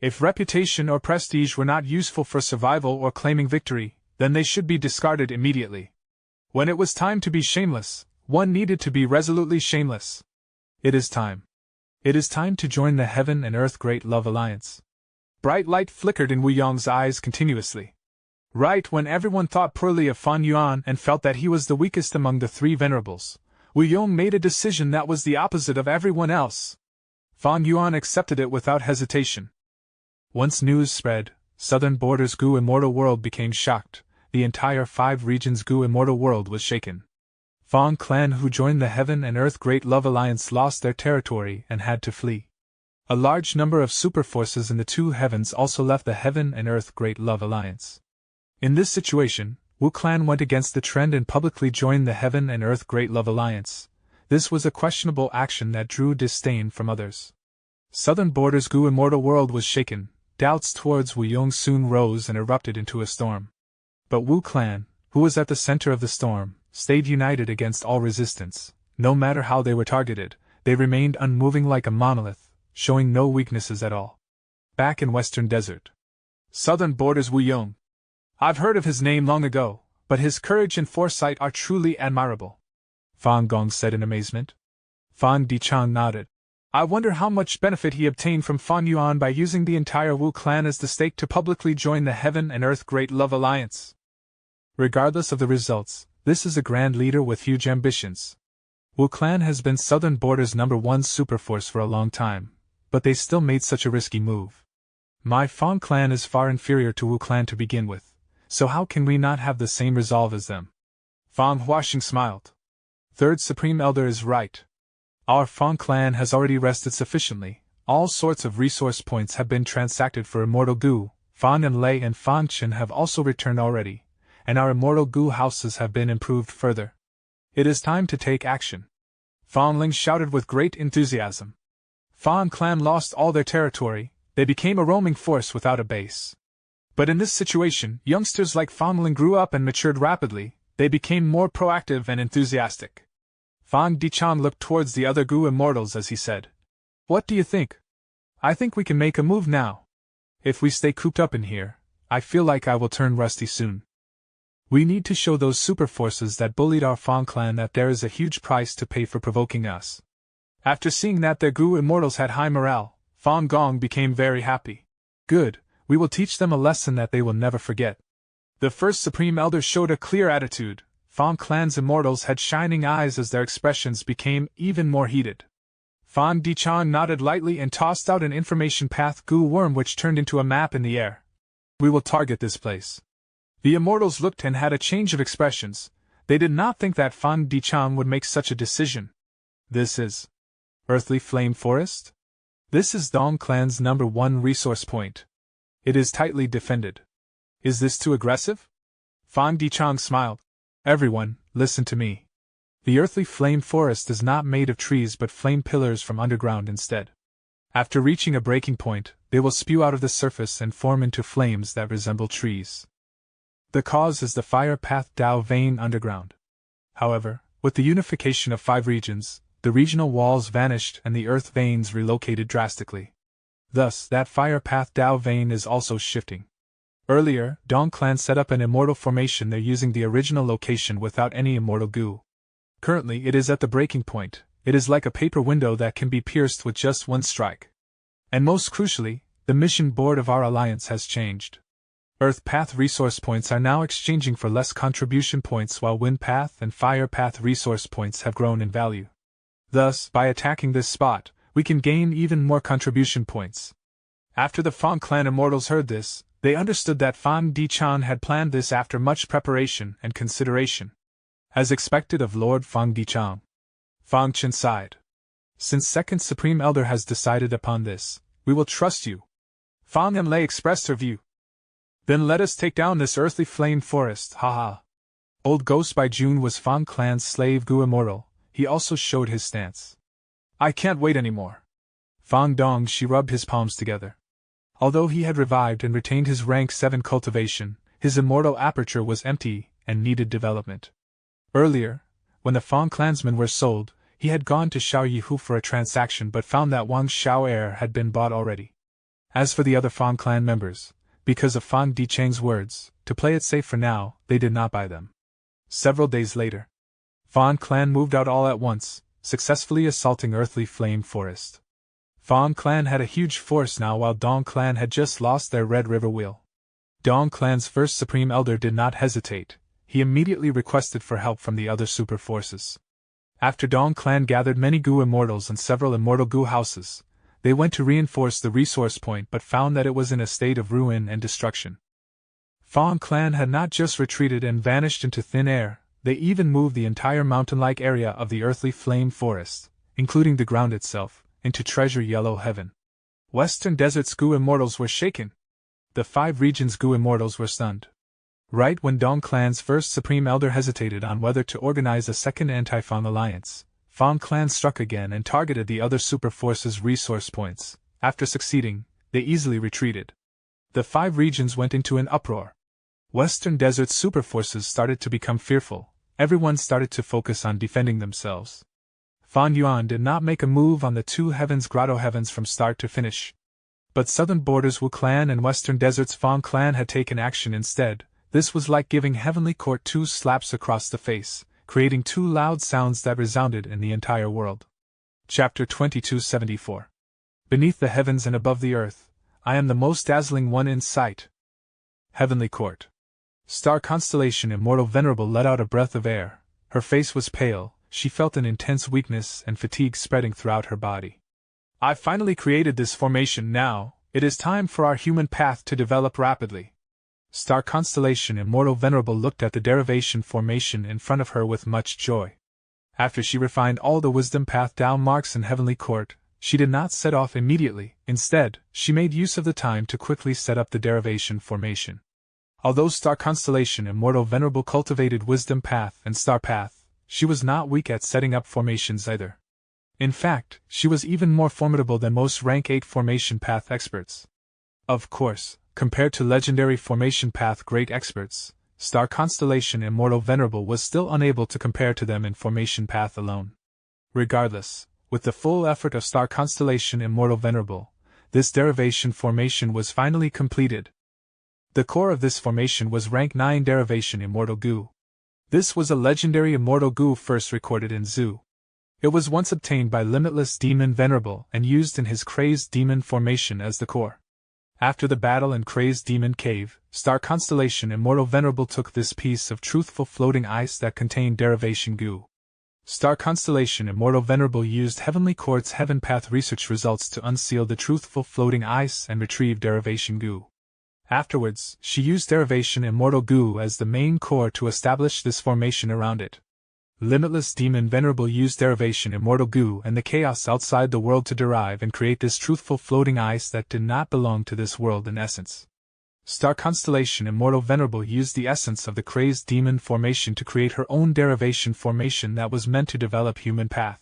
A: If reputation or prestige were not useful for survival or claiming victory, then they should be discarded immediately. When it was time to be shameless, one needed to be resolutely shameless. It is time. It is time to join the Heaven and Earth Great Love Alliance. Bright light flickered in Wu Yong's eyes continuously. Right when everyone thought poorly of Fan Yuan and felt that he was the weakest among the three venerables, Wu Yong made a decision that was the opposite of everyone else. Fan Yuan accepted it without hesitation. Once news spread, Southern Border's Gu Immortal World became shocked. The entire 5 regions Gu Immortal World was shaken. Fang clan who joined the Heaven and Earth Great Love Alliance lost their territory and had to flee. A large number of superforces in the 2 heavens also left the Heaven and Earth Great Love Alliance. In this situation, Wu clan went against the trend and publicly joined the Heaven and Earth Great Love Alliance. This was a questionable action that drew disdain from others. Southern Border's Gu Immortal World was shaken. Doubts towards Wu Yong soon rose and erupted into a storm. But Wu clan, who was at the center of the storm, stayed united against all resistance. No matter how they were targeted, they remained unmoving like a monolith, showing no weaknesses at all. Back in Western Desert, Southern Border's Wu Yong. I've heard of his name long ago, but his courage and foresight are truly admirable, Fang Gong said in amazement. Fan Dichang nodded. I wonder how much benefit he obtained from Fan Yuan by using the entire Wu clan as the stake to publicly join the Heaven and Earth Great Love Alliance. Regardless of the results, this is a grand leader with huge ambitions. Wu clan has been Southern Border's #1 superforce for a long time, but they still made such a risky move. My Fang clan is far inferior to Wu clan to begin with, so how can we not have the same resolve as them? Fang Huaxing smiled. Third Supreme Elder is right. Our Fang clan has already rested sufficiently. All sorts of resource points have been transacted for Immortal Gu. Fan and Lei and Fan Chen have also returned already, and our Immortal Gu houses have been improved further. It is time to take action. Fan Ling shouted with great enthusiasm. Fan clan lost all their territory. They became a roaming force without a base. But in this situation, youngsters like Fan Ling grew up and matured rapidly. They became more proactive and enthusiastic. Fang Dichang looked towards the other Gu immortals as he said, What do you think? I think we can make a move now. If we stay cooped up in here, I feel like I will turn rusty soon. We need to show those superforces that bullied our Fang clan that there is a huge price to pay for provoking us. After seeing that their Gu immortals had high morale, Fang Gong became very happy. Good, we will teach them a lesson that they will never forget. The first Supreme Elder showed a clear attitude. Fang clan's immortals had shining eyes as their expressions became even more heated. Fan Dichang nodded lightly and tossed out an information path Gu worm which turned into a map in the air. We will target this place. The immortals looked and had a change of expressions. They did not think that Fan Dichang would make such a decision. This is Earthly Flame Forest? This is Dong clan's #1 resource point. It is tightly defended. Is this too aggressive? Fan Dichang smiled. Everyone, listen to me. The Earthly Flame Forest is not made of trees but flame pillars from underground instead. After reaching a breaking point, they will spew out of the surface and form into flames that resemble trees. The cause is the Fire Path Dao vein underground. However, with the unification of 5 regions, the regional walls vanished and the earth veins relocated drastically. Thus, that Fire Path Dao vein is also shifting. Earlier, Dong clan set up an immortal formation there using the original location without any immortal Gu. Currently it is at the breaking point. It is like a paper window that can be pierced with just one strike. And most crucially, the mission board of our alliance has changed. Earth Path resource points are now exchanging for less contribution points while Wind Path and Fire Path resource points have grown in value. Thus, by attacking this spot, we can gain even more contribution points. After the Fang clan immortals heard this, they understood that Fan Dichang had planned this after much preparation and consideration. As expected of Lord Fang Dichang, Fang Chen sighed. Since Second Supreme Elder has decided upon this, we will trust you. Fang and Lei expressed her view. Then let us take down this Earthly Flame Forest, haha. Old Ghost by June was Fang clan's slave Gu immortal. He also showed his stance. I can't wait anymore. Fang Dong she rubbed his palms together. Although he had revived and retained his rank 7 cultivation, his immortal aperture was empty and needed development. Earlier, when the Fang clansmen were sold, he had gone to Xiao Yihu for a transaction but found that Wang Xiao heir had been bought already. As for the other Fang clan members, because of Fan Dichang's words, to play it safe for now, they did not buy them. Several days later, Fan clan moved out all at once, successfully assaulting Earthly Flame Forest. Fawn Clan had a huge force now, while Dong Clan had just lost their Red River Wheel. Dong Clan's first Supreme Elder did not hesitate. He immediately requested for help from the other super forces. After Dong Clan gathered many Goo Immortals and several Immortal Goo houses, they went to reinforce the resource point but found that it was in a state of ruin and destruction. Fawn Clan had not just retreated and vanished into thin air, they even moved the entire mountain-like area of the Earthly Flame Forest, including the ground itself, into Treasure Yellow Heaven. Western Desert's Goo Immortals were shaken. The 5 regions' Goo Immortals were stunned. Right when Dong Clan's first Supreme Elder hesitated on whether to organize a second anti-Fawn alliance, Fawn Clan struck again and targeted the other super forces' resource points. After succeeding, they easily retreated. The 5 regions went into an uproar. Western Desert's super forces started to become fearful. Everyone started to focus on defending themselves. Fawn Yuan did not make a move on the 2 heavens grotto heavens from start to finish. But Southern Borders Wu Clan and Western Desert's Fawn Clan had taken action instead. This was like giving Heavenly Court 2 slaps across the face, creating 2 loud sounds that resounded in the entire world. Chapter 2274. Beneath the heavens and above the earth, I am the most dazzling one in sight. Heavenly Court. Star Constellation Immortal Venerable let out a breath of air. Her face was pale, she felt an intense weakness and fatigue spreading throughout her body. I finally created this formation now, it is time for our human path to develop rapidly. Star Constellation Immortal Venerable looked at the derivation formation in front of her with much joy. After she refined all the wisdom path Tao marks in Heavenly Court, she did not set off immediately. Instead, she made use of the time to quickly set up the derivation formation. Although Star Constellation Immortal Venerable cultivated wisdom path and star path, she was not weak at setting up formations either. In fact, she was even more formidable than most rank 8 formation path experts. Of course, compared to legendary formation path great experts, Star Constellation Immortal Venerable was still unable to compare to them in formation path alone. Regardless, with the full effort of Star Constellation Immortal Venerable, this derivation formation was finally completed. The core of this formation was rank 9 derivation Immortal Goo. This was a legendary Immortal Goo first recorded in Zoo. It was once obtained by Limitless Demon Venerable and used in his Crazed Demon formation as the core. After the battle in Crazed Demon Cave, Star Constellation Immortal Venerable took this piece of truthful floating ice that contained derivation goo. Star Constellation Immortal Venerable used Heavenly Court's Heaven Path research results to unseal the truthful floating ice and retrieve derivation goo. Afterwards, she used derivation Immortal Goo as the main core to establish this formation around it. Limitless Demon Venerable used derivation Immortal Goo and the chaos outside the world to derive and create this truthful floating ice that did not belong to this world in essence. Star Constellation Immortal Venerable used the essence of the Crazed Demon formation to create her own derivation formation that was meant to develop human path.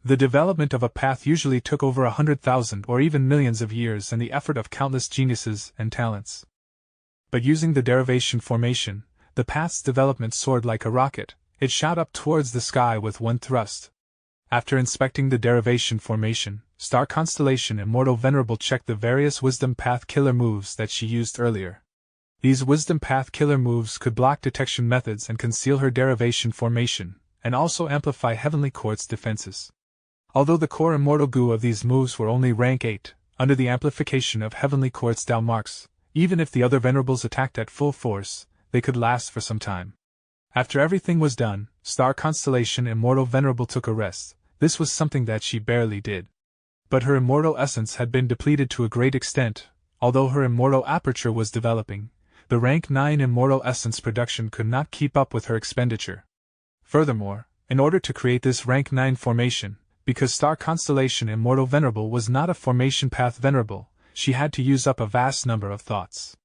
A: The development of a path usually took over 100,000 or even millions of years and the effort of countless geniuses and talents. But using the derivation formation, the path's development soared like a rocket. It shot up towards the sky with one thrust. After inspecting the derivation formation, Star Constellation Immortal Venerable checked the various Wisdom Path killer moves that she used earlier. These Wisdom Path killer moves could block detection methods and conceal her derivation formation, and also amplify Heavenly Court's defenses. Although the core Immortal Goo of these moves were only rank 8, under the amplification of Heavenly Court's Tao marks, even if the other Venerables attacked at full force, they could last for some time. After everything was done, Star Constellation Immortal Venerable took a rest. This was something that she barely did. But her immortal essence had been depleted to a great extent. Although her immortal aperture was developing, the rank 9 immortal essence production could not keep up with her expenditure. Furthermore, in order to create this rank 9 formation, because Star Constellation Immortal Venerable was not a formation path venerable, she had to use up a vast number of thoughts.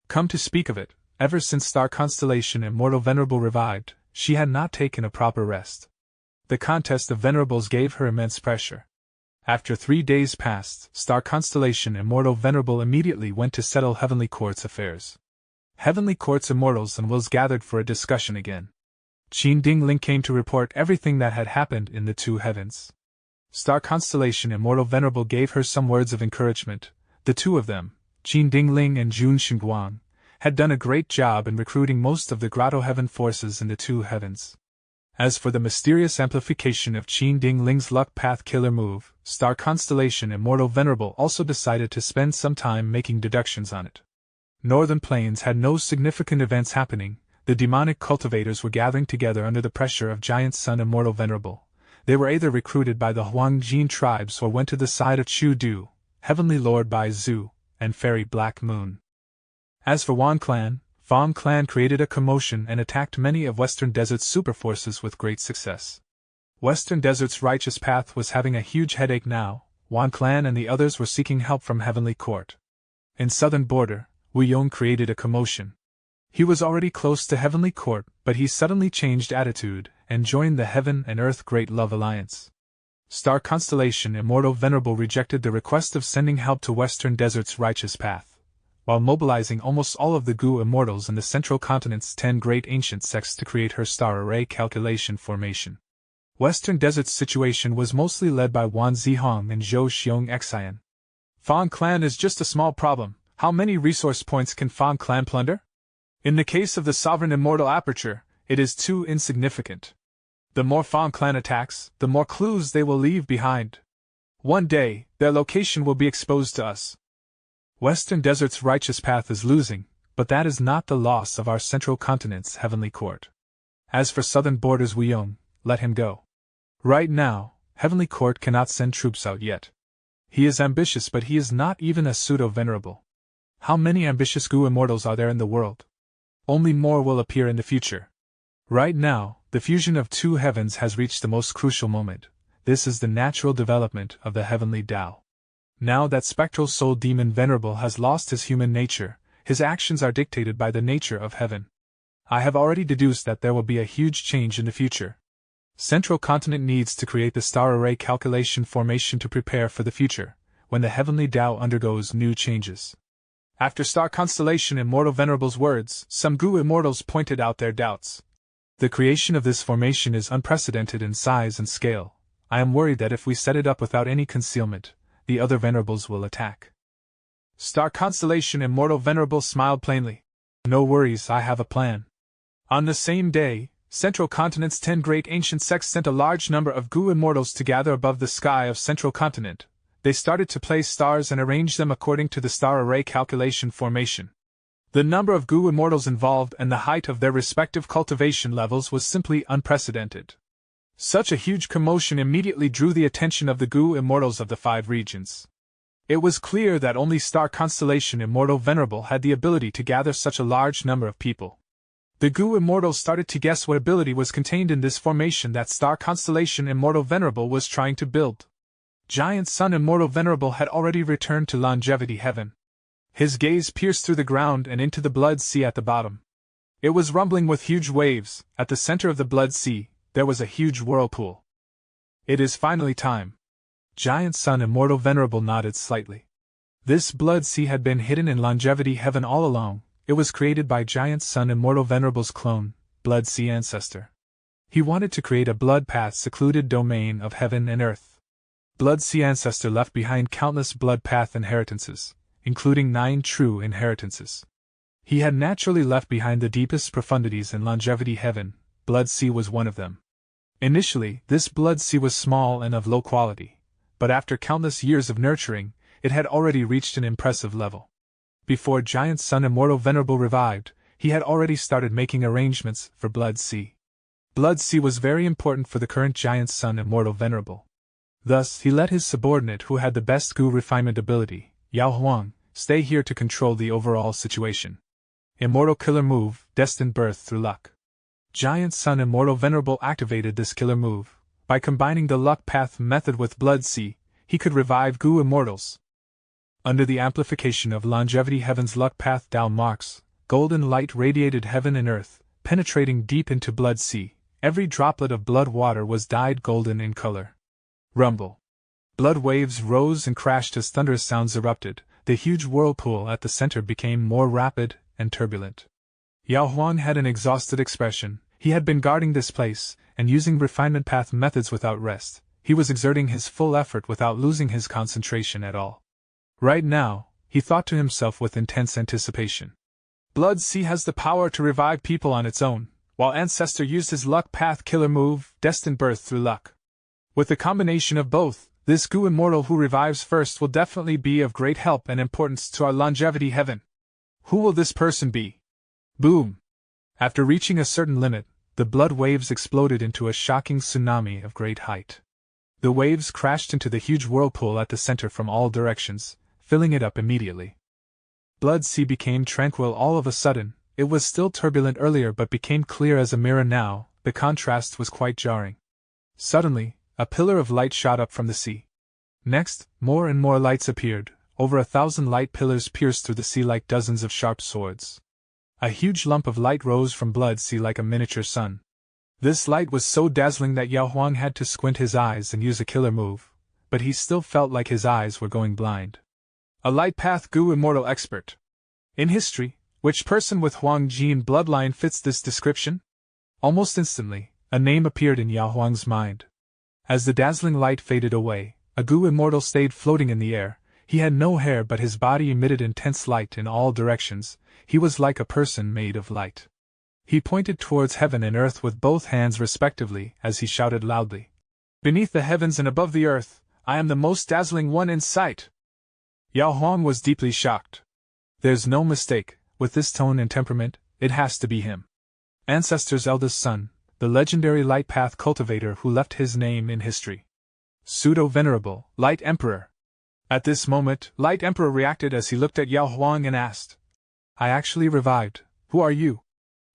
A: Come to speak of it, ever since Star Constellation Immortal Venerable revived, she had not taken a proper rest. The contest of venerables gave her immense pressure. After 3 days passed, Star Constellation Immortal Venerable immediately went to settle Heavenly Court's affairs. Heavenly Court's immortals and wills gathered for a discussion again. Qin Dingling came to report everything that had happened in the 2 heavens. Star Constellation Immortal Venerable gave her some words of encouragement. The 2 of them, Qin Dingling and Jun Xingguang, had done a great job in recruiting most of the Grotto Heaven forces in the 2 heavens. As for the mysterious amplification of Qin Ding Ling's luck path killer move, Star Constellation Immortal Venerable also decided to spend some time making deductions on it. Northern Plains had no significant events happening. The demonic cultivators were gathering together under the pressure of Giant Sun Immortal Venerable. They were either recruited by the Huangjin tribes or went to the side of Chu Du, Heavenly Lord Bai Zhu, and Fairy Black Moon. As for Wan Clan, Fong Clan created a commotion and attacked many of Western Desert's superforces with great success. Western Desert's righteous path was having a huge headache now. Wan Clan and the others were seeking help from Heavenly Court. In southern border, Wu Yong created a commotion. He was already close to Heavenly Court, but he suddenly changed attitude and joined the Heaven and Earth Great Love Alliance. Star Constellation Immortal Venerable rejected the request of sending help to Western Desert's righteous path, while mobilizing almost all of the Gu Immortals in the Central Continent's 10 great ancient sects to create her star array calculation formation. Western Desert's situation was mostly led by Wan Zihong and Zhou Xiong Xian. Fong Clan is just a small problem. How many resource points can Fong Clan plunder? In the case of the Sovereign Immortal Aperture, it is too insignificant. The more Fong Clan attacks, the more clues they will leave behind. One day, their location will be exposed to us. Western Desert's righteous path is losing, but that is not the loss of our Central Continent's Heavenly Court. As for Southern Borders Wuyong, let him go. Right now, Heavenly Court cannot send troops out yet. He is ambitious, but he is not even a pseudo-venerable. How many ambitious Gu Immortals are there in the world? Only more will appear in the future. Right now, the fusion of two heavens has reached the most crucial moment. This is the natural development of the heavenly Tao. Now that spectral soul demon Venerable has lost his human nature, his actions are dictated by the nature of heaven. I have already deduced that there will be a huge change in the future. Central Continent needs to create the star array calculation formation to prepare for the future, when the heavenly Tao undergoes new changes. After Star Constellation Immortal Venerable's words, some Gu Immortals pointed out their doubts. The creation of this formation is unprecedented in size and scale. I am worried that if we set it up without any concealment, the other Venerables will attack. Star Constellation Immortal Venerable smiled plainly. No worries, I have a plan. On the same day, Central Continent's 10 great ancient sects sent a large number of Gu Immortals to gather above the sky of Central Continent. They started to place stars and arrange them according to the star array calculation formation. The number of Gu Immortals involved and the height of their respective cultivation levels was simply unprecedented. Such a huge commotion immediately drew the attention of the Gu Immortals of the 5 regions. It was clear that only Star Constellation Immortal Venerable had the ability to gather such a large number of people. The Gu Immortals started to guess what ability was contained in this formation that Star Constellation Immortal Venerable was trying to build. Giant Sun Immortal Venerable had already returned to Longevity Heaven. His gaze pierced through the ground and into the Blood Sea at the bottom. It was rumbling with huge waves. At the center of the Blood Sea, there was a huge whirlpool. It is finally time. Giant Sun Immortal Venerable nodded slightly. This Blood Sea had been hidden in Longevity Heaven all along. It was created by Giant Sun Immortal Venerable's clone, Blood Sea Ancestor. He wanted to create a blood path secluded domain of heaven and earth. Blood Sea Ancestor left behind countless blood path inheritances, including 9 true inheritances. He had naturally left behind the deepest profundities in Longevity Heaven. Blood Sea was one of them. Initially, this Blood Sea was small and of low quality, but after countless years of nurturing, it had already reached an impressive level. Before Giant Sun Immortal Venerable revived, he had already started making arrangements for Blood Sea. Blood Sea was very important for the current Giant Sun Immortal Venerable. Thus, he let his subordinate who had the best Gu refinement ability, Yao Huang, stay here to control the overall situation. Immortal Killer Move, Destined Birth Through Luck. Giant Sun Immortal Venerable activated this killer move. By combining the Luck Path method with Blood Sea, he could revive Gu Immortals. Under the amplification of Longevity Heaven's Luck Path Tao marks, golden light radiated heaven and earth, penetrating deep into Blood Sea. Every droplet of blood water was dyed golden in color. Rumble. Blood waves rose and crashed as thunderous sounds erupted. The huge whirlpool at the center became more rapid and turbulent. Yao Huang had an exhausted expression. He had been guarding this place, and using refinement path methods without rest. He was exerting his full effort without losing his concentration at all. Right now, he thought to himself with intense anticipation. Blood Sea has the power to revive people on its own. while Ancestor used his Luck Path Killer move, Destined Birth through Luck. With the combination of both, this Goo Immortal who revives first will definitely be of great help and importance to our longevity heaven. Who will this person be? Boom! After reaching a certain limit, the blood waves exploded into a shocking tsunami of great height. The waves crashed into the huge whirlpool at the center from all directions, filling it up immediately. Blood Sea became tranquil all of a sudden. It was still turbulent earlier but became clear as a mirror now. The contrast was quite jarring. Suddenly, a pillar of light shot up from the sea. Next, more and more lights appeared. Over 1,000 light pillars pierced through the sea like dozens of sharp swords. A huge lump of light rose from Blood Sea like a miniature sun. This light was so dazzling that Yao Huang had to squint his eyes and use a killer move, but he still felt like his eyes were going blind. A Light Path Goo Immortal Expert. In history, which person with Huang Jin bloodline fits this description? Almost instantly, a name appeared in Yao Huang's mind. As the dazzling light faded away, a Goo Immortal stayed floating in the air. He had no hair but his body emitted intense light in all directions. He was like a person made of light. He pointed towards heaven and earth with both hands respectively as he shouted loudly. Beneath the heavens and above the earth, I am the most dazzling one in sight. Yao Huang was deeply shocked. There's no mistake, with this tone and temperament, it has to be him. Ancestor's eldest son, the legendary Light Path cultivator who left his name in history. Pseudo-venerable, Light Emperor. At this moment, Light Emperor reacted as he looked at Yao Huang and asked, I actually revived. Who are you?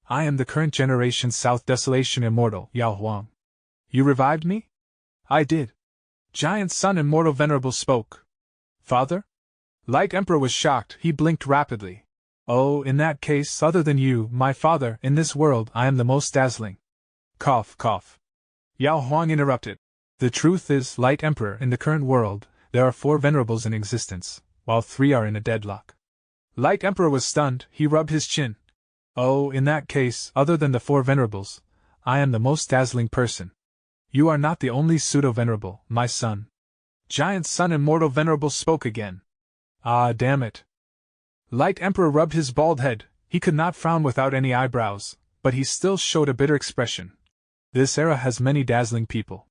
A: I am the current generation South Desolation Immortal, Yao Huang. You revived me? I did. Giant Sun Immortal Venerable spoke. Father? Light Emperor was shocked, he blinked rapidly. Oh, in that case, other than you, my father, in this world I am the most dazzling. Cough, cough. Yao Huang interrupted. The truth is, Light Emperor, in the current world, there are 4 venerables in existence, while 3 are in a deadlock. Light Emperor was stunned, he rubbed his chin. Oh, in that case, other than the 4 venerables, I am the most dazzling person. You are not the only pseudo-venerable, my son. Giant Sun Immortal Venerable spoke again. Ah, damn it. Light Emperor rubbed his bald head. He could not frown without any eyebrows, but he still showed a bitter expression. This era has many dazzling people.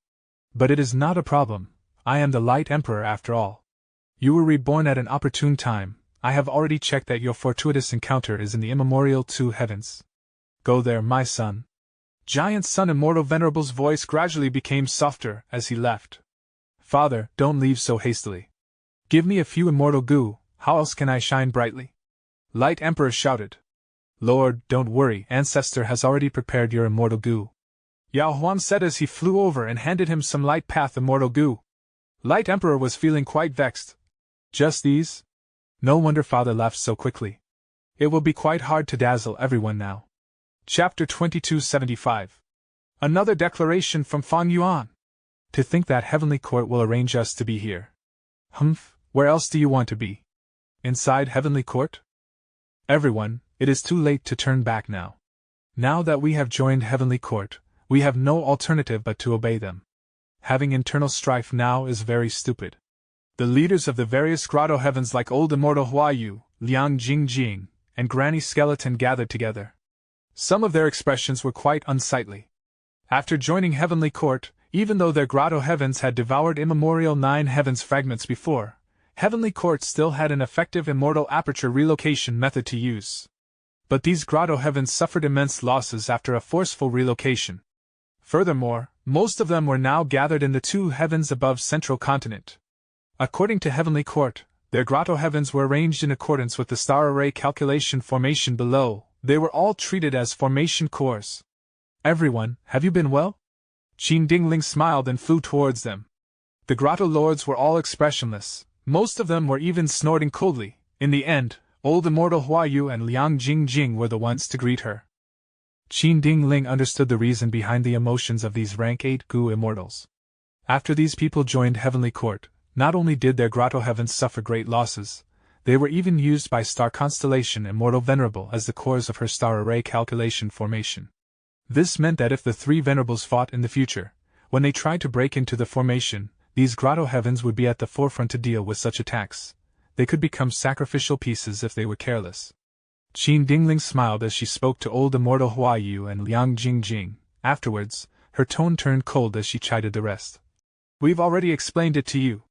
A: But it is not a problem. I am the Light Emperor after all. You were reborn at an opportune time. I have already checked that your fortuitous encounter is in the immemorial 2 heavens. Go there, my son. Giant Sun Immortal Venerable's voice gradually became softer as he left. Father, don't leave so hastily. Give me a few immortal goo, how else can I shine brightly? Light Emperor shouted. Lord, don't worry, Ancestor has already prepared your immortal goo. Yao Huang said as he flew over and handed him some Light Path Immortal goo. Light Emperor was feeling quite vexed. Just these? No wonder Father left so quickly. It will be quite hard to dazzle everyone now. Chapter 2275. Another declaration from Fang Yuan. To think that Heavenly Court will arrange us to be here. Humph, where else do you want to be? Inside Heavenly Court? Everyone, it is too late to turn back now. Now that we have joined Heavenly Court, we have no alternative but to obey them. Having internal strife now is very stupid. The leaders of the various grotto heavens like Old Immortal Huayu, Liang Jingjing, and Granny Skeleton gathered together. Some of their expressions were quite unsightly. After joining Heavenly Court, even though their grotto heavens had devoured immemorial 9 heavens fragments before, Heavenly Court still had an effective immortal aperture relocation method to use. But these grotto heavens suffered immense losses after a forceful relocation. Furthermore, most of them were now gathered in the 2 heavens above Central Continent. According to Heavenly Court, their grotto heavens were arranged in accordance with the star array calculation formation below. They were all treated as formation cores. Everyone, have you been well? Qin Dingling smiled and flew towards them. The grotto lords were all expressionless, most of them were even snorting coldly. In the end, Old Immortal Huayu and Liang Jingjing were the ones to greet her. Qin Dingling understood the reason behind the emotions of these rank 8 Goo immortals. After these people joined Heavenly Court, not only did their grotto heavens suffer great losses, they were even used by Star Constellation Immortal Venerable as the cores of her star array calculation formation. This meant that if the 3 venerables fought in the future, when they tried to break into the formation, these grotto heavens would be at the forefront to deal with such attacks. They could become sacrificial pieces if they were careless. Qin Dingling smiled as she spoke to old immortal Huayu and Liang Jingjing. Afterwards, her tone turned cold as she chided the rest. We've already explained it to you.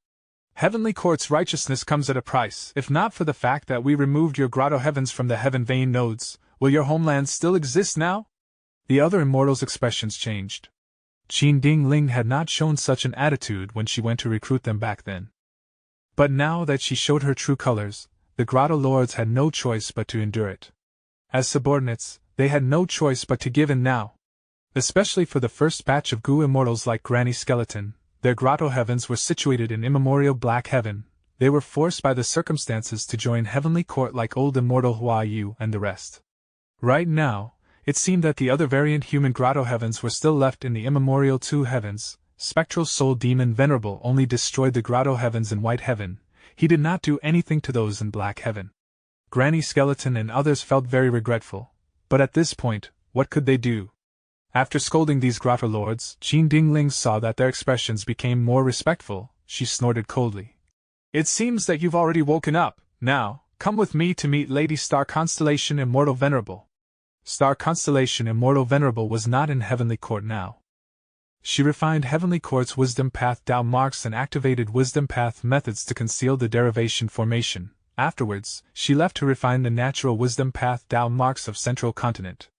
A: Heavenly Court's righteousness comes at a price. If not for the fact that we removed your grotto heavens from the heaven vein nodes, will your homeland still exist now? The other immortals' expressions changed. Qin Dingling had not shown such an attitude when she went to recruit them back then. But now that she showed her true colors, the grotto lords had no choice but to endure it. As subordinates, they had no choice but to give in now. Especially for the first batch of Gu immortals like Granny Skeleton, their grotto heavens were situated in immemorial Black Heaven. They were forced by the circumstances to join Heavenly Court like old immortal Huayu and the rest. Right now, it seemed that the other variant human grotto heavens were still left in the immemorial two heavens. Spectral Soul Demon Venerable only destroyed the grotto heavens in White Heaven. He did not do anything to those in Black Heaven. Granny Skeleton and others felt very regretful, but at this point, what could they do? After scolding these grotto lords, Qin Dingling saw that their expressions became more respectful. She snorted coldly. It seems that you've already woken up. Now, come with me to meet Lady Star Constellation Immortal Venerable. Star Constellation Immortal Venerable was not in Heavenly Court now. She refined Heavenly Court's Wisdom Path Dao marks and activated Wisdom Path methods to conceal the derivation formation. Afterwards, she left to refine the natural Wisdom Path Dao marks of Central Continent.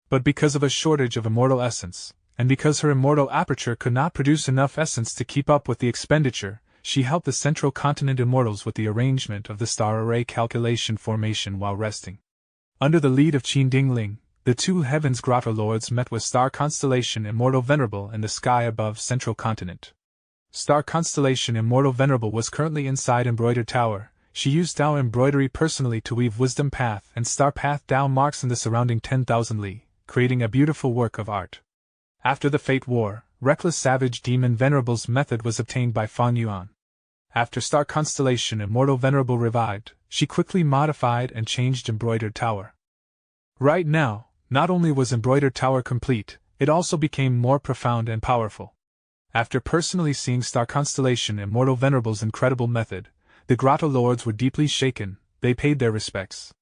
A: But because of a shortage of immortal essence, and because her immortal aperture could not produce enough essence to keep up with the expenditure, she helped the Central Continent immortals with the arrangement of the star array calculation formation while resting. Under the lead of Qin Dingling, the two heavens grotto lords met with Star Constellation Immortal Venerable in the sky above Central Continent. Star Constellation Immortal Venerable was currently inside Embroidered Tower. She used Dao embroidery personally to weave Wisdom Path and Star Path Dao marks in the surrounding 10,000 li, creating a beautiful work of art. After the Fate War, Reckless Savage Demon Venerable's method was obtained by Fan Yuan. After Star Constellation Immortal Venerable revived, she quickly modified and changed Embroidered Tower. Right now, not only was Embroidered Tower complete, it also became more profound and powerful. After personally seeing Star Constellation Immortal Venerable's incredible method, the grotto lords were deeply shaken. They paid their respects.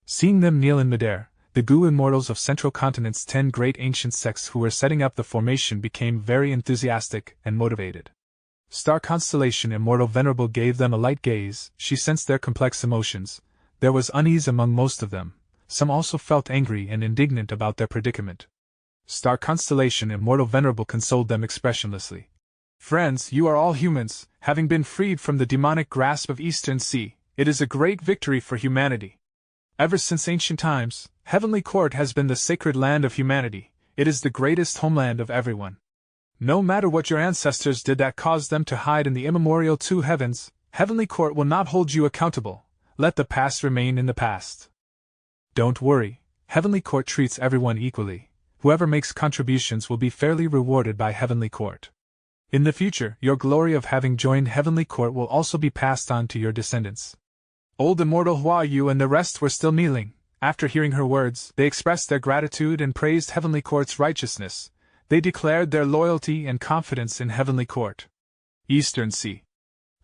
A: Seeing them kneel in midair, the Gu immortals of Central Continent's 10 great ancient sects who were setting up the formation became very enthusiastic and motivated. Star Constellation Immortal Venerable gave them a light gaze. She sensed their complex emotions. There was unease among most of them. Some also felt angry and indignant about their predicament. Star Constellation Immortal Venerable consoled them expressionlessly. Friends, you are all humans, having been freed from the demonic grasp of Eastern Sea. It is a great victory for humanity. Ever since ancient times, Heavenly Court has been the sacred land of humanity. It is the greatest homeland of everyone. No matter what your ancestors did that caused them to hide in the immemorial two heavens, Heavenly Court will not hold you accountable. Let the past remain in the past. Don't worry, Heavenly Court treats everyone equally. Whoever makes contributions will be fairly rewarded by Heavenly Court. In the future, your glory of having joined Heavenly Court will also be passed on to your descendants. Old Immortal Huayu and the rest were still kneeling. After hearing her words, they expressed their gratitude and praised Heavenly Court's righteousness. They declared their loyalty and confidence in Heavenly Court. Eastern Sea.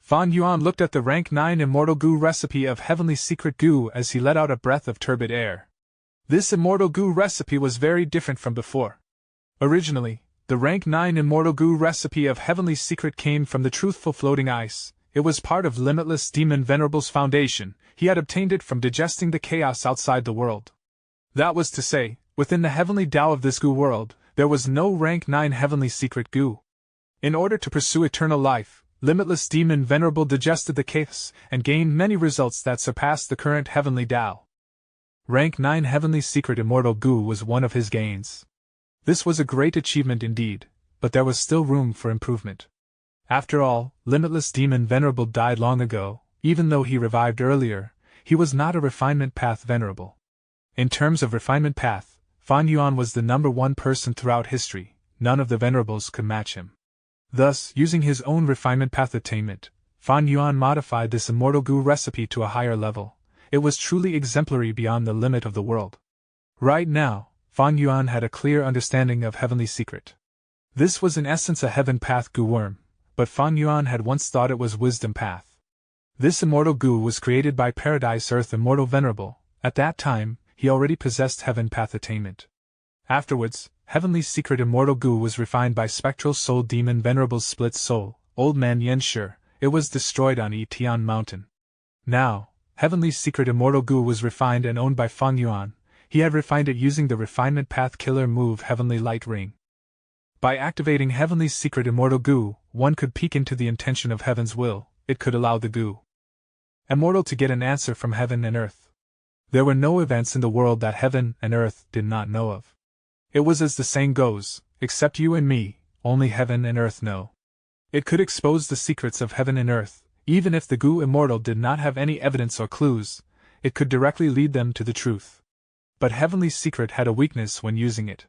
A: Fan Yuan looked at the rank 9 Immortal Gu recipe of Heavenly Secret Gu as he let out a breath of turbid air. This Immortal Gu recipe was very different from before. Originally, the rank 9 Immortal Gu recipe of Heavenly Secret came from the truthful floating ice. It was part of Limitless Demon Venerable's foundation. He had obtained it from digesting the chaos outside the world. That was to say, within the heavenly Tao of this Gu world, there was no rank 9 Heavenly Secret Gu. In order to pursue eternal life, Limitless Demon Venerable digested the chaos and gained many results that surpassed the current heavenly Tao. Rank 9 Heavenly Secret Immortal Gu was one of his gains. This was a great achievement indeed, but there was still room for improvement. After all, Limitless Demon Venerable died long ago. Even though he revived earlier, he was not a Refinement Path Venerable. In terms of Refinement Path, Fan Yuan was the #1 person throughout history. None of the Venerables could match him. Thus, using his own Refinement Path attainment, Fan Yuan modified this Immortal Gu recipe to a higher level. It was truly exemplary beyond the limit of the world. Right now, Fan Yuan had a clear understanding of Heavenly Secret. This was in essence a Heaven Path Gu worm, but Fan Yuan had once thought it was Wisdom Path. This Immortal Gu was created by Paradise Earth Immortal Venerable. At that time, he already possessed Heaven Path attainment. Afterwards, Heavenly Secret Immortal Goo was refined by Spectral Soul Demon Venerable's split soul, Old Man Yenshur. It was destroyed on Etian Mountain. Now, Heavenly Secret Immortal Goo was refined and owned by Fang Yuan. He had refined it using the Refinement Path Killer move Heavenly Light Ring. By activating Heavenly Secret Immortal Goo, one could peek into the intention of Heaven's will. It could allow the Goo Immortal to get an answer from heaven and earth. There were no events in the world that heaven and earth did not know of. It was as the saying goes, except you and me, only heaven and earth know. It could expose the secrets of heaven and earth, even if the Goo Immortal did not have any evidence or clues, it could directly lead them to the truth. But Heavenly Secret had a weakness when using it.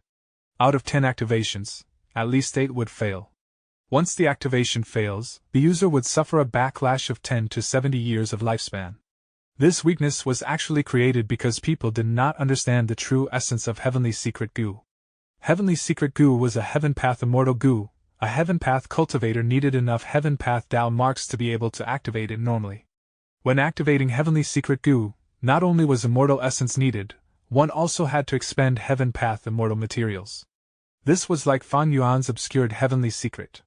A: Out of 10 activations, at least 8 would fail. Once the activation fails, the user would suffer a backlash of 10 to 70 years of lifespan. This weakness was actually created because people did not understand the true essence of Heavenly Secret Goo. Heavenly Secret Goo was a Heaven Path Immortal Goo. A Heaven Path cultivator needed enough Heaven Path Dao marks to be able to activate it normally. When activating Heavenly Secret Goo, not only was Immortal Essence needed, one also had to expend Heaven Path Immortal materials. This was like Fang Yuan's obscured Heavenly Secret.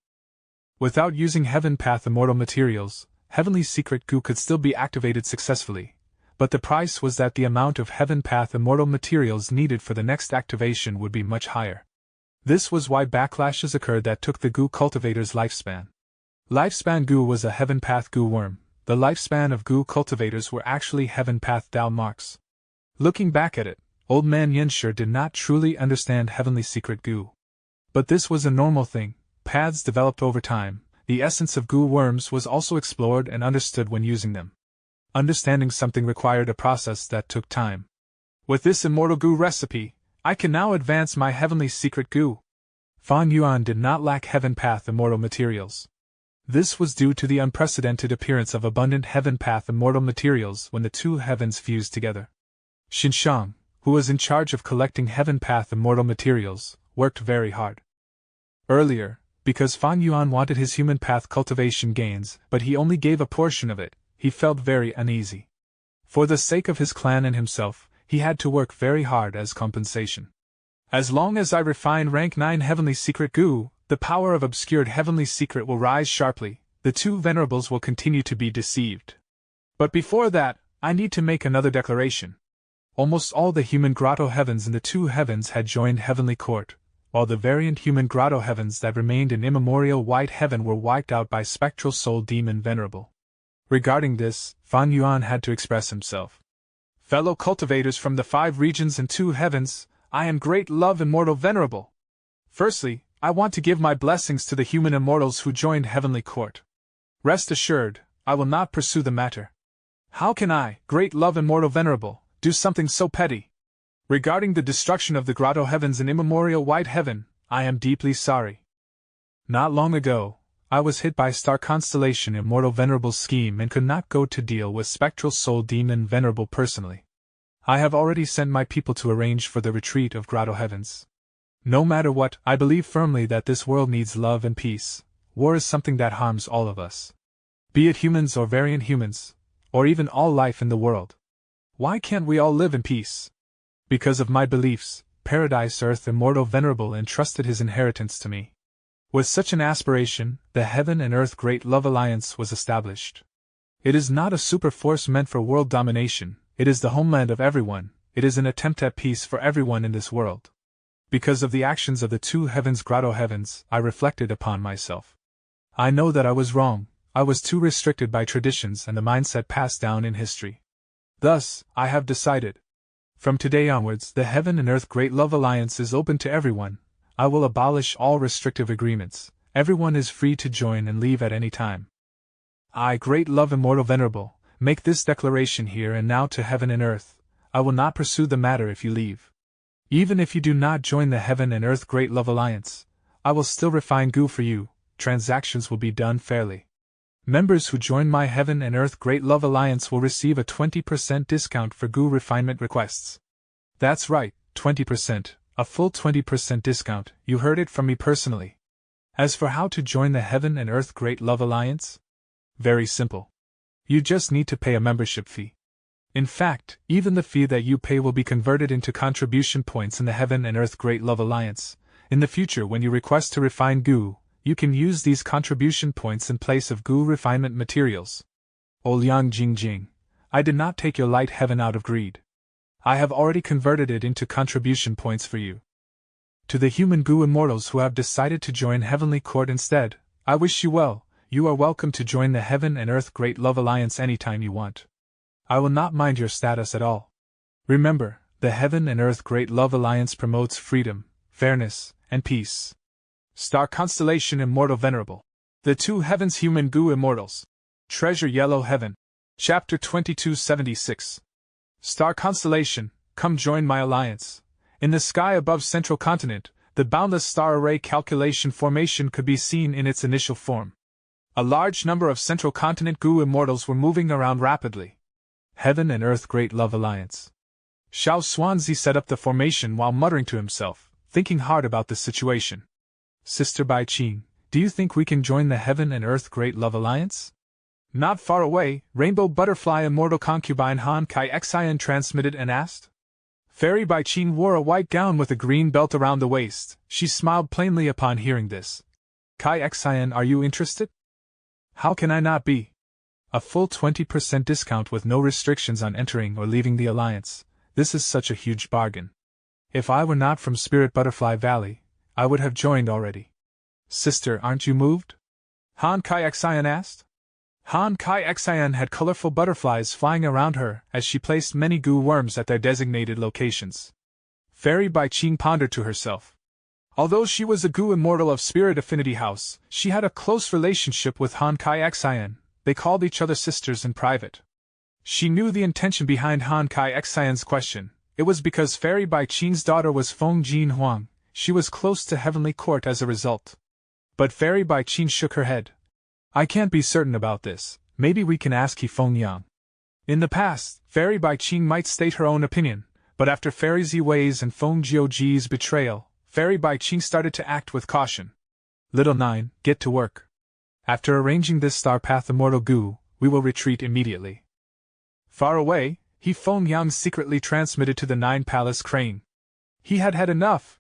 A: Without using Heaven Path Immortal materials, Heavenly Secret Goo could still be activated successfully, but the price was that the amount of Heaven Path Immortal materials needed for the next activation would be much higher. This was why backlashes occurred that took the Goo cultivator's lifespan. Lifespan Goo was a Heaven Path Goo worm. The lifespan of Goo cultivators were actually Heaven Path Dao marks. Looking back at it, Old Man Yenshur did not truly understand Heavenly Secret Goo. But this was a normal thing. Paths developed over time. The essence of Goo worms was also explored and understood when using them. Understanding something required a process that took time. With this Immortal Goo recipe, I can now advance my Heavenly Secret Goo. Fang Yuan did not lack Heaven Path Immortal materials. This was due to the unprecedented appearance of abundant Heaven Path Immortal materials when the two heavens fused together. Xinshang, who was in charge of collecting Heaven Path Immortal materials, worked very hard. Earlier, because Fang Yuan wanted his human path cultivation gains, but he only gave a portion of it, he felt very uneasy. For the sake of his clan and himself, he had to work very hard as compensation. As long as I refine rank 9 Heavenly Secret Goo, the power of obscured Heavenly Secret will rise sharply. The two venerables will continue to be deceived. But before that, I need to make another declaration. Almost all the human grotto heavens in the two heavens had joined Heavenly Court, while the variant human grotto heavens that remained in immemorial white heaven were wiped out by Spectral Soul Demon Venerable. Regarding this, Fang Yuan had to express himself. Fellow cultivators from the 5 regions and 2 heavens, I am Great Love Immortal Venerable. Firstly, I want to give my blessings to the human immortals who joined Heavenly Court. Rest assured, I will not pursue the matter. How can I, Great Love Immortal Venerable, do something so petty? Regarding the destruction of the grotto heavens in immemorial white heaven, I am deeply sorry. Not long ago, I was hit by Star Constellation Immortal Venerable's scheme and could not go to deal with Spectral Soul Demon Venerable personally. I have already sent my people to arrange for the retreat of grotto heavens. No matter what, I believe firmly that this world needs love and peace. War is something that harms all of us. Be it humans or variant humans, or even all life in the world. Why can't we all live in peace? Because of my beliefs, Paradise Earth Immortal Venerable entrusted his inheritance to me. With such an aspiration, the Heaven and Earth Great Love Alliance was established. It is not a super force meant for world domination, it is the homeland of everyone, it is an attempt at peace for everyone in this world. Because of the actions of the 2 heavens grotto heavens, I reflected upon myself. I know that I was wrong, I was too restricted by traditions and the mindset passed down in history. Thus, I have decided. From today onwards, the Heaven and Earth Great Love Alliance is open to everyone. I will abolish all restrictive agreements. Everyone is free to join and leave at any time. I, Great Love Immortal Venerable, make this declaration here and now to Heaven and Earth. I will not pursue the matter if you leave. Even if you do not join the Heaven and Earth Great Love Alliance, I will still refine Goo for you. Transactions will be done fairly. Members who join my Heaven and Earth Great Love Alliance will receive a 20% discount for Goo refinement requests. That's right, 20%, a full 20% discount, you heard it from me personally. As for how to join the Heaven and Earth Great Love Alliance? Very simple. You just need to pay a membership fee. In fact, even the fee that you pay will be converted into contribution points in the Heaven and Earth Great Love Alliance. In the future, when you request to refine goo, you can use these contribution points in place of goo refinement materials. O Liang Jingjing, I did not take your light heaven out of greed. I have already converted it into contribution points for you. To the human goo immortals who have decided to join Heavenly Court instead, I wish you well. You are welcome to join the Heaven and Earth Great Love Alliance anytime you want. I will not mind your status at all. Remember, the Heaven and Earth Great Love Alliance promotes freedom, fairness, and peace. Star Constellation Immortal Venerable. The Two Heavens Human Goo Immortals. Treasure Yellow Heaven. Chapter 2276. Star Constellation, come join my alliance. In the sky above Central Continent, the boundless star array calculation formation could be seen in its initial form. A large number of Central Continent goo immortals were moving around rapidly. Heaven and Earth Great Love Alliance. Xiao Xuanzi set up the formation while muttering to himself, thinking hard about the situation. Sister Bai Qing, do you think we can join the Heaven and Earth Great Love Alliance? Not far away, Rainbow Butterfly Immortal Concubine Han Kai Xian transmitted and asked. Fairy Bai Qing wore a white gown with a green belt around the waist. She smiled plainly upon hearing this. Kai Xian, are you interested? How can I not be? A full 20% discount with no restrictions on entering or leaving the alliance. This is such a huge bargain. If I were not from Spirit Butterfly Valley, I would have joined already. Sister, aren't you moved? Han Kai Xian asked. Han Kai Xian had colorful butterflies flying around her as she placed many goo worms at their designated locations. Fairy Bai Qing pondered to herself. Although she was a goo immortal of Spirit Affinity House, she had a close relationship with Han Kai Xian. They called each other sisters in private. She knew the intention behind Han Kai Xian's question. It was because Fairy Bai Qing's daughter was Feng Jin Huang. She was close to Heavenly Court as a result. But Fairy Bai Qing shook her head. I can't be certain about this. Maybe we can ask He Feng Yang. In the past, Fairy Bai Qing might state her own opinion, but after Fairy Ziwei's and Feng Jiuji's betrayal, Fairy Bai Qing started to act with caution. Little 9, get to work. After arranging this star path immortal goo, we will retreat immediately. Far away, He Feng Yang secretly transmitted to the 9 Palace Crane. He had had enough.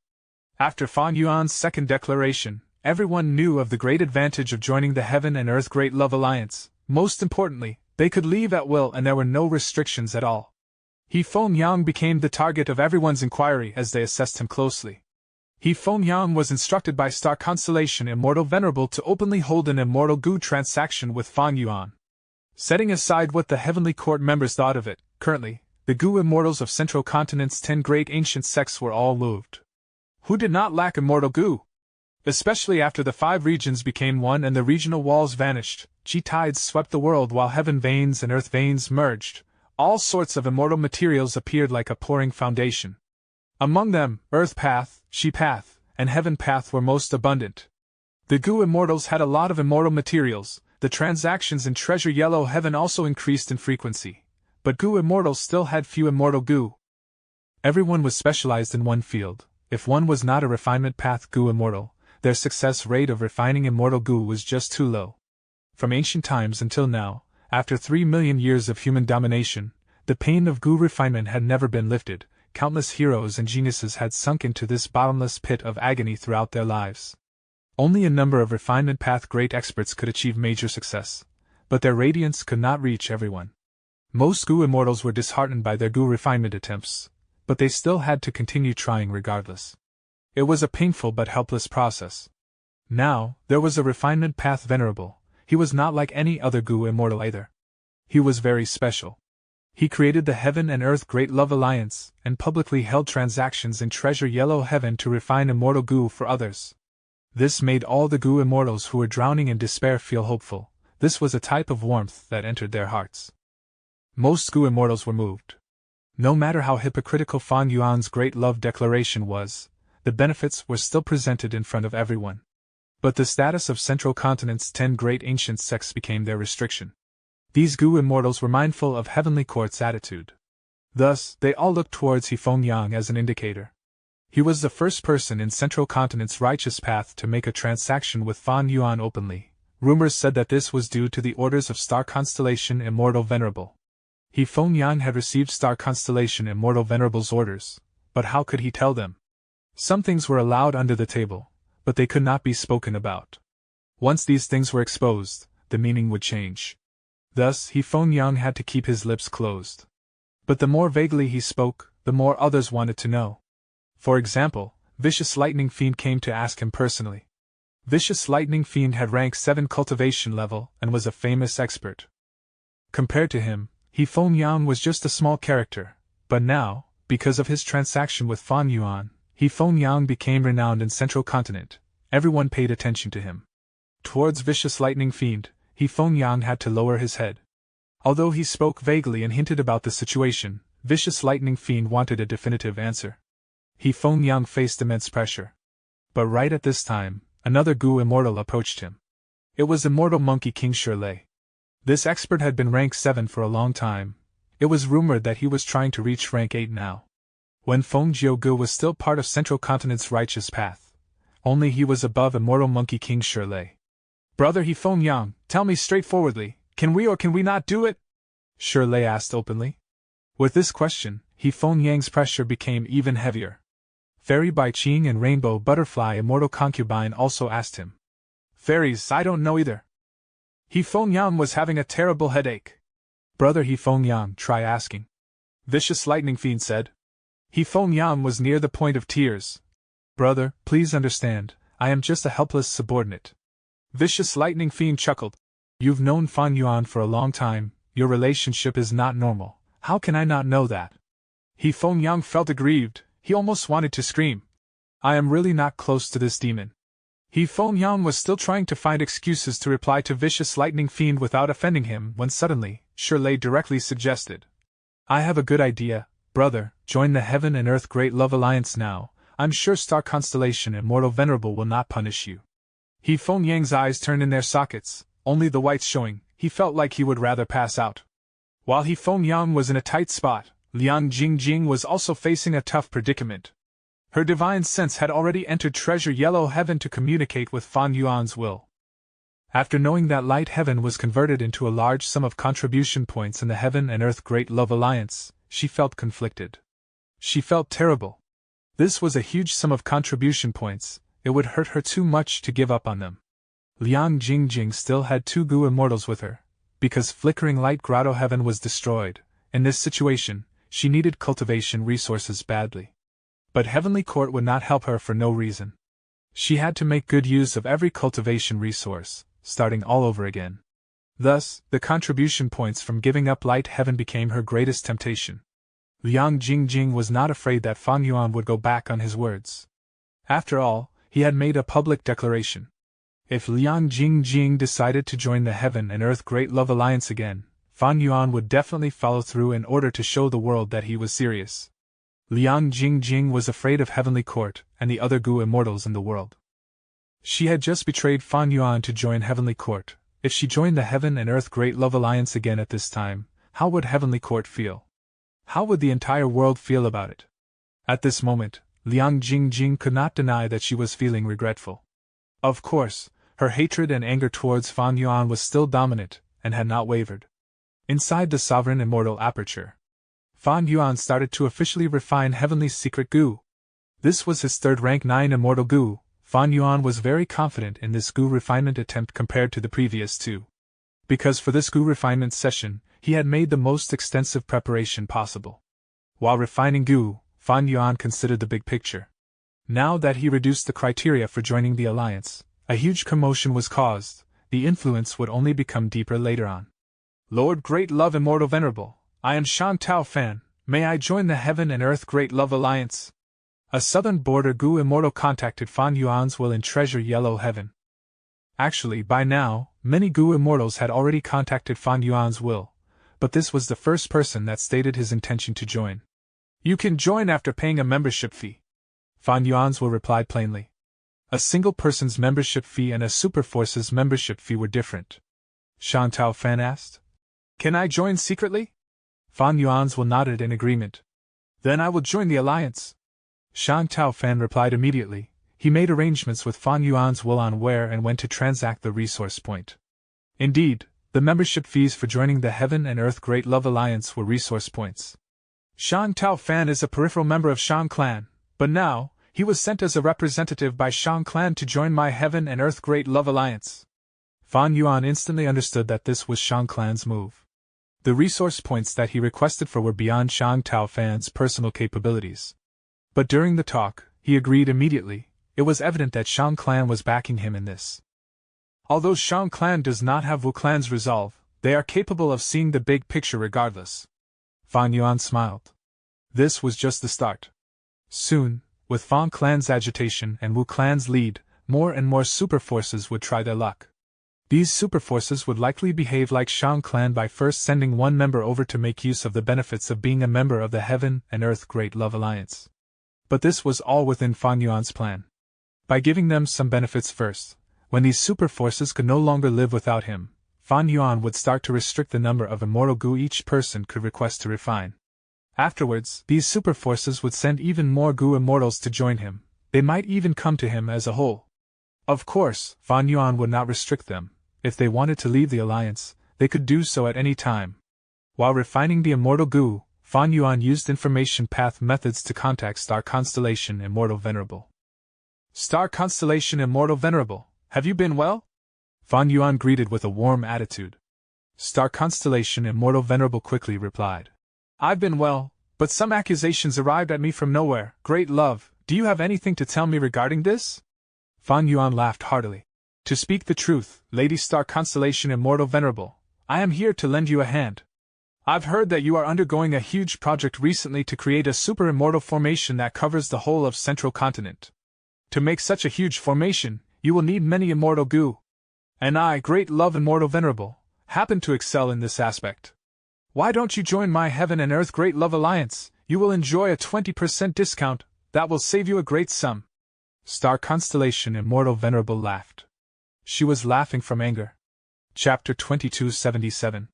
A: After Fan Yuan's second declaration, everyone knew of the great advantage of joining the Heaven and Earth Great Love Alliance. Most importantly, they could leave at will and there were no restrictions at all. He Feng Yang became the target of everyone's inquiry as they assessed him closely. He Feng Yang was instructed by Star Constellation Immortal Venerable to openly hold an immortal goo transaction with Fan Yuan. Setting aside what the Heavenly Court members thought of it, currently, the goo immortals of Central Continent's 10 great ancient sects were all moved. Who did not lack immortal goo? Especially after the 5 regions became one and the regional walls vanished, Qi tides swept the world while heaven veins and earth veins merged. All sorts of immortal materials appeared like a pouring foundation. Among them, Earth Path, Qi Path, and Heaven Path were most abundant. The goo immortals had a lot of immortal materials. The transactions in Treasure Yellow Heaven also increased in frequency. But goo immortals still had few immortal goo. Everyone was specialized in one field. If one was not a refinement path goo immortal, their success rate of refining immortal goo was just too low. From ancient times until now, after 3 million years of human domination, the pain of goo refinement had never been lifted. Countless heroes and geniuses had sunk into this bottomless pit of agony throughout their lives. Only a number of refinement path great experts could achieve major success, but their radiance could not reach everyone. Most goo immortals were disheartened by their goo refinement attempts, but they still had to continue trying regardless. It was a painful but helpless process. Now, there was a refinement path venerable. He was not like any other goo immortal either. He was very special. He created the Heaven and Earth Great Love Alliance, and publicly held transactions in Treasure Yellow Heaven to refine immortal goo for others. This made all the goo immortals who were drowning in despair feel hopeful. This was a type of warmth that entered their hearts. Most goo immortals were moved. No matter how hypocritical Fan Yuan's great love declaration was, the benefits were still presented in front of everyone. But the status of Central Continent's 10 great ancient sects became their restriction. These goo immortals were mindful of Heavenly Court's attitude. Thus, they all looked towards He Feng Yang as an indicator. He was the first person in Central Continent's righteous path to make a transaction with Fan Yuan openly. Rumors said that this was due to the orders of Star Constellation Immortal Venerable. He Feng Yang had received Star Constellation Immortal Venerable's orders, but how could he tell them? Some things were allowed under the table, but they could not be spoken about. Once these things were exposed, the meaning would change. Thus, He Feng Yang had to keep his lips closed. But the more vaguely he spoke, the more others wanted to know. For example, Vicious Lightning Fiend came to ask him personally. Vicious Lightning Fiend had rank 7 cultivation level and was a famous expert. Compared to him, He Feng Yang was just a small character, but now, because of his transaction with Fan Yuan, He Feng Yang became renowned in Central Continent. Everyone paid attention to him. Towards Vicious Lightning Fiend, He Feng Yang had to lower his head. Although he spoke vaguely and hinted about the situation, Vicious Lightning Fiend wanted a definitive answer. He Feng Yang faced immense pressure. But right at this time, another Gu Immortal approached him. It was Immortal Monkey King Shirley. This expert had been rank 7 for a long time. It was rumored that he was trying to reach rank 8 now. When Feng Jiu was still part of Central Continent's righteous path. Only he was above Immortal Monkey King Shirley. Brother He Feng Yang, tell me straightforwardly, can we or can we not do it? Shirley asked openly. With this question, He Feng Yang's pressure became even heavier. Fairy Bai Qing and Rainbow Butterfly Immortal Concubine also asked him. Fairies, I don't know either. He Feng Yang was having a terrible headache. Brother He Feng Yang, try asking. Vicious Lightning Fiend said. He Feng Yang was near the point of tears. Brother, please understand, I am just a helpless subordinate. Vicious Lightning Fiend chuckled. You've known Fan Yuan for a long time, your relationship is not normal, how can I not know that? He Feng Yang felt aggrieved, he almost wanted to scream. I am really not close to this demon. He Feng Yang was still trying to find excuses to reply to Vicious Lightning Fiend without offending him when suddenly, Shirley directly suggested. I have a good idea, brother, join the Heaven and Earth Great Love Alliance now, I'm sure Star Constellation Immortal Venerable will not punish you. He Feng Yang's eyes turned in their sockets, only the whites showing, he felt like he would rather pass out. While He Feng Yang was in a tight spot, Liang Jingjing was also facing a tough predicament. Her divine sense had already entered Treasure Yellow Heaven to communicate with Fan Yuan's will. After knowing that Light Heaven was converted into a large sum of contribution points in the Heaven and Earth Great Love Alliance, she felt conflicted. She felt terrible. This was a huge sum of contribution points, it would hurt her too much to give up on them. Liang Jingjing still had 2 Gu Immortals with her. Because Flickering Light Grotto Heaven was destroyed, in this situation, she needed cultivation resources badly. But Heavenly Court would not help her for no reason. She had to make good use of every cultivation resource, starting all over again. Thus, the contribution points from giving up Light Heaven became her greatest temptation. Liang Jingjing was not afraid that Fan Yuan would go back on his words. After all, he had made a public declaration. If Liang Jingjing decided to join the Heaven and Earth Great Love Alliance again, Fan Yuan would definitely follow through in order to show the world that he was serious. Liang Jingjing was afraid of Heavenly Court and the other Gu Immortals in the world. She had just betrayed Fan Yuan to join Heavenly Court. If she joined the Heaven and Earth Great Love Alliance again at this time, how would Heavenly Court feel? How would the entire world feel about it? At this moment, Liang Jingjing could not deny that she was feeling regretful. Of course, her hatred and anger towards Fan Yuan was still dominant, and had not wavered. Inside the Sovereign Immortal Aperture, Fan Yuan started to officially refine Heavenly's secret Gu. This was his 3rd rank 9 Immortal Gu. Fan Yuan was very confident in this Gu refinement attempt compared to the previous 2. Because for this Gu refinement session, he had made the most extensive preparation possible. While refining Gu, Fan Yuan considered the big picture. Now that he reduced the criteria for joining the alliance, a huge commotion was caused, the influence would only become deeper later on. Lord Great Love Immortal Venerable, I am Shan Tao Fan, may I join the Heaven and Earth Great Love Alliance? A southern border Gu Immortal contacted Fan Yuan's will in Treasure Yellow Heaven. Actually, by now, many Gu Immortals had already contacted Fan Yuan's will, but this was the first person that stated his intention to join. You can join after paying a membership fee. Fan Yuan's will replied plainly. A single person's membership fee and a Superforce's membership fee were different. Shan Tao Fan asked. Can I join secretly? Fan Yuan's will nodded in agreement. Then I will join the alliance. Shan Tao Fan replied immediately. He made arrangements with Fan Yuan's will on where and when to transact the resource point. Indeed, The membership fees for joining the Heaven and Earth Great Love Alliance were resource points. Shang Tao Fan is a peripheral member of Shang Clan, but now, he was sent as a representative by Shang Clan to join my Heaven and Earth Great Love Alliance. Fan Yuan instantly understood that this was Shang Clan's move. The resource points that he requested for were beyond Shang Tao Fan's personal capabilities. But during the talk, he agreed immediately. It was evident that Shang Clan was backing him in this. Although Shang Clan does not have Wu Clan's resolve, they are capable of seeing the big picture regardless. Fan Yuan smiled. This was just the start. Soon, with Fan Clan's agitation and Wu Clan's lead, more and more superforces would try their luck. These superforces would likely behave like Shang Clan by first sending one member over to make use of the benefits of being a member of the Heaven and Earth Great Love Alliance. But this was all within Fan Yuan's plan. By giving them some benefits first, when these superforces could no longer live without him, Fan Yuan would start to restrict the number of immortal goo each person could request to refine. Afterwards, these superforces would send even more goo immortals to join him. They might even come to him as a whole. Of course, Fan Yuan would not restrict them. If they wanted to leave the alliance, they could do so at any time. While refining the immortal goo, Fan Yuan used information path methods to contact Star Constellation Immortal Venerable. Star Constellation Immortal Venerable, have you been well? Fan Yuan greeted with a warm attitude. Star Constellation Immortal Venerable quickly replied. I've been well, but some accusations arrived at me from nowhere. Great love, do you have anything to tell me regarding this? Fan Yuan laughed heartily. To speak the truth, Lady Star Constellation Immortal Venerable, I am here to lend you a hand. I've heard that you are undergoing a huge project recently to create a super immortal formation that covers the whole of Central Continent. To make such a huge formation, you will need many immortal goo. And I, Great Love Immortal Venerable, happen to excel in this aspect. Why don't you join my Heaven and Earth Great Love Alliance? You will enjoy a 20% discount, that will save you a great sum. Star Constellation Immortal Venerable laughed. She was laughing from anger. Chapter 2277.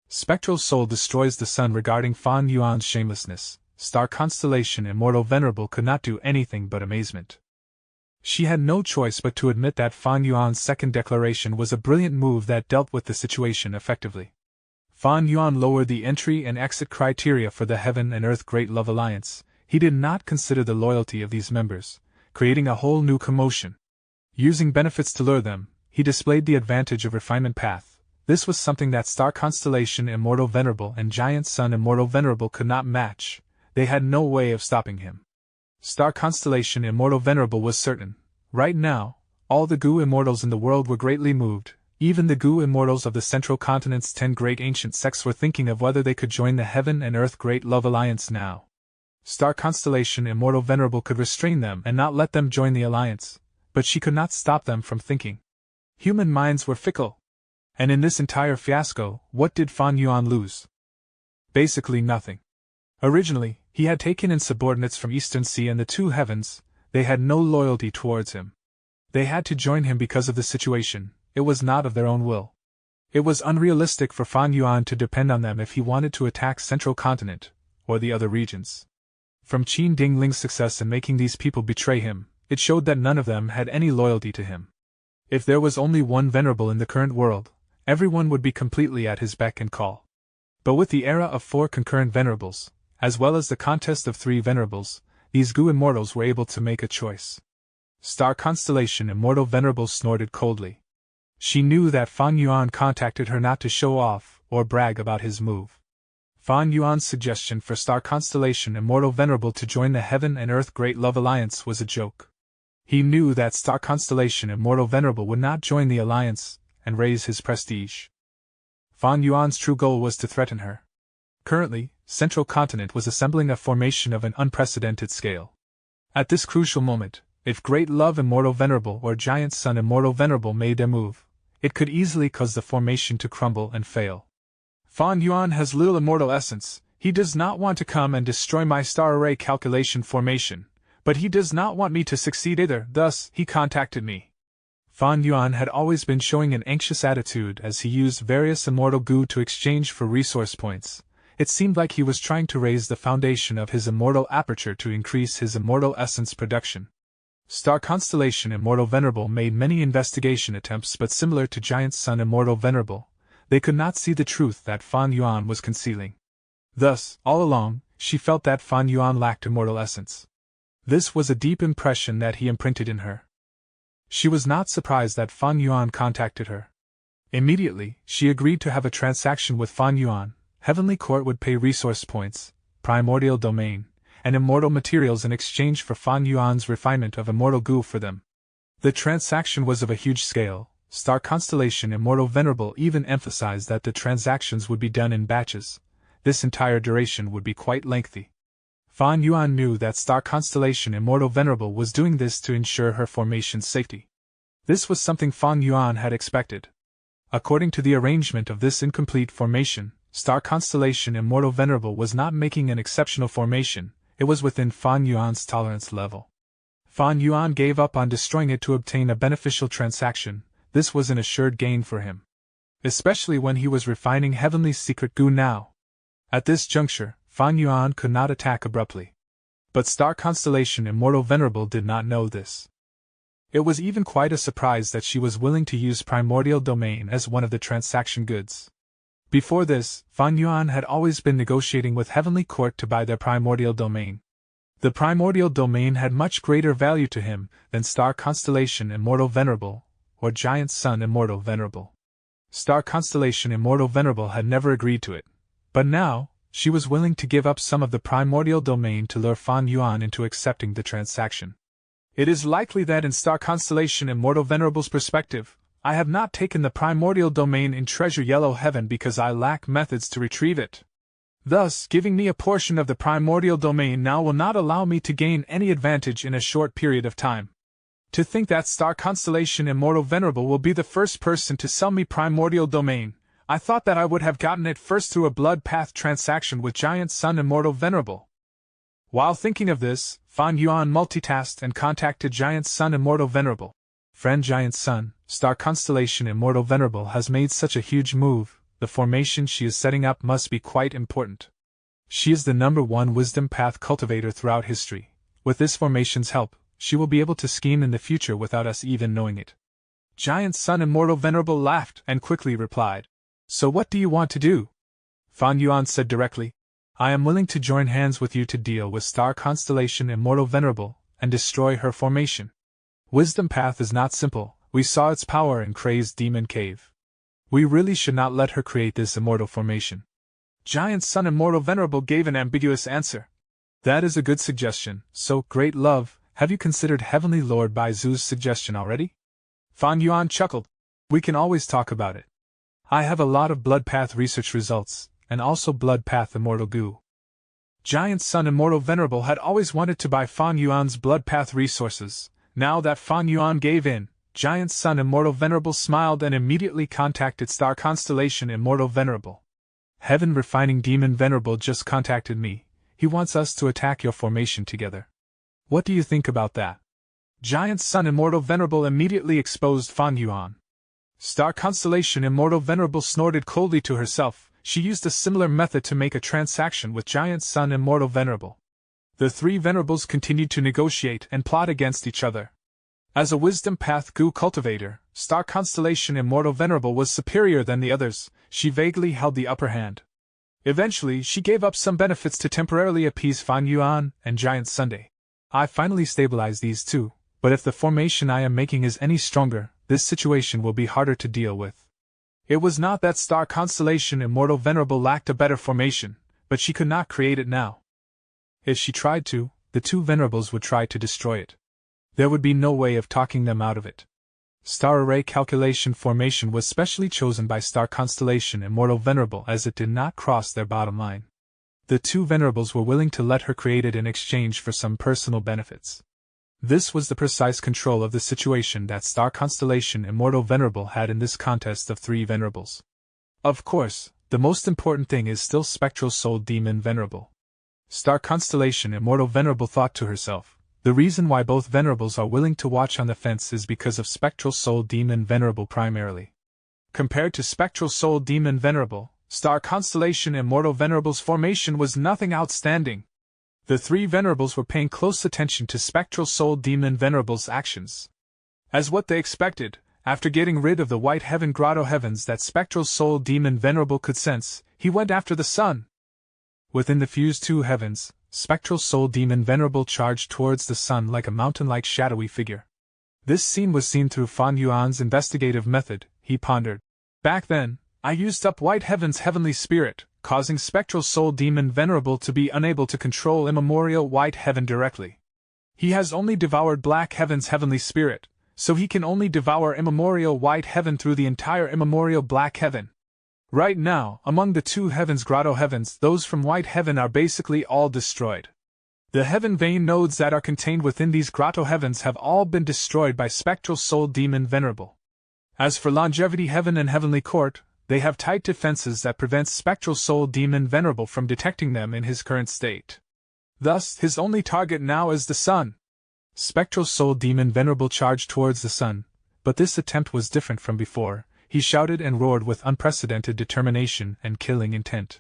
A: Spectral Soul destroys the sun. Regarding Fan Yuan's shamelessness, Star Constellation Immortal Venerable could not do anything but amazement. She had no choice but to admit that Fan Yuan's second declaration was a brilliant move that dealt with the situation effectively. Fan Yuan lowered the entry and exit criteria for the Heaven and Earth Great Love Alliance. He did not consider the loyalty of these members, creating a whole new commotion. Using benefits to lure them, he displayed the advantage of refinement path. This was something that Star Constellation Immortal Venerable and Giant Sun Immortal Venerable could not match. They had no way of stopping him. Star Constellation Immortal Venerable was certain. Right now, all the goo immortals in the world were greatly moved. Even the goo immortals of the Central Continent's 10 great ancient sects were thinking of whether they could join the Heaven and Earth Great Love Alliance now. Star Constellation Immortal Venerable could restrain them and not let them join the alliance, but she could not stop them from thinking. Human minds were fickle. And in this entire fiasco, what did Fan Yuan lose? Basically nothing. Originally, he had taken in subordinates from Eastern Sea and the two heavens. They had no loyalty towards him. They had to join him because of the situation. It was not of their own will. It was unrealistic for Fan Yuan to depend on them if he wanted to attack Central Continent, or the other regions. From Qin Dingling's success in making these people betray him, it showed that none of them had any loyalty to him. If there was only one venerable in the current world, everyone would be completely at his beck and call. But with the era of 4 concurrent venerables, as well as the contest of 3 venerables, these goo immortals were able to make a choice. Star Constellation Immortal Venerable snorted coldly. She knew that Fan Yuan contacted her not to show off or brag about his move. Fan Yuan's suggestion for Star Constellation Immortal Venerable to join the Heaven and Earth Great Love Alliance was a joke. He knew that Star Constellation Immortal Venerable would not join the alliance and raise his prestige. Fan Yuan's true goal was to threaten her. Currently, Central Continent was assembling a formation of an unprecedented scale. At this crucial moment, if Great Love Immortal Venerable or Giant Sun Immortal Venerable made a move, it could easily cause the formation to crumble and fail. Fan Yuan has little immortal essence. He does not want to come and destroy my star array calculation formation, but he does not want me to succeed either, thus, he contacted me. Fan Yuan had always been showing an anxious attitude as he used various immortal goo to exchange for resource points. It seemed like he was trying to raise the foundation of his immortal aperture to increase his immortal essence production. Star Constellation Immortal Venerable made many investigation attempts, but similar to Giant Sun Immortal Venerable, They could not see the truth that Fan Yuan was concealing. Thus, all along, she felt that Fan Yuan lacked immortal essence. This was a deep impression that he imprinted in her. She was not surprised that Fan Yuan contacted her. Immediately, she agreed to have a transaction with Fan Yuan. Heavenly Court would pay resource points, primordial domain, and immortal materials in exchange for Fan Yuan's refinement of immortal goo for them. The transaction was of a huge scale. Star Constellation Immortal Venerable even emphasized that the transactions would be done in batches. This entire duration would be quite lengthy. Fan Yuan knew that Star Constellation Immortal Venerable was doing this to ensure her formation's safety. This was something Fan Yuan had expected. According to the arrangement of this incomplete formation, Star Constellation Immortal Venerable was not making an exceptional formation. It was within Fan Yuan's tolerance level. Fan Yuan gave up on destroying it to obtain a beneficial transaction. This was an assured gain for him. Especially when he was refining Heavenly Secret Goo now. At this juncture, Fan Yuan could not attack abruptly. But Star Constellation Immortal Venerable did not know this. It was even quite a surprise that she was willing to use Primordial Domain as one of the transaction goods. Before this, Fan Yuan had always been negotiating with Heavenly Court to buy their Primordial Domain. The Primordial Domain had much greater value to him than Star Constellation Immortal Venerable, or Giant Sun Immortal Venerable. Star Constellation Immortal Venerable had never agreed to it. But now, she was willing to give up some of the Primordial Domain to lure Fan Yuan into accepting the transaction. It is likely that in Star Constellation Immortal Venerable's perspective, I have not taken the Primordial Domain in Treasure Yellow Heaven because I lack methods to retrieve it. Thus, giving me a portion of the Primordial Domain now will not allow me to gain any advantage in a short period of time. To think that Star Constellation Immortal Venerable will be the first person to sell me Primordial Domain, I thought that I would have gotten it first through a blood path transaction with Giant Sun Immortal Venerable. While thinking of this, Fan Yuan multitasked and contacted Giant Sun Immortal Venerable. Friend Giant Sun, Star Constellation Immortal Venerable has made such a huge move. The formation she is setting up must be quite important. She is the #1 wisdom path cultivator throughout history. With this formation's help, she will be able to scheme in the future without us even knowing it. Giant Sun Immortal Venerable laughed and quickly replied. So what do you want to do? Fan Yuan said directly. I am willing to join hands with you to deal with Star Constellation Immortal Venerable and destroy her formation. Wisdom path is not simple. We saw its power in Crazed Demon Cave. We really should not let her create this immortal formation. Giant Sun Immortal Venerable gave an ambiguous answer. That is a good suggestion, so, great love, have you considered Heavenly Lord Baizu's suggestion already? Fan Yuan chuckled. We can always talk about it. I have a lot of blood path research results, and also blood path immortal goo. Giant Sun Immortal Venerable had always wanted to buy Fan Yuan's blood path resources. Now that Fan Yuan gave in, Giant Sun Immortal Venerable smiled and immediately contacted Star Constellation Immortal Venerable. Heaven Refining Demon Venerable just contacted me. He wants us to attack your formation together. What do you think about that? Giant Sun Immortal Venerable immediately exposed Fan Yuan. Star Constellation Immortal Venerable snorted coldly to herself. She used a similar method to make a transaction with Giant Sun Immortal Venerable. The three Venerables continued to negotiate and plot against each other. As a wisdom path goo cultivator, Star Constellation Immortal Venerable was superior than the others. She vaguely held the upper hand. Eventually, she gave up some benefits to temporarily appease Fan Yuan and Giant Sunday. I finally stabilized these two, but if the formation I am making is any stronger, this situation will be harder to deal with. It was not that Star Constellation Immortal Venerable lacked a better formation, but she could not create it now. If she tried to, the two Venerables would try to destroy it. There would be no way of talking them out of it. Star Array Calculation Formation was specially chosen by Star Constellation Immortal Venerable as it did not cross their bottom line. The two Venerables were willing to let her create it in exchange for some personal benefits. This was the precise control of the situation that Star Constellation Immortal Venerable had in this contest of three Venerables. Of course, the most important thing is still Spectral Soul Demon Venerable. Star Constellation Immortal Venerable thought to herself, the reason why both Venerables are willing to watch on the fence is because of Spectral Soul Demon Venerable primarily. Compared to Spectral Soul Demon Venerable, Star Constellation Immortal Venerable's formation was nothing outstanding. The three Venerables were paying close attention to Spectral Soul Demon Venerable's actions. As what they expected, after getting rid of the white heaven grotto heavens that Spectral Soul Demon Venerable could sense, he went after the sun. Within the fused two heavens, Spectral Soul Demon Venerable charged towards the sun like a mountain-like shadowy figure. This scene was seen through Fan Yuan's investigative method, he pondered. Back then, I used up White Heaven's heavenly spirit, causing Spectral Soul Demon Venerable to be unable to control immemorial White Heaven directly. He has only devoured Black Heaven's heavenly spirit, so he can only devour immemorial White Heaven through the entire immemorial Black Heaven. Right now, among the two heavens grotto heavens, those from White Heaven are basically all destroyed. The heaven vein nodes that are contained within these grotto heavens have all been destroyed by Spectral Soul Demon Venerable. As for Longevity Heaven and Heavenly Court, they have tight defenses that prevent Spectral Soul Demon Venerable from detecting them in his current state. Thus, his only target now is the sun. Spectral Soul Demon Venerable charged towards the sun, but this attempt was different from before. He shouted and roared with unprecedented determination and killing intent.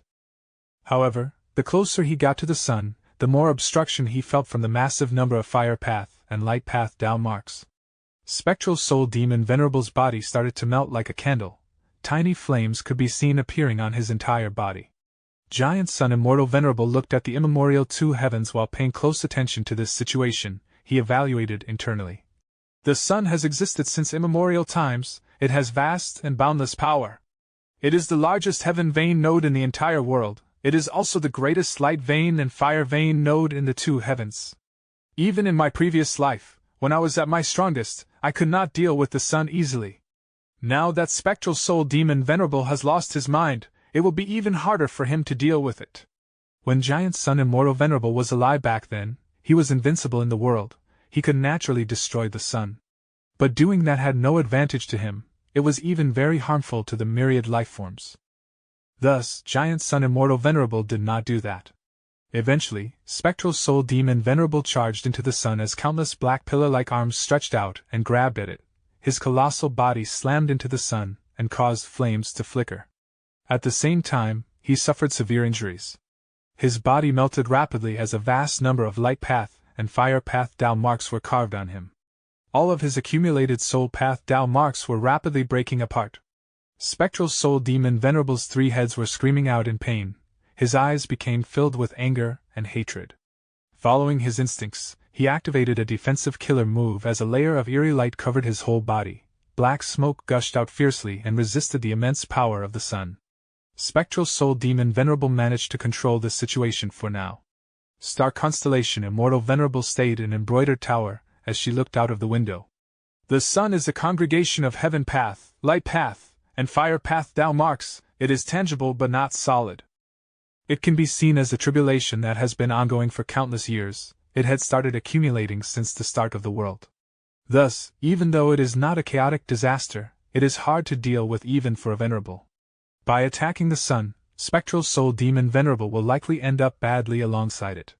A: However, the closer he got to the sun, the more obstruction he felt from the massive number of fire path and light path down marks. Spectral Soul Demon Venerable's body started to melt like a candle. Tiny flames could be seen appearing on his entire body. Giant Sun Immortal Venerable looked at the immemorial two heavens while paying close attention to this situation. He evaluated internally. The sun has existed since immemorial times. It has vast and boundless power. It is the largest heaven vein node in the entire world. It is also the greatest light vein and fire vein node in the two heavens. Even in my previous life, when I was at my strongest, I could not deal with the sun easily. Now that Spectral Soul Demon Venerable has lost his mind, it will be even harder for him to deal with it. When Giant Sun Immortal Venerable was alive back then, he was invincible in the world. He could naturally destroy the sun. But doing that had no advantage to him. It was even very harmful to the myriad lifeforms. Thus, Giant Sun Immortal Venerable did not do that. Eventually, Spectral Soul Demon Venerable charged into the sun as countless black pillar-like arms stretched out and grabbed at it. His colossal body slammed into the sun and caused flames to flicker. At the same time, he suffered severe injuries. His body melted rapidly as a vast number of light path and fire path Dao marks were carved on him. All of his accumulated soul path Dao marks were rapidly breaking apart. Spectral Soul Demon Venerable's three heads were screaming out in pain. His eyes became filled with anger and hatred. Following his instincts, he activated a defensive killer move as a layer of eerie light covered his whole body. Black smoke gushed out fiercely and resisted the immense power of the sun. Spectral Soul Demon Venerable managed to control this situation for now. Star Constellation Immortal Venerable stayed in Embroidered Tower as she looked out of the window. The sun is a congregation of heaven path, light path, and fire path Dao marks. It is tangible but not solid. It can be seen as a tribulation that has been ongoing for countless years. It had started accumulating since the start of the world. Thus, even though it is not a chaotic disaster, it is hard to deal with even for a venerable. By attacking the sun, Spectral Soul Demon Venerable will likely end up badly alongside it.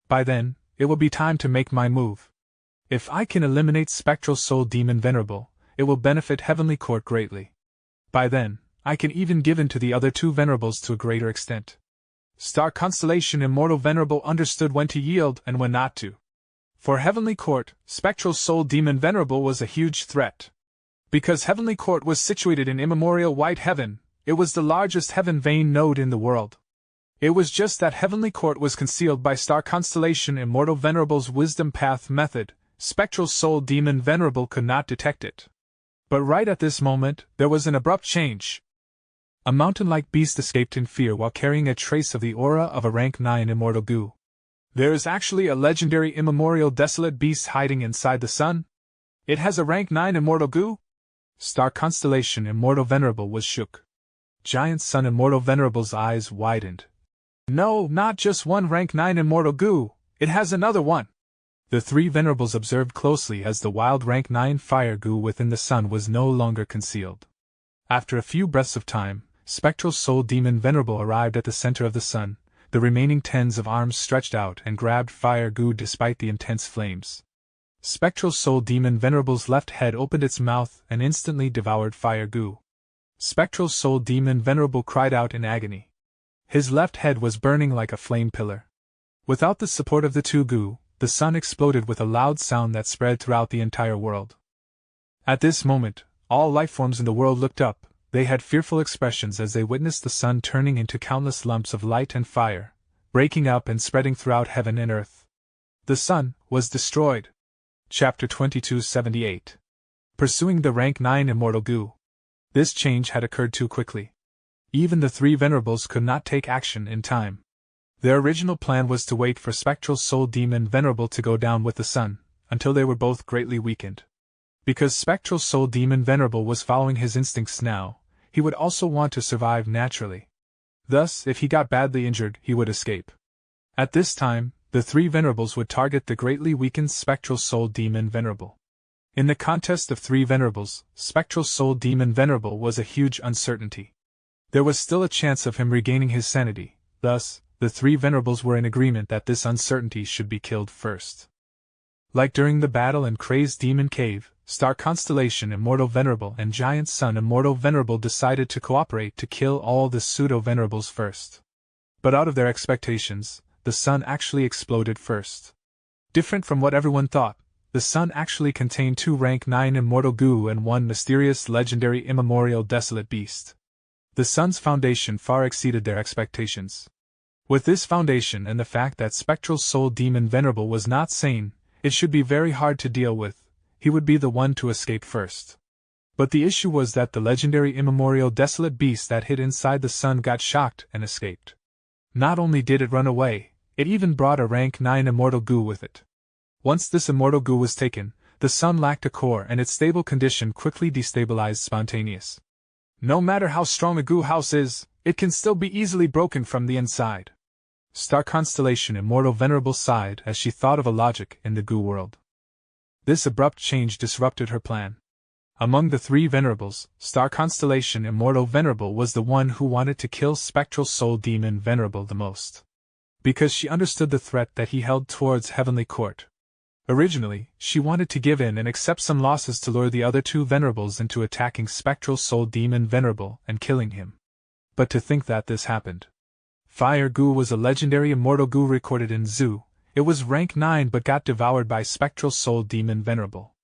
A: By then, it will be time to make my move. If I can eliminate Spectral Soul Demon Venerable, it will benefit Heavenly Court greatly. By then, I can even give in to the other two venerables to a greater extent. Star Constellation Immortal Venerable understood when to yield and when not to. For Heavenly Court, Spectral Soul Demon Venerable was a huge threat. Because Heavenly Court was situated in immemorial White Heaven, it was the largest heaven vein node in the world. It was just that Heavenly Court was concealed by Star Constellation Immortal Venerable's Wisdom Path method. Spectral Soul Demon Venerable could not detect it. But right at this moment, there was an abrupt change. A mountain-like beast escaped in fear while carrying a trace of the aura of a rank 9 immortal goo. There is actually a legendary immemorial desolate beast hiding inside the sun? It has a rank 9 immortal goo? Star Constellation Immortal Venerable was shook. Giant Sun Immortal Venerable's eyes widened. No, not just one rank 9 immortal goo, it has another one. The three venerables observed closely as the wild rank 9 fire goo within the sun was no longer concealed. After a few breaths of time, Spectral Soul Demon Venerable arrived at the center of the sun. The remaining tens of arms stretched out and grabbed fire goo despite the intense flames. Spectral Soul Demon Venerable's left head opened its mouth and instantly devoured fire goo. Spectral Soul Demon Venerable cried out in agony. His left head was burning like a flame pillar. Without the support of the two goo, the sun exploded with a loud sound that spread throughout the entire world. At this moment, All lifeforms in the world looked up. They had fearful expressions as they witnessed the sun turning into countless lumps of light and fire, breaking up and spreading throughout heaven and earth. The sun was destroyed. Chapter 2278. Pursuing the rank 9 immortal goo. This change had occurred too quickly. Even the three venerables could not take action in time. Their original plan was to wait for Spectral Soul Demon Venerable to go down with the sun, until they were both greatly weakened. Because Spectral Soul Demon Venerable was following his instincts now, he would also want to survive naturally. Thus, if he got badly injured, he would escape. At this time, the three venerables would target the greatly weakened Spectral Soul Demon Venerable. In the contest of three venerables, Spectral Soul Demon Venerable was a huge uncertainty. There was still a chance of him regaining his sanity, thus, the three venerables were in agreement that this uncertainty should be killed first. Like during the battle in Crazed Demon Cave, Star Constellation Immortal Venerable and Giant Sun Immortal Venerable decided to cooperate to kill all the pseudo-venerables first. But out of their expectations, the sun actually exploded first. Different from what everyone thought, the sun actually contained 2 rank 9 immortal goo and 1 mysterious legendary immemorial desolate beast. The sun's foundation far exceeded their expectations. With this foundation and the fact that Spectral Soul Demon Venerable was not sane, it should be very hard to deal with. He would be the one to escape first. But the issue was that the legendary immemorial desolate beast that hid inside the sun got shocked and escaped. Not only did it run away, it even brought a rank 9 immortal goo with it. Once this immortal goo was taken, the sun lacked a core and its stable condition quickly destabilized spontaneous. No matter how strong a goo house is, it can still be easily broken from the inside. Star Constellation Immortal Venerable sighed as she thought of a logic in the goo world. This abrupt change disrupted her plan. Among the three venerables, Star Constellation Immortal Venerable was the one who wanted to kill Spectral Soul Demon Venerable the most. Because she understood the threat that he held towards Heavenly Court. Originally, she wanted to give in and accept some losses to lure the other 2 venerables into attacking Spectral Soul Demon Venerable and killing him. But to think that this happened. Fire Goo was a legendary immortal goo recorded in Zoo. It was rank 9 but got devoured by Spectral Soul Demon Venerable.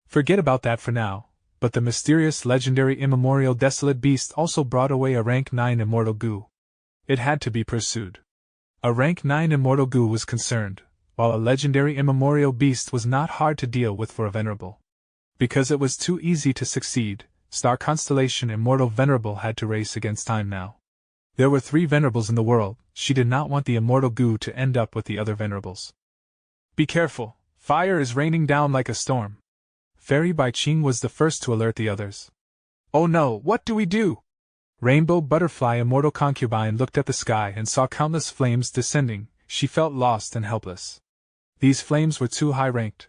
A: Forget about that for now, but the mysterious legendary immemorial desolate beast also brought away a rank 9 immortal goo. It had to be pursued. A rank 9 immortal goo was concerned, while a legendary immemorial beast was not hard to deal with for a venerable. Because it was too easy to succeed, Star Constellation Immortal Venerable had to race against time now. There were 3 venerables in the world, she did not want the immortal goo to end up with the other venerables. Be careful, fire is raining down like a storm. Fairy Bai Ching was the first to alert the others. Oh no, what do we do? Rainbow Butterfly Immortal Concubine looked at the sky and saw countless flames descending. She felt lost and helpless. These flames were too high-ranked.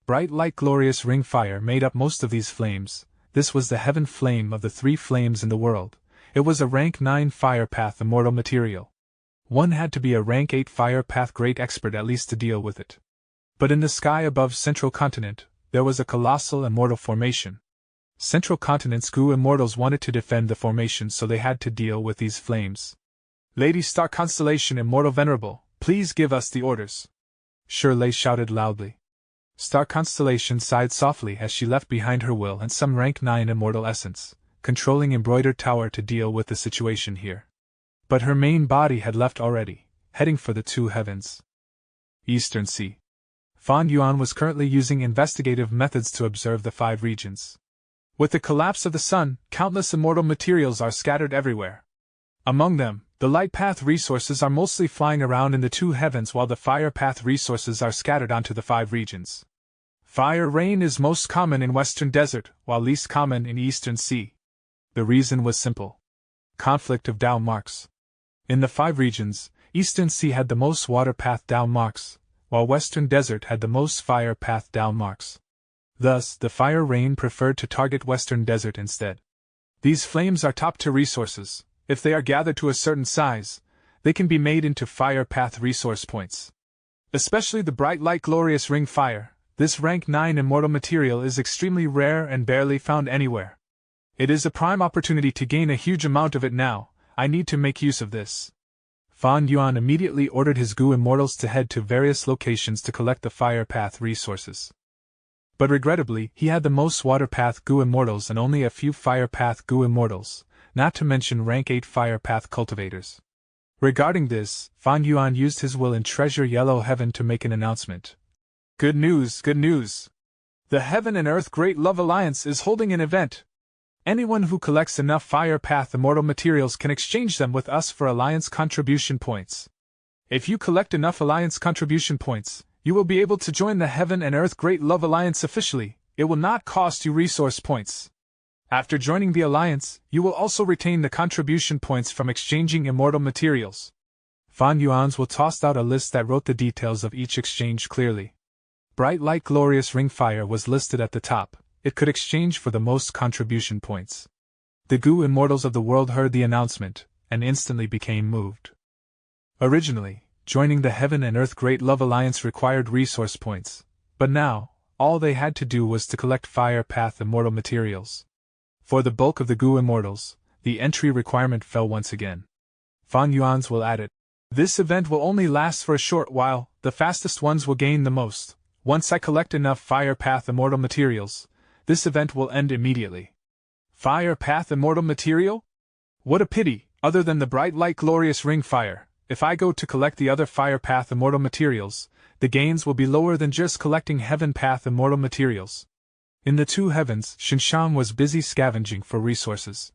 A: Bright light glorious ring fire made up most of these flames. This was the heaven flame of the 3 flames in the world. It was a rank 9 fire path immortal material. One had to be a rank 8 fire path great expert at least to deal with it. But in the sky above Central Continent, there was a colossal immortal formation. Central Continent's goo immortals wanted to defend the formation, so they had to deal with these flames. Lady Star Constellation Immortal Venerable, please give us the orders. Shirley shouted loudly. Star Constellation sighed softly as she left behind her will and some rank 9 immortal essence, controlling Embroidered Tower to deal with the situation here. But her main body had left already, heading for the 2 heavens. Eastern Sea. Fan Yuan was currently using investigative methods to observe the 5 regions. With the collapse of the sun, countless immortal materials are scattered everywhere. Among them, the light path resources are mostly flying around in the 2 heavens while the fire path resources are scattered onto the 5 regions. Fire rain is most common in Western Desert, while least common in Eastern Sea. The reason was simple. Conflict of Dao marks. In the 5 regions, Eastern Sea had the most water path Dao marks, while Western Desert had the most fire path Dao marks. Thus, the fire rain preferred to target Western Desert instead. These flames are top-tier resources. If they are gathered to a certain size, they can be made into fire path resource points. Especially the bright light glorious ring fire, this rank 9 immortal material is extremely rare and barely found anywhere. It is a prime opportunity to gain a huge amount of it now. I need to make use of this. Fan Yuan immediately ordered his goo immortals to head to various locations to collect the fire path resources. But regrettably, he had the most Water Path Goo Immortals and only a few Fire Path Goo Immortals, not to mention rank 8 Fire Path Cultivators. Regarding this, Fan Yuan used his will in Treasure Yellow Heaven to make an announcement. Good news, good news! The Heaven and Earth Great Love Alliance is holding an event. Anyone who collects enough Fire Path Immortal materials can exchange them with us for Alliance contribution points. If you collect enough Alliance contribution points, you will be able to join the Heaven and Earth Great Love Alliance officially. It will not cost you resource points. After joining the Alliance, you will also retain the contribution points from exchanging immortal materials. Fan Yuan's will tossed out a list that wrote the details of each exchange clearly. Bright Light Glorious Ring Fire was listed at the top. It could exchange for the most contribution points. The Goo Immortals of the world heard the announcement, and instantly became moved. Originally, joining the Heaven and Earth Great Love Alliance required resource points, but now, all they had to do was to collect Fire Path Immortal materials. For the bulk of the Goo Immortals, the entry requirement fell once again. Fan Yuan's will add it. This event will only last for a short while, the fastest ones will gain the most. Once I collect enough Fire Path Immortal materials, this event will end immediately. Fire Path Immortal material? What a pity, other than the Bright Light Glorious Ring Fire, if I go to collect the other Fire Path Immortal materials, the gains will be lower than just collecting Heaven Path Immortal materials. In the two heavens, Shinshan was busy scavenging for resources.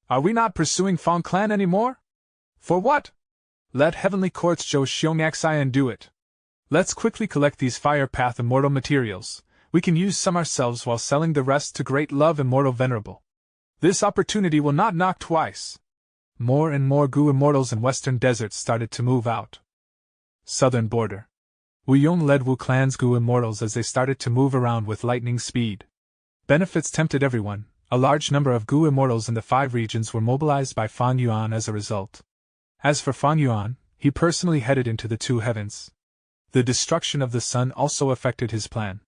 A: Are we not pursuing Fang Clan anymore? For what? Let Heavenly Court's Zhou Xiongxian do it. Let's quickly collect these Fire Path Immortal materials. We can use some ourselves while selling the rest to Great Love Immortal Venerable. This opportunity will not knock twice. More and more Goo Immortals in Western Desert started to move out. Southern Border. Wu Yong led Wu Clan's Goo Immortals as they started to move around with lightning speed. Benefits tempted everyone. A large number of Goo Immortals in the 5 regions were mobilized by Fan Yuan as a result. As for Fan Yuan, he personally headed into the two heavens. The destruction of the sun also affected his plan.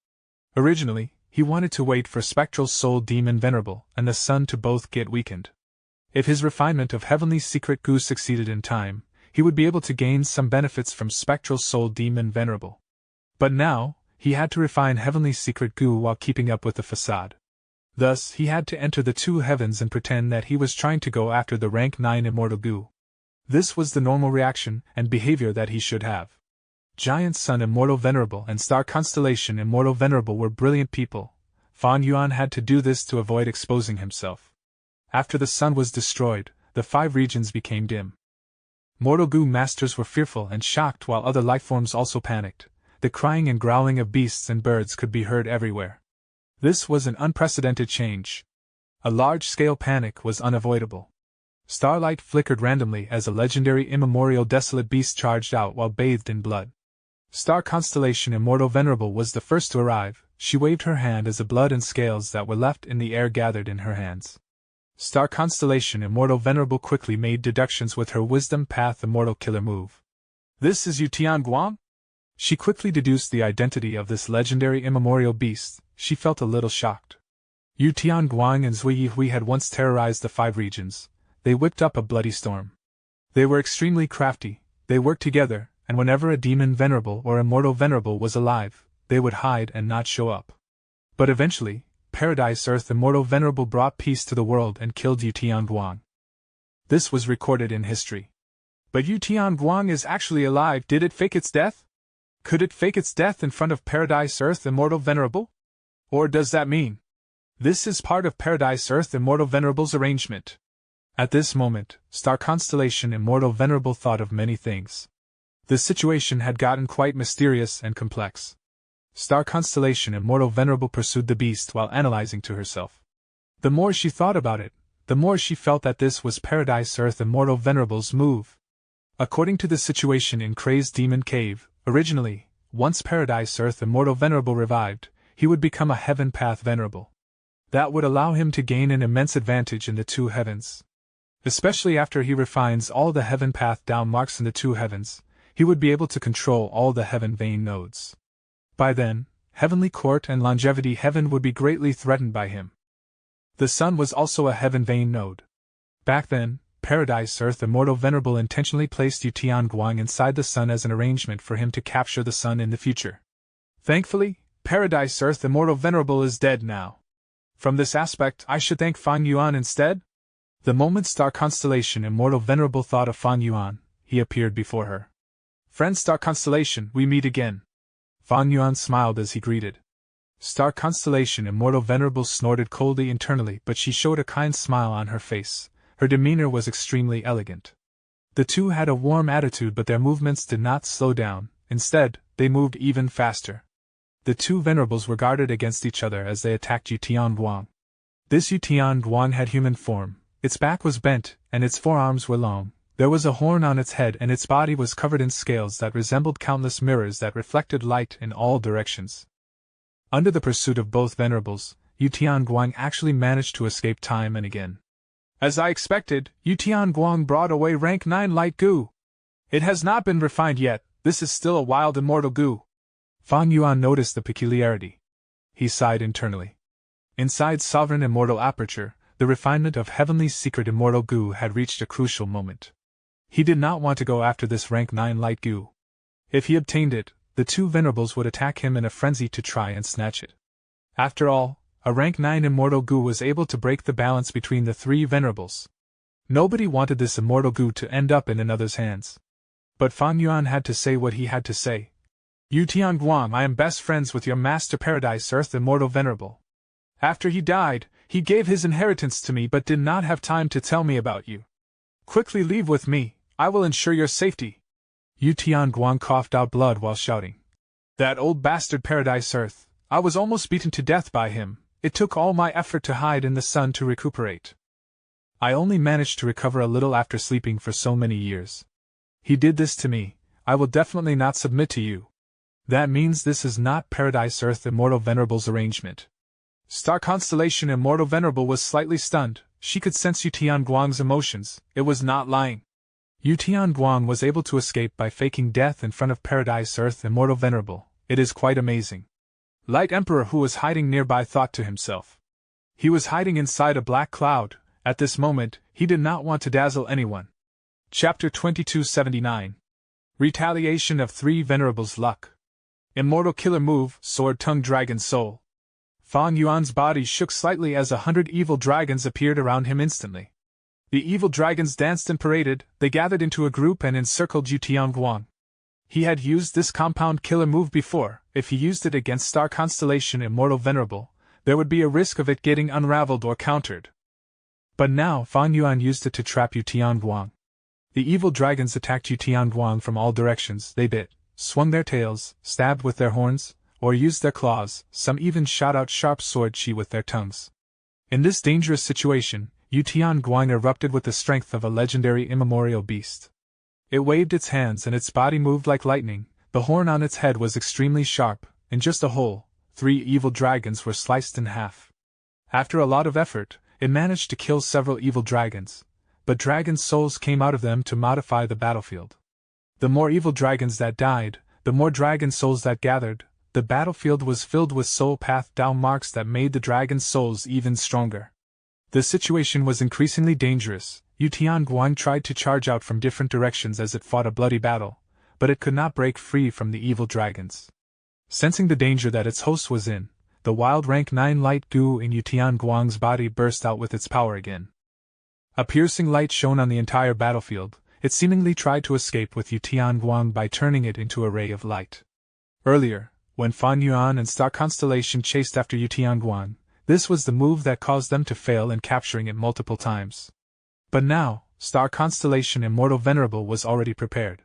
A: Originally, he wanted to wait for Spectral Soul Demon Venerable and the sun to both get weakened. If his refinement of Heavenly Secret Goo succeeded in time, he would be able to gain some benefits from Spectral Soul Demon Venerable. But now, he had to refine Heavenly Secret Goo while keeping up with the facade. Thus, he had to enter the two heavens and pretend that he was trying to go after the rank 9 Immortal Goo. This was the normal reaction and behavior that he should have. Giant Sun Immortal Venerable and Star Constellation Immortal Venerable were brilliant people. Fan Yuan had to do this to avoid exposing himself. After the sun was destroyed, the 5 regions became dim. Mortal Goo masters were fearful and shocked while other lifeforms also panicked. The crying and growling of beasts and birds could be heard everywhere. This was an unprecedented change. A large-scale panic was unavoidable. Starlight flickered randomly as a legendary immemorial desolate beast charged out while bathed in blood. Star Constellation Immortal Venerable was the first to arrive. She waved her hand as the blood and scales that were left in the air gathered in her hands. Star Constellation Immortal Venerable quickly made deductions with her Wisdom Path Immortal Killer move. This is Yu Tianguang? She quickly deduced the identity of this legendary immemorial beast. She felt a little shocked. Yu Tianguang and Zui Yihui had once terrorized the 5 regions. They whipped up a bloody storm. They were extremely crafty. They worked together, and whenever a demon venerable or immortal venerable was alive, they would hide and not show up. But eventually, Paradise Earth Immortal Venerable brought peace to the world and killed Yu Tianguang. This was recorded in history. But Yu Tianguang is actually alive. Did it fake its death? Could it fake its death in front of Paradise Earth Immortal Venerable? Or does that mean this is part of Paradise Earth Immortal Venerable's arrangement? At this moment, Star Constellation Immortal Venerable thought of many things. The situation had gotten quite mysterious and complex. Star Constellation Immortal Venerable pursued the beast while analyzing to herself. The more she thought about it, the more she felt that this was Paradise Earth Immortal Venerable's move. According to the situation in Crazed Demon Cave, originally, once Paradise Earth Immortal Venerable revived, he would become a Heaven Path Venerable. That would allow him to gain an immense advantage in the two heavens. Especially after he refines all the Heaven Path down marks in the two heavens, he would be able to control all the Heaven Vein nodes. By then, Heavenly Court and Longevity Heaven would be greatly threatened by him. The sun was also a Heaven Vein node. Back then, Paradise Earth Immortal Venerable intentionally placed Yu Tianguang inside the sun as an arrangement for him to capture the sun in the future. Thankfully, Paradise Earth Immortal Venerable is dead now. From this aspect, I should thank Fan Yuan instead? The moment Star Constellation Immortal Venerable thought of Fan Yuan, he appeared before her. Friend Star Constellation, we meet again. Fan Yuan smiled as he greeted. Star Constellation Immortal Venerable snorted coldly internally, but she showed a kind smile on her face. Her demeanor was extremely elegant. The two had a warm attitude, but their movements did not slow down. Instead, they moved even faster. The two venerables were guarded against each other as they attacked Yu Tianguang. This Yu Tianguang had human form. Its back was bent, and its forearms were long. There was a horn on its head, and its body was covered in scales that resembled countless mirrors that reflected light in all directions. Under the pursuit of both venerables, Yu Tianguang actually managed to escape time and again. As I expected, Yu Tianguang brought away rank 9 light goo. It has not been refined yet, this is still a wild immortal goo. Fan Yuan noticed the peculiarity. He sighed internally. Inside Sovereign Immortal Aperture, the refinement of Heavenly Secret Immortal Goo had reached a crucial moment. He did not want to go after this rank 9 light goo. If he obtained it, the two venerables would attack him in a frenzy to try and snatch it. After all, a rank 9 immortal goo was able to break the balance between the three venerables. Nobody wanted this immortal goo to end up in another's hands. But Fan Yuan had to say what he had to say. Yu Tianguang, I am best friends with your master Paradise Earth Immortal Venerable. After he died, he gave his inheritance to me but did not have time to tell me about you. Quickly leave with me, I will ensure your safety. Yu Tianguang coughed out blood while shouting. That old bastard Paradise Earth, I was almost beaten to death by him. It took all my effort to hide in the sun to recuperate. I only managed to recover a little after sleeping for so many years. He did this to me, I will definitely not submit to you. That means this is not Paradise Earth Immortal Venerable's arrangement. Star Constellation Immortal Venerable was slightly stunned. She could sense Yu Tianguang's emotions. It was not lying. Yu Tianguang was able to escape by faking death in front of Paradise Earth Immortal Venerable. It is quite amazing. Light Emperor, who was hiding nearby, thought to himself. He was hiding inside a black cloud. At this moment, he did not want to dazzle anyone. Chapter 2279. Retaliation of Three Venerables' Luck. Immortal Killer Move, Sword Tongue Dragon Soul. Fan Yuan's body shook slightly as 100 evil dragons appeared around him instantly. The evil dragons danced and paraded, they gathered into a group and encircled Yu Tianguang. He had used this compound killer move before. If he used it against Star Constellation Immortal Venerable, there would be a risk of it getting unraveled or countered. But now Fan Yuan used it to trap Yu Tianguang. The evil dragons attacked Yu Tianguang from all directions. They bit, swung their tails, stabbed with their horns, or used their claws. Some even shot out sharp sword chi with their tongues. In this dangerous situation, Yu Tianguang erupted with the strength of a legendary immemorial beast. It waved its hands and its body moved like lightning. The horn on its head was extremely sharp. In just a hole, 3 evil dragons were sliced in half. After a lot of effort, it managed to kill several evil dragons, but dragon souls came out of them to modify the battlefield. The more evil dragons that died, the more dragon souls that gathered. The battlefield was filled with soul path down marks that made the dragon souls even stronger. The situation was increasingly dangerous. Yu Tianguang tried to charge out from different directions as it fought a bloody battle, but it could not break free from the evil dragons. Sensing the danger that its host was in, the wild rank 9 light goo in Yu Tianguang's body burst out with its power again. A piercing light shone on the entire battlefield. It seemingly tried to escape with Yu Tianguang by turning it into a ray of light. Earlier, when Fan Yuan and Star Constellation chased after Yu Tianguang, this was the move that caused them to fail in capturing it multiple times. But now, Star Constellation Immortal Venerable was already prepared.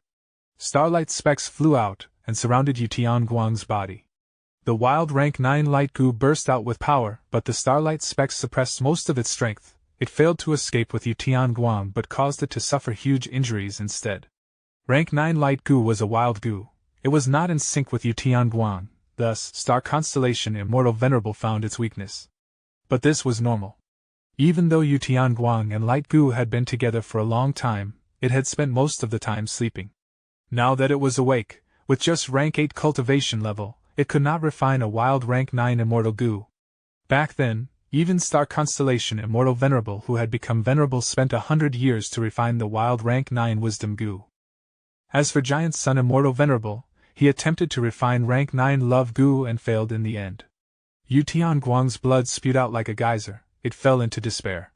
A: Starlight specks flew out and surrounded Yu Tianguang's body. The wild rank 9 light goo burst out with power, but the starlight specks suppressed most of its strength. It failed to escape with Yu Tianguang but caused it to suffer huge injuries instead. Rank 9 light goo was a wild goo. It was not in sync with Yu Tianguang, thus Star Constellation Immortal Venerable found its weakness. But this was normal. Even though Yu Tianguang and Light Goo had been together for a long time, it had spent most of the time sleeping. Now that it was awake, with just rank 8 cultivation level, it could not refine a wild rank 9 immortal goo. Back then, even Star Constellation Immortal Venerable who had become venerable spent 100 years to refine the wild rank 9 wisdom goo. As for Giant Sun Immortal Venerable, he attempted to refine rank 9 love goo and failed in the end. Yu Tianguang's blood spewed out like a geyser. It fell into despair.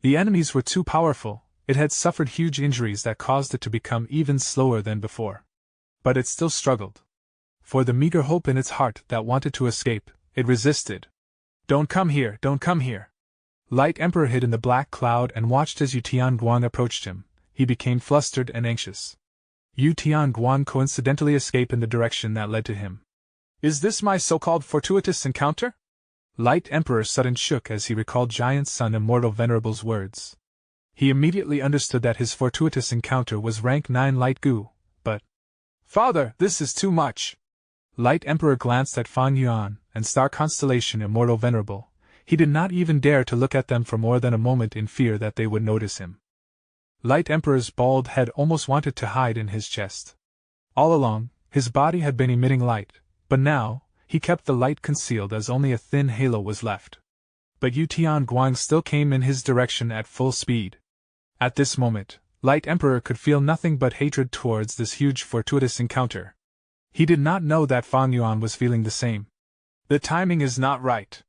A: The enemies were too powerful. It had suffered huge injuries that caused it to become even slower than before. But it still struggled. For the meager hope in its heart that wanted to escape, it resisted. "Don't come here, don't come here." Light Emperor hid in the black cloud and watched as Yu Tianguang approached him. He became flustered and anxious. Yu Tianguang coincidentally escaped in the direction that led to him. "Is this my so-called fortuitous encounter?" Light Emperor suddenly shook as he recalled Giant Sun Immortal Venerable's words. He immediately understood that his fortuitous encounter was rank 9 light goo, but... "Father, this is too much!" Light Emperor glanced at Fan Yuan and Star Constellation Immortal Venerable. He did not even dare to look at them for more than a moment in fear that they would notice him. Light Emperor's bald head almost wanted to hide in his chest. All along, his body had been emitting light, but now, he kept the light concealed as only a thin halo was left. But Yu Tianguang still came in his direction at full speed. At this moment, Light Emperor could feel nothing but hatred towards this huge fortuitous encounter. He did not know that Fan Yuan was feeling the same. "The timing is not right.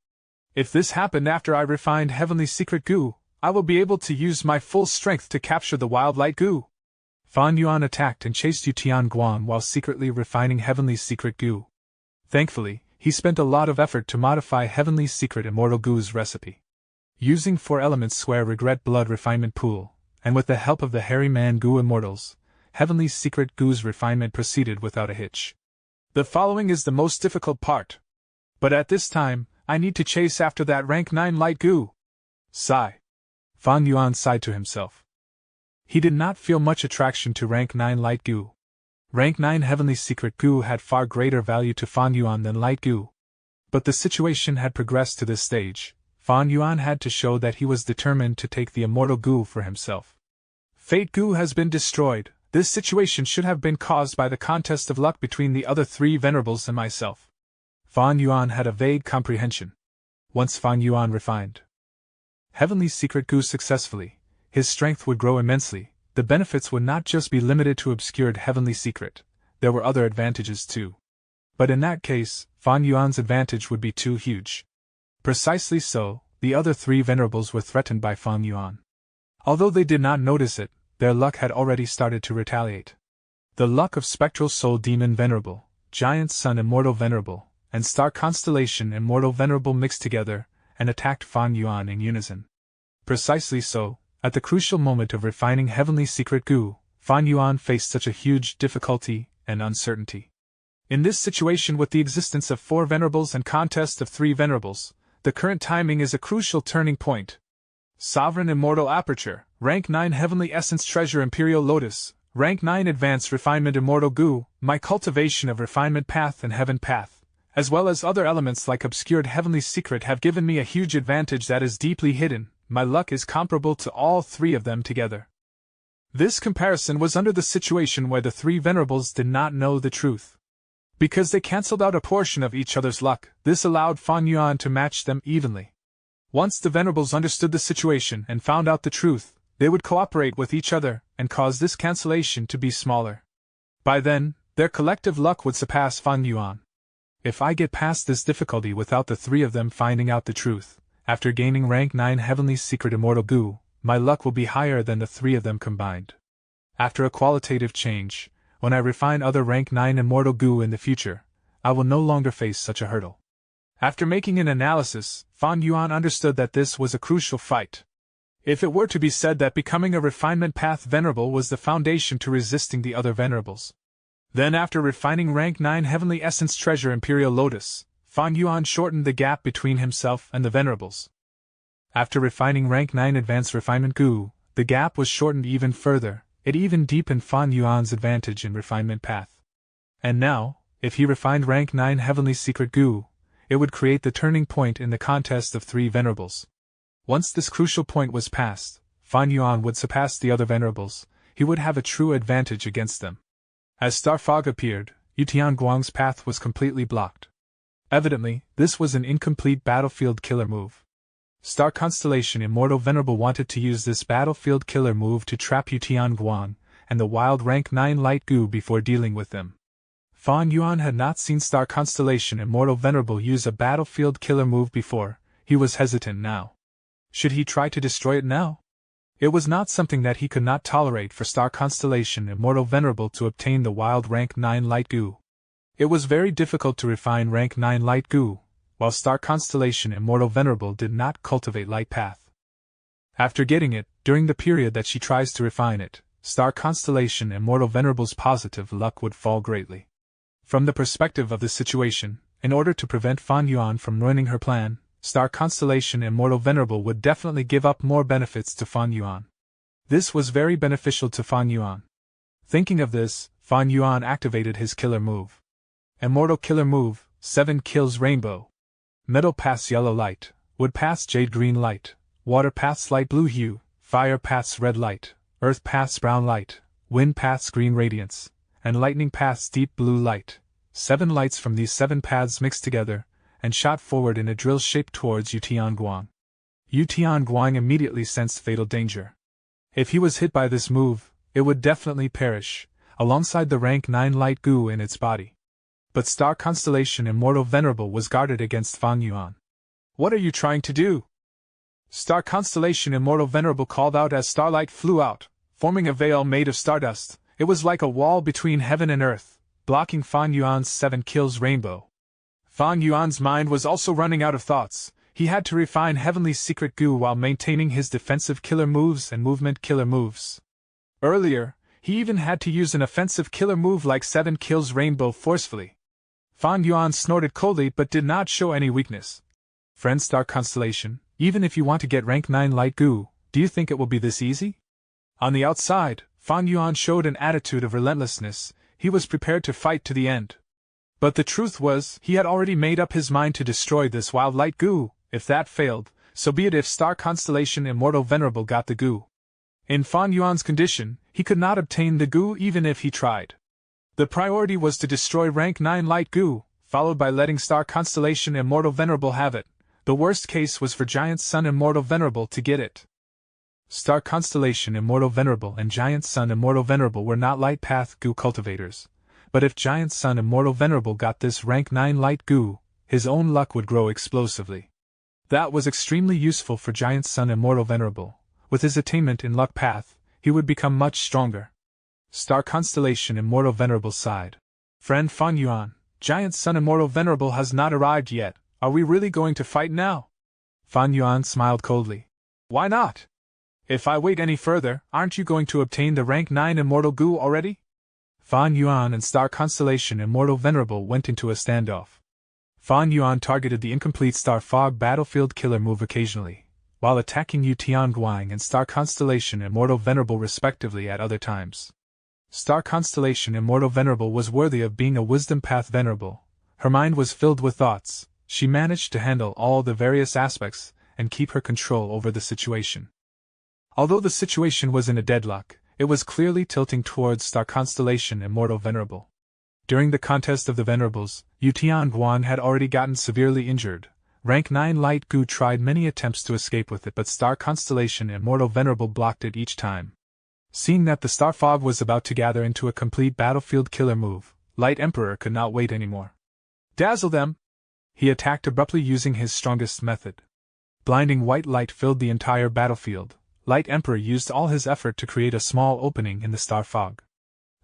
A: If this happened after I refined Heavenly Secret Goo, I will be able to use my full strength to capture the Wild Light Goo." Fan Yuan attacked and chased Yu Tianguang while secretly refining Heavenly Secret Goo. Thankfully, he spent a lot of effort to modify Heavenly Secret Immortal Goo's recipe. Using 4 elements Swear Regret Blood Refinement Pool, and with the help of the Hairy Man Goo Immortals, Heavenly Secret Goo's refinement proceeded without a hitch. "The following is the most difficult part. But at this time, I need to chase after that rank 9 light goo." Sigh. Fan Yuan sighed to himself. He did not feel much attraction to rank 9 light goo. Rank 9 Heavenly Secret Goo had far greater value to Fan Yuan than light goo. But the situation had progressed to this stage. Fan Yuan had to show that he was determined to take the immortal goo for himself. "Fate Goo has been destroyed. This situation should have been caused by the contest of luck between the other 3 venerables and myself." Fan Yuan had a vague comprehension. Once Fan Yuan refined Heavenly Secret Goo successfully, his strength would grow immensely. The benefits would not just be limited to obscured Heavenly Secret, there were other advantages too. But in that case, Fan Yuan's advantage would be too huge. Precisely so, the other 3 venerables were threatened by Fan Yuan. Although they did not notice it, their luck had already started to retaliate. The luck of Spectral Soul Demon Venerable, Giant Sun Immortal Venerable, and Star Constellation Immortal Venerable mixed together, and attacked Fan Yuan in unison. Precisely so, at the crucial moment of refining Heavenly Secret Goo, Fan Yuan faced such a huge difficulty and uncertainty. In this situation, with the existence of 4 venerables and contest of 3 venerables, the current timing is a crucial turning point. Sovereign Immortal Aperture, Rank 9 Heavenly Essence Treasure Imperial Lotus, Rank 9 Advanced Refinement Immortal Goo, my cultivation of Refinement Path and Heaven Path, as well as other elements like Obscured Heavenly Secret have given me a huge advantage that is deeply hidden. My luck is comparable to all 3 of them together. This comparison was under the situation where the 3 venerables did not know the truth. Because they cancelled out a portion of each other's luck, this allowed Fan Yuan to match them evenly. Once the venerables understood the situation and found out the truth, they would cooperate with each other and cause this cancellation to be smaller. By then, their collective luck would surpass Fan Yuan. If I get past this difficulty without the 3 of them finding out the truth, after gaining rank 9 Heavenly Secret Immortal Goo, my luck will be higher than the 3 of them combined. After a qualitative change, when I refine other rank 9 Immortal Goo in the future, I will no longer face such a hurdle. After making an analysis, Fan Yuan understood that this was a crucial fight. If it were to be said that becoming a Refinement Path Venerable was the foundation to resisting the other Venerables, then after refining rank 9 Heavenly Essence Treasure Imperial Lotus, Fan Yuan shortened the gap between himself and the Venerables. After refining rank 9 Advanced Refinement Goo, the gap was shortened even further. It even deepened Fan Yuan's advantage in Refinement Path. And now, if he refined rank 9 Heavenly Secret Goo, it would create the turning point in the contest of 3 Venerables. Once this crucial point was passed, Fan Yuan would surpass the other Venerables. He would have a true advantage against them. As Star Fog appeared, Yu Tianguang's path was completely blocked. Evidently, this was an incomplete battlefield killer move. Star Constellation Immortal Venerable wanted to use this battlefield killer move to trap Yu Tianguang and the wild rank 9 light goo before dealing with them. Fan Yuan had not seen Star Constellation Immortal Venerable use a battlefield killer move before. He was hesitant now. Should he try to destroy it now? It was not something that he could not tolerate for Star Constellation Immortal Venerable to obtain the wild rank 9 light goo. It was very difficult to refine rank 9 light goo, while Star Constellation Immortal Venerable did not cultivate light path. After getting it, during the period that she tries to refine it, Star Constellation Immortal Venerable's positive luck would fall greatly. From the perspective of the situation, in order to prevent Fan Yuan from ruining her plan, Star Constellation Immortal Venerable would definitely give up more benefits to Fan Yuan. This was very beneficial to Fan Yuan. Thinking of this, Fan Yuan activated his killer move. Immortal killer move, 7 kills rainbow. Metal paths yellow light, wood paths jade green light, water paths light blue hue, fire paths red light, earth paths brown light, wind paths green radiance, and lightning paths deep blue light. 7 lights from these 7 paths mixed together, and shot forward in a drill shape towards Yu Tianguang. Yu Tianguang immediately sensed fatal danger. If he was hit by this move, it would definitely perish, alongside the rank 9 light goo in its body. But Star Constellation Immortal Venerable was guarded against Fan Yuan. "What are you trying to do?" Star Constellation Immortal Venerable called out as starlight flew out, forming a veil made of stardust. It was like a wall between heaven and earth, blocking Fan Yuan's 7 kills rainbow. Fan Yuan's mind was also running out of thoughts. He had to refine Heavenly Secret Goo while maintaining his defensive killer moves and movement killer moves. Earlier, he even had to use an offensive killer move like 7 kills rainbow forcefully. Fan Yuan snorted coldly but did not show any weakness. "Friend Star Constellation, even if you want to get rank 9 light goo, do you think it will be this easy?" On the outside, Fan Yuan showed an attitude of relentlessness. He was prepared to fight to the end. But the truth was, he had already made up his mind to destroy this wild light goo. If that failed, so be it. If Star Constellation Immortal Venerable got the goo. In Fan Yuan's condition, he could not obtain the goo even if he tried. The priority was to destroy rank 9 light goo, followed by letting Star Constellation Immortal Venerable have it. The worst case was for Giant Sun Immortal Venerable to get it. Star Constellation Immortal Venerable and Giant Sun Immortal Venerable were not light path goo cultivators. But if Giant Sun Immortal Venerable got this rank 9 light goo, his own luck would grow explosively. That was extremely useful for Giant Sun Immortal Venerable. With his attainment in luck path, he would become much stronger. Star Constellation Immortal Venerable sighed. "Friend Fan Yuan, Giant Sun Immortal Venerable has not arrived yet. Are we really going to fight now?" Fan Yuan smiled coldly. "Why not? If I wait any further, aren't you going to obtain the rank 9 Immortal Goo already?" Fan Yuan and Star Constellation Immortal Venerable went into a standoff. Fan Yuan targeted the incomplete Star Fog battlefield killer move occasionally, while attacking Yu Tianguang and Star Constellation Immortal Venerable respectively at other times. Star Constellation Immortal Venerable was worthy of being a Wisdom Path Venerable. Her mind was filled with thoughts. She managed to handle all the various aspects and keep her control over the situation. Although the situation was in a deadlock, it was clearly tilting towards Star Constellation Immortal Venerable. During the contest of the Venerables, Yu Tianguang had already gotten severely injured. Rank 9 Light Goo tried many attempts to escape with it, but Star Constellation Immortal Venerable blocked it each time. Seeing that the Star Fog was about to gather into a complete battlefield killer move, Light Emperor could not wait anymore. "Dazzle them!" He attacked abruptly using his strongest method. Blinding white light filled the entire battlefield. Light Emperor used all his effort to create a small opening in the Star Fog.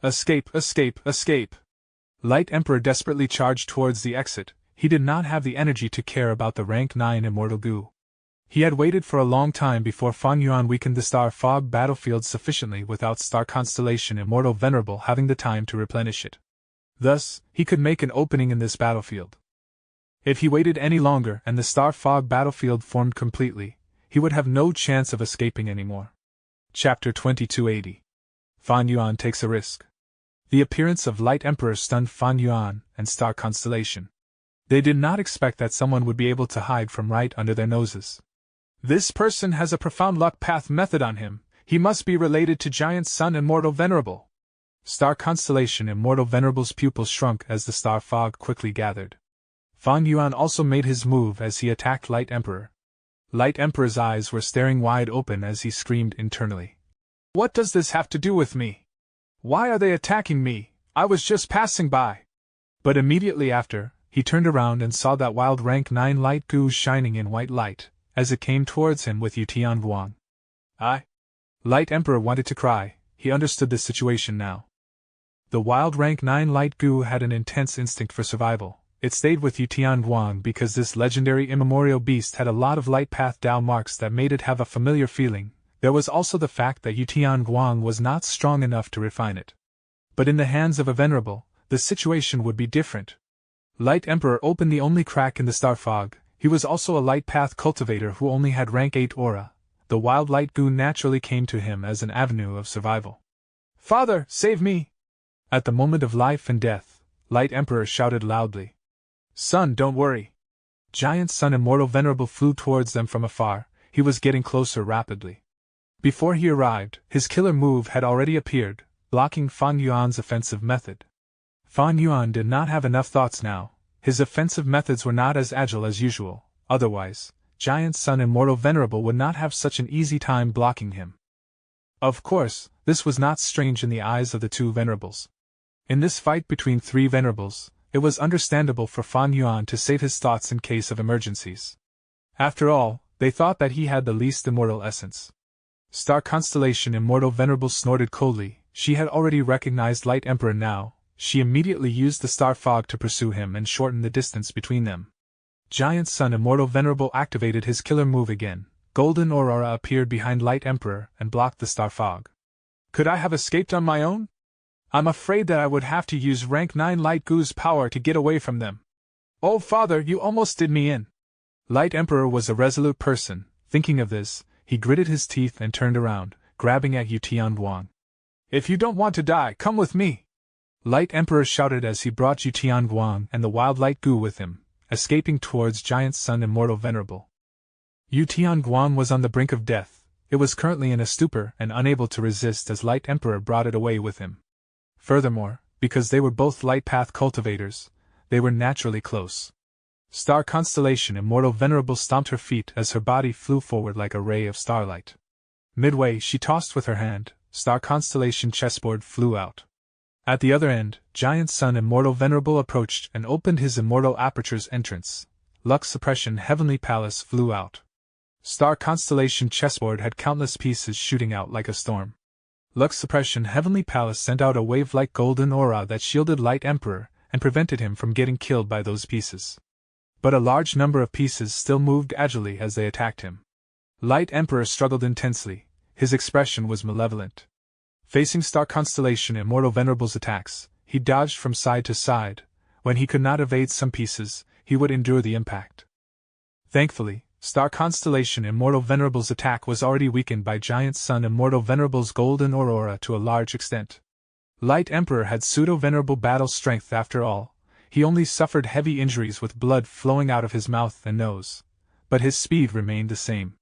A: "Escape, escape, escape!" Light Emperor desperately charged towards the exit. He did not have the energy to care about the rank 9 Immortal Goo. He had waited for a long time before Fan Yuan weakened the Star Fog battlefield sufficiently without Star Constellation Immortal Venerable having the time to replenish it. Thus, he could make an opening in this battlefield. If he waited any longer and the Star Fog battlefield formed completely, he would have no chance of escaping anymore. Chapter 2280. Fan Yuan takes a risk. The appearance of Light Emperor stunned Fan Yuan and Star Constellation. They did not expect that someone would be able to hide from right under their noses. "This person has a profound luck path method on him. He must be related to Giant Sun Immortal Venerable." Star Constellation Immortal Venerable's pupils shrunk as the Star Fog quickly gathered. Fan Yuan also made his move as he attacked Light Emperor. Light Emperor's eyes were staring wide open as he screamed internally. "What does this have to do with me? Why are they attacking me? I was just passing by." But immediately after, he turned around and saw that wild rank 9 light goo shining in white light, as it came towards him with Yutian Guang. Light Emperor wanted to cry. He understood the situation now. The wild rank 9 light goo had an intense instinct for survival. It stayed with Yutian Guang because this legendary immemorial beast had a lot of light path Dao marks that made it have a familiar feeling. There was also the fact that Yutian Guang was not strong enough to refine it. But in the hands of a venerable, the situation would be different. Light Emperor opened the only crack in the star fog. He was also a light path cultivator who only had rank 8 aura. The wild light goo naturally came to him as an avenue of survival. "Father, save me!" At the moment of life and death, Light Emperor shouted loudly. "Son, don't worry." Giant Sun Immortal Venerable flew towards them from afar. He was getting closer rapidly. Before he arrived, his killer move had already appeared, blocking Fan Yuan's offensive method. Fan Yuan did not have enough thoughts now. His offensive methods were not as agile as usual. Otherwise, Giant Sun Immortal Venerable would not have such an easy time blocking him. Of course, this was not strange in the eyes of the two venerables. In this fight between 3 venerables, it was understandable for Fan Yuan to save his thoughts in case of emergencies. After all, they thought that he had the least immortal essence. Star Constellation Immortal Venerable snorted coldly. She had already recognized Light Emperor now. She immediately used the star fog to pursue him and shorten the distance between them. Giant Sun Immortal Venerable activated his killer move again. Golden Aurora appeared behind Light Emperor and blocked the star fog. Could I have escaped on my own? I'm afraid that I would have to use rank 9 Light Goo's power to get away from them. Oh father, you almost did me in. Light Emperor was a resolute person. Thinking of this, he gritted his teeth and turned around, grabbing at Yutian Guang. If you don't want to die, come with me! Light Emperor shouted as he brought Yutian Guang and the wild light goo with him, escaping towards Giant Sun Immortal Venerable. Yutian Guang was on the brink of death. It was currently in a stupor and unable to resist as Light Emperor brought it away with him. Furthermore, because they were both light path cultivators, they were naturally close. Star Constellation Immortal Venerable stomped her feet as her body flew forward like a ray of starlight. Midway, she tossed with her hand. Star Constellation Chessboard flew out. At the other end, Giant Sun Immortal Venerable approached and opened his Immortal Aperture's entrance. Lux Suppression Heavenly Palace flew out. Star Constellation Chessboard had countless pieces shooting out like a storm. Lux Suppression Heavenly Palace sent out a wave-like golden aura that shielded Light Emperor and prevented him from getting killed by those pieces. But a large number of pieces still moved agilely as they attacked him. Light Emperor struggled intensely. His expression was malevolent. Facing Star Constellation Immortal Venerable's attacks, he dodged from side to side. When he could not evade some pieces, he would endure the impact. Thankfully, Star Constellation Immortal Venerable's attack was already weakened by Giant Sun Immortal Venerable's golden aurora to a large extent. Light Emperor had pseudo-venerable battle strength after all. He only suffered heavy injuries with blood flowing out of his mouth and nose. But his speed remained the same.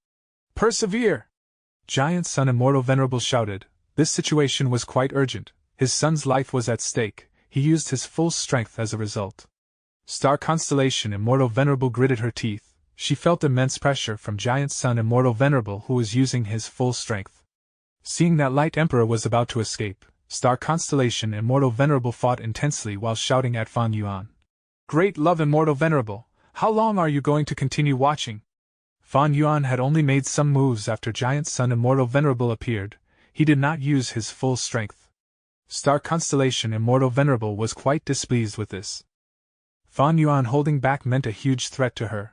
A: Persevere! Giant Sun Immortal Venerable shouted. This situation was quite urgent. His son's life was at stake. He used his full strength as a result. Star Constellation Immortal Venerable gritted her teeth. She felt immense pressure from Giant Sun Immortal Venerable who was using his full strength. Seeing that Light Emperor was about to escape, Star Constellation Immortal Venerable fought intensely while shouting at Fan Yuan. Great Love Immortal Venerable, how long are you going to continue watching? Fan Yuan had only made some moves after Giant Sun Immortal Venerable appeared. He did not use his full strength. Star Constellation Immortal Venerable was quite displeased with this. Fan Yuan holding back meant a huge threat to her.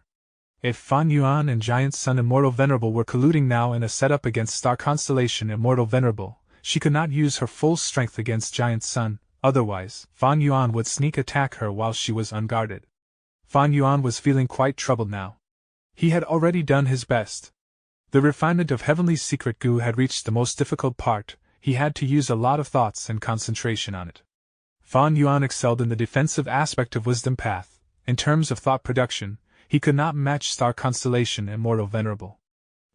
A: If Fan Yuan and Giant Sun Immortal Venerable were colluding now in a setup against Star Constellation Immortal Venerable, she could not use her full strength against Giant Sun, otherwise, Fan Yuan would sneak attack her while she was unguarded. Fan Yuan was feeling quite troubled now. He had already done his best. The refinement of Heavenly Secret Goo had reached the most difficult part. He had to use a lot of thoughts and concentration on it. Fan Yuan excelled in the defensive aspect of Wisdom Path. In terms of thought production, he could not match Star Constellation Immortal Venerable.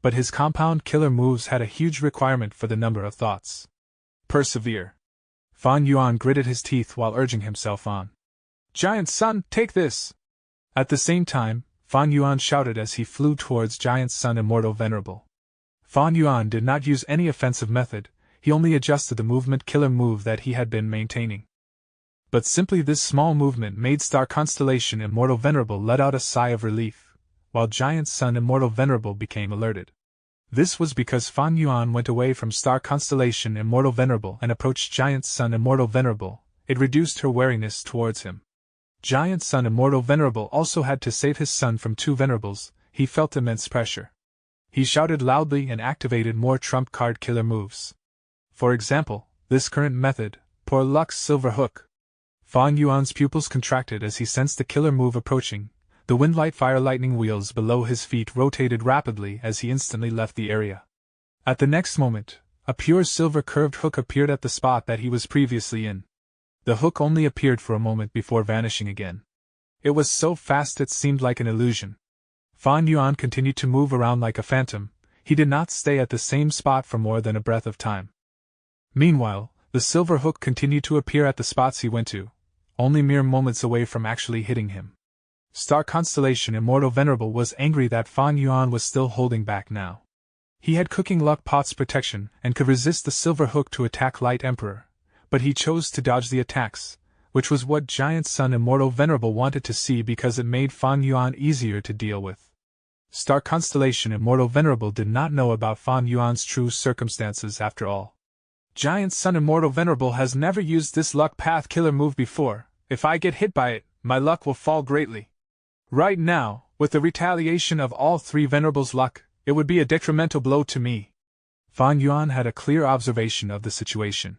A: But his compound killer moves had a huge requirement for the number of thoughts. Persevere. Fan Yuan gritted his teeth while urging himself on. Giant Sun, take this! At the same time, Fan Yuan shouted as he flew towards Giant Sun Immortal Venerable. Fan Yuan did not use any offensive method, he only adjusted the movement killer move that he had been maintaining. But simply this small movement made Star Constellation Immortal Venerable let out a sigh of relief, while Giant Sun Immortal Venerable became alerted. This was because Fan Yuan went away from Star Constellation Immortal Venerable and approached Giant Sun Immortal Venerable. It reduced her wariness towards him. Giant Sun Immortal Venerable also had to save his son from two Venerables. He felt immense pressure. He shouted loudly and activated more trump card killer moves. For example, this current method, Poor Luck's Silver Hook. Fan Yuan's pupils contracted as he sensed the killer move approaching. The Windlight Fire Lightning wheels below his feet rotated rapidly as he instantly left the area. At the next moment, a pure silver curved hook appeared at the spot that he was previously in. The hook only appeared for a moment before vanishing again. It was so fast it seemed like an illusion. Fan Yuan continued to move around like a phantom. He did not stay at the same spot for more than a breath of time. Meanwhile, the silver hook continued to appear at the spots he went to, only mere moments away from actually hitting him. Star Constellation Immortal Venerable was angry that Fan Yuan was still holding back now. He had Cooking Luck Pot's protection and could resist the silver hook to attack Light Emperor, but he chose to dodge the attacks, which was what Giant Sun Immortal Venerable wanted to see because it made Fan Yuan easier to deal with. Star Constellation Immortal Venerable did not know about Fan Yuan's true circumstances after all. Giant Sun Immortal Venerable has never used this luck path killer move before. If I get hit by it, my luck will fall greatly. Right now, with the retaliation of all three Venerables' luck, it would be a detrimental blow to me. Fan Yuan had a clear observation of the situation.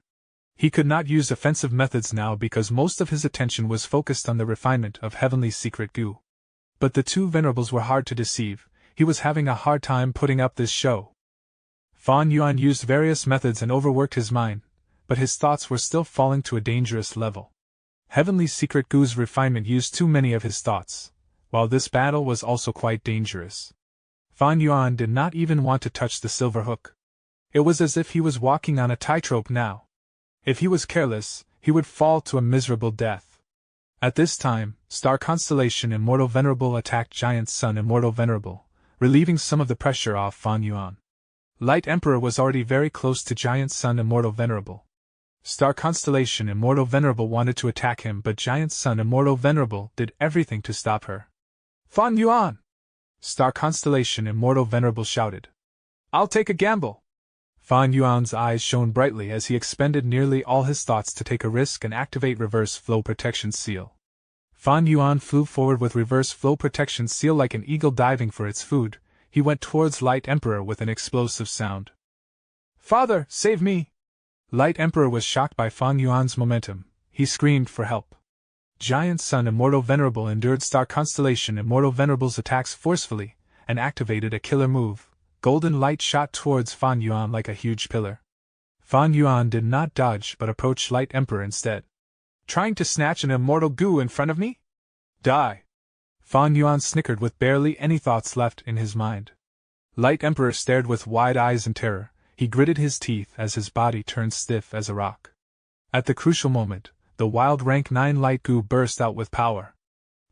A: He could not use offensive methods now because most of his attention was focused on the refinement of Heavenly Secret Goo. But the two Venerables were hard to deceive. He was having a hard time putting up this show. Fan Yuan used various methods and overworked his mind, but his thoughts were still falling to a dangerous level. Heavenly Secret Goo's refinement used too many of his thoughts, while this battle was also quite dangerous. Fan Yuan did not even want to touch the silver hook. It was as if he was walking on a tightrope now. If he was careless, he would fall to a miserable death. At this time, Star Constellation Immortal Venerable attacked Giant Sun Immortal Venerable, relieving some of the pressure off Fan Yuan. Light Emperor was already very close to Giant Sun Immortal Venerable. Star Constellation Immortal Venerable wanted to attack him, but Giant Sun Immortal Venerable did everything to stop her. Fan Yuan! Star Constellation Immortal Venerable shouted. I'll take a gamble! Fan Yuan's eyes shone brightly as he expended nearly all his thoughts to take a risk and activate Reverse Flow Protection Seal. Fan Yuan flew forward with Reverse Flow Protection Seal like an eagle diving for its food. He went towards Light Emperor with an explosive sound. Father, save me! Light Emperor was shocked by Fan Yuan's momentum. He screamed for help. Giant Sun Immortal Venerable endured Star Constellation Immortal Venerable's attacks forcefully, and activated a killer move. Golden light shot towards Fan Yuan like a huge pillar. Fan Yuan did not dodge but approached Light Emperor instead. Trying to snatch an immortal goo in front of me? Die! Fan Yuan snickered with barely any thoughts left in his mind. Light Emperor stared with wide eyes in terror. He gritted his teeth as his body turned stiff as a rock. At the crucial moment, the wild rank 9 light goo burst out with power.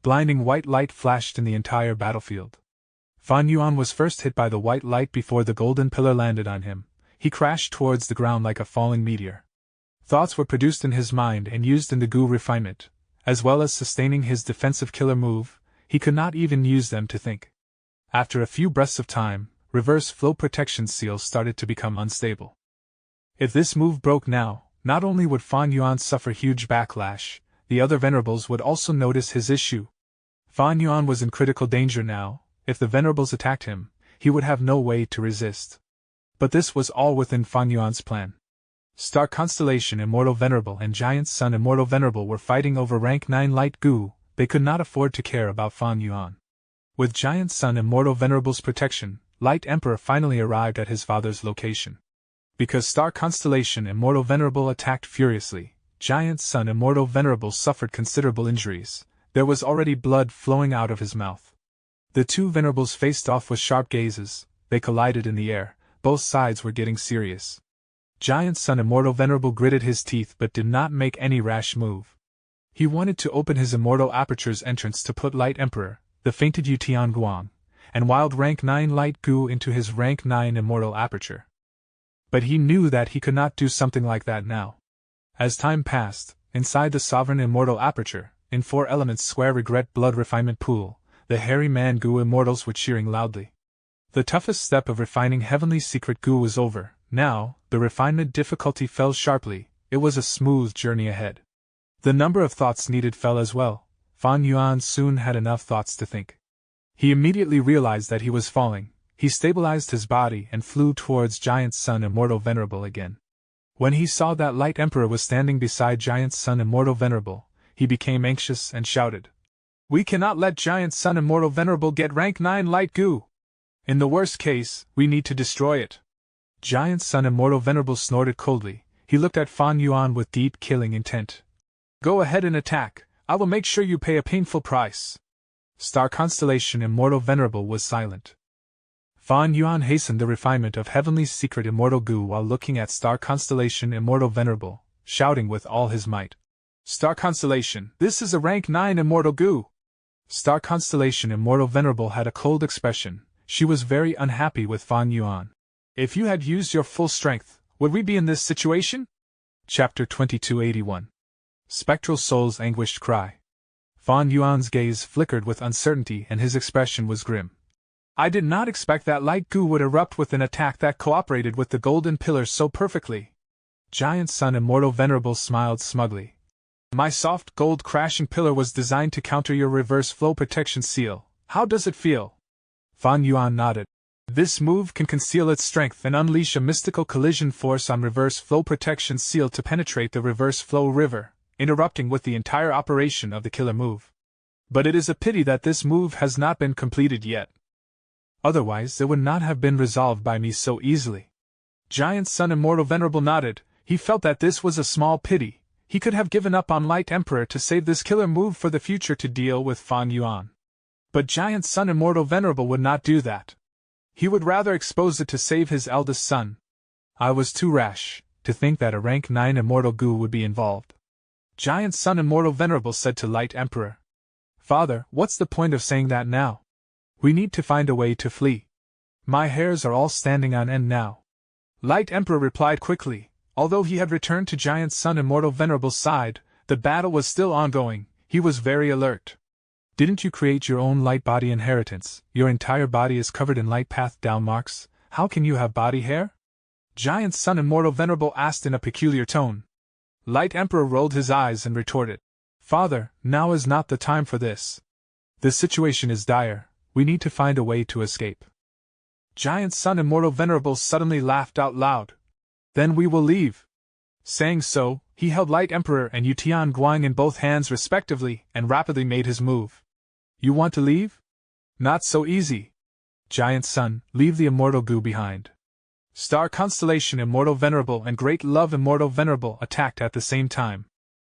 A: Blinding white light flashed in the entire battlefield. Fan Yuan was first hit by the white light before the golden pillar landed on him. He crashed towards the ground like a falling meteor. Thoughts were produced in his mind and used in the goo refinement, as well as sustaining his defensive killer move. He could not even use them to think. After a few breaths of time, Reverse Flow Protection Seal started to become unstable. If this move broke now, not only would Fan Yuan suffer huge backlash, the other Venerables would also notice his issue. Fan Yuan was in critical danger now. If the Venerables attacked him, he would have no way to resist. But this was all within Fan Yuan's plan. Star Constellation Immortal Venerable and Giant Sun Immortal Venerable were fighting over rank 9 light goo. They could not afford to care about Fan Yuan. With Giant Sun Immortal Venerable's protection, Light Emperor finally arrived at his father's location. Because Star Constellation Immortal Venerable attacked furiously, Giant Sun Immortal Venerable suffered considerable injuries. There was already blood flowing out of his mouth. The two Venerables faced off with sharp gazes. They collided in the air. Both sides were getting serious. Giant Sun Immortal Venerable gritted his teeth but did not make any rash move. He wanted to open his Immortal Aperture's entrance to put Light Emperor, the fainted Yutian Guang, and wild rank 9 light goo into his rank 9 Immortal Aperture. But he knew that he could not do something like that now. As time passed, inside the sovereign immortal aperture, in 4 elements square regret blood refinement pool, the hairy man goo immortals were cheering loudly. The toughest step of refining heavenly secret goo was over. Now, the refinement difficulty fell sharply. It was a smooth journey ahead. The number of thoughts needed fell as well. Fan Yuan soon had enough thoughts to think. He immediately realized that he was falling. He stabilized his body and flew towards Giant Sun Immortal Venerable again. When he saw that Light Emperor was standing beside Giant Sun Immortal Venerable, he became anxious and shouted, "We cannot let Giant Sun Immortal Venerable get rank 9 light goo. In the worst case, we need to destroy it." Giant Sun Immortal Venerable snorted coldly. He looked at Fan Yuan with deep killing intent. "Go ahead and attack. I will make sure you pay a painful price." Star Constellation Immortal Venerable was silent. Fan Yuan hastened the refinement of Heavenly Secret Immortal Goo while looking at Star Constellation Immortal Venerable, shouting with all his might, "Star Constellation, this is a rank 9 Immortal Goo." Star Constellation Immortal Venerable had a cold expression. She was very unhappy with Fan Yuan. "If you had used your full strength, would we be in this situation?" Chapter 2281. Spectral Soul's Anguished Cry. Fan Yuan's gaze flickered with uncertainty and his expression was grim. "I did not expect that light goo would erupt with an attack that cooperated with the golden pillar so perfectly." Giant Sun Immortal Venerable smiled smugly. "My soft gold crashing pillar was designed to counter your reverse flow protection seal. How does it feel?" Fan Yuan nodded. "This move can conceal its strength and unleash a mystical collision force on reverse flow protection seal to penetrate the reverse flow river, interrupting with the entire operation of the killer move. But it is a pity that this move has not been completed yet. Otherwise it would not have been resolved by me so easily." Giant Sun Immortal Venerable nodded. He felt that this was a small pity. He could have given up on Light Emperor to save this killer move for the future to deal with Fan Yuan. But Giant Sun Immortal Venerable would not do that. He would rather expose it to save his eldest son. "I was too rash to think that a rank 9 Immortal Goo would be involved," Giant Sun Immortal Venerable said to Light Emperor. "Father, what's the point of saying that now? We need to find a way to flee. My hairs are all standing on end now." Light Emperor replied quickly. Although he had returned to Giant Sun Immortal Venerable's side, the battle was still ongoing. He was very alert. "Didn't you create your own light body inheritance? Your entire body is covered in light path down marks. How can you have body hair?" Giant Sun Immortal Venerable asked in a peculiar tone. Light Emperor rolled his eyes and retorted, "Father, now is not the time for this. The situation is dire. We need to find a way to escape." Giant Sun Immortal Venerable suddenly laughed out loud. "Then we will leave." Saying so, he held Light Emperor and Yutian Guang in both hands respectively and rapidly made his move. "You want to leave? Not so easy. Giant Sun, leave the Immortal Goo behind." Star Constellation Immortal Venerable and Great Love Immortal Venerable attacked at the same time.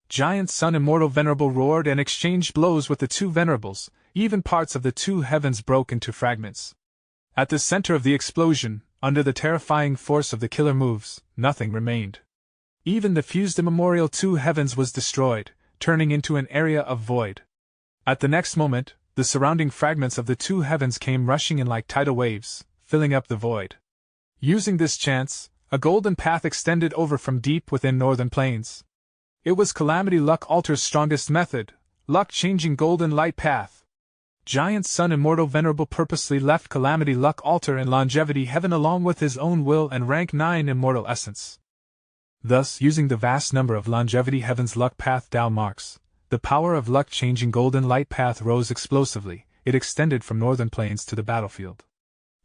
A: Giant Sun Immortal Venerable roared and exchanged blows with the two Venerables. Even parts of the two heavens broke into fragments. At the center of the explosion, under the terrifying force of the killer moves, nothing remained. Even the fused immemorial two heavens was destroyed, turning into an area of void. At the next moment, the surrounding fragments of the two heavens came rushing in like tidal waves, filling up the void. Using this chance, a golden path extended over from deep within northern plains. It was Calamity Luck Alter's strongest method, luck-changing golden light path. Giant Sun Immortal Venerable purposely left Calamity Luck Altar and Longevity Heaven along with his own will and rank 9 Immortal Essence. Thus, using the vast number of Longevity Heaven's luck path Dao marks, the power of luck-changing golden light path rose explosively. It extended from northern plains to the battlefield.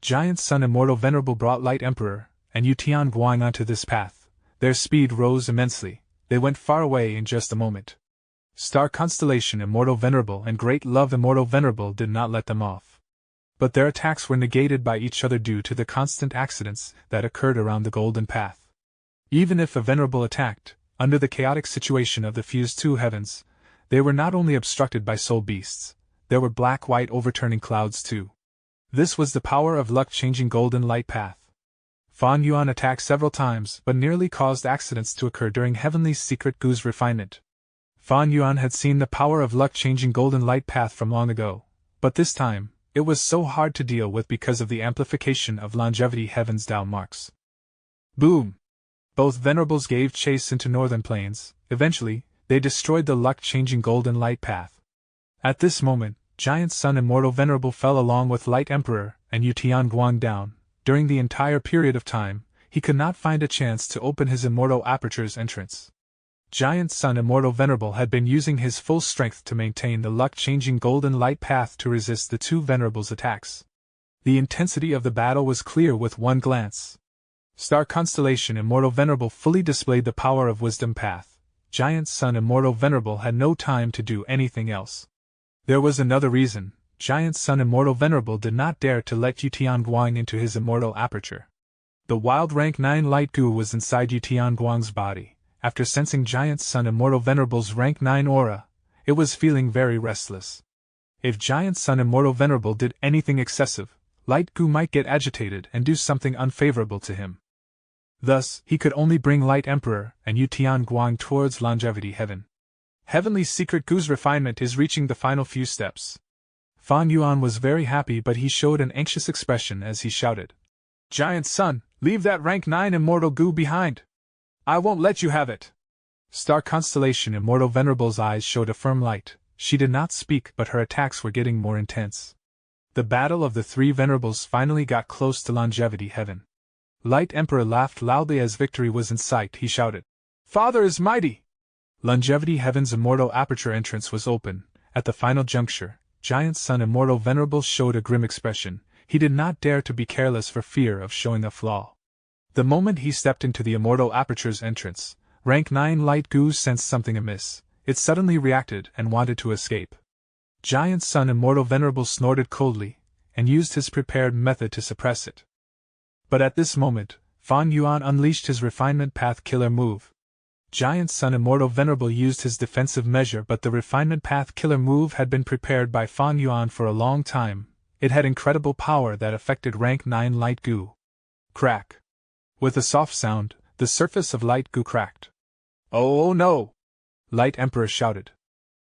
A: Giant Sun Immortal Venerable brought Light Emperor and Yutian Guang onto this path. Their speed rose immensely. They went far away in just a moment. Star Constellation Immortal Venerable and Great Love Immortal Venerable did not let them off. But their attacks were negated by each other due to the constant accidents that occurred around the golden path. Even if a Venerable attacked, under the chaotic situation of the fused two heavens, they were not only obstructed by soul beasts, there were black-white overturning clouds too. This was the power of luck-changing golden light path. Fan Yuan attacked several times but nearly caused accidents to occur during Heavenly Secret Goo's refinement. Fan Yuan had seen the power of luck-changing golden light path from long ago, but this time, it was so hard to deal with because of the amplification of Longevity Heaven's Dao marks. Boom! Both Venerables gave chase into northern plains. Eventually, They destroyed the luck-changing golden light path. At this moment, Giant Sun Immortal Venerable fell along with Light Emperor and Yu Tianguang down. During the entire period of time, he could not find a chance to open his Immortal Aperture's entrance. Giant Sun Immortal Venerable had been using his full strength to maintain the luck-changing golden light path to resist the two Venerables' attacks. The intensity of the battle was clear with one glance. Star Constellation Immortal Venerable fully displayed the power of Wisdom Path. Giant Sun Immortal Venerable had no time to do anything else. There was another reason. Giant Sun Immortal Venerable did not dare to let Yu Tianguang into his Immortal Aperture. The wild rank 9 light goo was inside Yu Tianguang's body. After sensing Giant Sun Immortal Venerable's rank 9 aura, it was feeling very restless. If Giant Sun Immortal Venerable did anything excessive, Light Goo might get agitated and do something unfavorable to him. Thus, he could only bring Light Emperor and Yu Tianguang towards Longevity Heaven. Heavenly Secret Goo's refinement is reaching the final few steps. Fan Yuan was very happy, but he showed an anxious expression as he shouted, "Giant Sun, leave that rank 9 Immortal Goo behind! I won't let you have it!" Star Constellation Immortal Venerable's eyes showed a firm light. She did not speak, but her attacks were getting more intense. The battle of the three Venerables finally got close to Longevity Heaven. Light Emperor laughed loudly as victory was in sight. He shouted, "Father is mighty!" Longevity Heaven's Immortal Aperture entrance was open. At the final juncture, Giant Sun Immortal Venerable showed a grim expression. He did not dare to be careless for fear of showing a flaw. The moment he stepped into the Immortal Aperture's entrance, rank 9 Light Goo sensed something amiss. It suddenly reacted and wanted to escape. Giant Sun Immortal Venerable snorted coldly, and used his prepared method to suppress it. But at this moment, Fan Yuan unleashed his Refinement Path Killer move. Giant Sun Immortal Venerable used his defensive measure, but the Refinement Path Killer move had been prepared by Fan Yuan for a long time. It had incredible power that affected rank 9 Light Goo. Crack. With a soft sound, the surface of Light Goo cracked. "Oh no!" Light Emperor shouted.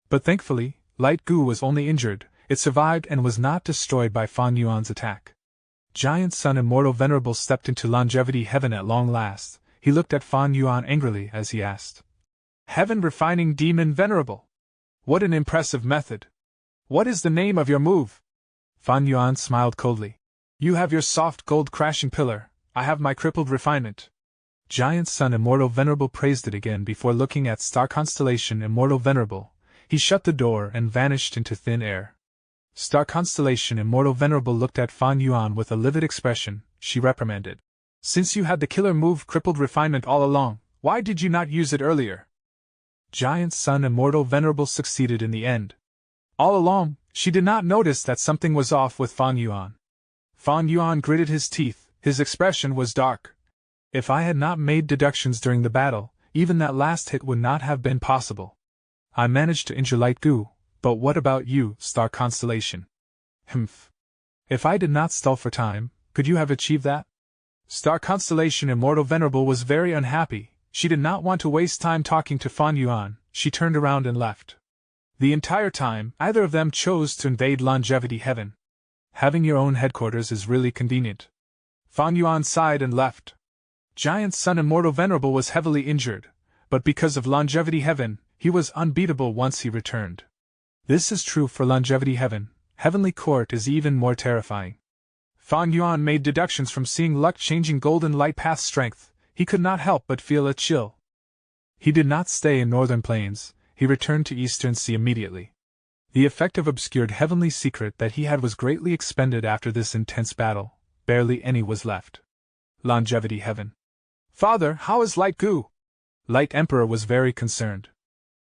A: But thankfully, Light Goo was only injured. It survived and was not destroyed by Fan Yuan's attack. Giant Sun Immortal Venerable stepped into Longevity Heaven at long last. He looked at Fan Yuan angrily as he asked, "Heaven Refining Demon Venerable! What an impressive method! What is the name of your move?" Fan Yuan smiled coldly. "You have your soft gold crashing pillar, I have my crippled refinement." Giant Sun Immortal Venerable praised it again before looking at Star Constellation Immortal Venerable. He shut the door and vanished into thin air. Star Constellation Immortal Venerable looked at Fan Yuan with a livid expression. She reprimanded, "Since you had the killer move Crippled Refinement all along, why did you not use it earlier?" Giant Sun Immortal Venerable succeeded in the end. All along, she did not notice that something was off with Fan Yuan. Fan Yuan gritted his teeth. His expression was dark. "If I had not made deductions during the battle, even that last hit would not have been possible. I managed to injure Light Goo, but what about you, Star Constellation?" "Humph. If I did not stall for time, could you have achieved that?" Star Constellation Immortal Venerable was very unhappy. She did not want to waste time talking to Fan Yuan. She turned around and left. The entire time, either of them chose to invade Longevity Heaven. Having your own headquarters is really convenient. Fan Yuan sighed and left. Giant Sun Immortal Venerable was heavily injured, but because of Longevity Heaven, he was unbeatable once he returned. This is true for Longevity Heaven. Heavenly Court is even more terrifying. Fan Yuan made deductions from seeing luck-changing golden light path strength. He could not help but feel a chill. He did not stay in Northern Plains. He returned to Eastern Sea immediately. The effect of obscured heavenly secret that he had was greatly expended after this intense battle. Barely any was left. Longevity Heaven. "Father, how is Light Goo?" Light Emperor was very concerned.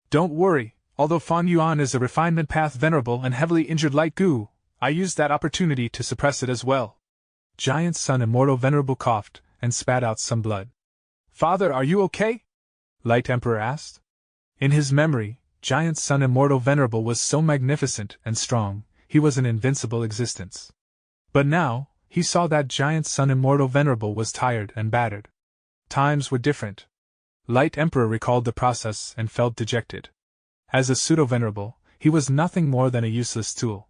A: "Don't worry, although Fan Yuan is a Refinement Path Venerable and heavily injured Light Goo, I used that opportunity to suppress it as well." Giant Sun Immortal Venerable coughed and spat out some blood. "Father, are you okay?" Light Emperor asked. In his memory, Giant Sun Immortal Venerable was so magnificent and strong, he was an invincible existence. But now, he saw that Giant Sun Immortal Venerable was tired and battered. Times were different. Light Emperor recalled the process and felt dejected. As a pseudo-venerable, he was nothing more than a useless tool.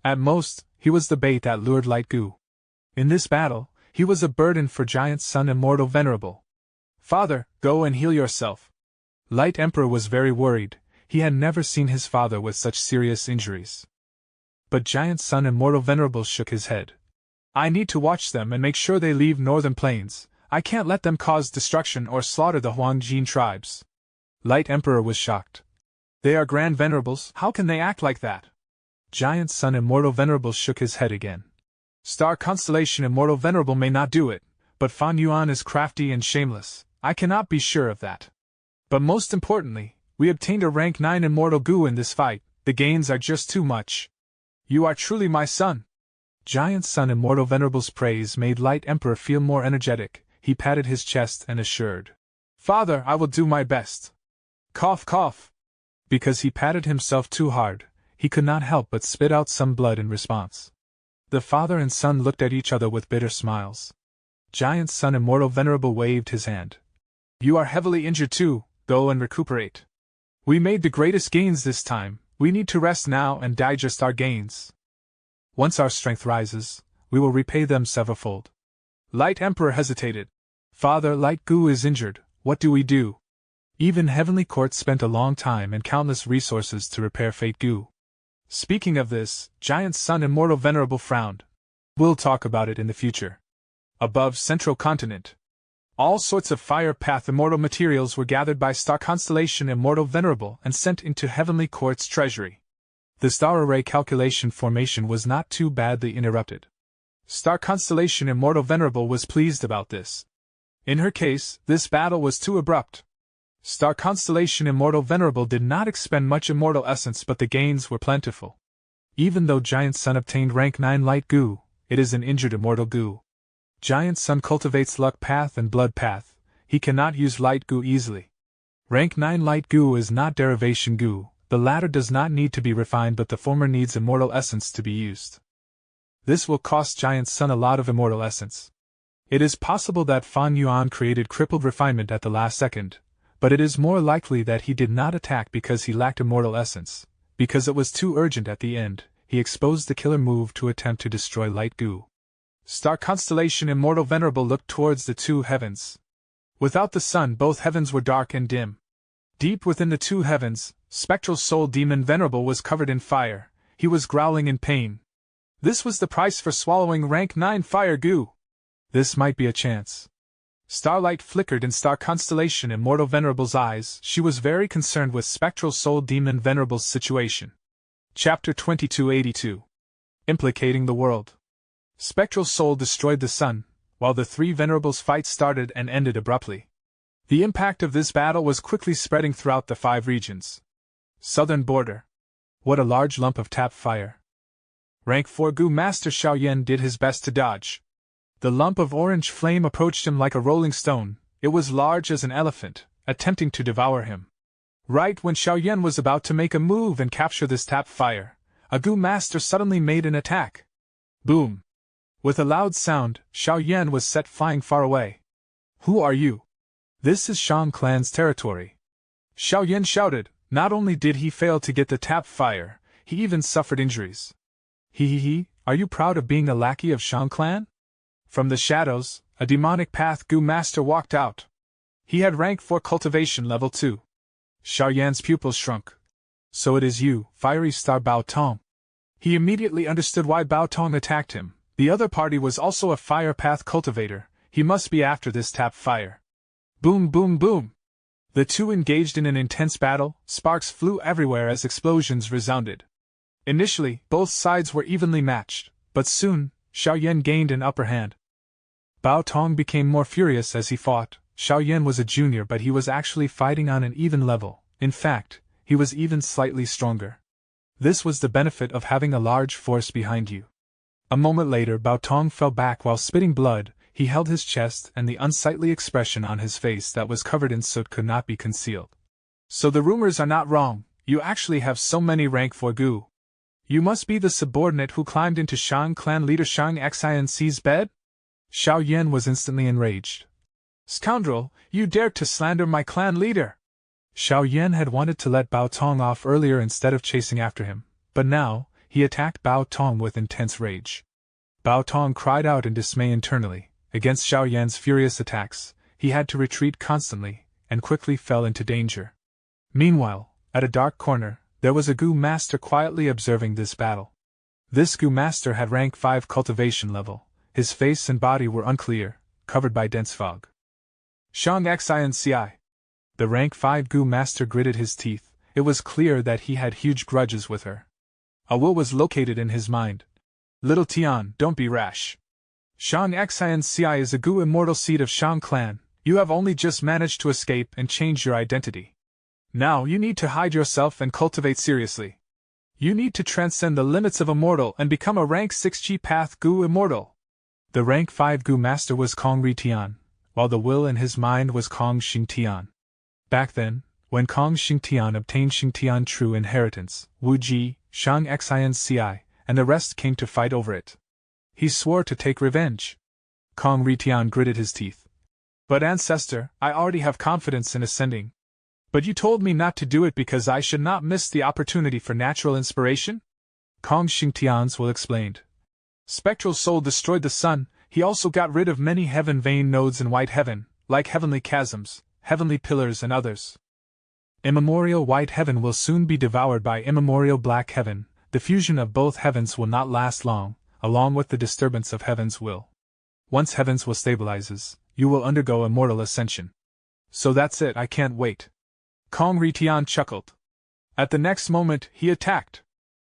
A: At most, he was the bait that lured Light Goo. In this battle, he was a burden for Giant Sun Immortal Venerable. "Father, go and heal yourself." Light Emperor was very worried. He had never seen his father with such serious injuries. But Giant Sun Immortal Venerable shook his head. I need to watch them and make sure they leave Northern Plains. I can't let them cause destruction or slaughter the Huangjin tribes. Light Emperor was shocked. They are Grand Venerables, how can they act like that? Giant Sun Immortal Venerable shook his head again. Star Constellation Immortal Venerable may not do it, but Fan Yuan is crafty and shameless. I cannot be sure of that. But most importantly, we obtained a rank 9 Immortal Gu in this fight. The gains are just too much. You are truly my son. Giant Sun Immortal Venerable's praise made Light Emperor feel more energetic. He patted his chest and assured, Father, I will do my best. Cough, cough. Because he patted himself too hard, he could not help but spit out some blood in response. The father and son looked at each other with bitter smiles. Giant Sun Immortal Venerable waved his hand. You are heavily injured too, go and recuperate. We made the greatest gains this time, we need to rest now and digest our gains. Once our strength rises, we will repay them severalfold. Light Emperor hesitated. Father, Light Gu is injured, what do we do? Even Heavenly Court spent a long time and countless resources to repair Fate Gu. Speaking of this, Giant Sun Immortal Venerable frowned. We'll talk about it in the future. Above Central Continent, all sorts of Fire Path Immortal materials were gathered by Star Constellation Immortal Venerable and sent into Heavenly Court's treasury. The star array calculation formation was not too badly interrupted. Star Constellation Immortal Venerable was pleased about this. In her case, this battle was too abrupt. Star Constellation Immortal Venerable did not expend much immortal essence, but the gains were plentiful. Even though Giant Sun obtained rank 9 Light Gu, it is an injured immortal Gu. Giant Sun cultivates Luck Path and Blood Path, he cannot use Light Gu easily. Rank 9 Light Gu is not Derivation Gu, the latter does not need to be refined but the former needs immortal essence to be used. This will cost Giant Sun a lot of immortal essence. It is possible that Fan Yuan created crippled refinement at the last second, but it is more likely that he did not attack because he lacked immortal essence. Because it was too urgent at the end, he exposed the killer move to attempt to destroy Light Gu. Star Constellation Immortal Venerable looked towards the two heavens. Without the sun, both heavens were dark and dim. Deep within the two heavens, Spectral Soul Demon Venerable was covered in fire. He was growling in pain. This was the price for swallowing rank 9 Fire Gu. This might be a chance. Starlight flickered in Star Constellation Immortal Venerable's eyes. She was very concerned with Spectral Soul Demon Venerable's situation. Chapter 2282. Implicating the World. Spectral Soul destroyed the sun, while the three Venerables' fight started and ended abruptly. The impact of this battle was quickly spreading throughout the 5 regions. Southern border. What a large lump of tap fire. Rank 4 Gu Master Xiaoyan did his best to dodge. The lump of orange flame approached him like a rolling stone. It was large as an elephant, attempting to devour him. Right when Xiaoyan was about to make a move and capture this tap fire, a Gu Master suddenly made an attack. Boom! With a loud sound, Xiaoyan was set flying far away. Who are you? This is Shang Clan's territory. Xiaoyan shouted. Not only did he fail to get the tap fire, he even suffered injuries. Are you proud of being a lackey of Shang Clan? From the shadows, a demonic path Gu Master walked out. He had rank 4 cultivation level 2. Xiaoyan's pupils shrunk. So it is you, Fiery Star Bao Tong. He immediately understood why Bao Tong attacked him. The other party was also a fire path cultivator. He must be after this tap fire. Boom, boom, boom. The two engaged in an intense battle. Sparks flew everywhere as explosions resounded. Initially, both sides were evenly matched, but soon, Xiaoyan gained an upper hand. Bao Tong became more furious as he fought. Xiaoyan was a junior, but he was actually fighting on an even level. In fact, he was even slightly stronger. This was the benefit of having a large force behind you. A moment later, Bao Tong fell back while spitting blood. He held his chest, and the unsightly expression on his face that was covered in soot could not be concealed. So the rumors are not wrong. You actually have so many rank 4 Gu. You must be the subordinate who climbed into Shang Clan leader Shang Xian's bed? Xiaoyan was instantly enraged. Scoundrel, you dared to slander my clan leader! Xiaoyan had wanted to let Bao Tong off earlier instead of chasing after him, but now, he attacked Bao Tong with intense rage. Bao Tong cried out in dismay internally. Against Xiaoyan's furious attacks, he had to retreat constantly, and quickly fell into danger. Meanwhile, at a dark corner, there was a Goo Master quietly observing this battle. This Goo Master had rank 5 cultivation level. His face and body were unclear, covered by dense fog. Shang Xinci. The rank 5 Goo Master gritted his teeth. It was clear that he had huge grudges with her. A will was located in his mind. Little Tian, don't be rash. Shang Xinci is a Goo immortal seed of Shang clan. You have only just managed to escape and change your identity. Now you need to hide yourself and cultivate seriously. You need to transcend the limits of immortal and become a rank 6 G Path Goo immortal. The rank 5 Goo Master was Kong Ri Tian, while the will in his mind was Kong Xing Tian. Back then, when Kong Xing Tian obtained Xing Tian true inheritance, Wu Ji, Shang Xinci, and the rest came to fight over it. He swore to take revenge. Kong Ri Tian gritted his teeth. But ancestor, I already have confidence in ascending. But you told me not to do it because I should not miss the opportunity for natural inspiration? Kong Xing Tian's will explained. Spectral soul destroyed the sun. He also got rid of many heaven vein nodes in white heaven, like heavenly chasms, heavenly pillars and others. Immemorial white heaven will soon be devoured by immemorial black heaven. The fusion of both heavens will not last long, along with the disturbance of heaven's will. Once heaven's will stabilizes, you will undergo immortal ascension. So that's it, I can't wait. Kong Ri Tian chuckled. At the next moment, he attacked.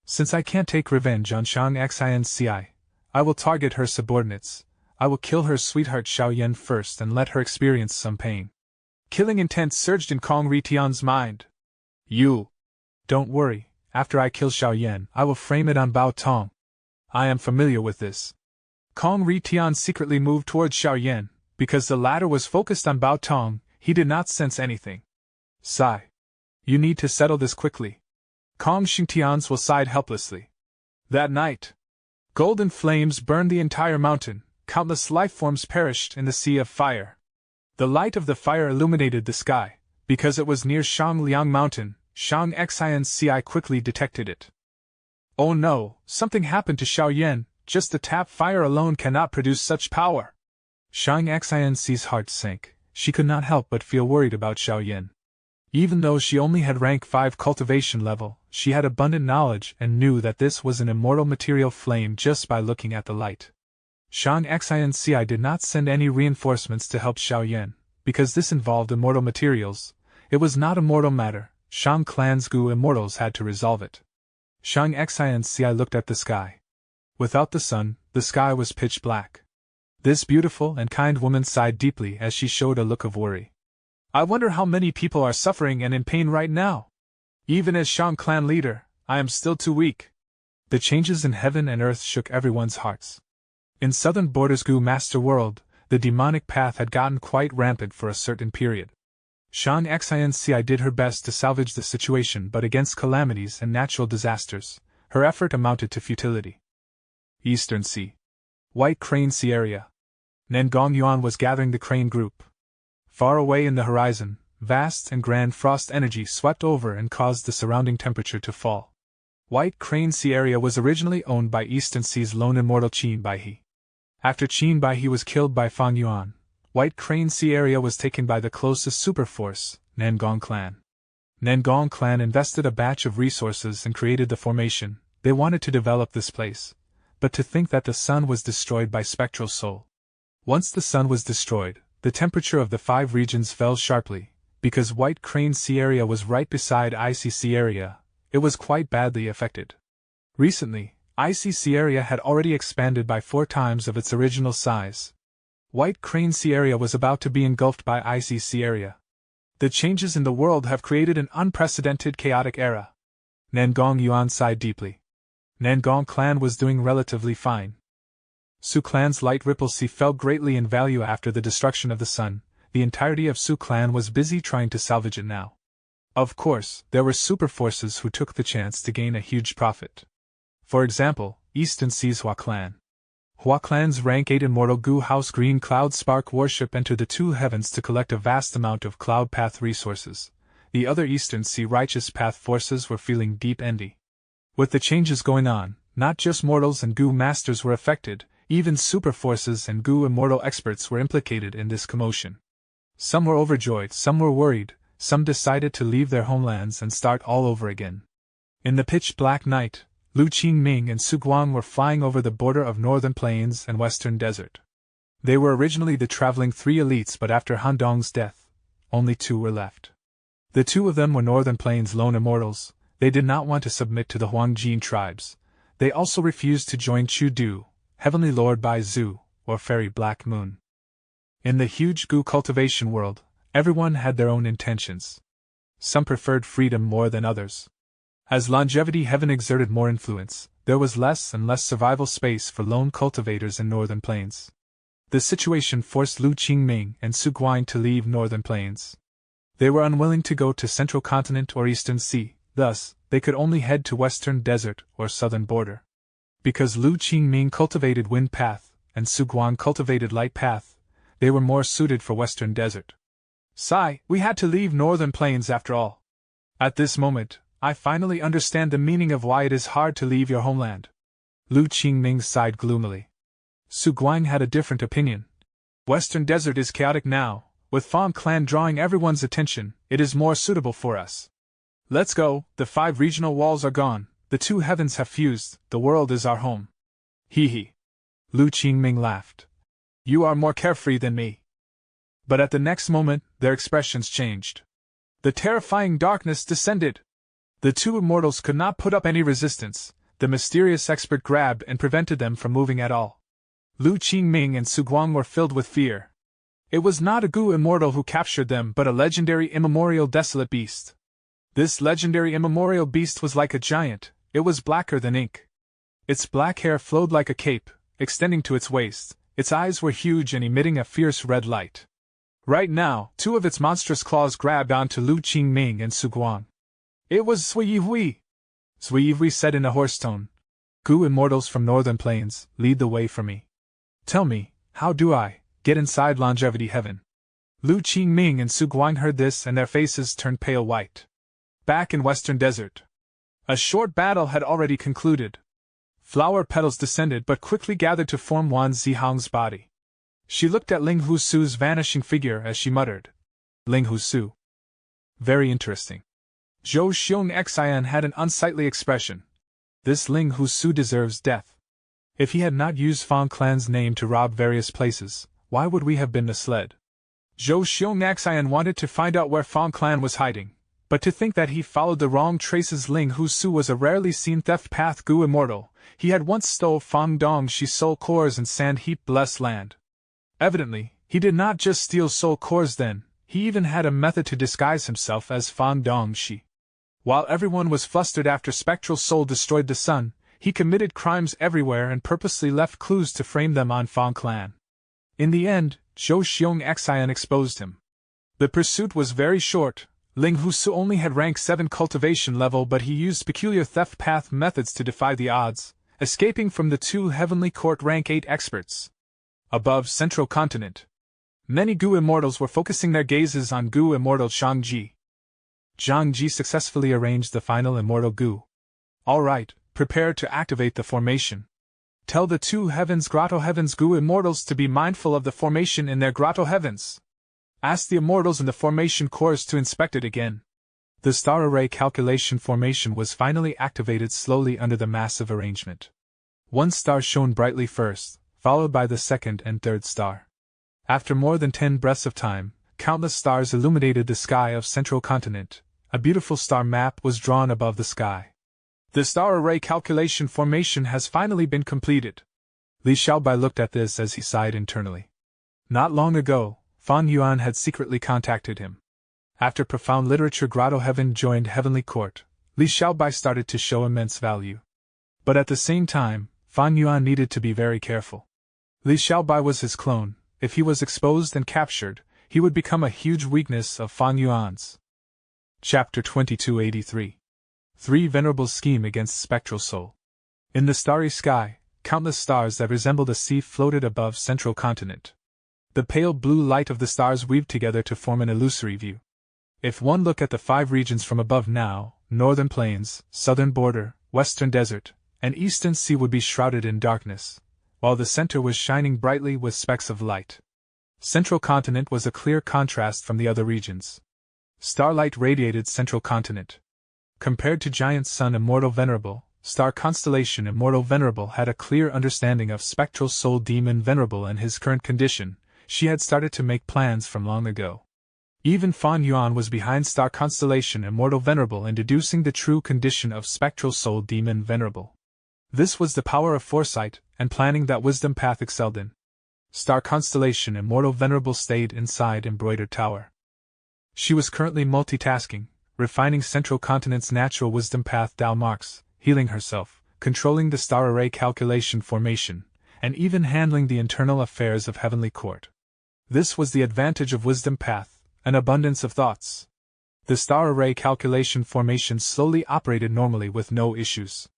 A: Since I can't take revenge on Shang Xinci, I will target her subordinates. I will kill her sweetheart Xiaoyan first and let her experience some pain. Killing intent surged in Kong Ri Tian's mind. You. Don't worry, after I kill Xiaoyan, I will frame it on Bao Tong. I am familiar with this. Kong Ri Tian secretly moved towards Xiaoyan. Because the latter was focused on Bao Tong, he did not sense anything. Sigh. You need to settle this quickly. Kong Xing Tian's will sighed helplessly. That night, golden flames burned the entire mountain. Countless life forms perished in the sea of fire. The light of the fire illuminated the sky. Because it was near Shangliang Mountain, Shang Xinci quickly detected it. Oh no, something happened to Xiaoyan. Just the tap fire alone cannot produce such power. Shang Xinci's heart sank. She could not help but feel worried about Xiaoyan. Even though she only had rank 5 cultivation level, she had abundant knowledge and knew that this was an immortal material flame just by looking at the light. Shang Xinci did not send any reinforcements to help Xiaoyan, because this involved immortal materials. It was not immortal matter. Shang clan's Goo immortals had to resolve it. Shang Xinci looked at the sky. Without the sun, the sky was pitch black. This beautiful and kind woman sighed deeply as she showed a look of worry. I wonder how many people are suffering and in pain right now. Even as Shang clan leader, I am still too weak. The changes in heaven and earth shook everyone's hearts. In southern borders Goo Master World, the demonic path had gotten quite rampant for a certain period. Shang Xinci did her best to salvage the situation, but against calamities and natural disasters, her effort amounted to futility. Eastern Sea. White Crane Sea area. Nengong Yuan was gathering the crane group. Far away in the horizon, vast and grand frost energy swept over and caused the surrounding temperature to fall. White Crane Sea area was originally owned by Eastern Sea's lone immortal Qin Baihe. After Qin Baihe was killed by Fang Yuan, White Crane Sea area was taken by the closest superforce, Nengong clan. Nengong clan invested a batch of resources and created the formation. They wanted to develop this place. But to think that the sun was destroyed by spectral soul. Once the sun was destroyed, the temperature of the 5 regions fell sharply. Because White Crane Sea area was right beside ICC area, it was quite badly affected. Recently, ICC area had already expanded by 4 times of its original size. White Crane Sea area was about to be engulfed by ICC area. The changes in the world have created an unprecedented chaotic era. Nengong Yuan sighed deeply. Nengong clan was doing relatively fine. Su clan's light ripple sea fell greatly in value after the destruction of the sun. The entirety of Su clan was busy trying to salvage it now. Of course, there were super forces who took the chance to gain a huge profit. For example, Eastern Sea's Hua clan. Hua clan's rank 8 immortal Goo House Green Cloud Spark warship entered the 2 heavens to collect a vast amount of cloud path resources. The other Eastern Sea righteous path forces were feeling deep envy. With the changes going on, not just mortals and Goo masters were affected, even super forces and Goo immortal experts were implicated in this commotion. Some were overjoyed, some were worried. some decided to leave their homelands and start all over again. In the pitch-black night, Lu Qingming and Su Guang were flying over the border of northern plains and western desert. They were originally the traveling 3 elites, but after Han Dong's death, only 2 were left. The 2 of them were northern plains lone immortals. They did not want to submit to the Huangjin tribes. They also refused to join Chu Du, Heavenly Lord Bai Zhu, or Fairy Black Moon. In the huge Gu cultivation world, everyone had their own intentions. Some preferred freedom more than others. As longevity heaven exerted more influence, there was less and less survival space for lone cultivators in northern plains. The situation forced Lu Qingming and Su Guang to leave northern plains. They were unwilling to go to central continent or eastern sea, thus, they could only head to western desert or southern border. Because Lu Qingming cultivated wind path, and Su Guang cultivated light path, they were more suited for western desert. Sigh, we had to leave northern plains after all. At this moment, I finally understand the meaning of why it is hard to leave your homeland. Lu Qingming sighed gloomily. Su Guang had a different opinion. Western desert is chaotic now, with Fang clan drawing everyone's attention, it is more suitable for us. Let's go, the 5 regional walls are gone, the 2 heavens have fused, the world is our home. Hee hee. Lu Qingming laughed. You are more carefree than me. But at the next moment, their expressions changed. The terrifying darkness descended. The 2 immortals could not put up any resistance. The mysterious expert grabbed and prevented them from moving at all. Lu Qingming and Su Guang were filled with fear. It was not a Gu immortal who captured them, but a legendary immemorial desolate beast. This legendary immemorial beast was like a giant. It was blacker than ink. Its black hair flowed like a cape, extending to its waist. Its eyes were huge and emitting a fierce red light. Right now, 2 of its monstrous claws grabbed onto Lu Qingming and Su Guang. It was Zui Yivui. Zui Yivui said in a hoarse tone. Gu immortals from northern plains, lead the way for me. Tell me, how do I get inside longevity heaven? Lu Qingming and Su Guang heard this and their faces turned pale white. Back in western desert, a short battle had already concluded. Flower petals descended but quickly gathered to form Wan Zihang's body. She looked at Ling Husu's vanishing figure as she muttered. Ling Husu. Very interesting. Zhou Xiong Xian had an unsightly expression. This Ling Husu deserves death. If he had not used Fang clan's name to rob various places, why would we have been misled? Zhou Xiong Xian wanted to find out where Fang clan was hiding, but to think that he followed the wrong traces. Ling Husu was a rarely seen theft path Gu immortal. He had once stole Fang Dongshi soul cores and sand heap blessed land. Evidently, he did not just steal soul cores then, he even had a method to disguise himself as Fang Dongshi. While everyone was flustered after Spectral Soul destroyed the sun, he committed crimes everywhere and purposely left clues to frame them on Fang clan. In the end, Zhou Xiong Xian exposed him. The pursuit was very short. Ling Husu only had rank 7 cultivation level, but he used peculiar theft path methods to defy the odds, escaping from the 2 Heavenly Court rank 8 experts. Above Central Continent, many Gu immortals were focusing their gazes on Gu immortal Zhang Ji. Zhang Ji successfully arranged the final immortal Gu. Alright, prepare to activate the formation. Tell the 2 heavens Grotto Heavens Gu immortals to be mindful of the formation in their Grotto Heavens. Ask the immortals in the formation cores to inspect it again. The star array calculation formation was finally activated slowly under the massive arrangement. 1 star shone brightly first, followed by the 2nd and 3rd star. After more than 10 breaths of time, countless stars illuminated the sky of Central Continent. A beautiful star map was drawn above the sky. The star array calculation formation has finally been completed. Li Xiaobai looked at this as he sighed internally. Not long ago, Fan Yuan had secretly contacted him. After Profound Literature Grotto Heaven joined Heavenly Court, Li Xiaobai started to show immense value. But at the same time, Fan Yuan needed to be very careful. Li Xiaobai was his clone. If he was exposed and captured, he would become a huge weakness of Fan Yuan's. Chapter 2283. 3 Venerables Scheme Against Spectral Soul. In the starry sky, countless stars that resembled a sea floated above Central Continent. The pale blue light of the stars weaved together to form an illusory view. If one looked at the 5 regions from above now, northern plains, southern border, western desert, and eastern sea would be shrouded in darkness, while the center was shining brightly with specks of light. Central Continent was a clear contrast from the other regions. Starlight radiated central continent. Compared to giant sun Immortal Venerable, star constellation Immortal Venerable had a clear understanding of spectral soul demon Venerable and his current condition. She had started to make plans from long ago. Even Fan Yuan was behind star constellation Immortal Venerable in deducing the true condition of spectral soul demon Venerable. This was the power of foresight and planning that Wisdom Path excelled in. Star constellation Immortal Venerable stayed inside Embroidered Tower. She was currently multitasking, refining Central Continent's natural Wisdom Path Tao marks, healing herself, controlling the star array calculation formation, and even handling the internal affairs of Heavenly Court. This was the advantage of Wisdom Path, an abundance of thoughts. The star array calculation formation slowly operated normally with no issues.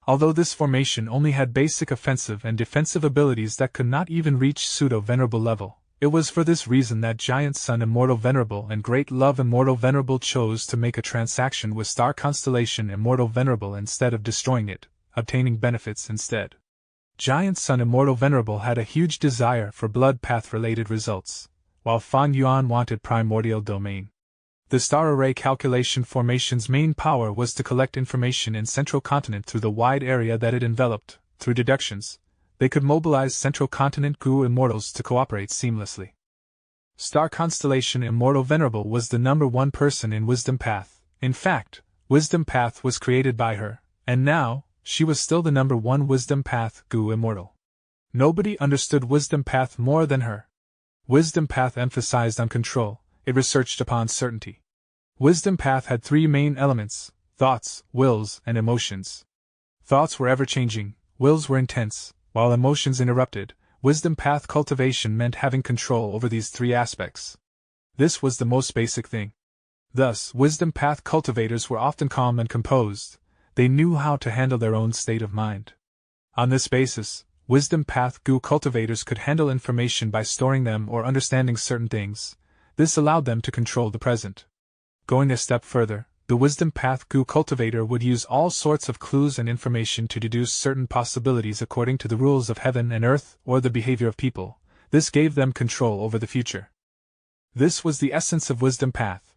A: Although this formation only had basic offensive and defensive abilities that could not even reach pseudo-venerable level, it was for this reason that Giant Sun Immortal Venerable and Great Love Immortal Venerable chose to make a transaction with Star Constellation Immortal Venerable instead of destroying it, obtaining benefits instead. Giant Sun Immortal Venerable had a huge desire for blood path-related results, while Fan Yuan wanted primordial domain. The star array calculation formation's main power was to collect information in Central Continent through the wide area that it enveloped. Through deductions, they could mobilize Central Continent Gu Immortals to cooperate seamlessly. Star Constellation Immortal Venerable was the #1 person in Wisdom Path. In fact, Wisdom Path was created by her, and now, she was still the #1 Wisdom Path Gu Immortal. Nobody understood Wisdom Path more than her. Wisdom Path emphasized on control, it researched upon certainty. Wisdom Path had 3 main elements: thoughts, wills, and emotions. Thoughts were ever-changing, wills were intense, while emotions interrupted. Wisdom Path cultivation meant having control over these 3 aspects. This was the most basic thing. Thus, Wisdom Path cultivators were often calm and composed. They knew how to handle their own state of mind. On this basis, Wisdom Path Gu cultivators could handle information by storing them or understanding certain things. This allowed them to control the present. Going a step further, the Wisdom Path Gu cultivator would use all sorts of clues and information to deduce certain possibilities according to the rules of heaven and earth or the behavior of people. This gave them control over the future. This was the essence of Wisdom Path.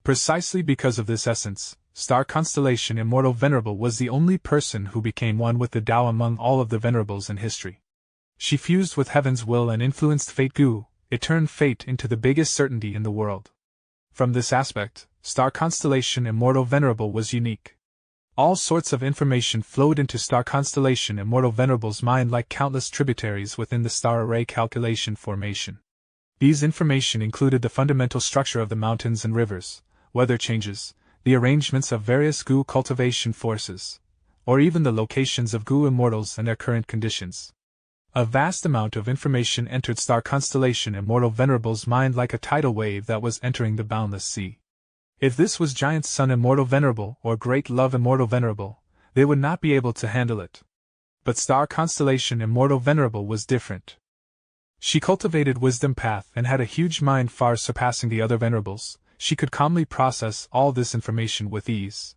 A: Precisely because of this essence, Star Constellation Immortal Venerable was the only person who became one with the Tao among all of the Venerables in history. She fused with Heaven's will and influenced Fate Gu. It turned fate into the biggest certainty in the world. From this aspect, Star Constellation Immortal Venerable was unique. All sorts of information flowed into Star Constellation Immortal Venerable's mind like countless tributaries within the star array calculation formation. These information included the fundamental structure of the mountains and rivers, weather changes, the arrangements of various Gu cultivation forces, or even the locations of Gu Immortals and their current conditions. A vast amount of information entered Star Constellation Immortal Venerable's mind like a tidal wave that was entering the boundless sea. If this was Giant Sun Immortal Venerable or Great Love Immortal Venerable, they would not be able to handle it. But Star Constellation Immortal Venerable was different. She cultivated Wisdom Path and had a huge mind far surpassing the other Venerables. She could calmly process all this information with ease.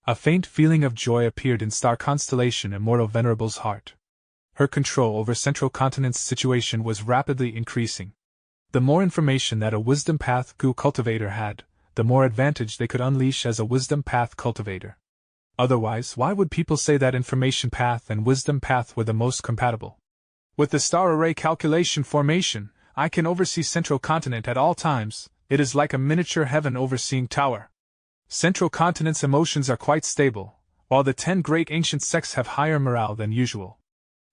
A: A faint feeling of joy appeared in Star Constellation Immortal Venerable's heart. Her control over Central Continent's situation was rapidly increasing. The more information that a Wisdom Path Gu cultivator had, the more advantage they could unleash as a Wisdom Path cultivator. Otherwise, why would people say that Information Path and Wisdom Path were the most compatible? With the star array calculation formation, I can oversee Central Continent at all times. It is like a miniature heaven overseeing tower. Central Continent's emotions are quite stable, while the 10 great ancient sects have higher morale than usual.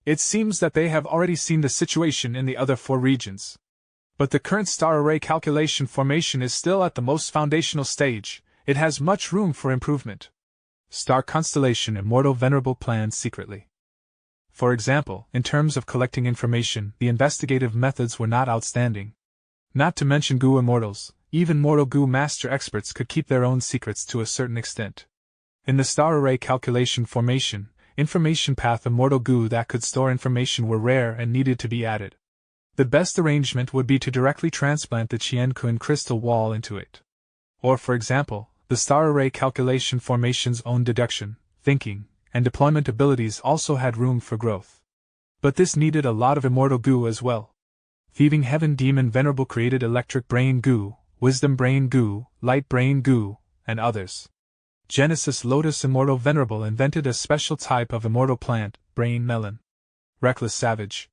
A: It seems that they have already seen the situation in the other 4 regions. But the current star array calculation formation is still at the most foundational stage. It has much room for improvement. Star Constellation Immortal Venerable planned secretly. For example, in terms of collecting information, the investigative methods were not outstanding. Not to mention Gu Immortals, even mortal Gu Master experts could keep their own secrets to a certain extent. In the star array calculation formation, Information Path Immortal Gu that could store information were rare and needed to be added. The best arrangement would be to directly transplant the Qian Kun crystal wall into it. Or for example, the star array calculation formation's own deduction, thinking, and deployment abilities also had room for growth. But this needed a lot of Immortal Gu as well. Thieving Heaven Demon Venerable created Electric Brain Gu, Wisdom Brain Goo, Light Brain Goo, and others. Genesis Lotus Immortal Venerable invented a special type of immortal plant, Brain Melon. Reckless Savage,